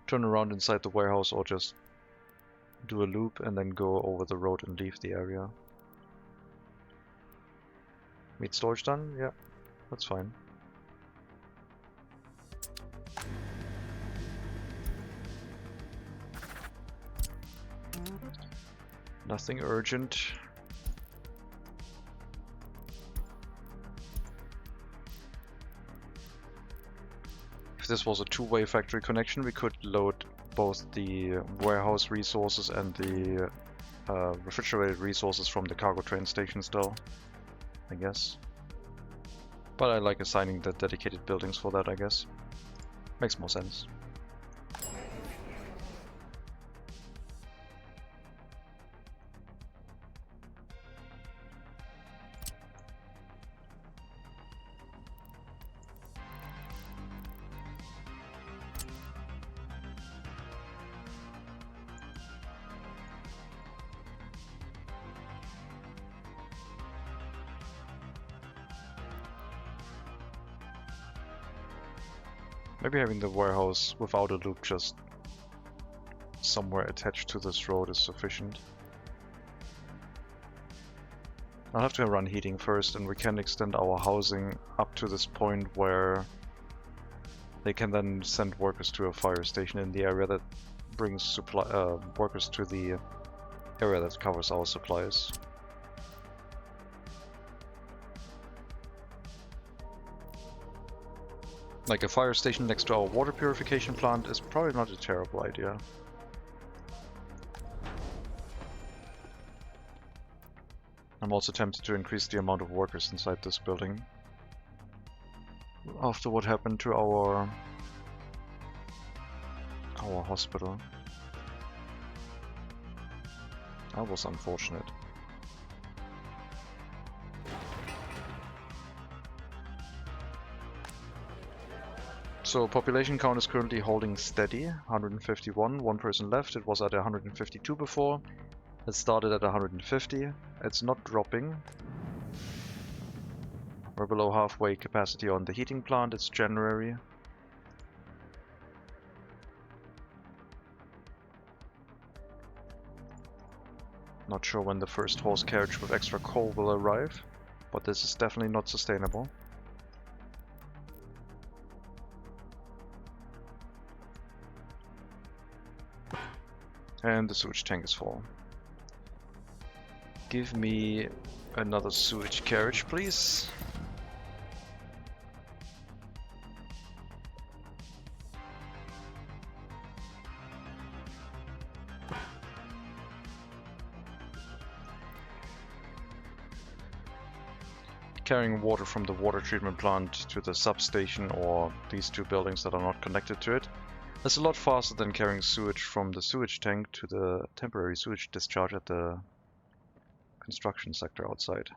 turn around inside the warehouse or just do a loop and then go over the road and leave the area. Meat storage done? Yeah, that's fine. Nothing urgent. If this was a two-way factory connection, we could load both the warehouse resources and the refrigerated resources from the cargo train station still, I guess. But I like assigning the dedicated buildings for that, I guess. Makes more sense. Maybe having the warehouse without a loop just somewhere attached to this road is sufficient. I'll have to run heating first, and we can extend our housing up to this point where they can then send workers to a fire station in the area that brings workers to the area that covers our supplies. Like a fire station next to our water purification plant is probably not a terrible idea. I'm also tempted to increase the amount of workers inside this building after what happened to our hospital. That was unfortunate. So population count is currently holding steady, 151, one person left. It was at 152 before. It started at 150. It's not dropping. We're below halfway capacity on the heating plant. It's January. Not sure when the first horse carriage with extra coal will arrive, but this is definitely not sustainable. And the sewage tank is full. Give me another sewage carriage, please. Carrying water from the water treatment plant to the substation or these two buildings that are not connected to it is a lot faster than carrying sewage from the sewage tank to the temporary sewage discharge at the construction sector outside.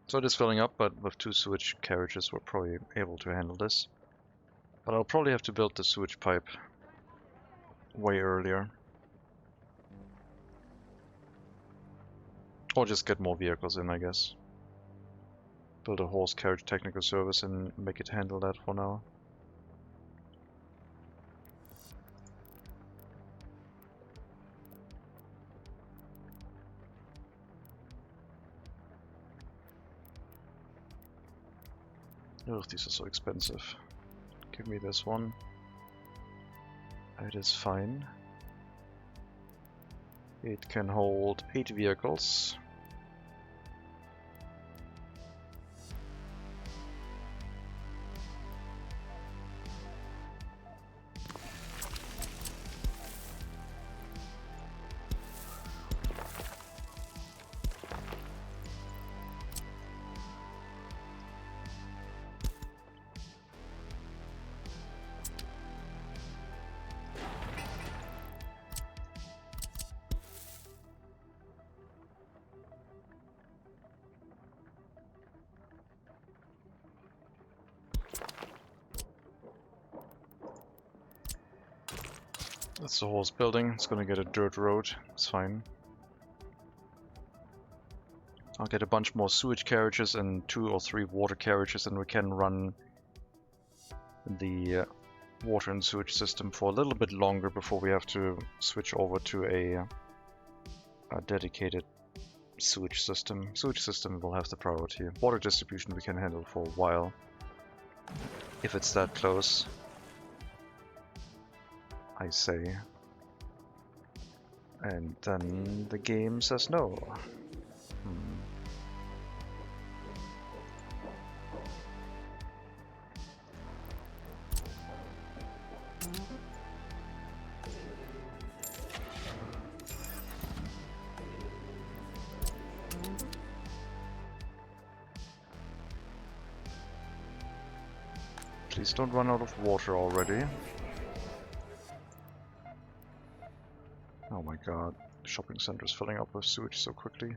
So it is filling up, but with two sewage carriages we're probably able to handle this. But I'll probably have to build the sewage pipe way earlier. Or just get more vehicles in, I guess. Build a horse carriage technical service and make it handle that for now. Ugh, these are so expensive. Give me this one. It is fine. It can hold 8 vehicles. That's the horse building. It's gonna get a dirt road. It's fine. I'll get a bunch more sewage carriages and 2 or 3 water carriages, and we can run the water and sewage system for a little bit longer before we have to switch over to a dedicated sewage system. Sewage system will have the priority. Water distribution we can handle for a while, if it's that close, I say. And then the game says no. Please don't run out of water already. Oh my god, the shopping center is filling up with sewage so quickly.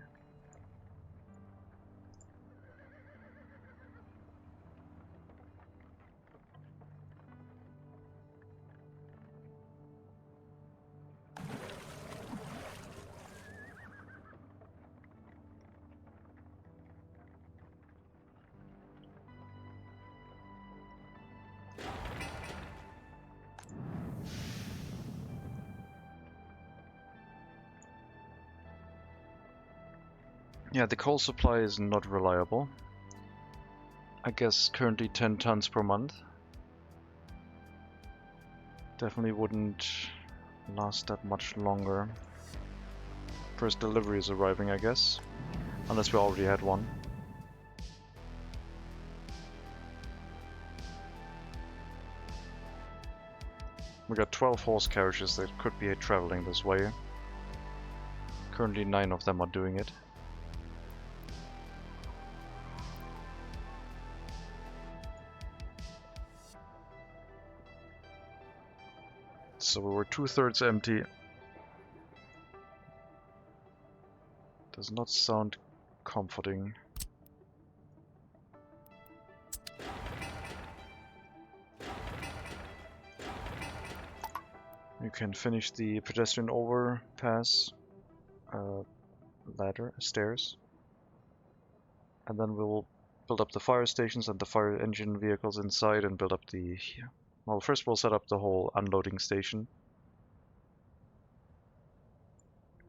Yeah, the coal supply is not reliable. I guess currently 10 tons per month. Definitely wouldn't last that much longer. First delivery is arriving, I guess. Unless we already had one. We got 12 horse carriages that could be traveling this way. Currently 9 of them are doing it. So we were 2/3 empty. Does not sound comforting. You can finish the pedestrian overpass stairs. And then we'll build up the fire stations and the fire engine vehicles inside and build up the... Well, first we'll set up the whole unloading station.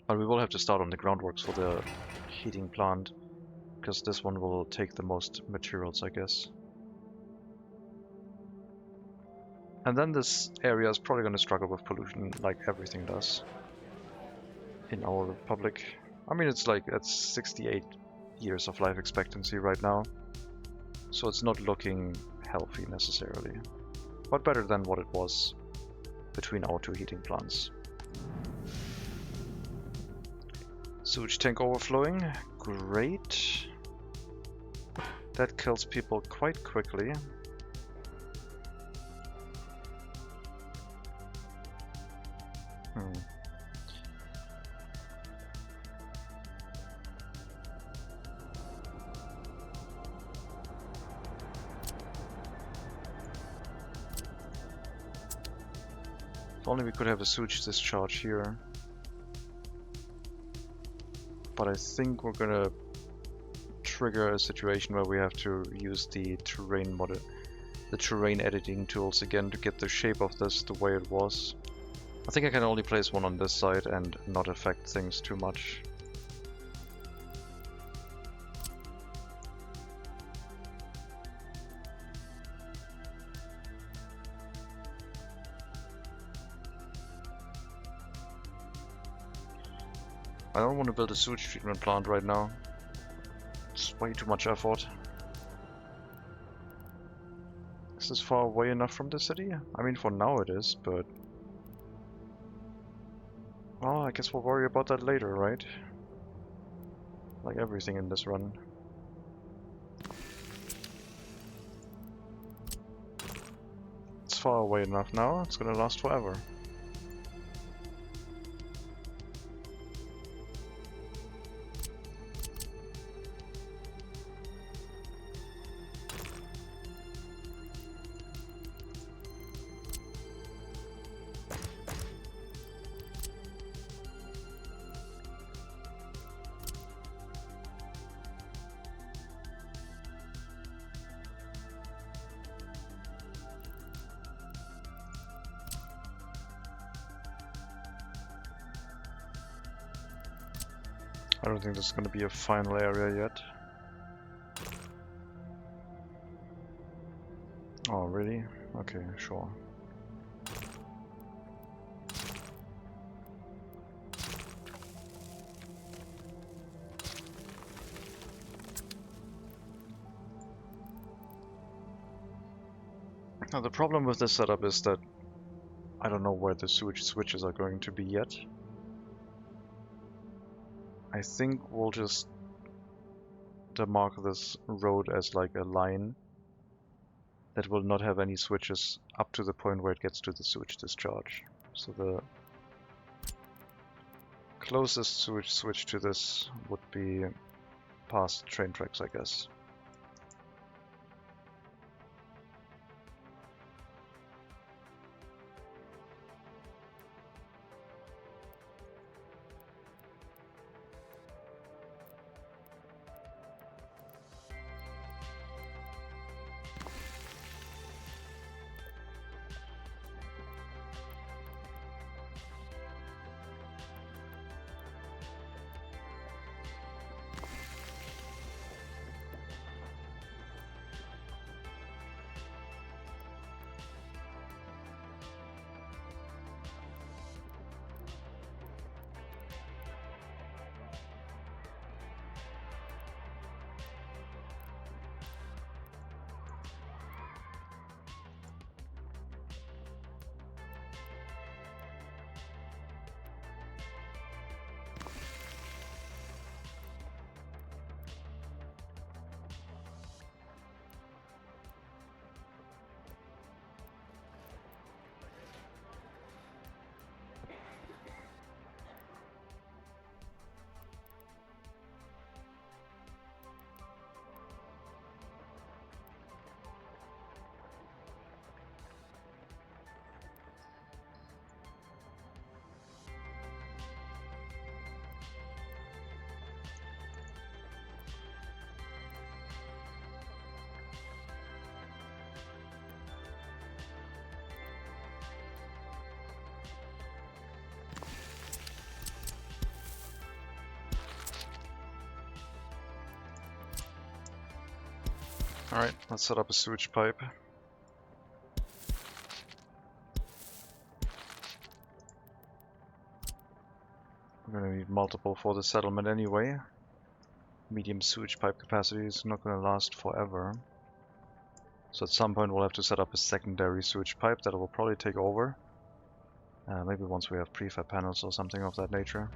But we will have to start on the groundworks for the heating plant, because this one will take the most materials, I guess. And then this area is probably going to struggle with pollution like everything does in our republic. I mean, it's like at 68 years of life expectancy right now, so it's not looking healthy necessarily. But better than what it was between our 2 heating plants. Sewage tank overflowing, great. That kills people quite quickly. If only we could have a sewage discharge here. But I think we're gonna trigger a situation where we have to use the terrain editing tools again to get the shape of this the way it was. I think I can only place one on this side and not affect things too much. I don't want to build a sewage treatment plant right now. It's way too much effort. Is this far away enough from the city? I mean, for now it is, but... Well, I guess we'll worry about that later, right? Like everything in this run. It's far away enough now, it's gonna last forever. I don't think this is going to be a final area yet. Oh, really? Okay, sure. Now the problem with this setup is that I don't know where the sewage switches are going to be yet. I think we'll just demark this road as like a line that will not have any switches up to the point where it gets to the sewage discharge. So the closest sewage switch to this would be past train tracks, I guess. Alright, let's set up a sewage pipe. We're gonna need multiple for the settlement anyway. Medium sewage pipe capacity is not gonna last forever. So at some point we'll have to set up a secondary sewage pipe that will probably take over. Maybe once we have prefab panels or something of that nature.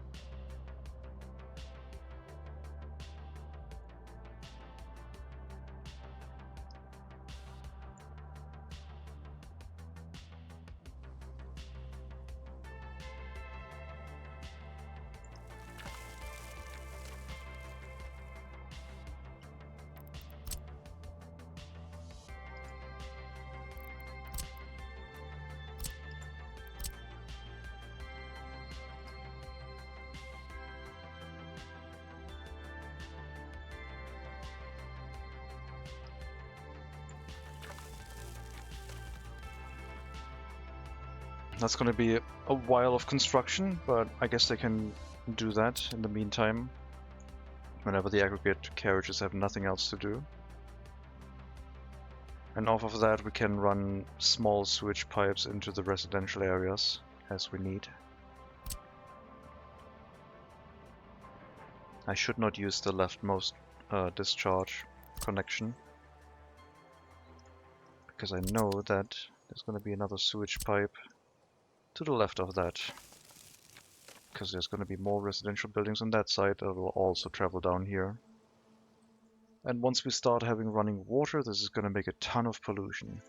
That's going to be a while of construction, but I guess they can do that in the meantime, whenever the aggregate carriages have nothing else to do. And off of that we can run small sewage pipes into the residential areas as we need. I should not use the leftmost discharge connection, because I know that there's going to be another sewage pipe to the left of that, because there's going to be more residential buildings on that side that will also travel down here. And once we start having running water, this is going to make a ton of pollution.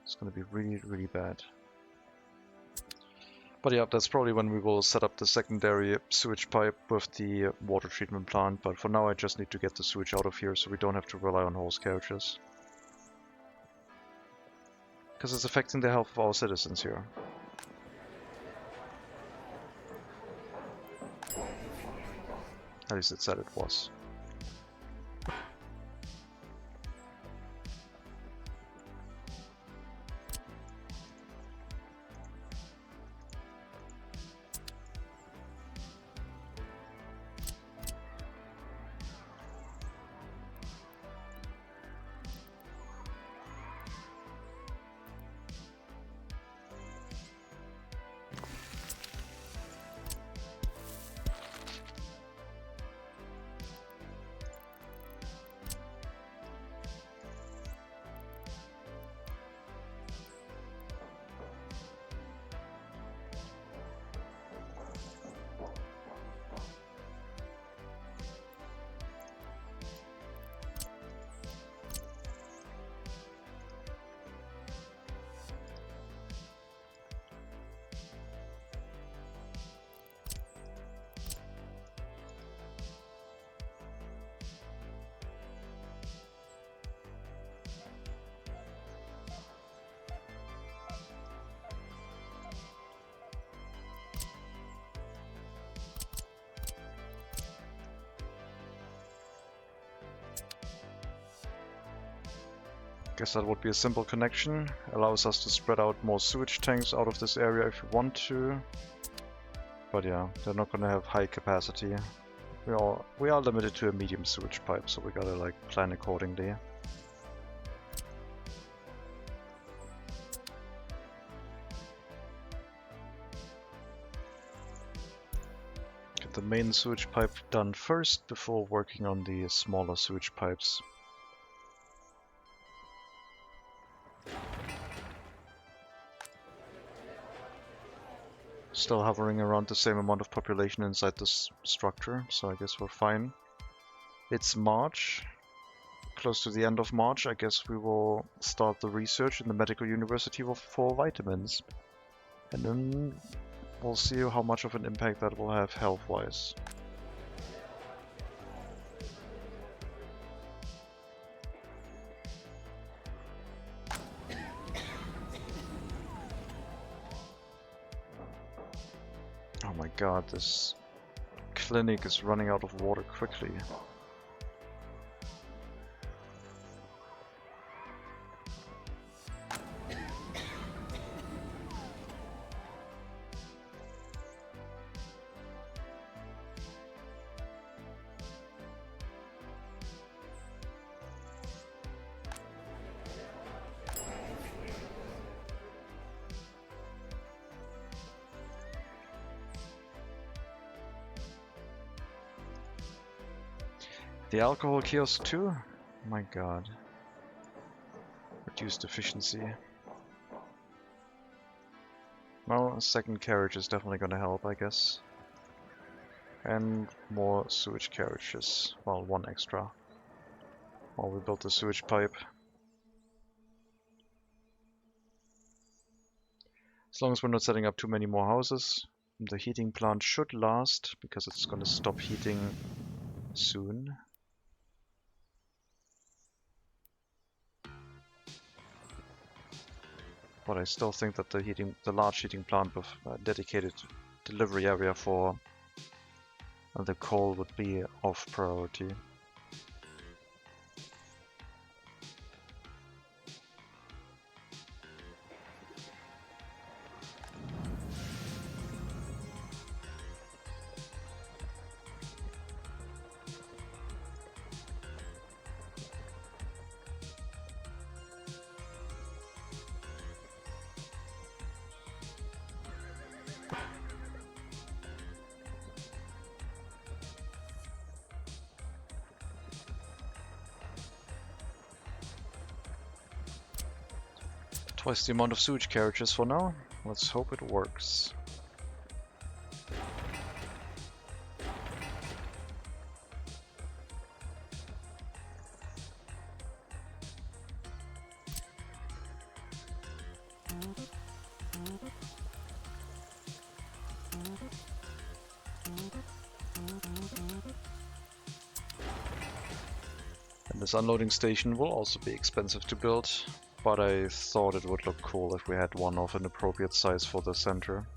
It's going to be really, really bad. But yeah, that's probably when we will set up the secondary sewage pipe with the water treatment plant, but for now I just need to get the sewage out of here so we don't have to rely on horse carriages. Because it's affecting the health of our citizens here. At least it said it was. Guess that would be a simple connection. Allows us to spread out more sewage tanks out of this area if we want to. But yeah, they're not gonna have high capacity. We are limited to a medium sewage pipe, so we gotta like plan accordingly. Get the main sewage pipe done first before working on the smaller sewage pipes. Still hovering around the same amount of population inside this structure, so I guess we're fine. It's March, close to the end of March. I guess we will start the research in the medical university for vitamins. And then we'll see how much of an impact that will have health-wise. Oh my god, this clinic is running out of water quickly. The alcohol kiosk too? My god. Reduced efficiency. Well, a second carriage is definitely gonna help, I guess. And more sewage carriages. Well, one extra. While we build the sewage pipe. As long as we're not setting up too many more houses. The heating plant should last, because it's gonna stop heating soon. But I still think that the large heating plant with a dedicated delivery area for the coal would be of priority. Twice the amount of sewage carriages for now. Let's hope it works. And this unloading station will also be expensive to build. But I thought it would look cool if we had one of an appropriate size for the center.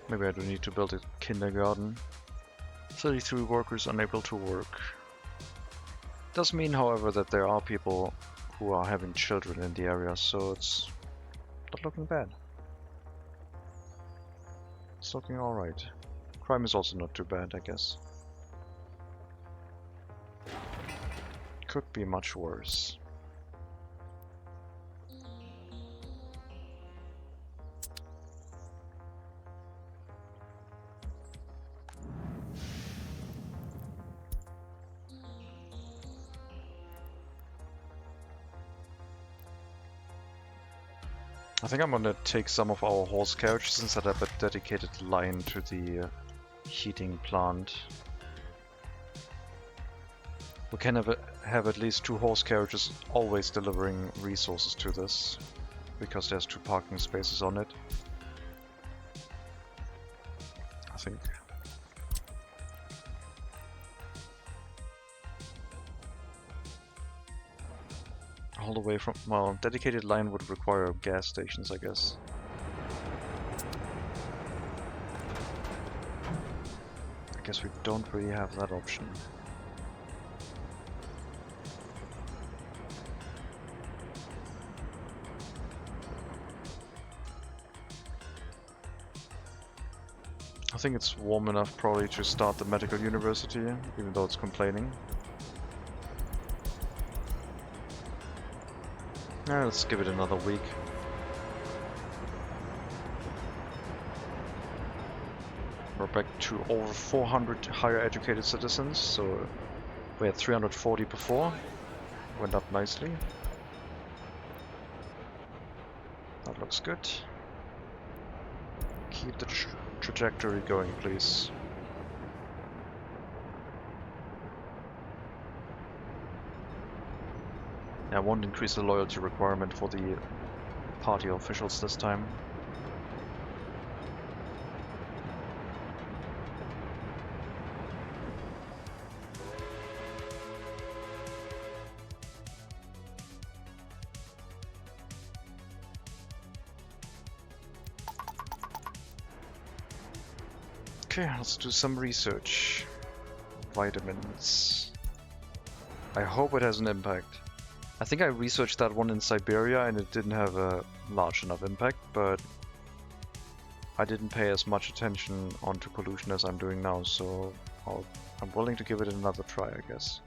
Maybe I do need to build a kindergarten. 33 workers unable to work. Does mean, however, that there are people who are having children in the area, so it's not looking bad. It's looking alright. Crime is also not too bad, I guess. Could be much worse. I think I'm gonna take some of our horse carriages and set up a dedicated line to the heating plant. We can have at least 2 horse carriages always delivering resources to this, because there's 2 parking spaces on it. I think. All the way from, well, dedicated line would require gas stations, I guess. Guess we don't really have that option. I think it's warm enough probably to start the medical university, even though it's complaining. Let's give it another week. We're back to over 400 higher educated citizens, so we had 340 before. Went up nicely. That looks good. Keep the trajectory going, please. I won't increase the loyalty requirement for the party officials this time. Okay, let's do some research. Vitamins. I hope it has an impact. I think I researched that one in Siberia and it didn't have a large enough impact, but I didn't pay as much attention onto pollution as I'm doing now, so I'm willing to give it another try, I guess.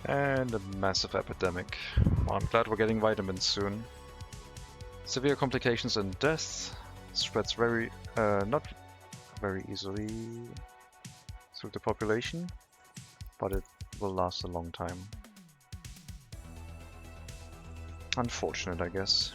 And a massive epidemic. Well, I'm glad we're getting vitamins soon. Severe complications and death. Spreads not very easily through the population, but it will last a long time. Unfortunate, I guess.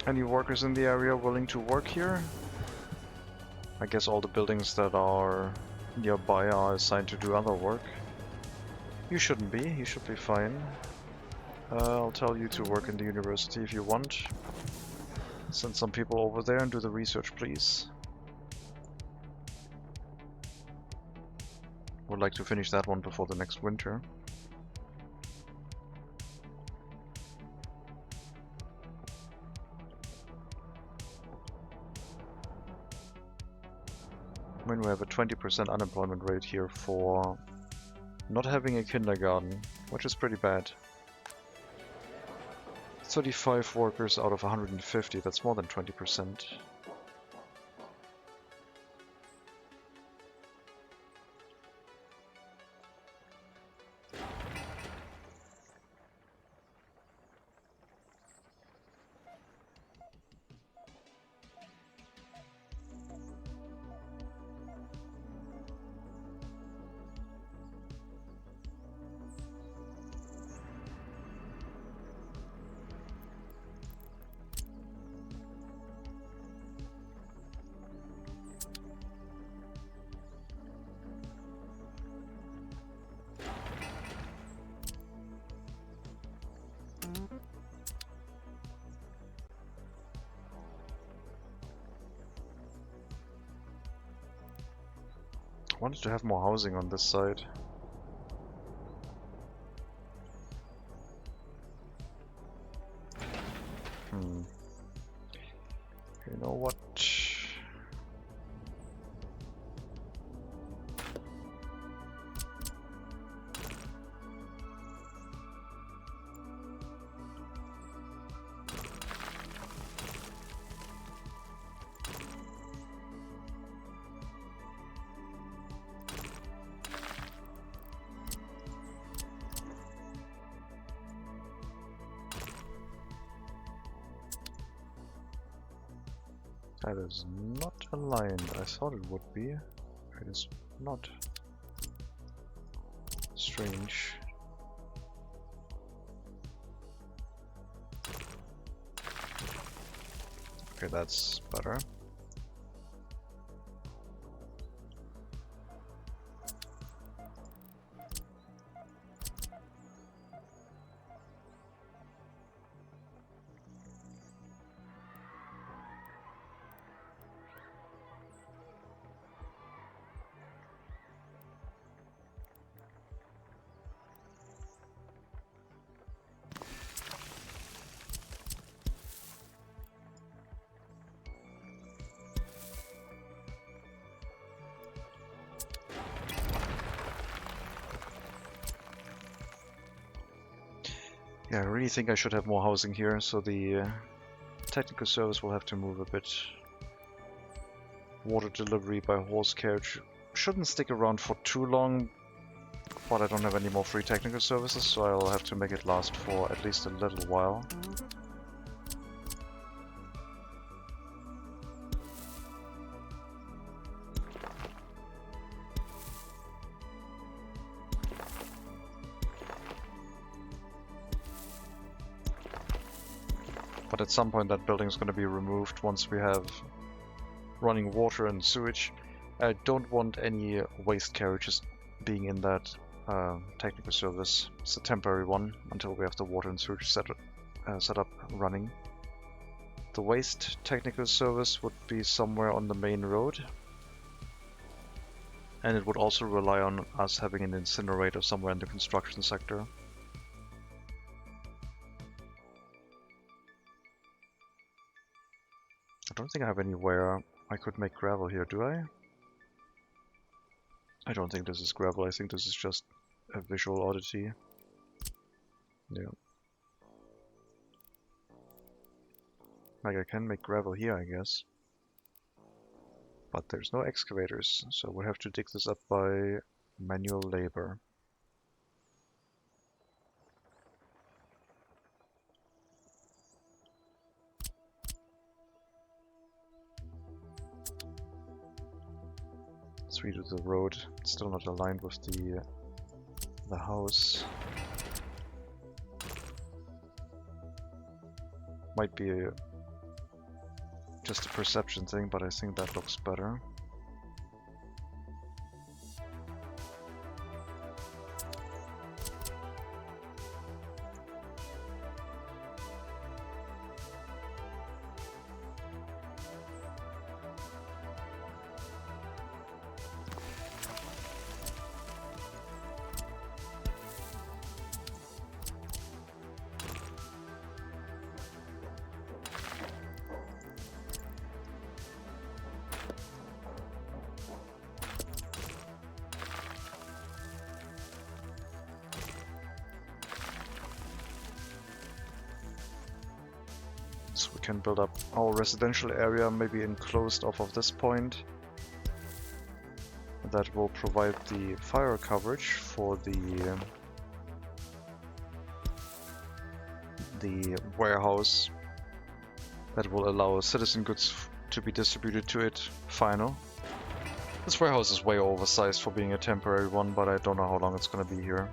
Any workers in the area willing to work here? I guess all the buildings that are nearby are assigned to do other work. You shouldn't be, you should be fine. I'll tell you to work in the university if you want. Send some people over there and do the research, please. Would like to finish that one before the next winter. I mean, we have a 20% unemployment rate here for not having a kindergarten, which is pretty bad. 35 workers out of 150, that's more than 20%. I wanted to have more housing on this side. You know what? That is not aligned. I thought it would be. It is not. Strange. Okay, that's better. Yeah, I really think I should have more housing here, so the technical service will have to move a bit. Water delivery by horse carriage shouldn't stick around for too long, but I don't have any more free technical services, so I'll have to make it last for at least a little while. But at some point that building is going to be removed once we have running water and sewage. I don't want any waste carriages being in that technical service. It's a temporary one until we have the water and sewage set up running. The waste technical service would be somewhere on the main road. And it would also rely on us having an incinerator somewhere in the construction sector. I don't think I have anywhere I could make gravel here, do I? I don't think this is gravel, I think this is just a visual oddity. Yeah. Like I can make gravel here, I guess. But there's no excavators, so we'll have to dig this up by manual labor. Let's redo the road. It's still not aligned with the house. Might be just a perception thing, but I think that looks better. So we can build up our residential area, maybe enclosed off of this point. That will provide the fire coverage for the warehouse. That will allow citizen goods to be distributed to it. Final. This warehouse is way oversized for being a temporary one, but I don't know how long it's going to be here.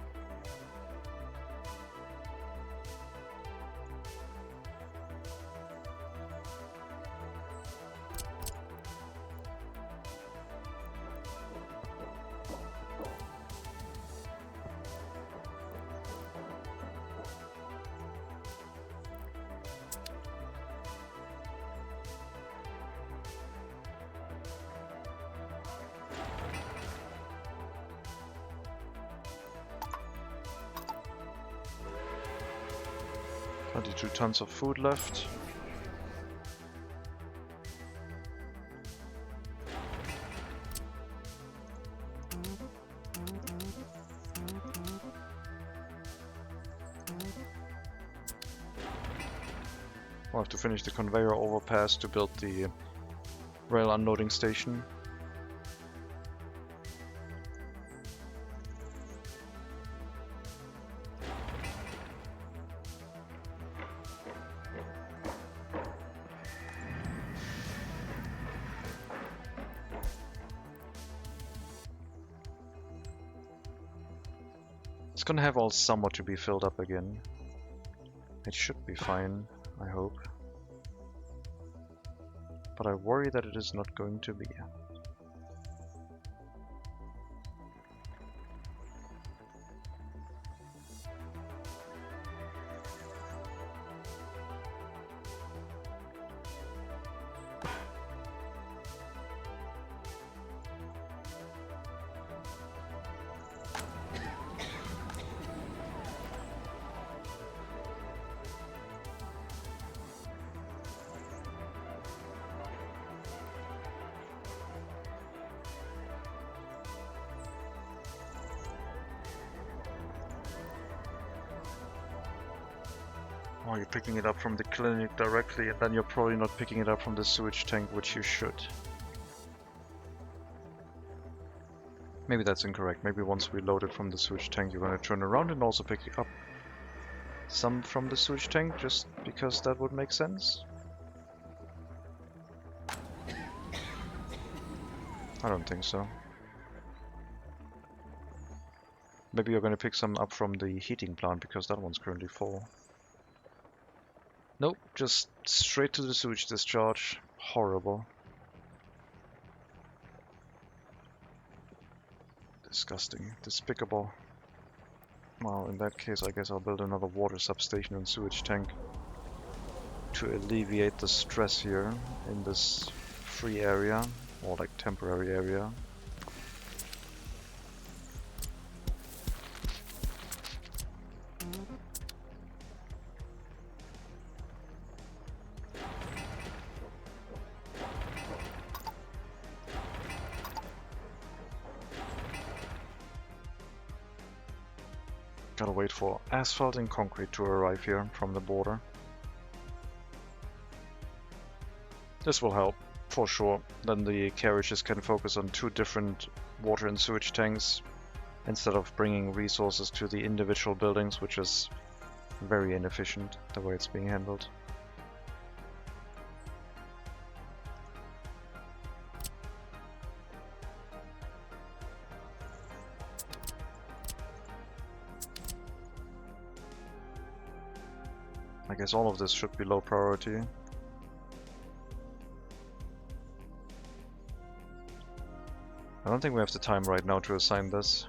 Two tons of food left. We'll have to finish the conveyor overpass to build the rail unloading station. It's gonna have all summer to be filled up again. It should be fine, I hope. But I worry that it is not going to be. Oh, you're picking it up from the clinic directly, and then you're probably not picking it up from the sewage tank, which you should. Maybe that's incorrect. Maybe once we load it from the sewage tank, you're going to turn around and also pick up some from the sewage tank, just because that would make sense. I don't think so. Maybe you're going to pick some up from the heating plant, because that one's currently full. Nope, just straight to the sewage discharge. Horrible. Disgusting. Despicable. Well, in that case, I guess I'll build another water substation and sewage tank to alleviate the stress here in this free area, or like temporary area. Gotta wait for asphalt and concrete to arrive here from the border. This will help, for sure. Then the carriages can focus on two different water and sewage tanks instead of bringing resources to the individual buildings, which is very inefficient the way it's being handled. I guess all of this should be low priority. I don't think we have the time right now to assign this.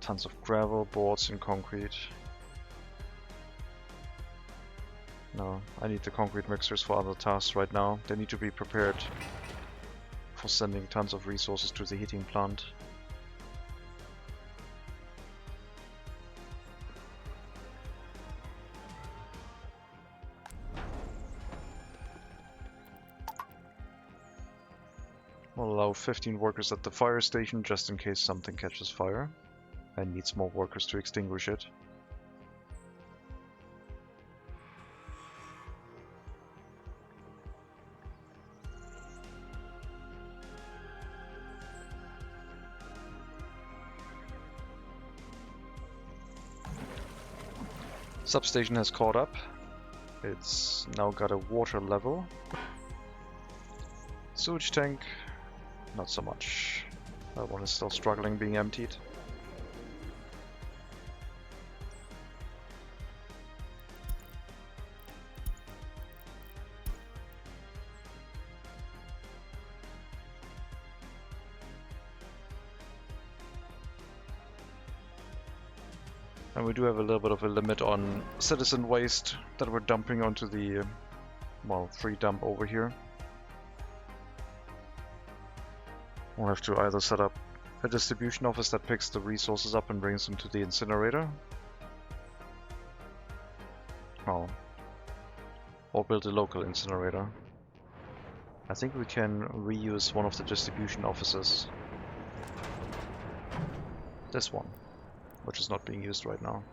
Tons of gravel, boards and concrete. No, I need the concrete mixers for other tasks right now. They need to be prepared for sending tons of resources to the heating plant. We'll allow 15 workers at the fire station just in case something catches fire and needs more workers to extinguish it. Substation has caught up. It's now got a water level. Sewage tank, not so much. That one is still struggling being emptied. And we do have a little bit of a limit on citizen waste that we're dumping onto the, well, free dump over here. We'll have to either set up a distribution office that picks the resources up and brings them to the incinerator. Oh. Or build a local incinerator. I think we can reuse one of the distribution offices. This one, which is not being used right now.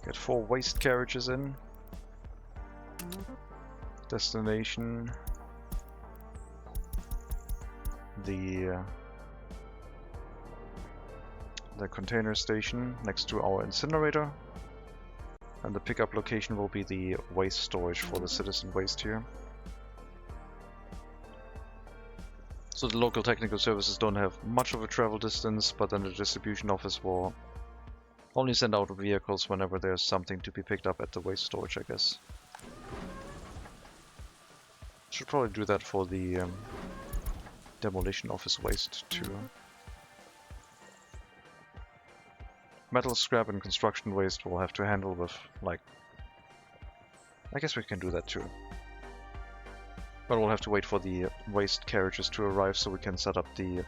Get 4 waste carriages in. The destination, the container station next to our incinerator, and the pickup location will be the waste storage for the citizen waste here. So the local technical services don't have much of a travel distance, but then the distribution office will only send out vehicles whenever there's something to be picked up at the waste storage, I guess. Should probably do that for the demolition office waste too. Metal scrap and construction waste we'll have to handle with, like... I guess we can do that too. But we'll have to wait for the waste carriages to arrive so we can set up the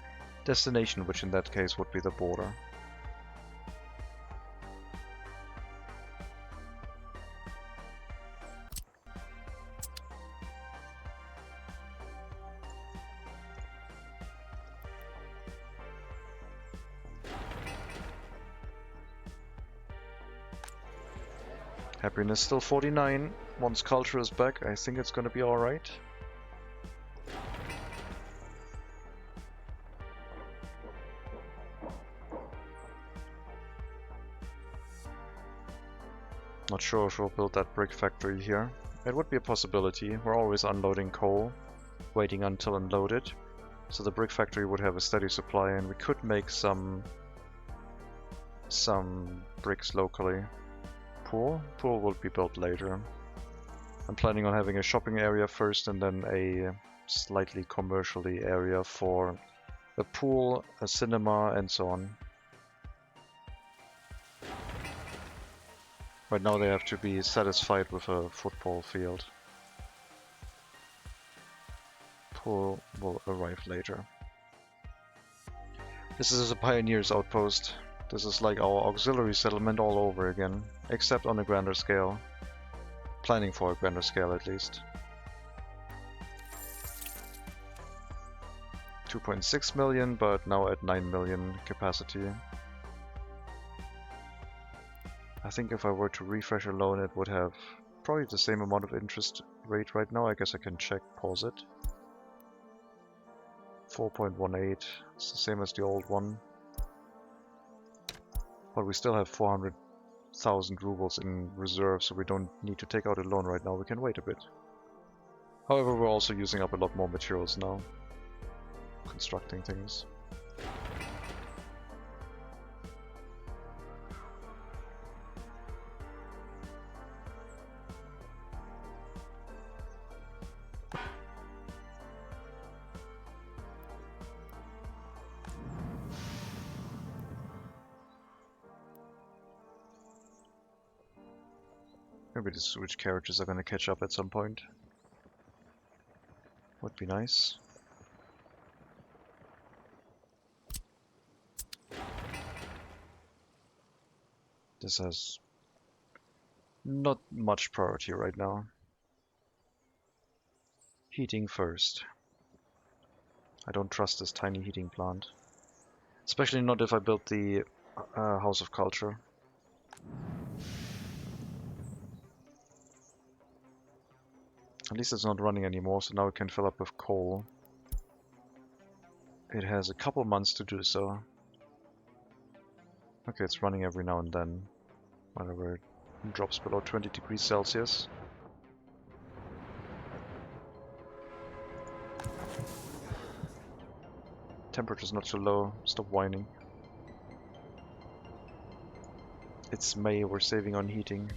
destination, which in that case would be the border. Happiness still 49. Once culture is back, I think it's gonna be alright. Not sure if we'll build that brick factory here. It would be a possibility. We're always unloading coal, waiting until unloaded. So the brick factory would have a steady supply, and we could make some bricks locally. Pool will be built later. I'm planning on having a shopping area first and then a slightly commercially area for a pool, a cinema, and so on. Right now they have to be satisfied with a football field. Pool will arrive later. This is a pioneer's outpost. This is like our auxiliary settlement all over again, except on a grander scale. Planning for a grander scale at least. 2.6 million, but now at 9 million capacity. I think if I were to refresh alone, it would have probably the same amount of interest rate right now. I guess I can check, pause it. 4.18, it's the same as the old one. But we still have 400,000 rubles in reserve, so we don't need to take out a loan right now, we can wait a bit. However, we're also using up a lot more materials now. Constructing things. Maybe the sewage carriages are gonna catch up at some point. Would be nice. This has not much priority right now. Heating first. I don't trust this tiny heating plant. Especially not if I build the House of Culture. At least it's not running anymore, so now we can fill up with coal. It has a couple months to do so. Okay, it's running every now and then, whenever it drops below 20 degrees Celsius. Temperature's not too low, stop whining. It's May, we're saving on heating.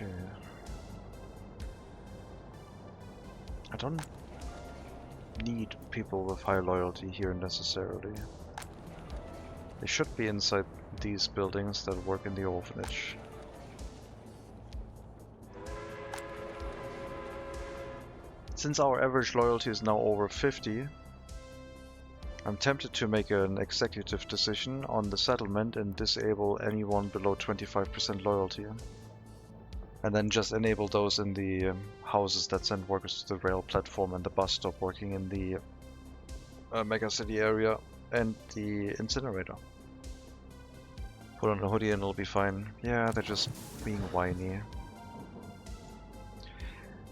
Okay. I don't need people with high loyalty here necessarily. They should be inside these buildings that work in the orphanage. Since our average loyalty is now over 50, I'm tempted to make an executive decision on the settlement and disable anyone below 25% loyalty. And then just enable those in the houses that send workers to the rail platform and the bus stop working in the MegaCity area and the incinerator. Put on a hoodie and it'll be fine. Yeah, they're just being whiny.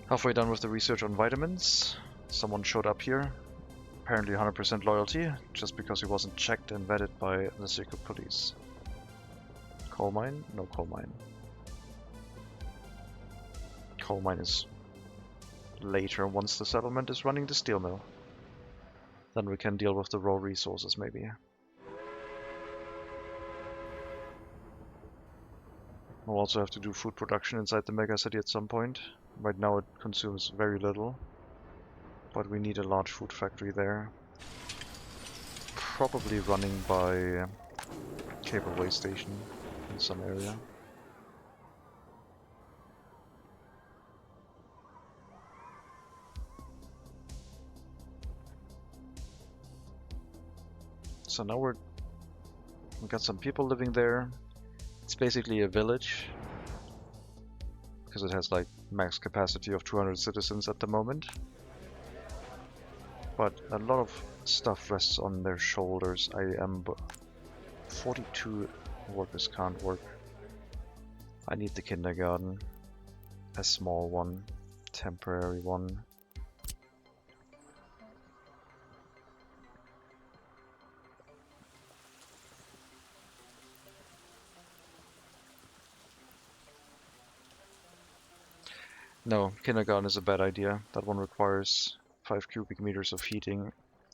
Halfway done with the research on vitamins. Someone showed up here. Apparently 100% loyalty, just because he wasn't checked and vetted by the secret police. Coal mine? No coal mine. Coal mine is later, once the settlement is running the steel mill. Then we can deal with the raw resources, maybe. We'll also have to do food production inside the megacity at some point. Right now it consumes very little, but we need a large food factory there. Probably running by cableway station in some area. So now we got some people living there. It's basically a village because it has like max capacity of 200 citizens at the moment. But a lot of stuff rests on their shoulders. 42 workers can't work. I need the kindergarten, a small one, temporary one. No, kindergarten is a bad idea. That one requires 5 cubic meters of heating.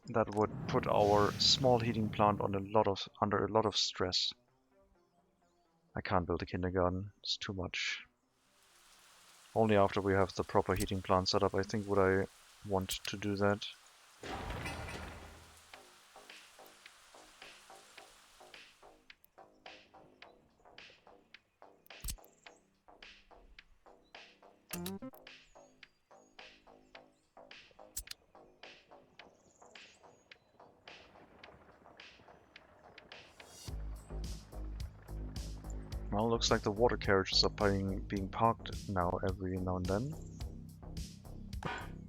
That would put our small heating plant on under a lot of stress. I can't build a kindergarten. It's too much. Only after we have the proper heating plant set up, I think, would I want to do that. Well, looks like the water carriages are being parked now every now and then.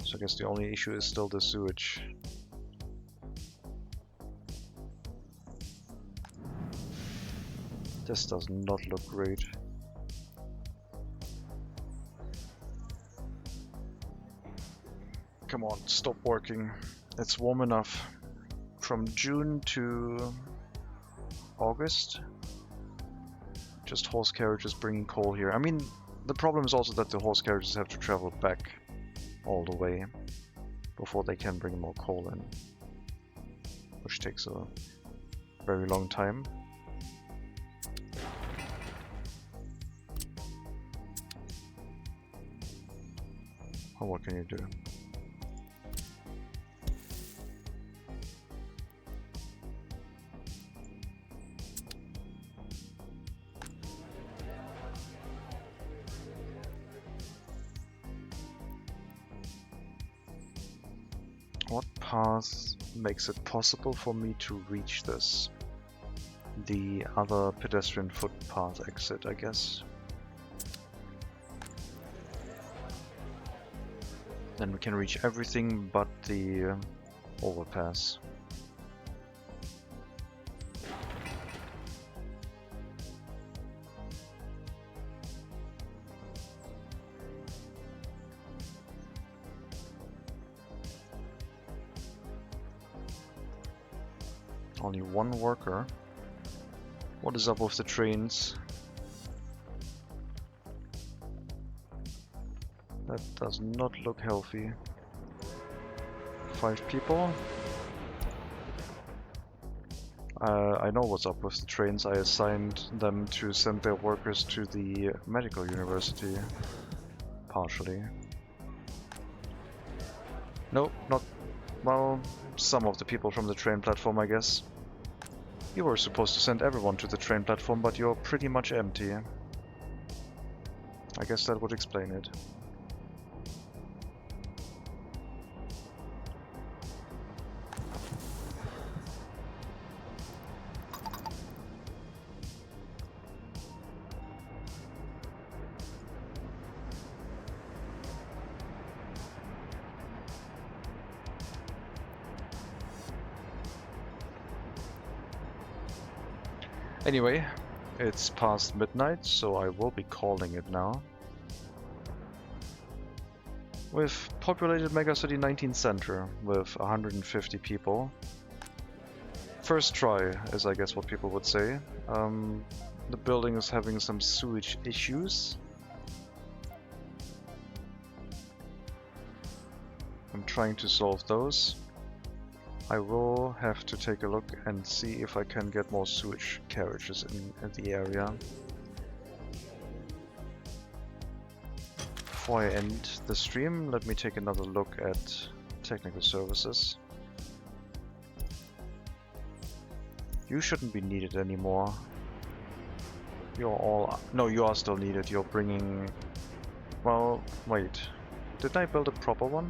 So I guess the only issue is still the sewage. This does not look great. Come on, stop working. It's warm enough. From June to August. Just horse carriages bringing coal here. I mean, the problem is also that the horse carriages have to travel back all the way before they can bring more coal in, which takes a very long time. Oh, what can you do? What path makes it possible for me to reach this? The other pedestrian footpath exit, I guess. Then we can reach everything but the overpass. Only one worker. What is up with the trains? That does not look healthy. 5 people. I know what's up with the trains. I assigned them to send their workers to the medical university. Partially. No, not... well, some of the people from the train platform, I guess. You were supposed to send everyone to the train platform, but you're pretty much empty. I guess that would explain it. Anyway, it's past midnight, so I will be calling it now. We've populated MegaCity 19 Center with 150 people. First try is, I guess, what people would say. The building is having some sewage issues. I'm trying to solve those. I will have to take a look and see if I can get more sewage carriages in the area. Before I end the stream, let me take another look at technical services. You shouldn't be needed anymore. You're all... No, you are still needed. You're bringing... Well, wait. Didn't I build a proper one?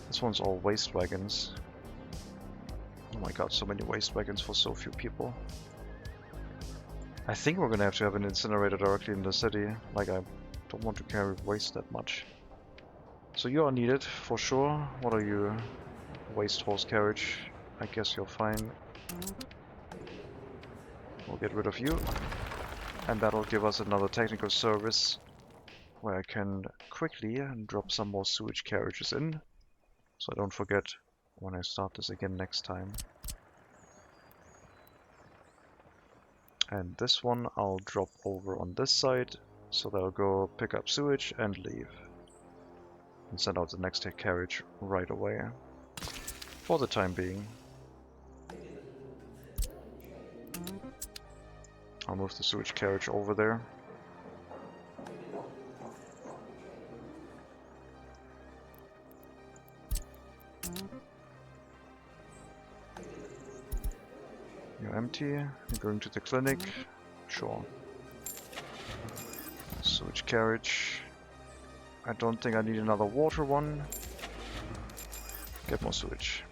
This one's all waste wagons. Oh my god, so many waste wagons for so few people. I think we're gonna have to have an incinerator directly in the city. Like, I don't want to carry waste that much. So you are needed, for sure. What are you? Waste horse carriage. I guess you're fine. We'll get rid of you. And that'll give us another technical service where I can quickly drop some more sewage carriages in. So I don't forget when I start this again next time. And this one I'll drop over on this side, so they'll go pick up sewage and leave. And send out the next carriage right away. For the time being. I'll move the sewage carriage over there. You're empty. You're going to the clinic. Sure. Sewage carriage. I don't think I need another water one. Get more sewage.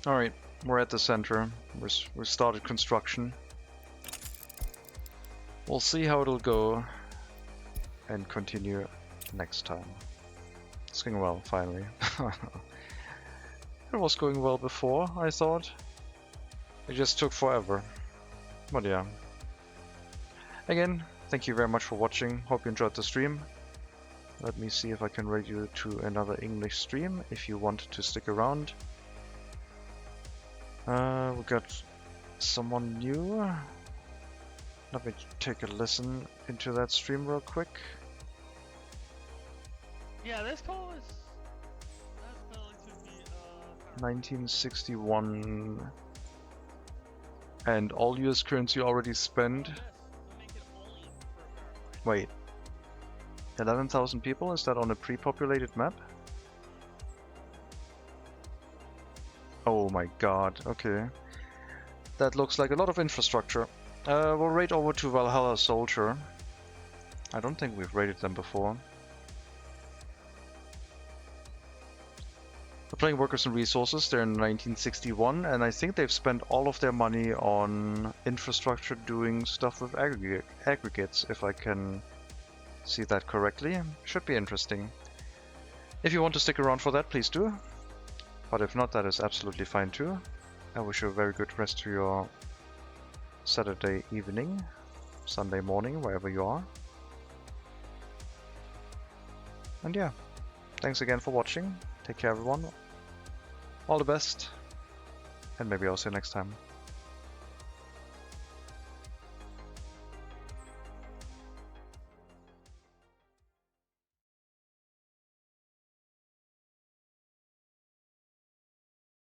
Alright, we're at the center. We started construction. We'll see how it'll go and continue next time. It's going well, finally. It was going well before, I thought. It just took forever. But yeah. Again, thank you very much for watching. Hope you enjoyed the stream. Let me see if I can rate you to another English stream if you want to stick around. We got someone new. Let me take a listen into that stream real quick. Yeah, this call is... 1961. And all US currency already spent. Wait. 11,000 people? Is that on a pre-populated map? Oh my god, okay. That looks like a lot of infrastructure. We'll raid over to Valhalla Soldier. I don't think we've raided them before. We're playing Workers and Resources. They're in 1961, and I think they've spent all of their money on infrastructure doing stuff with aggregates, if I can see that correctly. Should be interesting. If you want to stick around for that, please do. But if not, that is absolutely fine too. I wish you a very good rest to your Saturday evening, Sunday morning, wherever you are. And yeah, thanks again for watching. Take care everyone. All the best. And maybe I'll see you next time.